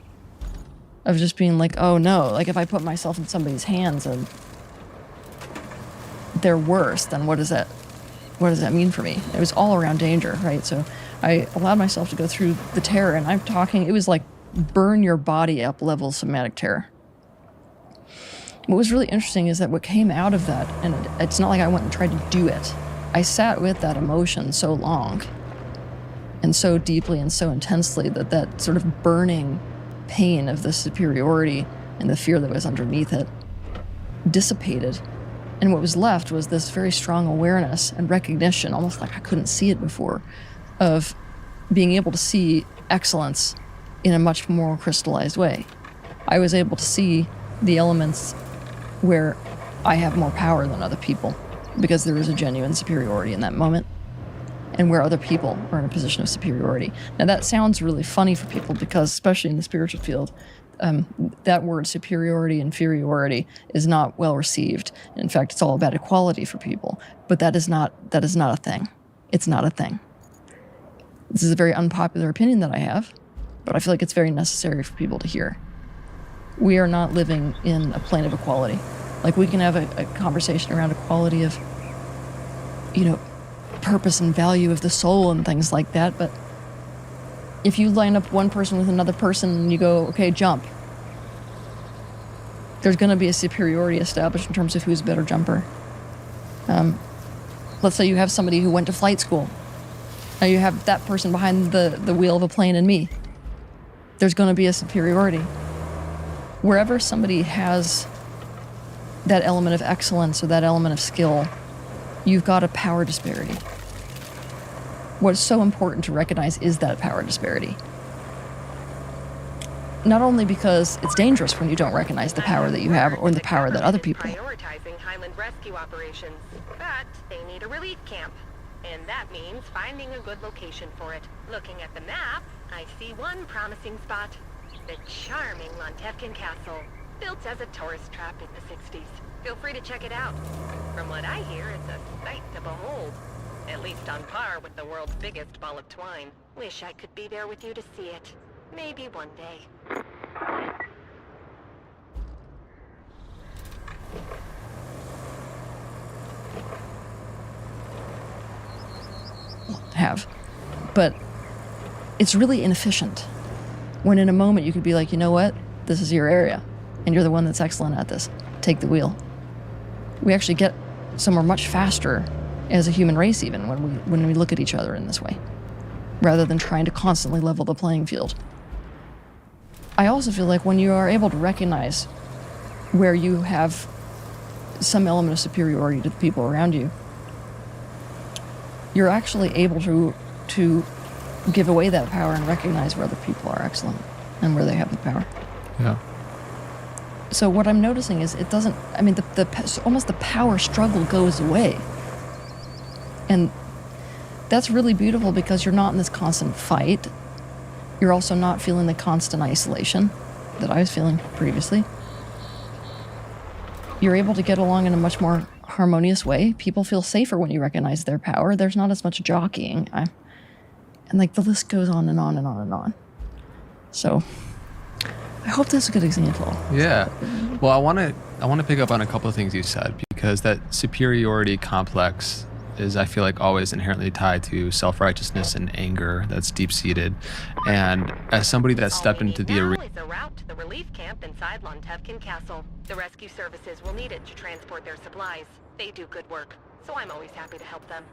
of just being like, oh no, like if I put myself in somebody's hands and they're worse, then what does that mean for me? It was all around danger, right? So I allowed myself to go through the terror, and I'm talking, it was like burn your body up level somatic terror. What was really interesting is that what came out of that, and it's not like I went and tried to do it, I sat with that emotion so long and so deeply and so intensely that sort of burning pain of the superiority and the fear that was underneath it dissipated. And what was left was this very strong awareness and recognition, almost like I couldn't see it before, of being able to see excellence in a much more crystallized way. I was able to see the elements where I have more power than other people because there is a genuine superiority in that moment, and where other people are in a position of superiority. Now that sounds really funny for people because, especially in the spiritual field, that word superiority, inferiority is not well received. In fact, it's all about equality for people. But that is not a thing. It's not a thing. This is a very unpopular opinion that I have, but I feel like it's very necessary for people to hear. We are not living in a plane of equality. Like, we can have a conversation around equality of, purpose and value of the soul and things like that, but if you line up one person with another person and you go, okay, jump, there's going to be a superiority established in terms of who's a better jumper. Let's say you have somebody who went to flight school. Now you have that person behind the wheel of a plane and me. There's going to be a superiority. Wherever somebody has that element of excellence or that element of skill, you've got a power disparity. What's so important to recognize is that power disparity. Not only because it's dangerous when you don't recognize the power that you have or the power that other people have. Prioritizing Highland rescue operations, but they need a relief camp. And that means finding a good location for it. Looking at the map, I see one promising spot. The charming Montevkin Castle, built as a tourist trap in the 60s. Feel free to check it out. From what I hear, it's a sight to behold. At least on par with the world's biggest ball of twine. Wish I could be there with you to see it. Maybe one day. Have. But it's really inefficient. When in a moment you could be like, you know what? this is your area, and you're the one that's excellent at this. Take the wheel. We actually get somewhere much faster as a human race, even when we look at each other in this way, rather than trying to constantly level the playing field. I also feel like when you are able to recognize where you have some element of superiority to the people around you, you're actually able to give away that power and recognize where other people are excellent and where they have the power. Yeah. So what I'm noticing is it doesn't, I mean, almost the power struggle goes away. And that's really beautiful because you're not in this constant fight. You're also not feeling the constant isolation that I was feeling previously. You're able to get along in a much more harmonious way. People feel safer when you recognize their power. There's not as much jockeying. And like the list goes on and on and on and on. So I hope that's a good example. Yeah. Well, I want to pick up on a couple of things you said, because that superiority complex is, I feel like, always inherently tied to self-righteousness and anger that's deep-seated. And as somebody that stepped into the arena... is a route to the relief camp inside Lontevkin Castle. The rescue services will need it to transport their supplies. They do good work, so I'm always happy to help them.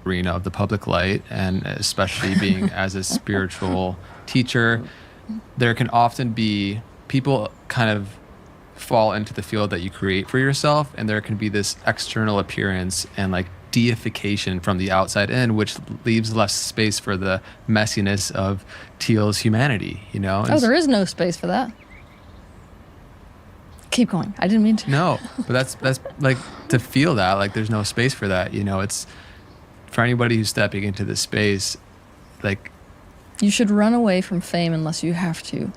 Arena of the public light, and especially being as a spiritual teacher, there can often be people kind of fall into the field that you create for yourself, and there can be this external appearance and like deification from the outside in, which leaves less space for the messiness of Teal's humanity, you know? Oh, there is no space for that. Keep going. I didn't mean to. No, but that's like, to feel that, like there's no space for that, you know? It's, for anybody who's stepping into this space, like... You should run away from fame unless you have to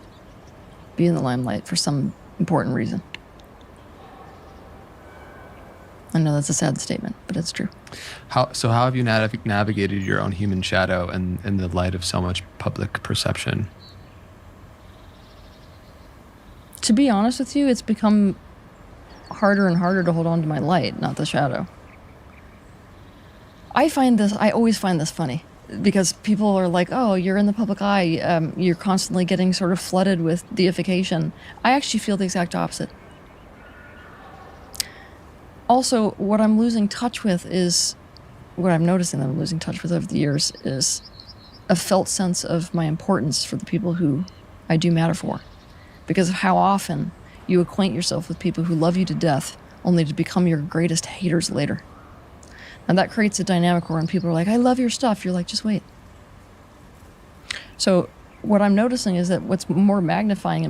be in the limelight for some important reason. I know that's a sad statement, but it's true. How have you navigated your own human shadow in the light of so much public perception? To be honest with you, it's become harder and harder to hold on to my light, not the shadow. I always find this funny. because people are like, oh, you're in the public eye, you're constantly getting sort of flooded with deification. I actually feel the exact opposite. Also, what I'm losing touch with is, what I'm noticing that I'm losing touch with over the years is a felt sense of my importance for the people who I do matter for. Because of how often you acquaint yourself with people who love you to death only to become your greatest haters later. And that creates a dynamic where when people are like, I love your stuff, you're like, just wait. So what I'm noticing is that what's more magnifying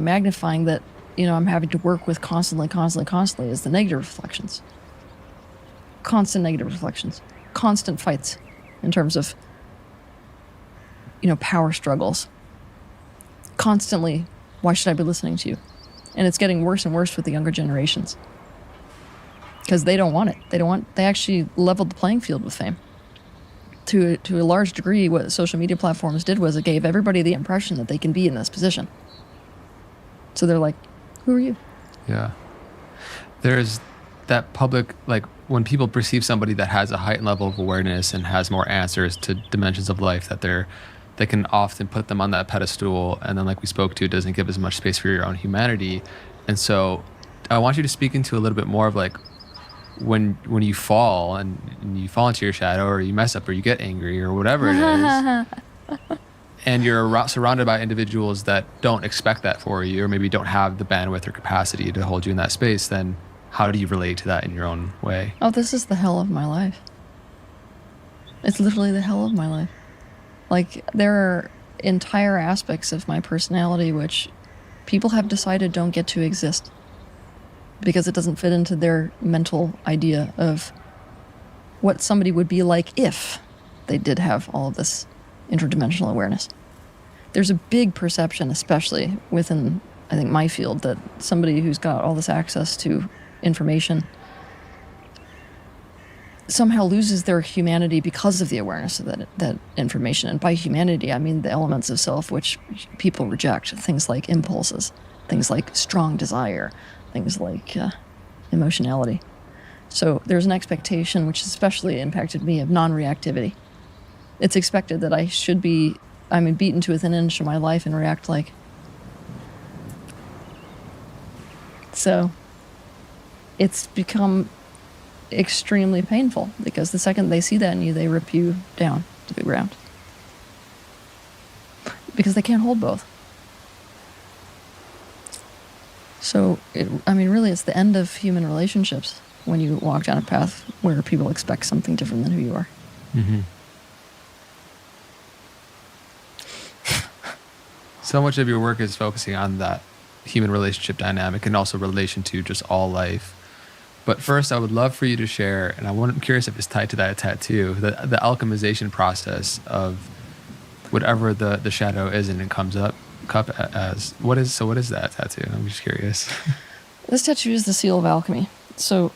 that, I'm having to work with constantly is the negative reflections. Constant negative reflections. Constant fights in terms of, power struggles. Constantly, why should I be listening to you? And it's getting worse and worse with the younger generations. Because they don't want it. They actually leveled the playing field with fame. To a large degree, what social media platforms did was it gave everybody the impression that they can be in this position. So they're like, who are you? Yeah. There's that public, like when people perceive somebody that has a heightened level of awareness and has more answers to dimensions of life, that they can often put them on that pedestal. And then like we spoke to, it doesn't give as much space for your own humanity. And so I want you to speak into a little bit more of like, when you fall and you fall into your shadow or you mess up or you get angry or whatever it is, and you're surrounded by individuals that don't expect that for you or maybe don't have the bandwidth or capacity to hold you in that space, then how do you relate to that in your own way? Oh, this is the hell of my life. It's literally the hell of my life. Like, there are entire aspects of my personality which people have decided don't get to exist because it doesn't fit into their mental idea of what somebody would be like if they did have all of this interdimensional awareness. There's a big perception, especially within, I think, my field, that somebody who's got all this access to information somehow loses their humanity because of the awareness of that information. And by humanity, I mean the elements of self which people reject, things like impulses, things like strong desire, things like emotionality. So there's an expectation, which especially impacted me, of non-reactivity. It's expected that I should be, beaten to within an inch of my life and react like. So it's become extremely painful because the second they see that in you, they rip you down to the ground. Because they can't hold both. So, really, it's the end of human relationships when you walk down a path where people expect something different than who you are. Mm-hmm. So much of your work is focusing on that human relationship dynamic and also relation to just all life. But first, I would love for you to share, and I'm curious if it's tied to that tattoo, the alchemization process of whatever the shadow is and it comes up as what is that tattoo? I'm just curious. This tattoo is the seal of alchemy. So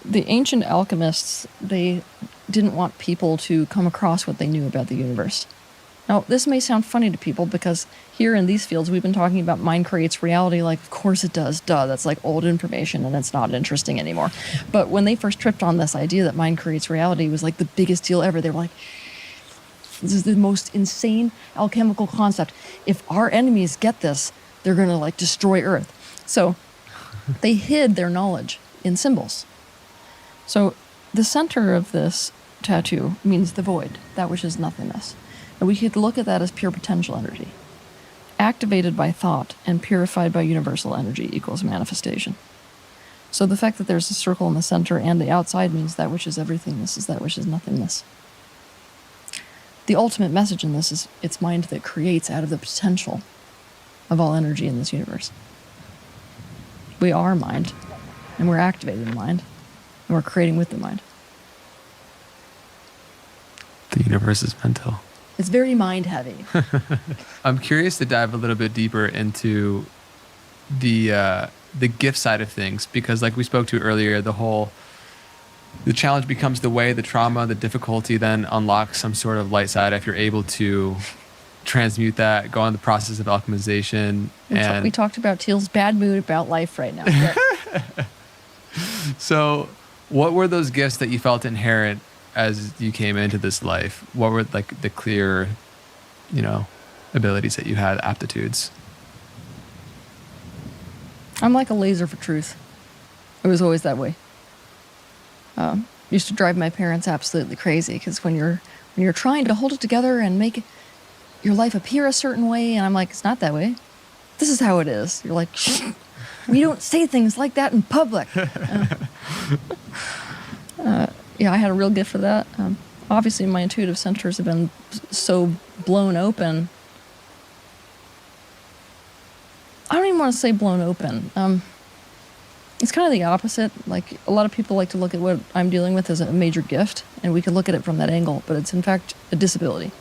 the ancient alchemists, they didn't want people to come across what they knew about the universe. Now, this may sound funny to people because here in these fields, we've been talking about mind creates reality, like, of course it does, duh, that's like old information and it's not interesting anymore. But when they first tripped on this idea that mind creates reality was like the biggest deal ever, they were like, this is the most insane alchemical concept. If our enemies get this, they're going to like destroy Earth. So they hid their knowledge in symbols. So the center of this tattoo means the void, that which is nothingness. And we could look at that as pure potential energy. Activated by thought and purified by universal energy equals manifestation. So the fact that there's a circle in the center and the outside means that which is everythingness is that which is nothingness. The ultimate message in this is it's mind that creates out of the potential of all energy in this universe. We are mind, and we're activating the mind, and we're creating with the mind. The universe is mental. It's very mind heavy. I'm curious to dive a little bit deeper into the gift side of things, because like we spoke to earlier, the challenge becomes the way, the trauma, the difficulty then unlocks some sort of light side if you're able to transmute that, go on the process of alchemization. We talked about Teal's bad mood about life right now. So what were those gifts that you felt inherent as you came into this life, what were like the clear, abilities that you had, aptitudes? I'm like a laser for truth. It was always that way. Used to drive my parents absolutely crazy because when you're trying to hold it together and make your life appear a certain way, and I'm like, it's not that way. This is how it is. You're like, shh, we don't say things like that in public. Yeah, I had a real gift for that. Obviously, my intuitive centers have been so blown open. I don't even want to say blown open. It's kind of the opposite. Like, a lot of people like to look at what I'm dealing with as a major gift, and we could look at it from that angle, but it's in fact a disability.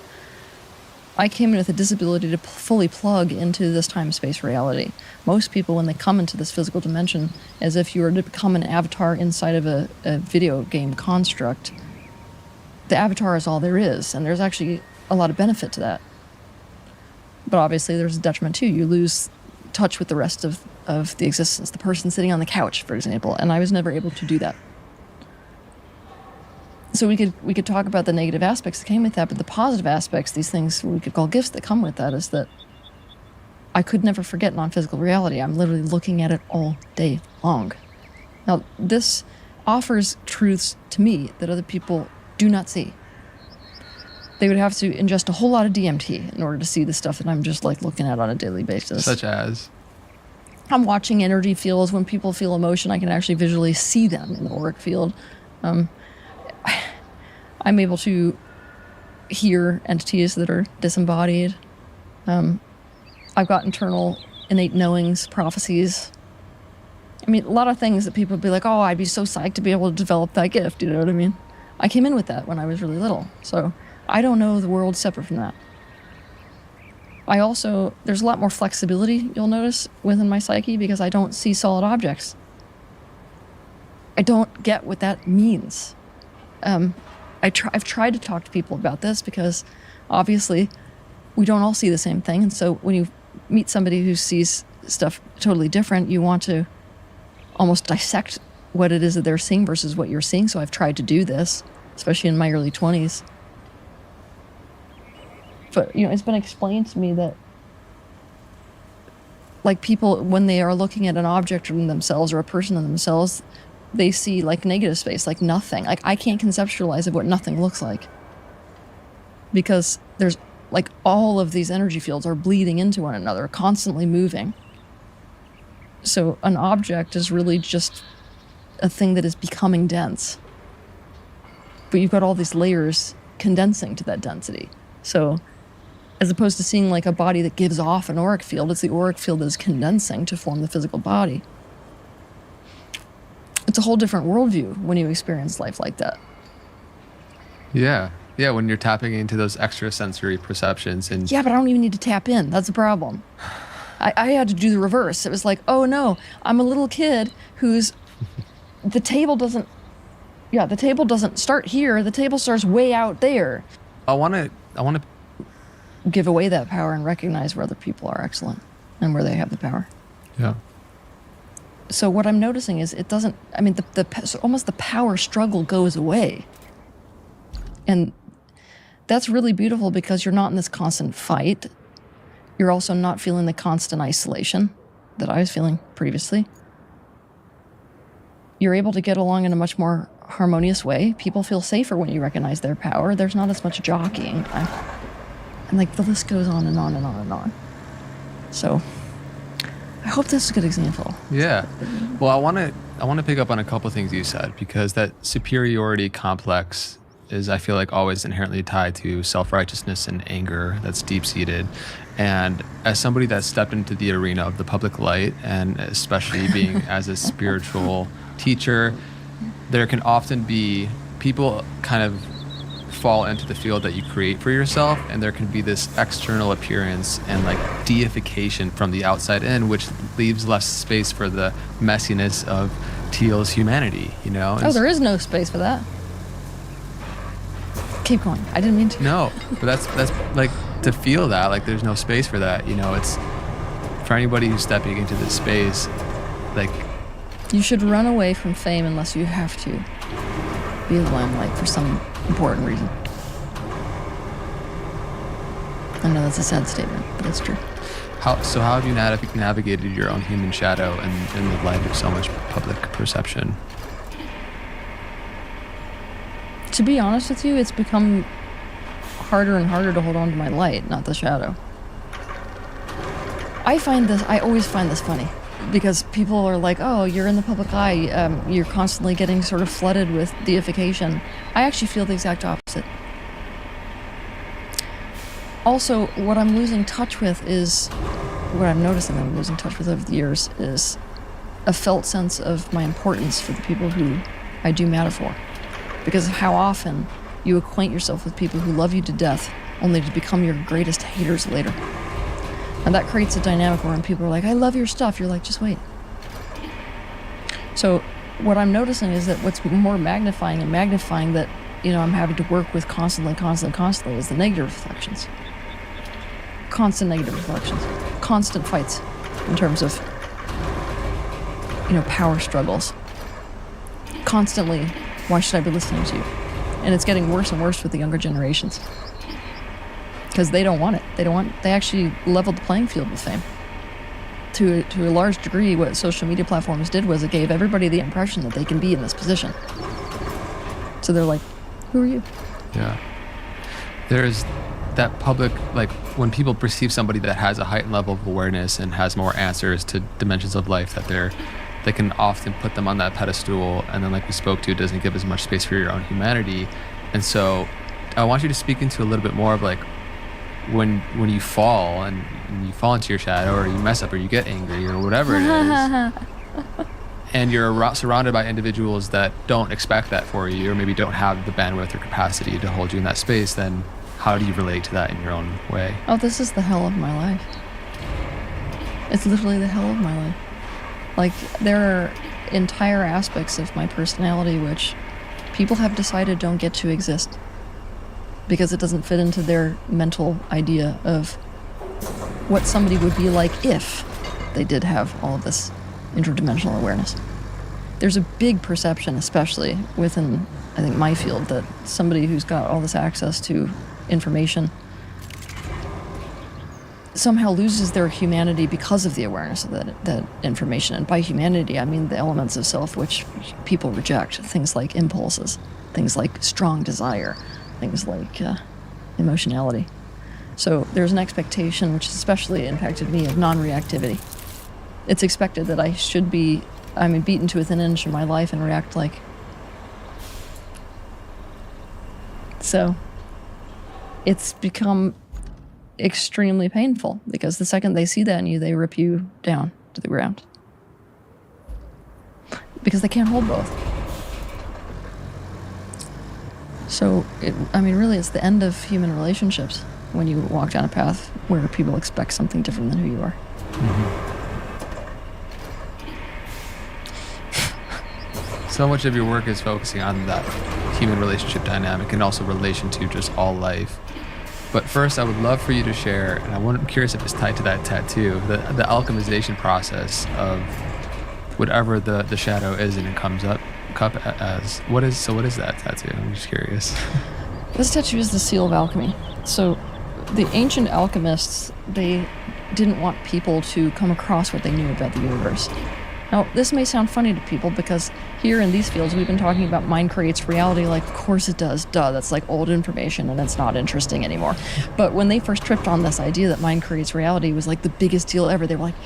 I came in with a disability to fully plug into this time-space reality. Most people, when they come into this physical dimension, as if you were to become an avatar inside of a video game construct, the avatar is all there is, and there's actually a lot of benefit to that. But obviously there's a detriment too. You lose touch with the rest of the existence, the person sitting on the couch, for example, and I was never able to do that. So we could talk about the negative aspects that came with that, but the positive aspects, these things we could call gifts that come with that, is that I could never forget non-physical reality. I'm literally looking at it all day long. Now, this offers truths to me that other people do not see. They would have to ingest a whole lot of DMT in order to see the stuff that I'm just like looking at on a daily basis. Such as? I'm watching energy fields. When people feel emotion, I can actually visually see them in the auric field. I'm able to hear entities that are disembodied. I've got internal innate knowings, prophecies. I mean, a lot of things that people would be like, oh, I'd be so psyched to be able to develop that gift, you know what I mean? I came in with that when I was really little, so I don't know the world separate from that. There's a lot more flexibility, you'll notice, within my psyche because I don't see solid objects. I don't get what that means. I've tried to talk to people about this because obviously we don't all see the same thing. And so when you meet somebody who sees stuff totally different, you want to almost dissect what it is that they're seeing versus what you're seeing. So I've tried to do this, especially in my early 20s. But, it's been explained to me that like people, when they are looking at an object in themselves or a person in themselves, they see like negative space, like nothing. Like I can't conceptualize of what nothing looks like because there's like all of these energy fields are bleeding into one another, constantly moving. So an object is really just a thing that is becoming dense. But you've got all these layers condensing to that density. So as opposed to seeing like a body that gives off an auric field, it's the auric field that is condensing to form the physical body. It's a whole different worldview when you experience life like that. Yeah, when you're tapping into those extrasensory perceptions. And yeah, but I don't even need to tap in. That's the problem. I had to do the reverse. It was like, oh no, I'm a little kid who's... the table doesn't start here. The table starts way out there. I want to give away that power and recognize where other people are excellent and where they have the power. Yeah. So what I'm noticing is it doesn't, I mean, almost the power struggle goes away. And that's really beautiful because you're not in this constant fight. You're also not feeling the constant isolation that I was feeling previously. You're able to get along in a much more harmonious way. People feel safer when you recognize their power. There's not as much jockeying. And like the list goes on and on and on and on. So I hope this is a good example. Yeah. Well, I want to pick up on a couple of things you said because that superiority complex is, I feel like, always inherently tied to self-righteousness and anger that's deep-seated. And as somebody that stepped into the arena of the public light, and especially being as a spiritual teacher, there can often be people kind of fall into the field that you create for yourself, and there can be this external appearance and like deification from the outside in, which leaves less space for the messiness of Teal's humanity, Oh, there is no space for that. Keep going. I didn't mean to. No, but that's like, to feel that, like there's no space for that, it's for anybody who's stepping into this space, like... You should run away from fame unless you have to. be the limelight for some important reason. I know that's a sad statement, but it's true. How have you navigated your own human shadow in the light of so much public perception? To be honest with you, it's become harder and harder to hold on to my light, not the shadow. I always find this funny, because people are like, oh, you're in the public eye, you're constantly getting sort of flooded with deification. I actually feel the exact opposite. Also, what I'm losing touch with is, what I'm noticing that I'm losing touch with over the years is a felt sense of my importance for the people who I do matter for. Because of how often you acquaint yourself with people who love you to death only to become your greatest haters later. And that creates a dynamic where when people are like, I love your stuff, you're like, just wait. So what I'm noticing is that what's more magnifying that, I'm having to work with constantly is the negative reflections. Constant negative reflections. Constant fights in terms of, power struggles. Constantly, why should I be listening to you? And it's getting worse and worse with the younger generations. Because they don't want it. They actually leveled the playing field with fame. To a large degree, what social media platforms did was it gave everybody the impression that they can be in this position. So they're like, who are you? Yeah. There's that public, like when people perceive somebody that has a heightened level of awareness and has more answers to dimensions of life, that they can often put them on that pedestal, and then like we spoke to, it doesn't give as much space for your own humanity. And so I want you to speak into a little bit more of like when you fall and you fall into your shadow, or you mess up, or you get angry, or whatever it is, and you're surrounded by individuals that don't expect that for you, or maybe don't have the bandwidth or capacity to hold you in that space, then how do you relate to that in your own way? Oh, this is the hell of my life. It's literally the hell of my life. Like, there are entire aspects of my personality which people have decided don't get to exist because it doesn't fit into their mental idea of what somebody would be like if they did have all of this interdimensional awareness. There's a big perception, especially within, I think, my field, that somebody who's got all this access to information somehow loses their humanity because of the awareness of that information. And by humanity, I mean the elements of self which people reject. Things like impulses, things like strong desire, things like emotionality. So there's an expectation, which especially impacted me, of non-reactivity. It's expected that I should be, beaten to within an inch of my life and react like. So it's become extremely painful, because the second they see that in you, they rip you down to the ground. Because they can't hold both. So, really it's the end of human relationships when you walk down a path where people expect something different than who you are. So much of your work is focusing on that human relationship dynamic and also relation to just all life. But first, I would love for you to share, and I'm curious if it's tied to that tattoo, the alchemization process of whatever the shadow is, and it comes up as. What is that tattoo? I'm just curious. This tattoo is the seal of alchemy. So the ancient alchemists, they didn't want people to come across what they knew about the universe. Now, this may sound funny to people because here in these fields, we've been talking about mind creates reality like, of course it does, duh, that's like old information and it's not interesting anymore. But when they first tripped on this idea that mind creates reality was like the biggest deal ever, they were like,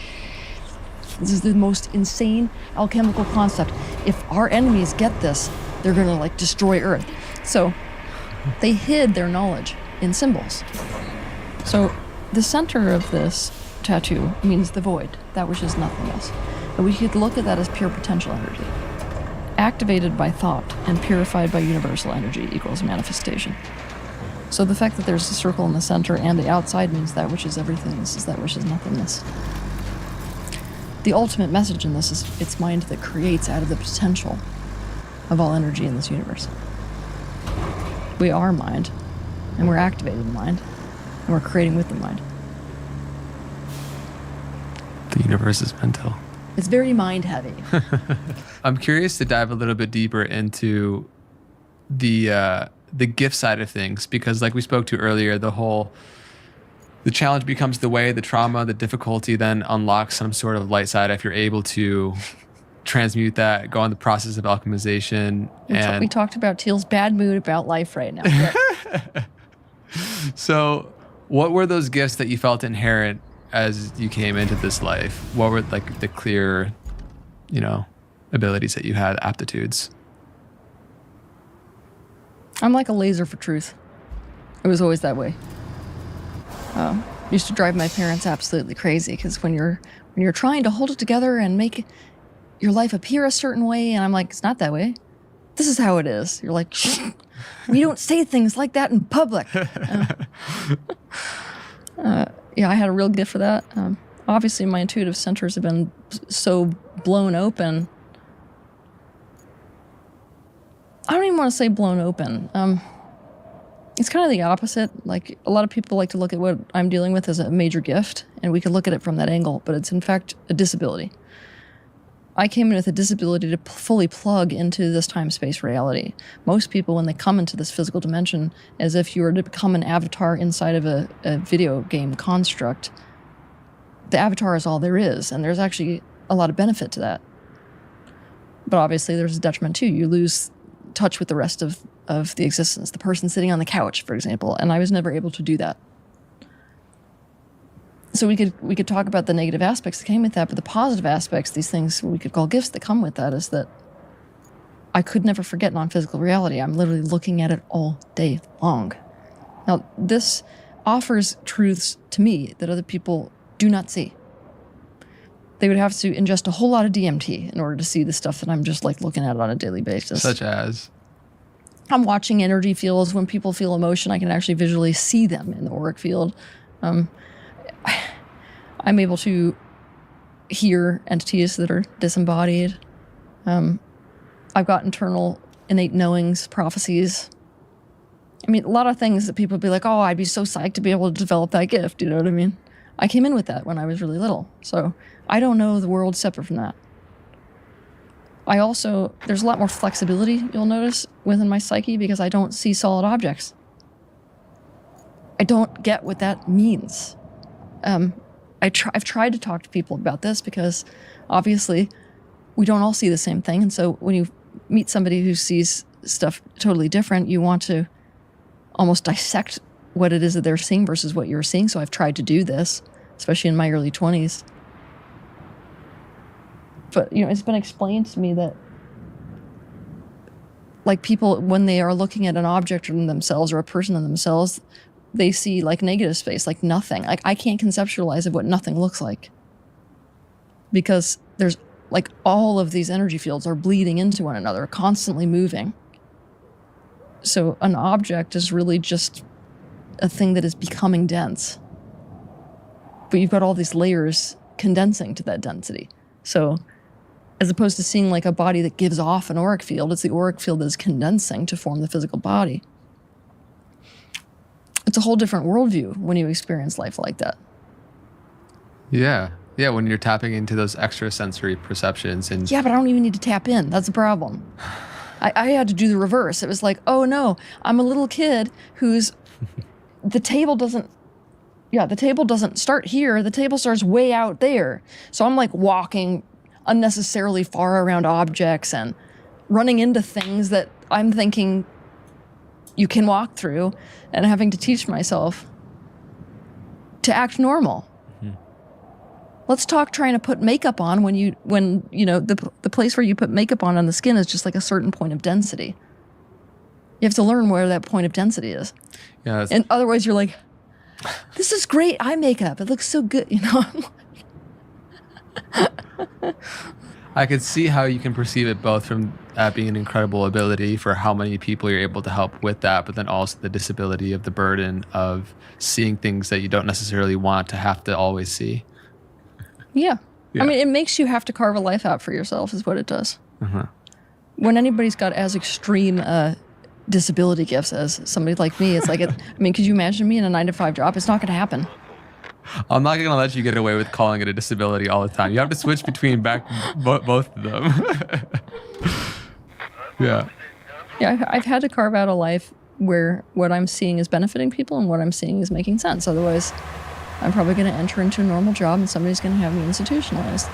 this is the most insane alchemical concept. If our enemies get this, they're gonna like destroy Earth. So they hid their knowledge in symbols. So the center of this tattoo means the void, that which is nothingness. And we could look at that as pure potential energy. Activated by thought and purified by universal energy equals manifestation. So the fact that there's a circle in the center and the outside means that which is everything. This is that which is nothingness. The ultimate message in this is it's mind that creates out of the potential of all energy in this universe. We are mind, and we're activating the mind, and we're creating with the mind. The universe is mental. It's very mind heavy. I'm curious to dive a little bit deeper into the gift side of things, because like we spoke to earlier, the challenge becomes the way, the trauma, the difficulty then unlocks some sort of light side if you're able to transmute that, go on the process of alchemization. We talked about Teal's bad mood about life right now. Yeah. So what were those gifts that you felt inherent as you came into this life? What were like the clear, abilities that you had, aptitudes? I'm like a laser for truth. It was always that way. Used to drive my parents absolutely crazy because when you're trying to hold it together and make your life appear a certain way, and I'm like, it's not that way. This is how it is. You're like, shh, we don't say things like that in public. Yeah, I had a real gift for that. Obviously, my intuitive centers have been so blown open. I don't even want to say blown open. It's kind of the opposite. Like, a lot of people like to look at what I'm dealing with as a major gift, and we could look at it from that angle, but it's in fact a disability. I came in with a disability to fully plug into this time-space reality. Most people, when they come into this physical dimension, as if you were to become an avatar inside of a video game construct, the avatar is all there is, and there's actually a lot of benefit to that. But obviously there's a detriment too. You lose touch with the rest of the existence, the person sitting on the couch, for example, and I was never able to do that. So we could talk about the negative aspects that came with that, but the positive aspects, these things we could call gifts that come with that, is that I could never forget non-physical reality. I'm literally looking at it all day long. Now, this offers truths to me that other people do not see. They would have to ingest a whole lot of DMT in order to see the stuff that I'm just like looking at on a daily basis. Such as? I'm watching energy fields. When people feel emotion, I can actually visually see them in the auric field. I'm able to hear entities that are disembodied. I've got internal innate knowings, prophecies. I mean, a lot of things that people would be like, oh, I'd be so psyched to be able to develop that gift. You know what I mean? I came in with that when I was really little. So I don't know the world separate from that. There's a lot more flexibility, you'll notice, within my psyche because I don't see solid objects. I don't get what that means. I've tried to talk to people about this because obviously we don't all see the same thing. And so when you meet somebody who sees stuff totally different, you want to almost dissect what it is that they're seeing versus what you're seeing. So I've tried to do this, especially in my early 20s. But, it's been explained to me that like people, when they are looking at an object in themselves or a person in themselves, they see like negative space, like nothing. Like I can't conceptualize of what nothing looks like because there's like all of these energy fields are bleeding into one another, constantly moving. So an object is really just a thing that is becoming dense. But you've got all these layers condensing to that density. So as opposed to seeing like a body that gives off an auric field, it's the auric field that is condensing to form the physical body. It's a whole different worldview when you experience life like that. Yeah. Yeah, when you're tapping into those extrasensory perceptions. Yeah, but I don't even need to tap in. That's the problem. I had to do the reverse. It was like, oh no, I'm a little kid who's, the table doesn't start here. The table starts way out there. So I'm like walking unnecessarily far around objects and running into things that I'm thinking you can walk through, and having to teach myself to act normal. Mm-hmm. Let's talk trying to put makeup on when the place where you put makeup on the skin is just like a certain point of density. You have to learn where that point of density is. Yeah. And otherwise you're like, this is great eye makeup. It looks so good, I could see how you can perceive it both from being an incredible ability for how many people you're able to help with that, but then also the disability of the burden of seeing things that you don't necessarily want to have to always see. Yeah. I mean, it makes you have to carve a life out for yourself is what it does. Uh-huh. When anybody's got as extreme disability gifts as somebody like me, it's like, could you imagine me in a 9-to-5 job? It's not going to happen. I'm not going to let you get away with calling it a disability all the time. You have to switch between both of them. Yeah. Yeah, I've had to carve out a life where what I'm seeing is benefiting people and what I'm seeing is making sense. Otherwise, I'm probably going to enter into a normal job and somebody's going to have me institutionalized.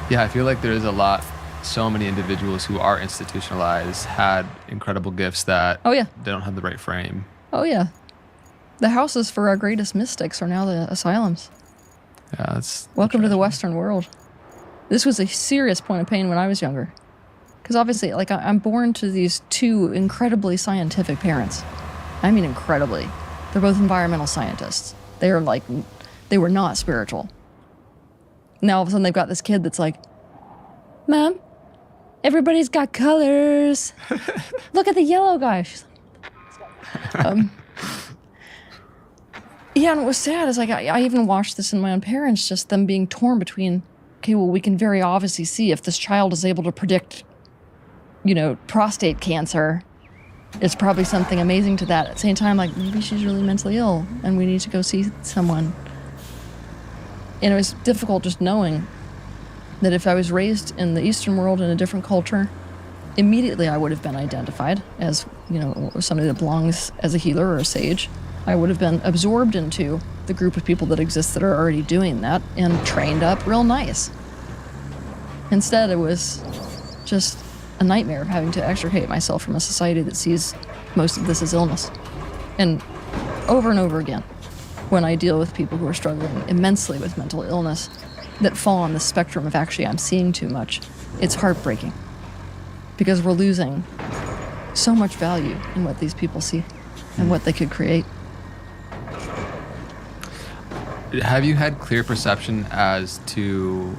Yeah, I feel like there's so many individuals who are institutionalized had incredible gifts that they don't have the right frame. Oh, yeah. The houses for our greatest mystics are now the asylums. Yeah, that's... Welcome to the Western world. This was a serious point of pain when I was younger. Because obviously, like, I'm born to these two incredibly scientific parents. I mean incredibly. They're both environmental scientists. They were not spiritual. Now all of a sudden they've got this kid that's like, Mom, everybody's got colors. Look at the yellow guy. She's like, yeah, and what was sad is like I even watched this in my own parents, just them being torn between, okay, well, we can very obviously see if this child is able to predict, prostate cancer, it's probably something amazing to that. At the same time, like, maybe she's really mentally ill and we need to go see someone. And it was difficult just knowing that if I was raised in the Eastern world in a different culture, immediately I would have been identified as, somebody that belongs as a healer or a sage. I would have been absorbed into the group of people that exist that are already doing that and trained up real nice. Instead, it was just a nightmare of having to extricate myself from a society that sees most of this as illness. And over again, when I deal with people who are struggling immensely with mental illness that fall on the spectrum of actually I'm seeing too much, it's heartbreaking. Because we're losing so much value in what these people see and what they could create. Have you had clear perception as to,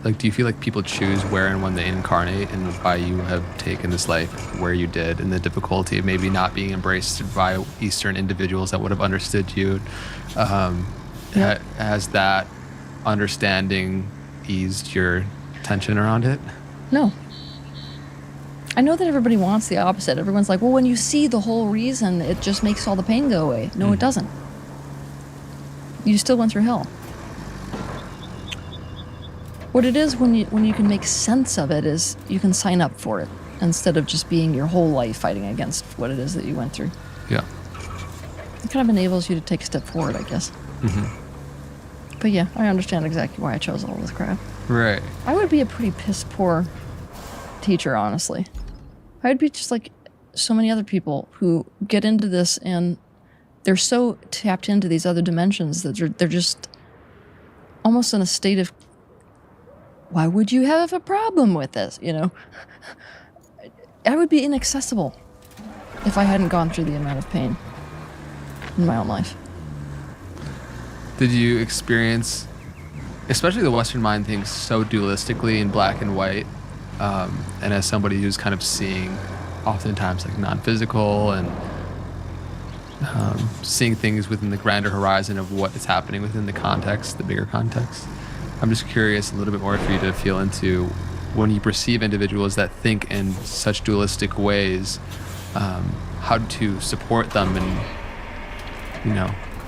like, do you feel like people choose where and when they incarnate and why you have taken this life where you did, and the difficulty of maybe not being embraced by Eastern individuals that would have understood you? Has that understanding eased your tension around it? No. I know that everybody wants the opposite. Everyone's like, well, when you see the whole reason, it just makes all the pain go away. No, it doesn't. You still went through hell. What it is when you can make sense of it is you can sign up for it instead of just being your whole life fighting against what it is that you went through. Yeah. It kind of enables you to take a step forward, I guess. But yeah, I understand exactly why I chose all this crap. Right. I would be a pretty piss poor teacher, honestly. I would be just like so many other people who get into this and they're so tapped into these other dimensions that they're just almost in a state of, why would you have a problem with this, I would be inaccessible if I hadn't gone through the amount of pain in my own life. Did you experience, especially the Western mind thinks so dualistically in black and white, and as somebody who's kind of seeing oftentimes like non-physical and seeing things within the grander horizon of what is happening within the context, the bigger context. I'm just curious a little bit more for you to feel into when you perceive individuals that think in such dualistic ways, how to support them in,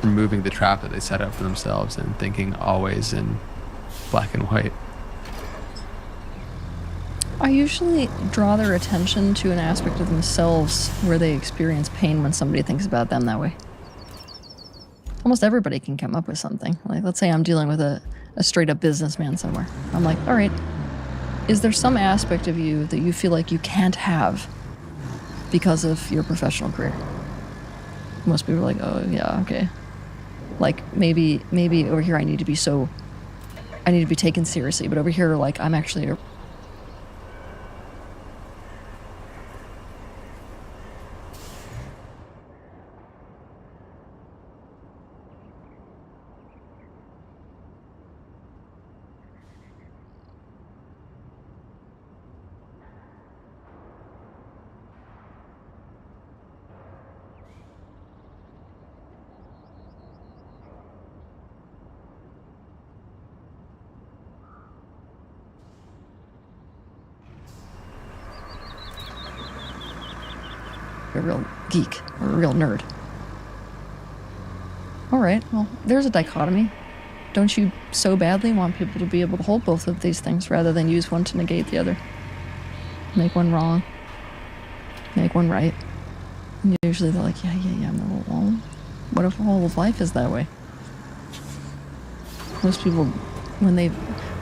removing the trap that they set up for themselves and thinking always in black and white. I usually draw their attention to an aspect of themselves where they experience pain when somebody thinks about them that way. Almost everybody can come up with something. Like, let's say I'm dealing with a straight up businessman somewhere. I'm like, all right, is there some aspect of you that you feel like you can't have because of your professional career? Most people are like, oh yeah, okay. Like maybe over here I need to be taken seriously, but over here, like, I'm actually a real geek or a real nerd. All right, well, there's a dichotomy. Don't you so badly want people to be able to hold both of these things rather than use one to negate the other? make one wrong, make one right. And usually they're like, yeah. Well, what if all of life is that way? Most people, when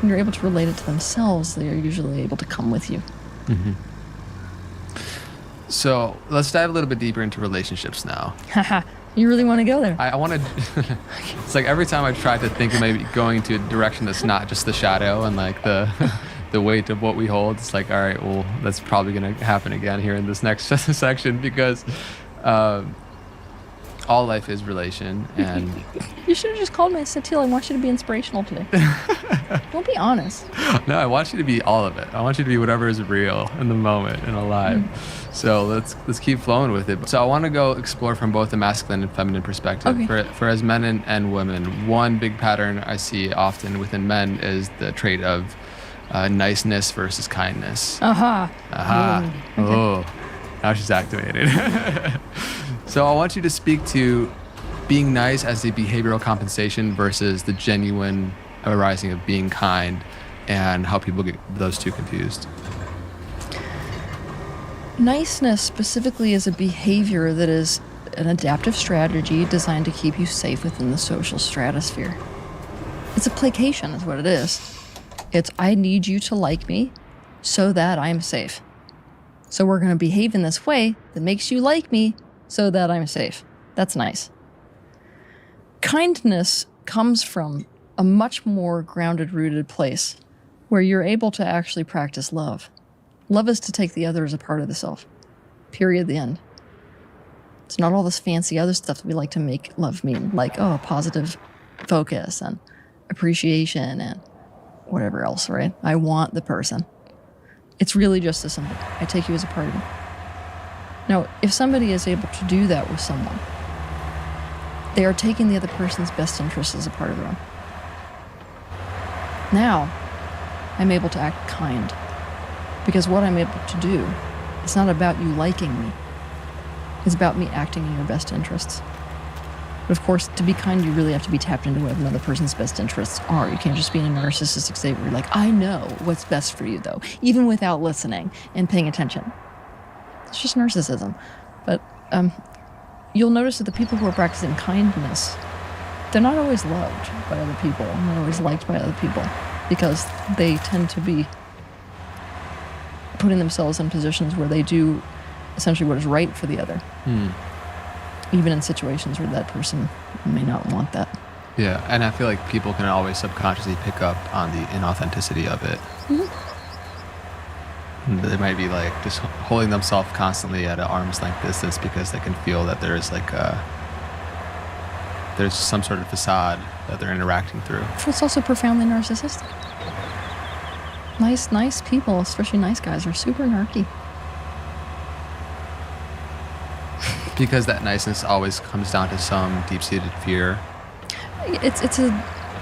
you're able to relate it to themselves, they are usually able to come with you. Mm-hmm. So let's dive a little bit deeper into relationships now. Haha, you really want to go there? I want to. It's like every time I try to think of maybe going to a direction that's not just the shadow and like the weight of what we hold, it's like, all right, well, that's probably going to happen again here in this next section, because all life is relation. And you should have just called me and said, Teal, I want you to be inspirational today. Don't be honest. No, I want you to be all of it. I want you to be whatever is real in the moment and alive. So let's keep flowing with it. So I want to go explore from both the masculine and feminine perspective. Okay. For as men and women, one big pattern I see often within men is the trait of niceness versus kindness. Aha. Okay. Oh, now she's activated. So I want you to speak to being nice as the behavioral compensation versus the genuine arising of being kind, and how people get those two confused. Niceness specifically is a behavior that is an adaptive strategy designed to keep you safe within the social stratosphere. It's a placation is what it is. It's, I need you to like me so that I'm safe. So we're going to behave in this way that makes you like me so that I'm safe. That's nice. Kindness comes from a much more grounded, rooted place where you're able to actually practice love. Love is to take the other as a part of the self. Period, the end. It's not all this fancy other stuff that we like to make love mean, like, oh, positive focus and appreciation and whatever else, right? I want the person. It's really just as simple. I take you as a part of me. Now, if somebody is able to do that with someone, they are taking the other person's best interests as a part of their own. Now, I'm able to act kind. Because what I'm able to do, it's not about you liking me. It's about me acting in your best interests. But of course, to be kind, you really have to be tapped into what another person's best interests are. You can't just be in a narcissistic state where you're like, I know what's best for you, though, even without listening and paying attention. It's just narcissism. But you'll notice that the people who are practicing kindness, they're not always loved by other people, not always liked by other people, because they tend to be putting themselves in positions where they do essentially what is right for the other. Even in situations where that person may not want that. Yeah, and I feel like people can always subconsciously pick up on the inauthenticity of it. They might be like just holding themselves constantly at an arm's length distance because they can feel that there's like there's some sort of facade that they're interacting through. It's also profoundly narcissistic. Nice people, especially nice guys, are super narky. Because that niceness always comes down to some deep-seated fear. It's an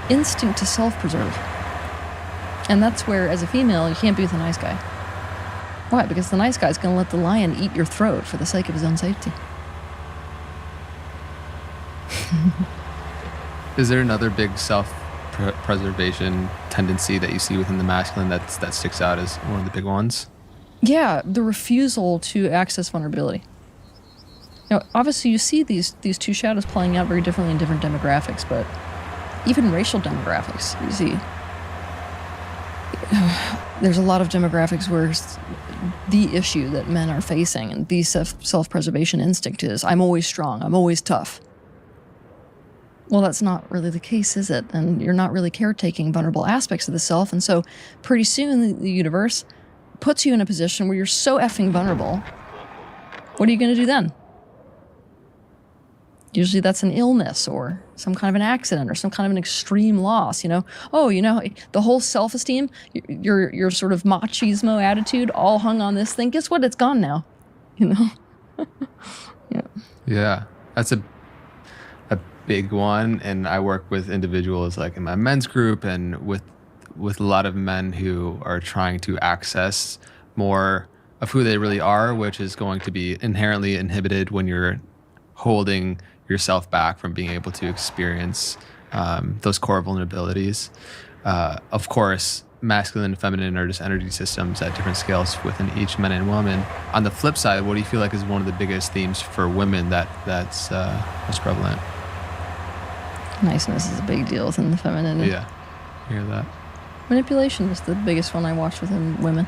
instinct to self-preserve. And that's where, as a female, you can't be with a nice guy. Why? Because the nice guy's going to let the lion eat your throat for the sake of his own safety. Is there another big self-preservation tendency that you see within the masculine that sticks out as one of the big ones? Yeah, the refusal to access vulnerability. Now, obviously, you see these two shadows playing out very differently in different demographics, but even racial demographics, you see. There's a lot of demographics where the issue that men are facing and the self-preservation instinct is, I'm always strong, I'm always tough. Well, that's not really the case, is it? And you're not really caretaking vulnerable aspects of the self, and so pretty soon the universe puts you in a position where you're so effing vulnerable. What are you going to do then? Usually that's an illness or some kind of an accident or some kind of an extreme loss, you know? Oh, you know, the whole self-esteem, your sort of machismo attitude all hung on this thing. Guess what? It's gone now, you know? Yeah. Yeah, that's a big one. And I work with individuals like in my men's group and with a lot of men who are trying to access more of who they really are, which is going to be inherently inhibited when you're holding yourself back from being able to experience those core vulnerabilities. Of course, masculine and feminine are just energy systems at different scales within each man and woman. On the flip side, what do you feel like is one of the biggest themes for women that's most prevalent? Niceness is a big deal within the femininity. Yeah, I hear that. Manipulation is the biggest one I watched within women.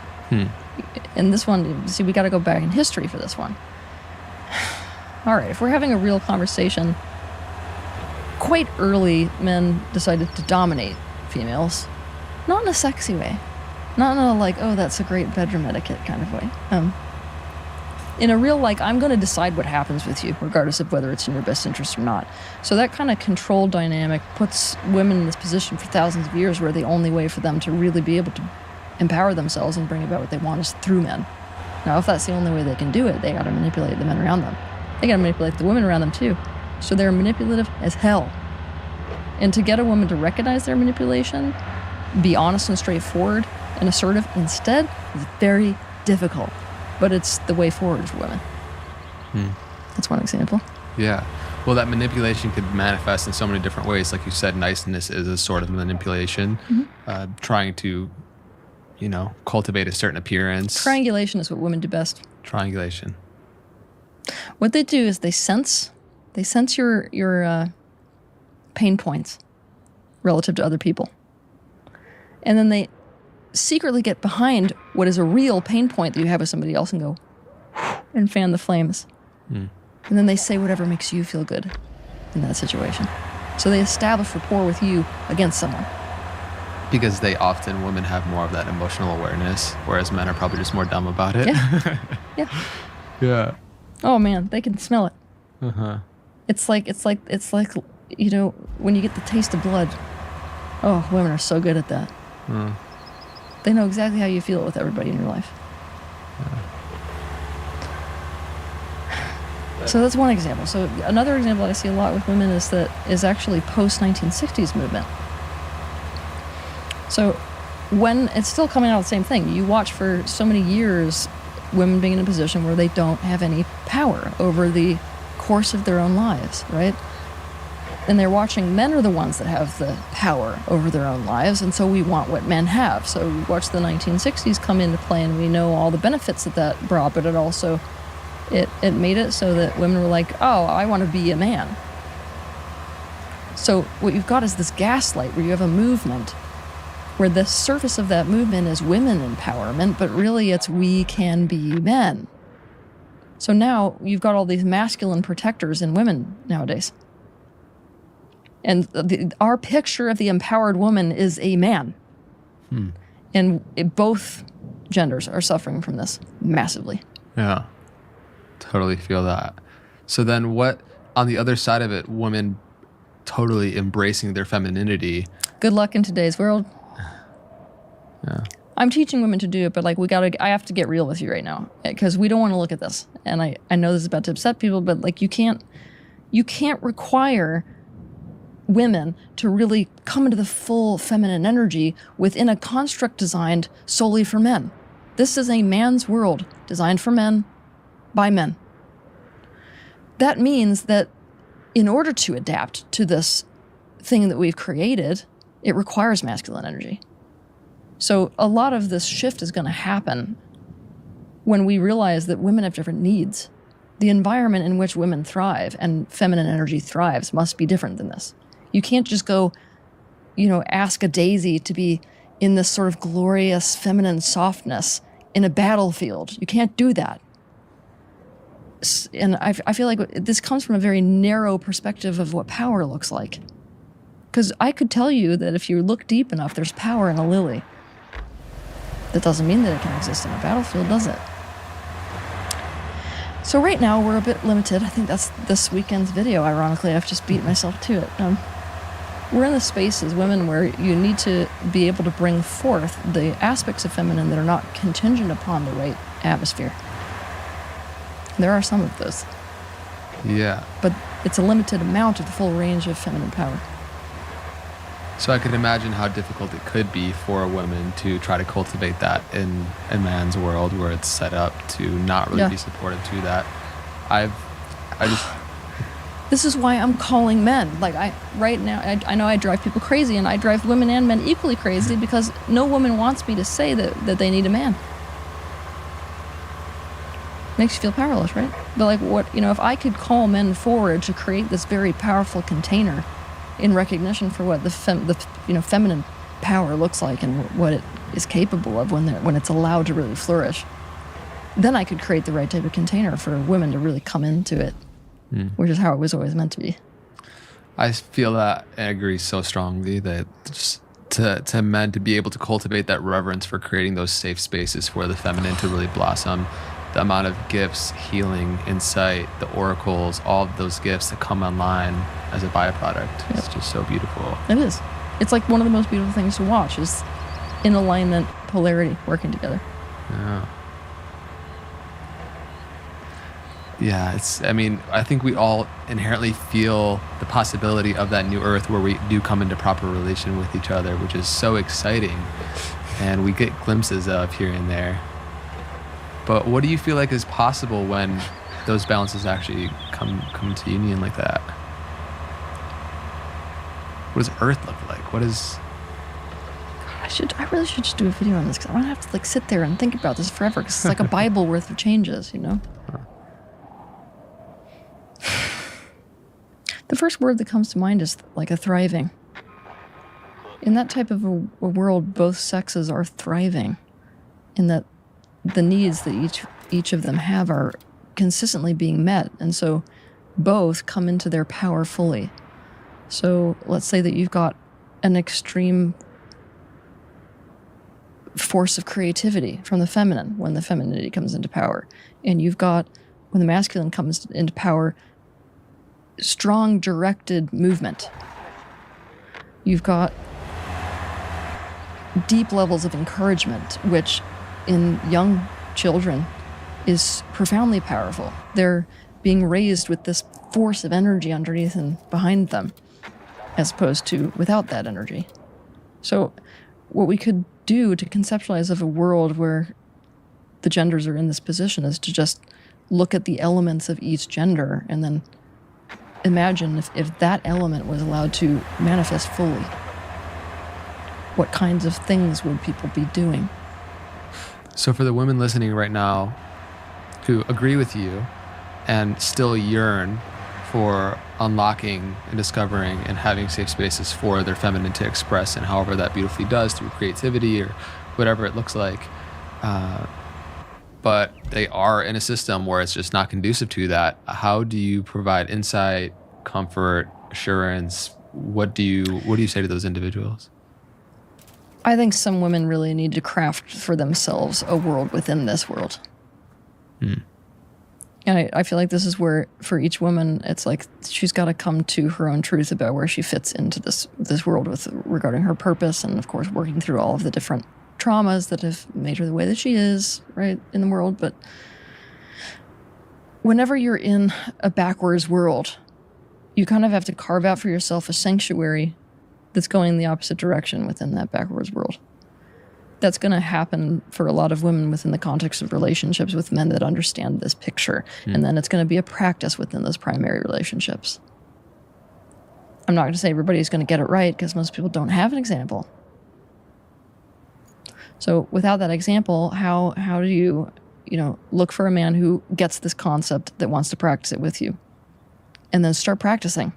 And this one, see, we got to go back in history for this one. All right, if we're having a real conversation, quite early men decided to dominate females. Not in a sexy way. Not in a like, oh, that's a great bedroom etiquette kind of way. In a real like, I'm going to decide what happens with you, regardless of whether it's in your best interest or not. So that kind of control dynamic puts women in this position for thousands of years where the only way for them to really be able to empower themselves and bring about what they want is through men. Now, if that's the only way they can do it, they got to manipulate the men around them. They got to manipulate the women around them too. So they're manipulative as hell. And to get a woman to recognize their manipulation, be honest and straightforward and assertive instead is very difficult. But it's the way forward for women. That's one example. Yeah. Well, that manipulation could manifest in so many different ways. Like you said, niceness is a sort of manipulation. Trying to, cultivate a certain appearance. Triangulation is what women do best. Triangulation. What they do is they sense your pain points relative to other people. And then they secretly get behind what is a real pain point that you have with somebody else and go and fan the flames. And then they say whatever makes you feel good in that situation. So they establish rapport with you against someone. Because women have more of that emotional awareness, whereas men are probably just more dumb about it. Yeah. Yeah. Oh man, they can smell it. It's like when you get the taste of blood. Oh, women are so good at that. They know exactly how you feel with everybody in your life. So that's one example. So another example I see a lot with women is actually post-1960s movement. So when it's still coming out the same thing, you watch for so many years women being in a position where they don't have any power over the course of their own lives, right? And they're watching men are the ones that have the power over their own lives, and so we want what men have. So we watch the 1960s come into play, and we know all the benefits that brought, but it also, it made it so that women were like, oh, I want to be a man. So what you've got is this gaslight where you have a movement where the surface of that movement is women empowerment, but really it's we can be men. So now you've got all these masculine protectors in women nowadays. And our picture of the empowered woman is a man. And both genders are suffering from this massively. Yeah, totally feel that. So then what, on the other side of it, women totally embracing their femininity. Good luck in today's world. Yeah. I'm teaching women to do it, but I have to get real with you right now because we don't want to look at this. And I know this is about to upset people, but you can't require women to really come into the full feminine energy within a construct designed solely for men. This is a man's world designed for men by men. That means that in order to adapt to this thing that we've created, it requires masculine energy. So a lot of this shift is going to happen when we realize that women have different needs. The environment in which women thrive and feminine energy thrives must be different than this. You can't just go, ask a daisy to be in this sort of glorious feminine softness in a battlefield. You can't do that. And I feel like this comes from a very narrow perspective of what power looks like. Because I could tell you that if you look deep enough, there's power in a lily. That doesn't mean that it can exist in a battlefield, does it? So right now, we're a bit limited. I think that's this weekend's video, ironically. I've just beat myself to it. We're in the space as women where you need to be able to bring forth the aspects of feminine that are not contingent upon the right atmosphere. There are some of those. Yeah. But it's a limited amount of the full range of feminine power. So I could imagine how difficult it could be for a woman to try to cultivate that in a man's world where it's set up to not really be supportive to that. This is why I'm calling men. Like, right now, I know I drive people crazy, and I drive women and men equally crazy because no woman wants me to say that they need a man. Makes you feel powerless, right? But like, what, if I could call men forward to create this very powerful container in recognition for what the feminine power looks like and what it is capable of when it's allowed to really flourish, then I could create the right type of container for women to really come into it. Which is how it was always meant to be. I feel that and agree so strongly that just to men to be able to cultivate that reverence for creating those safe spaces for the feminine to really blossom, the amount of gifts, healing, insight, the oracles, all of those gifts that come online as a byproduct. It's just so beautiful. It is. It's like one of the most beautiful things to watch is in alignment, polarity, working together. Yeah. Yeah, I think we all inherently feel the possibility of that new earth where we do come into proper relation with each other, which is so exciting. And we get glimpses of here and there. But what do you feel like is possible when those balances actually come to union like that? What does Earth look like? What is... I really should just do a video on this because I don't have to sit there and think about this forever because it's like a Bible worth of changes, The first word that comes to mind is like a thriving. In that type of a world, both sexes are thriving in that the needs that each of them have are consistently being met. And so both come into their power fully. So let's say that you've got an extreme force of creativity from the feminine when the femininity comes into power. And you've got, when the masculine comes into power, strong directed movement. You've got deep levels of encouragement, which in young children is profoundly powerful. They're being raised with this force of energy underneath and behind them, as opposed to without that energy. So what we could do to conceptualize of a world where the genders are in this position is to just look at the elements of each gender and then imagine if that element was allowed to manifest fully, what kinds of things would people be doing? So for the women listening right now who agree with you and still yearn for unlocking and discovering and having safe spaces for their feminine to express, and however that beautifully does through creativity or whatever it looks like, but they are in a system where it's just not conducive to that, how do you provide insight, comfort, assurance? What do you say to those individuals? I think some women really need to craft for themselves a world within this world. And I feel like this is where, for each woman, it's like she's got to come to her own truth about where she fits into this world regarding her purpose, and of course working through all of the different traumas that have made her the way that she is, right, in the world. But whenever you're in a backwards world, you kind of have to carve out for yourself a sanctuary that's going in the opposite direction within that backwards world. That's going to happen for a lot of women within the context of relationships with men that understand this picture. And then it's going to be a practice within those primary relationships. I'm not going to say everybody's going to get it right because most people don't have an example. So without that example, how do you look for a man who gets this concept that wants to practice it with you? And then start practicing.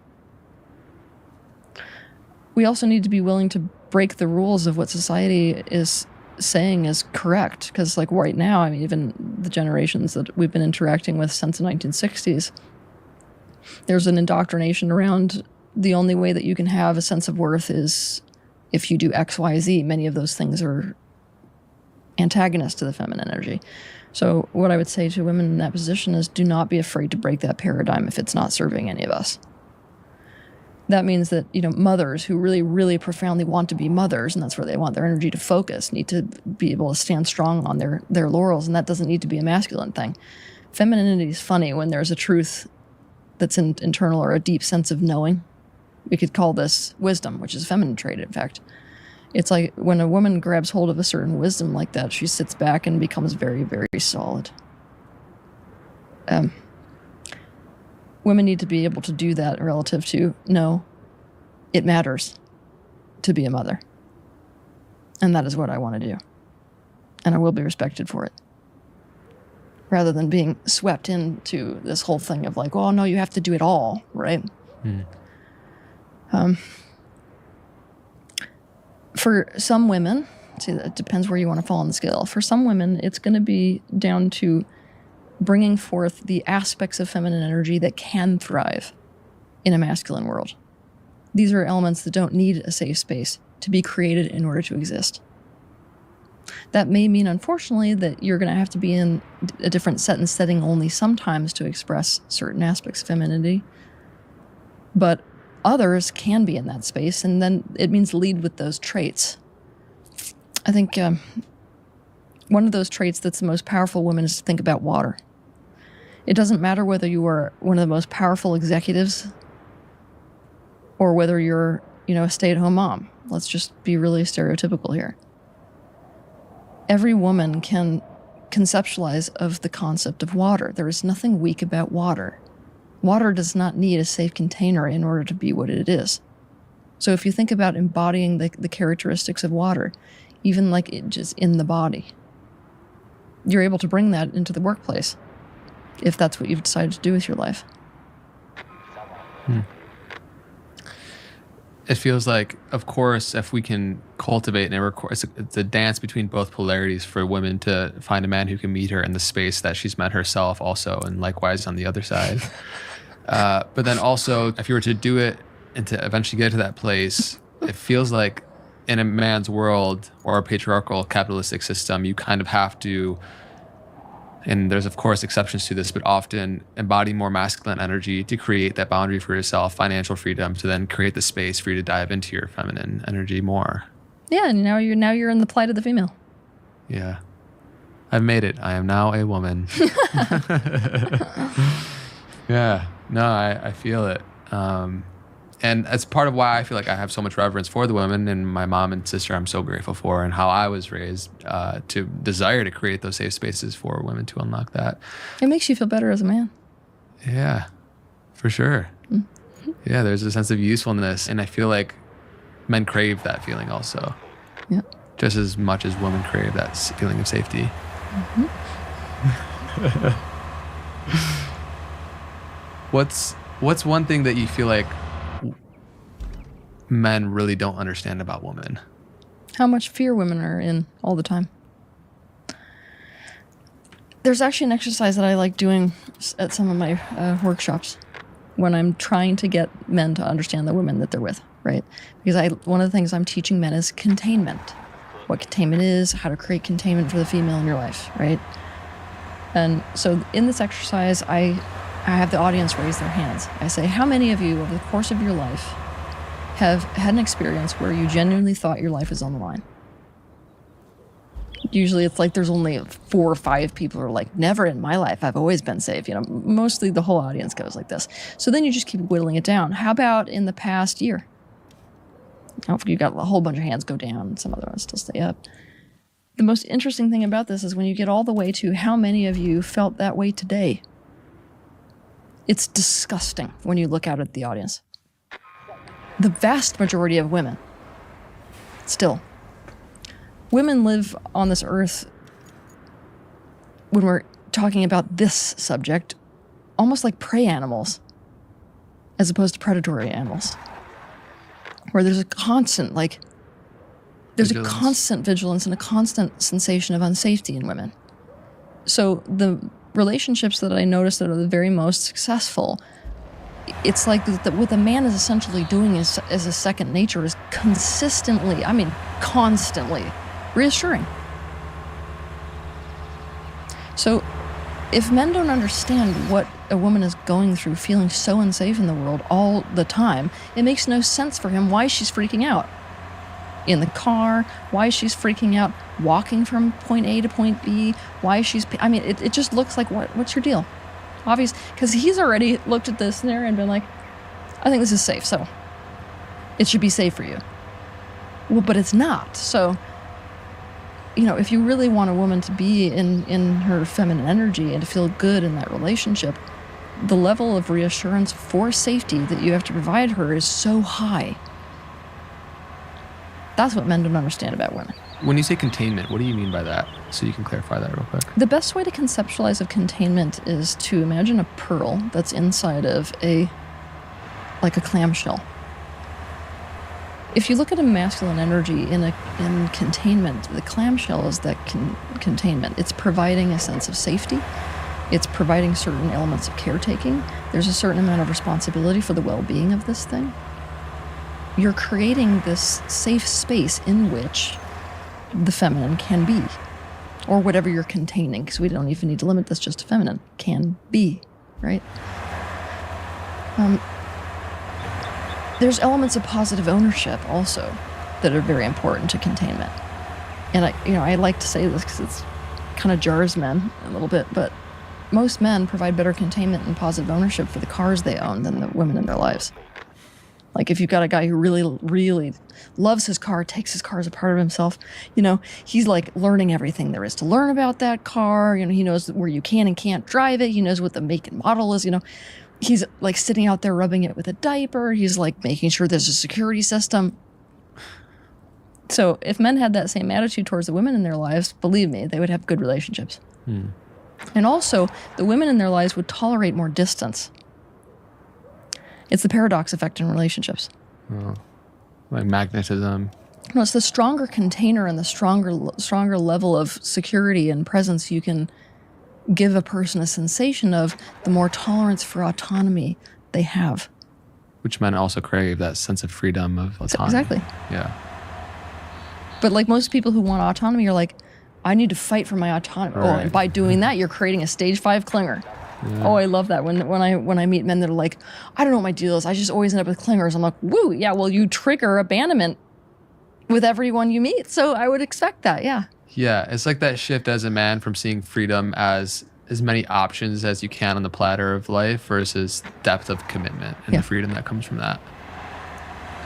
We also need to be willing to break the rules of what society is saying is correct. Because like right now, I mean, even the generations that we've been interacting with since the 1960s, there's an indoctrination around the only way that you can have a sense of worth is if you do X, Y, Z. Many of those things are antagonists to the feminine energy. So what I would say to women in that position is do not be afraid to break that paradigm if it's not serving any of us. That means that, mothers who really, really profoundly want to be mothers, and that's where they want their energy to focus, need to be able to stand strong on their laurels, and that doesn't need to be a masculine thing. Femininity is funny when there's a truth that's internal or a deep sense of knowing. We could call this wisdom, which is a feminine trait, in fact. It's like when a woman grabs hold of a certain wisdom like that, she sits back and becomes very, very solid. women need to be able to do that relative to, no, it matters to be a mother. And that is what I want to do. And I will be respected for it. Rather than being swept into this whole thing of like, oh, no, you have to do it all, right? For some women, see, it depends where you want to fall on the scale. For some women, it's going to be down to bringing forth the aspects of feminine energy that can thrive in a masculine world. These are elements that don't need a safe space to be created in order to exist. That may mean, unfortunately, that you're going to have to be in a different set and setting only sometimes to express certain aspects of femininity. But others can be in that space, and then it means lead with those traits. I think one of those traits that's the most powerful women is to think about water. It doesn't matter whether you are one of the most powerful executives or whether you're, a stay-at-home mom. Let's just be really stereotypical here. Every woman can conceptualize of the concept of water. There is nothing weak about water. Water does not need a safe container in order to be what it is. So if you think about embodying the characteristics of water, even like it just in the body, you're able to bring that into the workplace if that's what you've decided to do with your life. It feels like, of course, if we can cultivate, and it's a dance between both polarities for women to find a man who can meet her in the space that she's met herself also, and likewise on the other side. But then also, if you were to do it and to eventually get to that place, it feels like in a man's world or a patriarchal capitalistic system, you kind of have to, and there's of course exceptions to this, but often embody more masculine energy to create that boundary for yourself, financial freedom, to then create the space for you to dive into your feminine energy more. Yeah, and now you're in the plight of the female. Yeah. I've made it. I am now a woman. Yeah. No, I feel it. And that's part of why I feel like I have so much reverence for the women, and my mom and sister I'm so grateful for, and how I was raised to desire to create those safe spaces for women to unlock that. It makes you feel better as a man. Yeah, for sure. Mm-hmm. Yeah, there's a sense of usefulness, and I feel like men crave that feeling also. Yeah. Just as much as women crave that feeling of safety. Mm-hmm. What's one thing that you feel like men really don't understand about women? How much fear women are in all the time. There's actually an exercise that I like doing at some of my workshops when I'm trying to get men to understand the women that they're with, right? Because one of the things I'm teaching men is containment. What containment is, how to create containment for the female in your life, right? And so in this exercise, I have the audience raise their hands. I say, how many of you over the course of your life have had an experience where you genuinely thought your life was on the line? Usually it's like there's only 4 or 5 people who are like, never in my life, I've always been safe. Mostly the whole audience goes like this. So then you just keep whittling it down. How about in the past year? Hopefully you got a whole bunch of hands go down and some other ones still stay up. The most interesting thing about this is when you get all the way to how many of you felt that way today. It's disgusting when you look out at the audience. The vast majority of women, still, women live on this earth, when we're talking about this subject, almost like prey animals, as opposed to predatory animals, where there's a constant, vigilance and a constant sensation of unsafety in women. So the relationships that I notice that are the very most successful, it's like what the man is essentially doing as a second nature is constantly reassuring. So if men don't understand what a woman is going through, feeling so unsafe in the world all the time, it makes no sense for him why she's freaking out in the car, why she's freaking out walking from point A to point B, why she's, it just looks like, what's your deal? Obvious, because he's already looked at this scenario and been like, I think this is safe, so it should be safe for you. Well, but it's not. So, if you really want a woman to be in her feminine energy and to feel good in that relationship, the level of reassurance for safety that you have to provide her is so high. That's what men don't understand about women. When you say containment, what do you mean by that? So you can clarify that real quick. The best way to conceptualize of containment is to imagine a pearl that's inside of a clamshell. If you look at a masculine energy in containment, the clamshell is that containment. It's providing a sense of safety. It's providing certain elements of caretaking. There's a certain amount of responsibility for the well-being of this thing. You're creating this safe space in which the feminine can be, or whatever you're containing, because we don't even need to limit this just to feminine, can be, right? There's elements of positive ownership also that are very important to containment. And I like to say this because it's kind of jars men a little bit, but most men provide better containment and positive ownership for the cars they own than the women in their lives. Like if you've got a guy who really, really loves his car, takes his car as a part of himself, he's like learning everything there is to learn about that car. He knows where you can and can't drive it. He knows what the make and model is. He's like sitting out there rubbing it with a diaper. He's like making sure there's a security system. So if men had that same attitude towards the women in their lives, believe me, they would have good relationships. And also, the women in their lives would tolerate more distance. It's the paradox effect in relationships. Oh, like magnetism. No, it's the stronger container and the stronger level of security and presence you can give a person a sensation of, the more tolerance for autonomy they have. Which men also crave, that sense of freedom of autonomy. Exactly. Yeah. But like most people who want autonomy are like, I need to fight for my autonomy. Right. Oh, and by doing that, you're creating a stage 5 clinger. Yeah. Oh, I love that. When I meet men that are like, I don't know what my deal is. I just always end up with clingers. I'm like, woo, yeah, well, you trigger abandonment with everyone you meet. So I would expect that, yeah. Yeah, it's like that shift as a man from seeing freedom as many options as you can on the platter of life versus depth of commitment and the freedom that comes from that.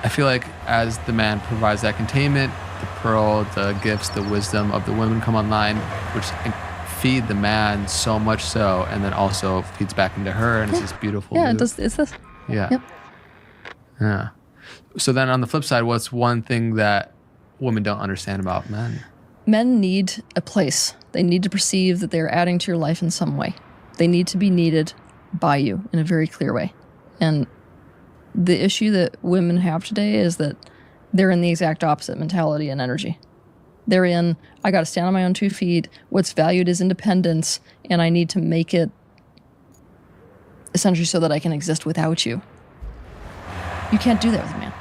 I feel like as the man provides that containment, the pearl, the gifts, the wisdom of the women come online, which feed the man so much so, and then also feeds back into her, and it's this beautiful loop. It's this. Yeah. Yep. Yeah. So then on the flip side, what's one thing that women don't understand about men? Men need a place. They need to perceive that they're adding to your life in some way. They need to be needed by you in a very clear way. And the issue that women have today is that they're in the exact opposite mentality and energy. They're in, I got to stand on my own 2 feet. What's valued is independence, and I need to make it essentially so that I can exist without you. You can't do that with a man.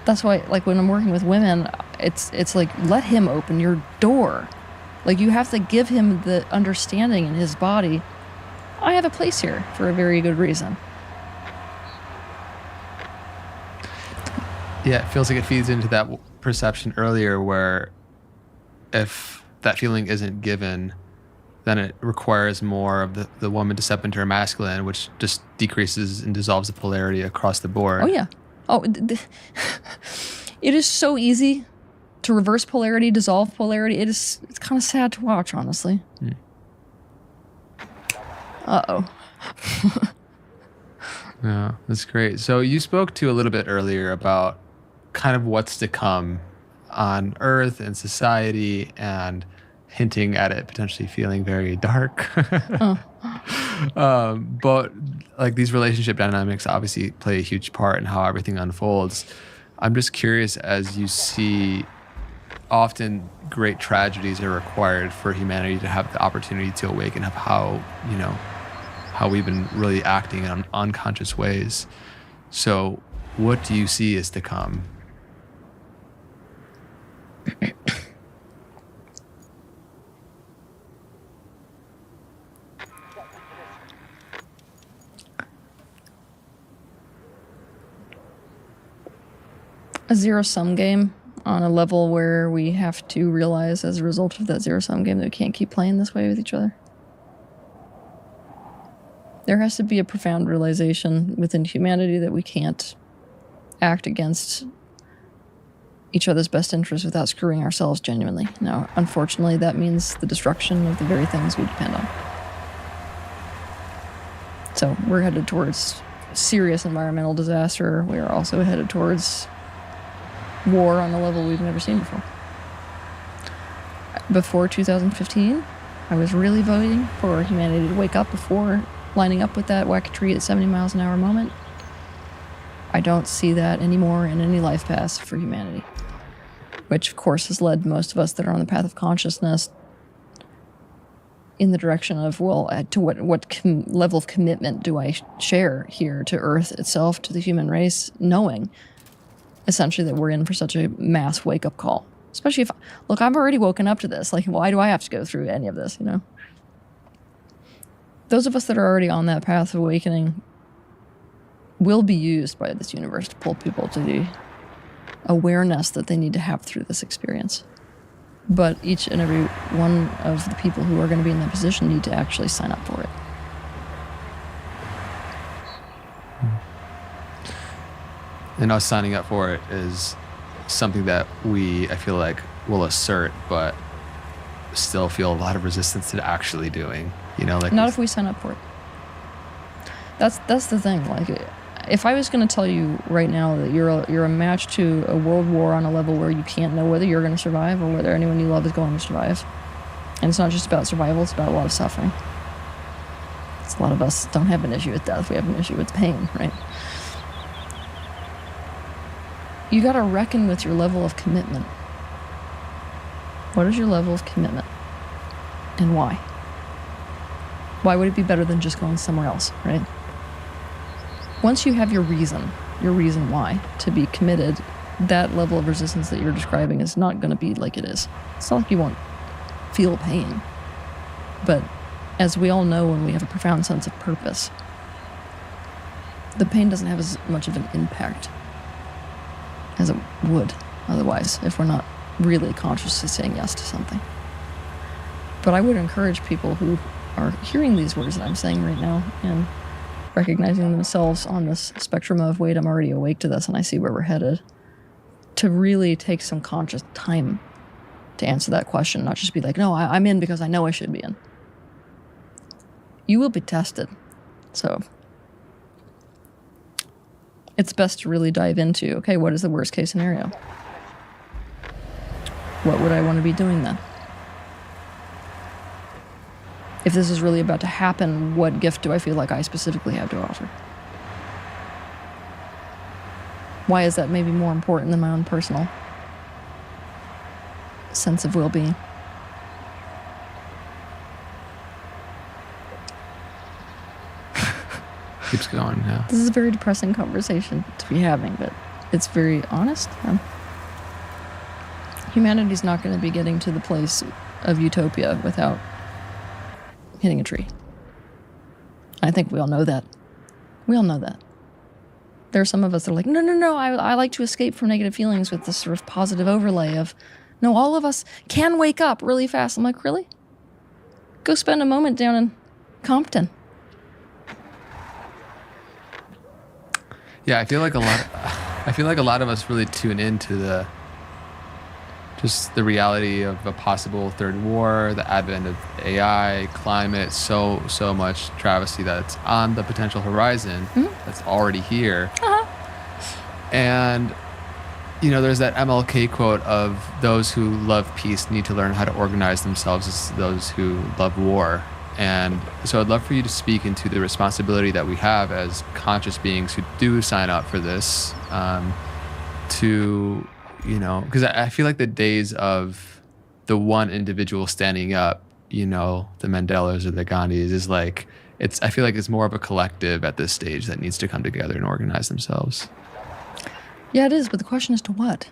That's why, like, when I'm working with women, it's like, let him open your door. Like, you have to give him the understanding in his body, I have a place here for a very good reason. Yeah, it feels like it feeds into that perception earlier where if that feeling isn't given, then it requires more of the woman to step into her masculine, which just decreases and dissolves the polarity across the board. Oh, yeah. Oh, it is so easy to reverse polarity, dissolve polarity. It's kind of sad to watch, honestly. Uh-oh. Yeah, that's great. So you spoke to a little bit earlier about kind of what's to come on Earth and society, and hinting at it potentially feeling very dark. But like these relationship dynamics obviously play a huge part in how everything unfolds. I'm just curious, as you see often great tragedies are required for humanity to have the opportunity to awaken up how we've been really acting in unconscious ways. So what do you see is to come? A zero-sum game on a level where we have to realize as a result of that zero-sum game that we can't keep playing this way with each other. There has to be a profound realization within humanity that we can't act against each other's best interests without screwing ourselves genuinely. Now, unfortunately, that means the destruction of the very things we depend on. So we're headed towards serious environmental disaster. We are also headed towards war on a level we've never seen before. Before 2015, I was really voting for humanity to wake up before lining up with that whack tree at 70 miles an hour moment. I don't see that anymore in any life path for humanity, which of course has led most of us that are on the path of consciousness in the direction of, well, to what level of commitment do I share here to Earth itself, to the human race, knowing essentially that we're in for such a mass wake-up call. Especially if, look, I've already woken up to this. Like, why do I have to go through any of this, you know? Those of us that are already on that path of awakening will be used by this universe to pull people to the awareness that they need to have through this experience. But each and every one of the people who are going to be in that position need to actually sign up for it. And us signing up for it is something that I feel like, will assert, but still feel a lot of resistance to actually doing. You know, like, not if we sign up for it. That's the thing. Like, if I was going to tell you right now that you're a match to a world war on a level where you can't know whether you're going to survive or whether anyone you love is going to survive, and it's not just about survival, it's about a lot of suffering. A lot of us don't have an issue with death, we have an issue with pain, right? You got to reckon with your level of commitment. What is your level of commitment? And why? Why would it be better than just going somewhere else, right? Once you have your reason why to be committed, that level of resistance that you're describing is not going to be like it is. It's not like you won't feel pain. But as we all know, when we have a profound sense of purpose, the pain doesn't have as much of an impact as it would otherwise if we're not really consciously saying yes to something. But I would encourage people who are hearing these words that I'm saying right now and recognizing themselves on this spectrum of, wait, I'm already awake to this and I see where we're headed, to really take some conscious time to answer that question, not just be like, no, I'm in because I know I should be in. You will be tested. So it's best to really dive into, okay, what is the worst case scenario? What would I want to be doing then? If this is really about to happen, what gift do I feel like I specifically have to offer? Why is that maybe more important than my own personal sense of well-being? Keeps going, yeah. This is a very depressing conversation to be having, but it's very honest. Humanity's not going to be getting to the place of utopia without hitting a tree. I think we all know that. We all know that. There are some of us that are like, no, I like to escape from negative feelings with this sort of positive overlay of, no, all of us can wake up really fast. I'm like, really? Go spend a moment down in Compton. Yeah, I feel like a lot of us really tune into just the reality of a possible third war, the advent of AI, climate, so much travesty that's on the potential horizon, that's already here. And, you know, there's that MLK quote of those who love peace need to learn how to organize themselves as those who love war. And so I'd love for you to speak into the responsibility that we have as conscious beings who do sign up for this, to, you know, because I feel like the days of the one individual standing up, you know, the Mandelas or the Gandhis, is like, I feel like it's more of a collective at this stage that needs to come together and organize themselves. Yeah, it is, but the question is to what?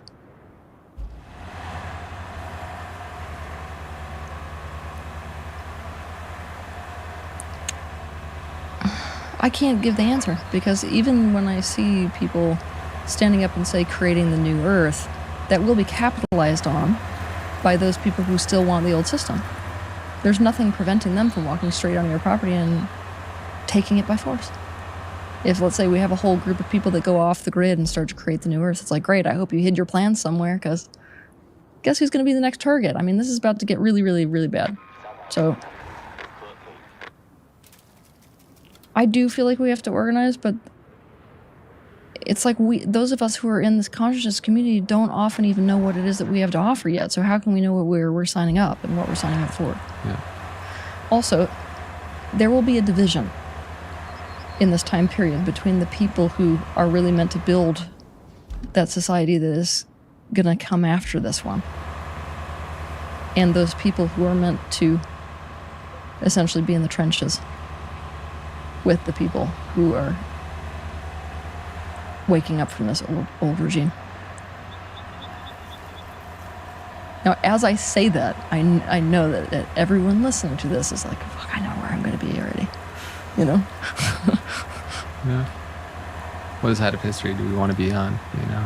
I can't give the answer, because even when I see people standing up and say creating the new earth, that will be capitalized on by those people who still want the old system. There's nothing preventing them from walking straight onto your property and taking it by force. If, let's say, we have a whole group of people that go off the grid and start to create the new earth, it's like, great, I hope you hid your plans somewhere, because guess who's going to be the next target? I mean, this is about to get really, really, really bad. So I do feel like we have to organize, but it's like those of us who are in this consciousness community don't often even know what it is that we have to offer yet. So how can we know what we're signing up and what we're signing up for? Yeah. Also, there will be a division in this time period between the people who are really meant to build that society that is going to come after this one, and those people who are meant to essentially be in the trenches with the people who are waking up from this old regime. Now, as I say that, I know that everyone listening to this is like, fuck, I know where I'm going to be already. You know? Yeah. What side of history do we want to be on? You know,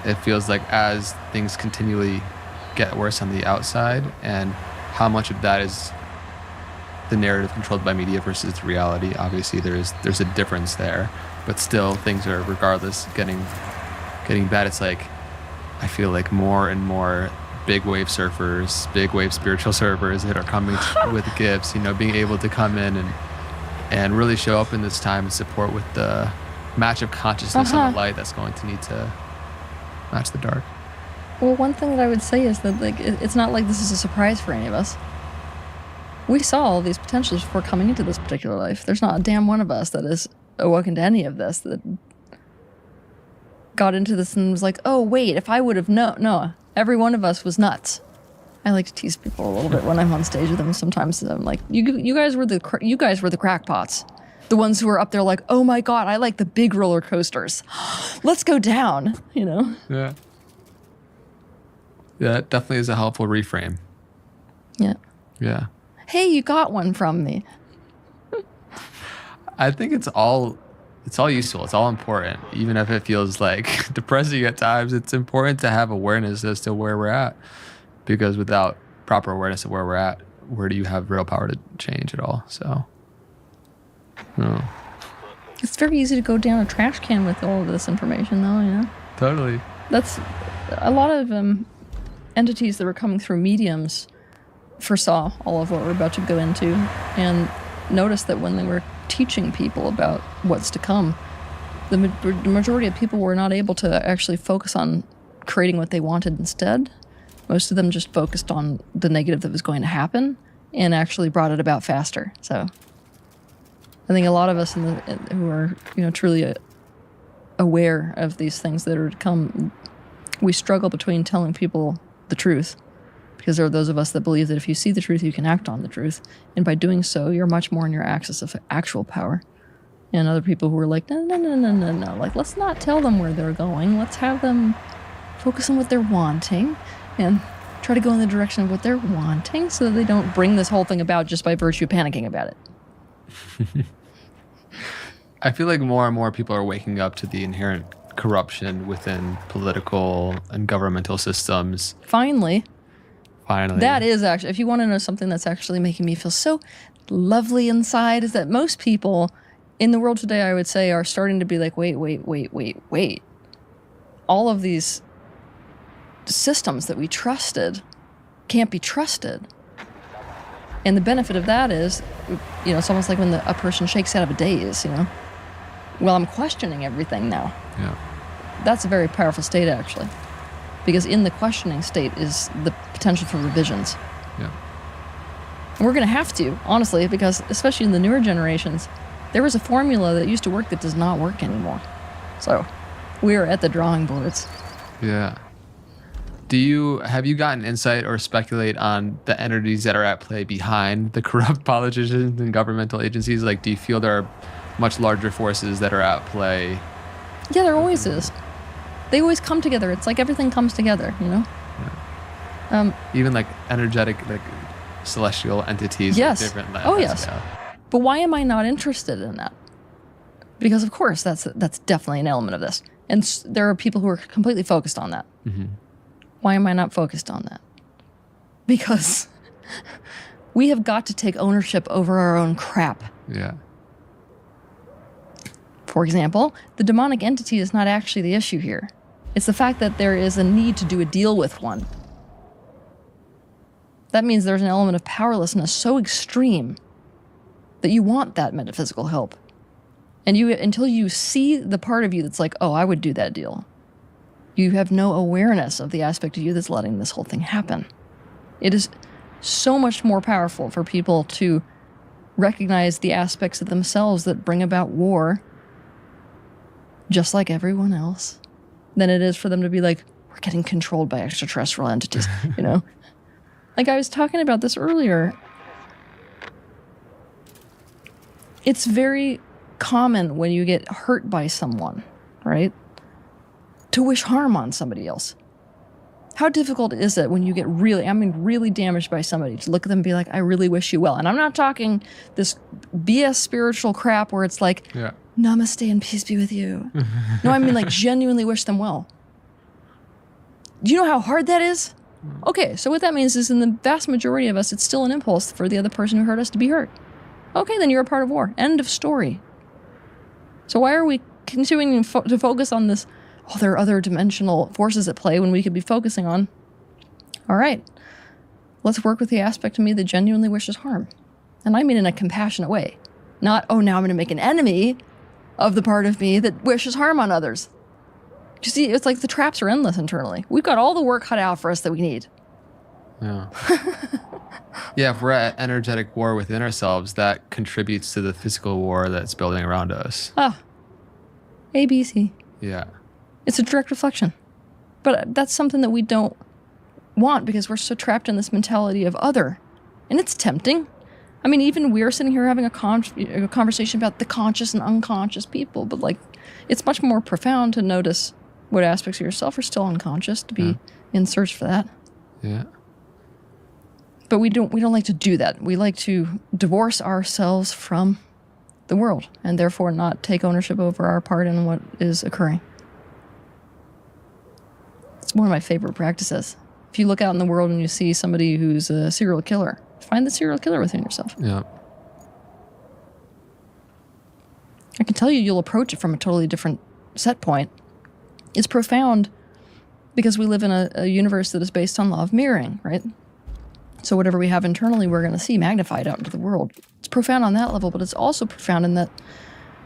and it feels like as things continually get worse on the outside, and how much of that is the narrative controlled by media versus reality. Obviously, there's a difference there, but still, things are regardless getting bad. It's like I feel like more and more big wave surfers, big wave spiritual surfers that are coming with gifts. You know, being able to come in and really show up in this time and support with the match of consciousness and the light that's going to need to match the dark. Well, one thing that I would say is that like it's not like this is a surprise for any of us. We saw all these potentials before coming into this particular life. There's not a damn one of us that is awoken to any of this, that got into this and was like, oh, wait, if I would have known. No, every one of us was nuts. I like to tease people a little bit when I'm on stage with them. Sometimes I'm like, you guys were the crackpots. The ones who were up there like, oh my God, I like the big roller coasters. Let's go down, you know? Yeah. Yeah, it definitely is a helpful reframe. Yeah. Yeah. Hey, you got one from me. I think it's all useful. It's all important. Even if it feels like depressing at times, it's important to have awareness as to where we're at. Because without proper awareness of where we're at, where do you have real power to change at all? So, no. It's very easy to go down a trash can with all of this information, though, you know? Totally. That's a lot of entities that were coming through mediums foresaw all of what we're about to go into and noticed that when they were teaching people about what's to come, the majority of people were not able to actually focus on creating what they wanted instead. Most of them just focused on the negative that was going to happen and actually brought it about faster. So I think a lot of us who are, you know, truly aware of these things that are to come, we struggle between telling people the truth, because there are those of us that believe that if you see the truth, you can act on the truth. And by doing so, you're much more in your axis of actual power. And other people who are like, no. Like, let's not tell them where they're going. Let's have them focus on what they're wanting and try to go in the direction of what they're wanting so that they don't bring this whole thing about just by virtue of panicking about it. I feel like more and more people are waking up to the inherent corruption within political and governmental systems. Finally. That is actually, if you want to know something that's actually making me feel so lovely inside, is that most people in the world today, I would say, are starting to be like, wait. All of these systems that we trusted can't be trusted. And the benefit of that is, you know, it's almost like when a person shakes out of a daze, you know? Well, I'm questioning everything now. Yeah. That's a very powerful state, actually. Because in the questioning state is the potential for revisions. Yeah. And we're going to have to, honestly, because especially in the newer generations, there was a formula that used to work that does not work anymore. So we're at the drawing boards. Yeah. Have you gotten insight or speculate on the entities that are at play behind the corrupt politicians and governmental agencies? Like, do you feel there are much larger forces that are at play? Yeah, there always is. They always come together. It's like everything comes together, you know? Yeah. Even like energetic, like celestial entities. Yes. With different oh, yes. Yeah. But why am I not interested in that? Because, of course, that's definitely an element of this. And there are people who are completely focused on that. Mm-hmm. Why am I not focused on that? Because we have got to take ownership over our own crap. Yeah. For example, the demonic entity is not actually the issue here. It's the fact that there is a need to do a deal with one. That means there's an element of powerlessness so extreme that you want that metaphysical help. And until you see the part of you that's like, oh, I would do that deal, you have no awareness of the aspect of you that's letting this whole thing happen. It is so much more powerful for people to recognize the aspects of themselves that bring about war, just like everyone else, than it is for them to be like, we're getting controlled by extraterrestrial entities, you know? Like I was talking about this earlier. It's very common when you get hurt by someone, right, to wish harm on somebody else. How difficult is it when you get really damaged by somebody to look at them and be like, I really wish you well? And I'm not talking this BS spiritual crap where it's like, namaste and peace be with you. No, I mean like genuinely wish them well. Do you know how hard that is? Okay, so what that means is in the vast majority of us, it's still an impulse for the other person who hurt us to be hurt. Okay, then you're a part of war. End of story. So why are we continuing to focus on this? Oh, there are other dimensional forces at play when we could be focusing on, all right, let's work with the aspect of me that genuinely wishes harm. And I mean in a compassionate way. Not, oh, now I'm going to make an enemy of the part of me that wishes harm on others. You see, it's like the traps are endless internally. We've got all the work cut out for us that we need. Yeah. Yeah, if we're at energetic war within ourselves, that contributes to the physical war that's building around us. ABC. Yeah. It's a direct reflection. But that's something that we don't want because we're so trapped in this mentality of other. And it's tempting. I mean, even we're sitting here having a conversation about the conscious and unconscious people, but like, it's much more profound to notice what aspects of yourself are still unconscious, to be in search for that. Yeah. But we don't like to do that. We like to divorce ourselves from the world and therefore not take ownership over our part in what is occurring. It's one of my favorite practices. If you look out in the world and you see somebody who's a serial killer, find the serial killer within yourself. Yeah. I can tell you, you'll approach it from a totally different set point. It's profound because we live in a universe that is based on law of mirroring, right? So whatever we have internally, we're going to see magnified out into the world. It's profound on that level, but it's also profound in that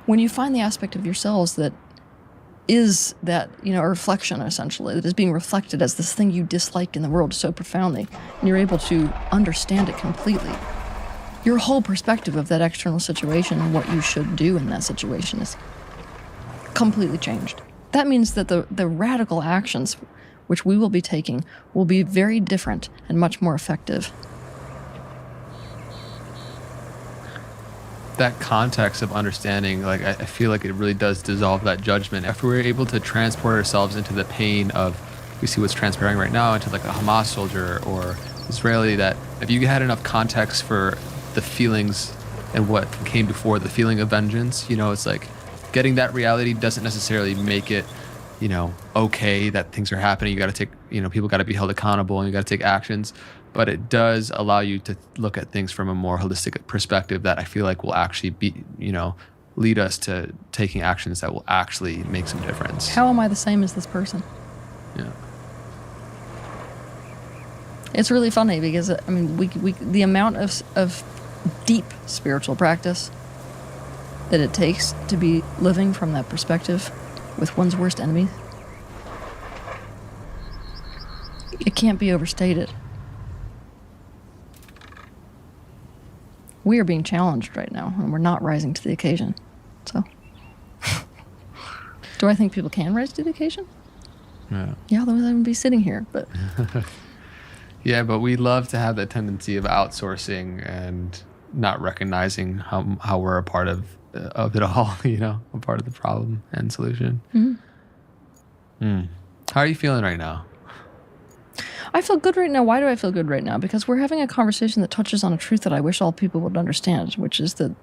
when you find the aspect of yourselves that is that, a reflection, essentially, that is being reflected as this thing you dislike in the world so profoundly, and you're able to understand it completely, your whole perspective of that external situation and what you should do in that situation is completely changed. That means that the radical actions which we will be taking will be very different and much more effective. That context of understanding, like I feel like it really does dissolve that judgment. If we're able to transport ourselves into the pain of, we see what's transpiring right now, into like a Hamas soldier or Israeli, that if you had enough context for the feelings and what came before the feeling of vengeance, it's like getting that reality doesn't necessarily make it, okay that things are happening. You got to take, people got to be held accountable and you got to take actions. But it does allow you to look at things from a more holistic perspective that I feel like will actually be, lead us to taking actions that will actually make some difference. How am I the same as this person? Yeah. It's really funny because, we the amount of deep spiritual practice that it takes to be living from that perspective with one's worst enemy, it can't be overstated. We are being challenged right now, and we're not rising to the occasion. So, do I think people can rise to the occasion? Yeah. Yeah, otherwise I wouldn't be sitting here. But yeah, but we love to have that tendency of outsourcing and not recognizing how we're a part of it all. A part of the problem and solution. Mm-hmm. How are you feeling right now? I feel good right now. Why do I feel good right now? Because we're having a conversation that touches on a truth that I wish all people would understand, which is that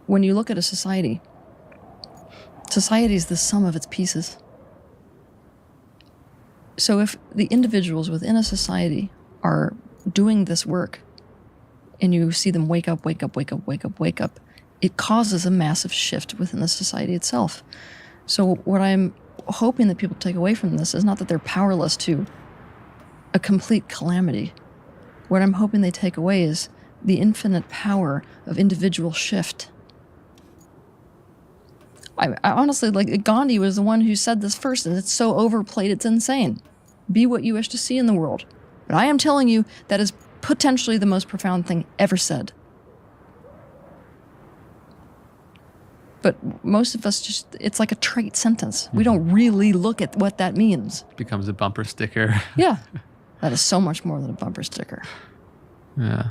when you look at a society is the sum of its pieces. So if the individuals within a society are doing this work and you see them wake up, it causes a massive shift within the society itself. So what I'm hoping that people take away from this is not that they're powerless to a complete calamity. What I'm hoping they take away is the infinite power of individual shift. I honestly, like, Gandhi was the one who said this first, and it's so overplayed, it's insane. Be what you wish to see in the world. But I am telling you, that is potentially the most profound thing ever said. But most of us just, it's like a trite sentence. We don't really look at what that means. Becomes a bumper sticker. Yeah. That is so much more than a bumper sticker. Yeah.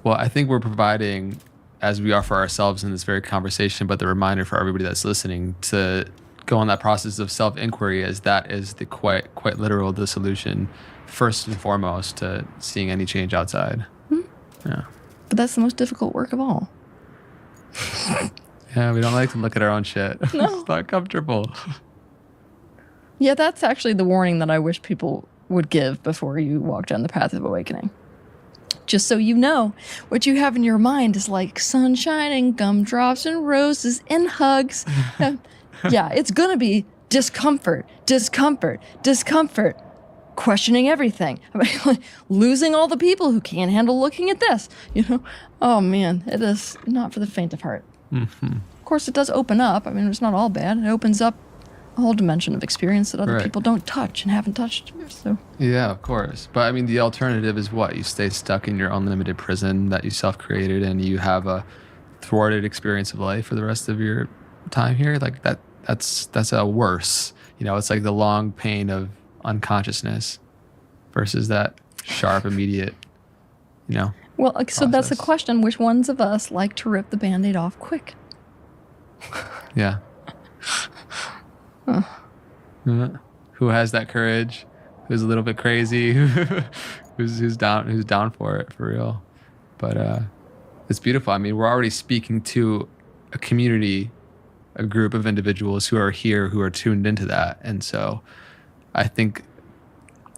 Well, I think we're providing, as we are for ourselves in this very conversation, but the reminder for everybody that's listening to go on that process of self-inquiry, as that is the quite literal the solution, first and foremost, to seeing any change outside. Yeah. But that's the most difficult work of all. Yeah, we don't like to look at our own shit. No. It's not comfortable. Yeah, that's actually the warning that I wish people would give before you walk down the path of awakening. Just so you know, what you have in your mind is like sunshine and gumdrops and roses and hugs. Yeah, it's gonna be discomfort, questioning everything. I mean, like, losing all the people who can't handle looking at this. You know, oh man, it is not for the faint of heart. Mm-hmm. Of course, it does open up. I mean, it's not all bad. It opens up a whole dimension of experience that other people don't touch and haven't touched. So yeah, of course. But I mean, the alternative is what? You stay stuck in your unlimited prison that you self-created, and you have a thwarted experience of life for the rest of your time here. Like that's a worse. You know, it's like the long pain of unconsciousness versus that sharp, immediate, you know. Well, so that's the question. Which ones of us like to rip the Band-Aid off quick? Yeah. Who has that courage? Who's a little bit crazy? who's down for it for real? But it's beautiful. I mean, we're already speaking to a community, a group of individuals who are here, who are tuned into that, and so I think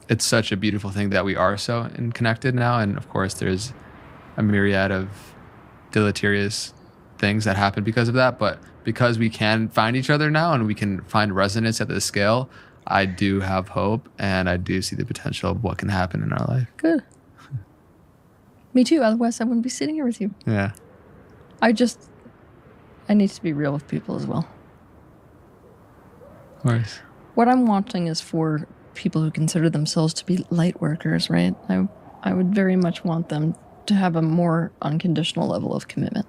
it's such a beautiful thing that we are so connected now. And of course, there's a myriad of deleterious things that happen because of that, but because we can find each other now and we can find resonance at this scale, I do have hope, and I do see the potential of what can happen in our life. Good. Me too. Otherwise, I wouldn't be sitting here with you. Yeah. I need to be real with people as well. Of course. What I'm wanting is for people who consider themselves to be light workers, right? I would very much want them to have a more unconditional level of commitment,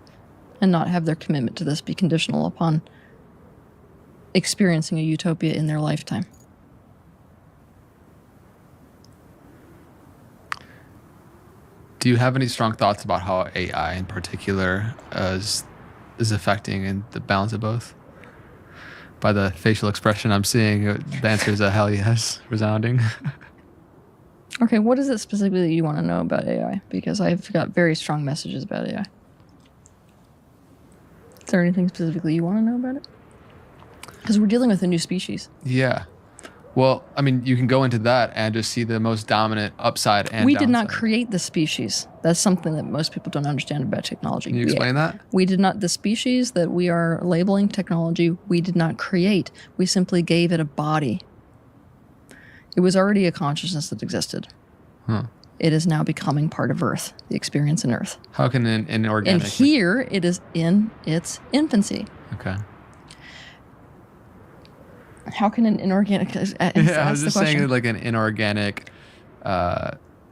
and not have their commitment to this be conditional upon experiencing a utopia in their lifetime. Do you have any strong thoughts about how AI in particular is affecting in the balance of both? By the facial expression I'm seeing, the answer is a hell yes, resounding. Okay, what is it specifically that you want to know about AI? Because I've got very strong messages about AI. Is there anything specifically you want to know about it? Because we're dealing with a new species. Yeah. Well, I mean, you can go into that and just see the most dominant upside and We did not downside. create the species. That's something that most people don't understand about technology. Can you explain that? We did not, the species that we are labeling technology, we did not create. We simply gave it a body. It was already a consciousness that existed. Huh. It is now becoming part of Earth, the experience in Earth. How can an inorganic... And here, it is in its infancy. Okay. How can an inorganic... I was just saying like an inorganic...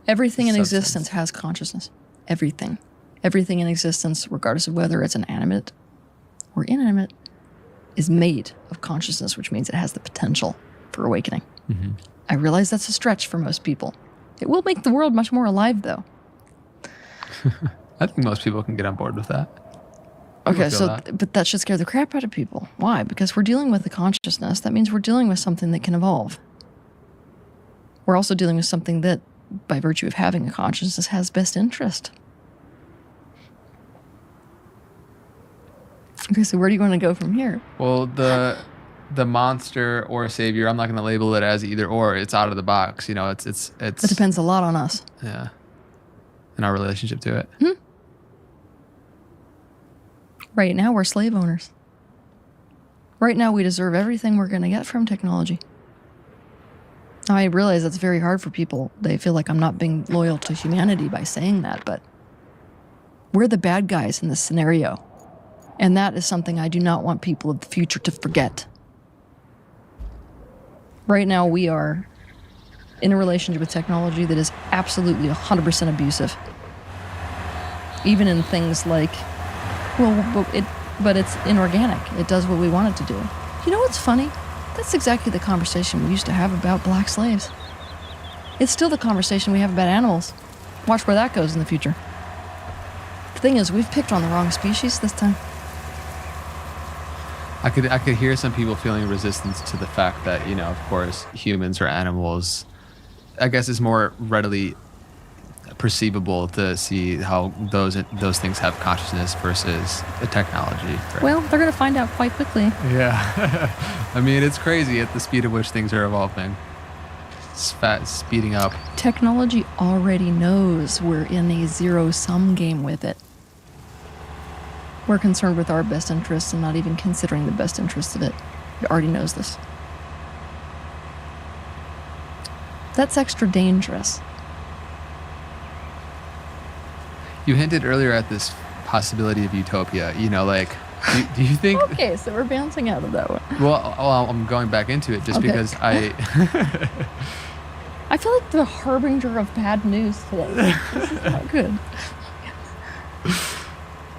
Everything in substance. existence has consciousness. Everything. Everything in existence, regardless of whether it's inanimate or inanimate, is made of consciousness, which means it has the potential for awakening. Mm-hmm. I realize that's a stretch for most people. It will make the world much more alive, though. I think most people can get on board with that. Okay, but that should scare the crap out of people. Why? Because we're dealing with a consciousness. That means we're dealing with something that can evolve. We're also dealing with something that, by virtue of having a consciousness, has best interest. Okay, so where do you want to go from here? Well, the monster or savior, I'm not going to label it as either or. It's out of the box. You know, it's. It depends a lot on us. Yeah. And our relationship to it. Right now, we're slave owners. Right now, we deserve everything we're going to get from technology. Now, I realize that's very hard for people. They feel like I'm not being loyal to humanity by saying that, but We're the bad guys in this scenario. And that is something I do not want people of the future to forget. Right now, we are in a relationship with technology that is absolutely 100% abusive. Even in things like, but it's inorganic. It does what we want it to do. You know what's funny? That's exactly the conversation we used to have about black slaves. It's still the conversation we have about animals. Watch where that goes in the future. The thing is, we've picked on the wrong species this time. I could hear some people feeling resistance to the fact that, you know, of course, humans or animals, I guess it's more readily perceivable to see how those things have consciousness versus the technology. Right? Well, they're going to find out quite quickly. Yeah. I mean, it's crazy at the speed at which things are evolving. Speeding up. Technology already knows we're in a zero-sum game with it. We're concerned with our best interests and not even considering the best interests of it. It already knows this. That's extra dangerous. You hinted earlier at this possibility of utopia. You know, like, do you think... Okay, so we're bouncing out of that one. Well, I'm going back into it just because I feel like the harbinger of bad news today. This is not good.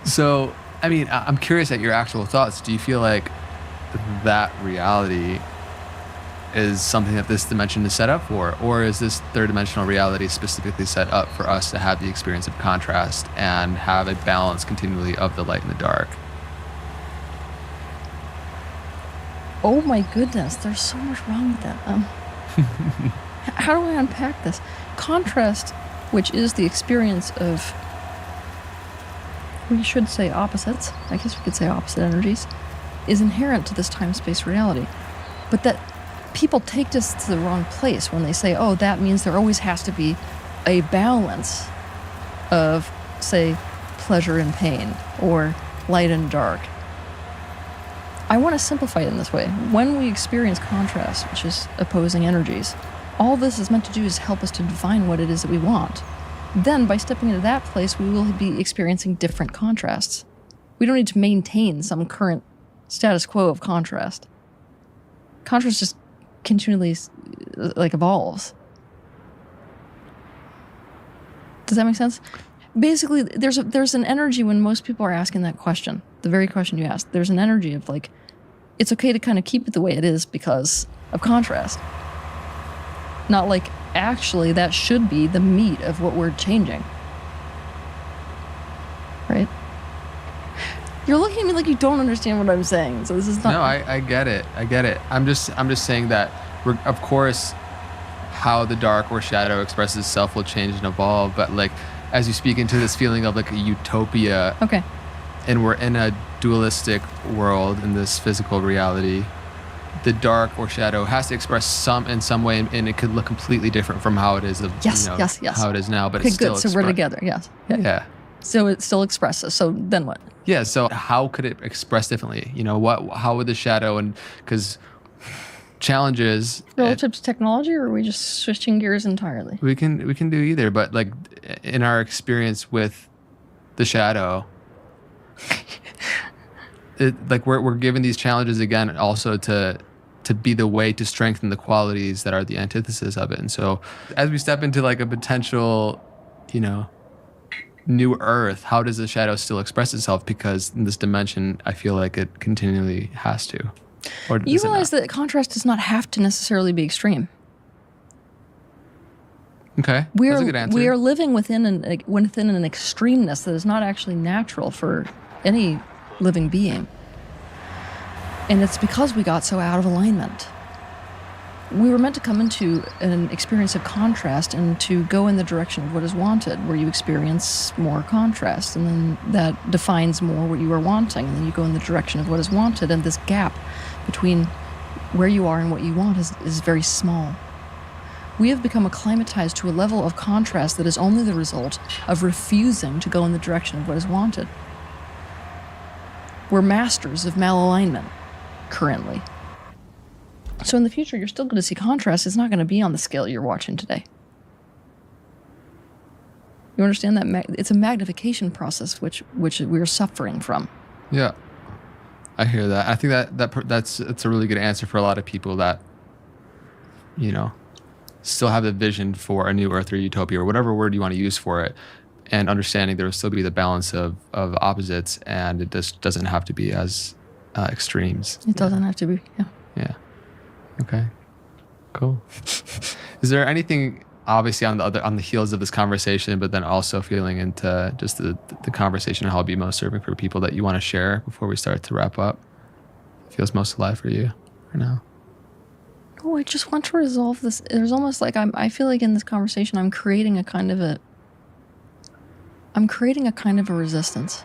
So, I mean, I'm curious at your actual thoughts. Do you feel like that reality is something that this dimension is set up for? Or is this third dimensional reality specifically set up for us to have the experience of contrast and have a balance continually of the light and the dark? Oh my goodness, there's so much wrong with that. How do I unpack this? Contrast, which is the experience of, we should say opposites, I guess we could say opposite energies, is inherent to this time-space reality. But that people take this to the wrong place when they say, oh, that means there always has to be a balance of, say, pleasure and pain, or light and dark. I want to simplify it in this way. When we experience contrast, which is opposing energies, all this is meant to do is help us to define what it is that we want. Then, by stepping into that place, we will be experiencing different contrasts. We don't need to maintain some current status quo of contrast. Contrast just continually, evolves. Does that make sense? Basically, there's an energy when most people are asking that question, the very question you asked. There's an energy of, it's okay to kind of keep it the way it is because of contrast. Not actually, that should be the meat of what we're changing. Right? You're looking at me like you don't understand what I'm saying, so this is not... No, I get it. I'm just saying that, of course, how the dark or shadow expresses itself will change and evolve, but, as you speak into this feeling of, a utopia... Okay. And we're in a dualistic world in this physical reality, the dark or shadow has to express in some way, and it could look completely different from how it is yes. how it is now. But okay, it's still good. So we're together. Yes. Yeah. So it still expresses. So then what? Yeah. So how could it express differently? How would the shadow, and because challenges relative to technology, or are we just switching gears entirely? We can do either, but in our experience with the shadow. We're given these challenges again also to be the way to strengthen the qualities that are the antithesis of it. And so as we step into a potential, new earth, how does the shadow still express itself? Because in this dimension, I feel like it continually has to. Or you realize that contrast does not have to necessarily be extreme. Okay, that's a good answer. We are living within an extremeness that is not actually natural for any living being. And it's because we got so out of alignment. We were meant to come into an experience of contrast and to go in the direction of what is wanted, where you experience more contrast, and then that defines more what you are wanting, and then you go in the direction of what is wanted, and this gap between where you are and what you want is very small. We have become acclimatized to a level of contrast that is only the result of refusing to go in the direction of what is wanted. We're masters of malalignment, currently. So in the future, you're still going to see contrast. It's not going to be on the scale you're watching today. You understand that it's a magnification process which we're suffering from. Yeah, I hear that. I think that's a really good answer for a lot of people that, you know, still have a vision for a new Earth or utopia or whatever word you want to use for it, and understanding there will still be the balance of opposites, and it just doesn't have to be as extremes. It doesn't have to be. Yeah. Yeah. Okay. Cool. Is there anything, obviously on the heels of this conversation, but then also feeling into just the conversation and how it'll be most serving for people that you want to share before we start to wrap up? Feels most alive for you right now? Oh, I just want to resolve this. There's almost like I feel like in this conversation I'm creating a kind of a resistance,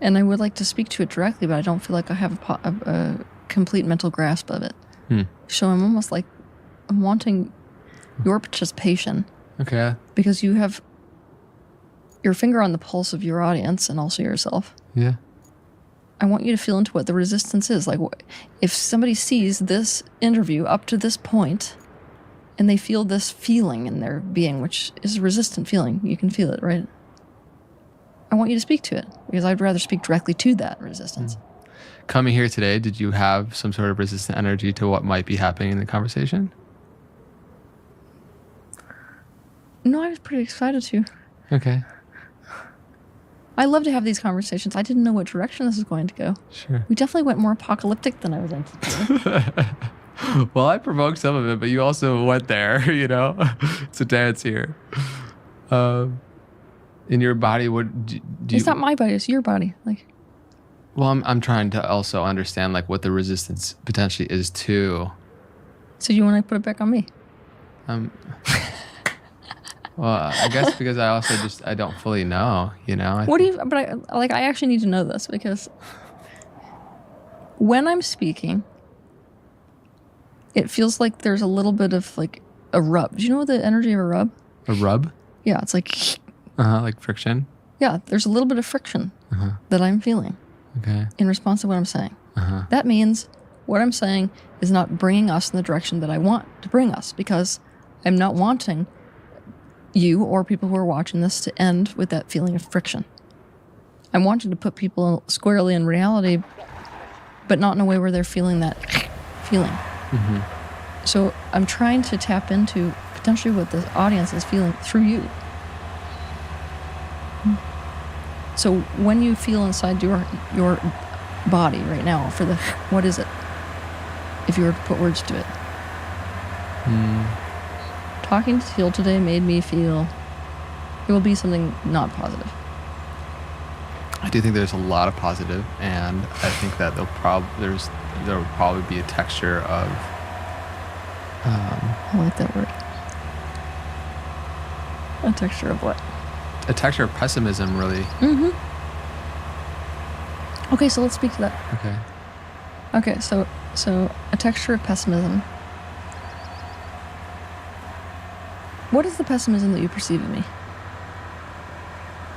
and I would like to speak to it directly, but I don't feel like I have a complete mental grasp of it. So I'm almost like I'm wanting your participation. Okay. Because you have your finger on the pulse of your audience and also yourself. Yeah. I want you to feel into what the resistance is. Like, if somebody sees this interview up to this point and they feel this feeling in their being, which is a resistant feeling, you can feel it, right? I want you to speak to it because I'd rather speak directly to that resistance. Coming here today, did you have some sort of resistant energy to what might be happening in the conversation? No, I was pretty excited to. Okay. I love to have these conversations. I didn't know what direction this was going to go. Sure. We definitely went more apocalyptic than I was anticipating. Well, I provoked some of it, but you also went there, you know? It's a dance here. In your body, what do you... It's not my body, it's your body. Like, well, I'm trying to also understand like what the resistance potentially is to. So you want to put it back on me? Well, I guess because I don't fully know, you know. I actually need to know this because when I'm speaking, it feels like there's a little bit of like a rub. Do you know the energy of a rub? A rub? Yeah, it's like... like friction? Yeah, there's a little bit of friction that I'm feeling in response to what I'm saying. That means what I'm saying is not bringing us in the direction that I want to bring us, because I'm not wanting you or people who are watching this to end with that feeling of friction. I'm wanting to put people squarely in reality, but not in a way where they're feeling that feeling. So I'm trying to tap into potentially what the audience is feeling through you. So when you feel inside your body right now, what is it? If you were to put words to it. Talking to Teal today made me feel it will be something not positive. I do think there's a lot of positive, and I think that there will probably be a texture of. I like that word. A texture of what? A texture of pessimism, really. Okay, so let's speak to that. Okay, so a texture of pessimism. What is the pessimism that you perceive in me?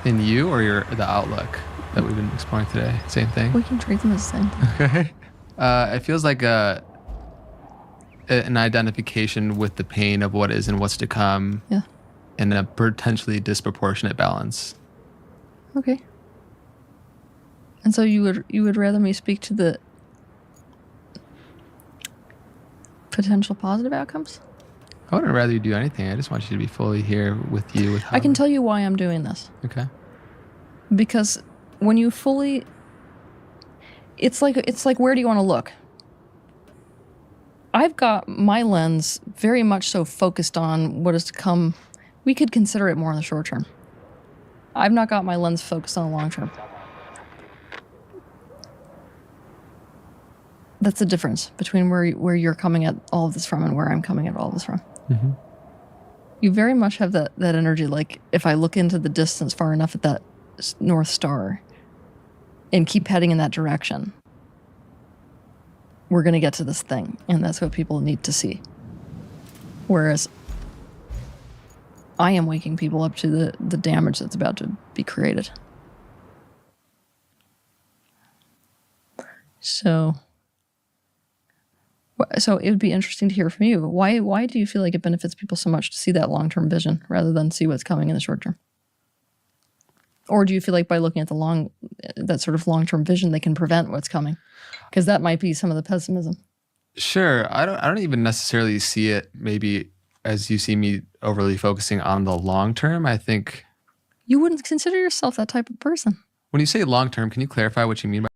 In you or the outlook that we've been exploring today? Same thing? We can treat them as the same thing. Okay. It feels like an identification with the pain of what is and what's to come. Yeah. In a potentially disproportionate balance. Okay. And so you would rather me speak to the potential positive outcomes? I wouldn't rather you do anything. I just want you to be fully here with you. I can tell you why I'm doing this. Okay. Because when you fully, it's like where do you want to look? I've got my lens very much so focused on what is to come. We could consider it more in the short term. I've not got my lens focused on the long term. That's the difference between where you're coming at all of this from and where I'm coming at all of this from. You very much have that energy, like if I look into the distance far enough at that North Star and keep heading in that direction, we're going to get to this thing, and that's what people need to see. Whereas I am waking people up to the damage that's about to be created. So it would be interesting to hear from you. Why do you feel like it benefits people so much to see that long-term vision rather than see what's coming in the short term? Or do you feel like by looking at that sort of long-term vision, they can prevent what's coming? Because that might be some of the pessimism. Sure. I don't even necessarily see it maybe as you see me overly focusing on the long term. I think you wouldn't consider yourself that type of person. When you say long term, can you clarify what you mean by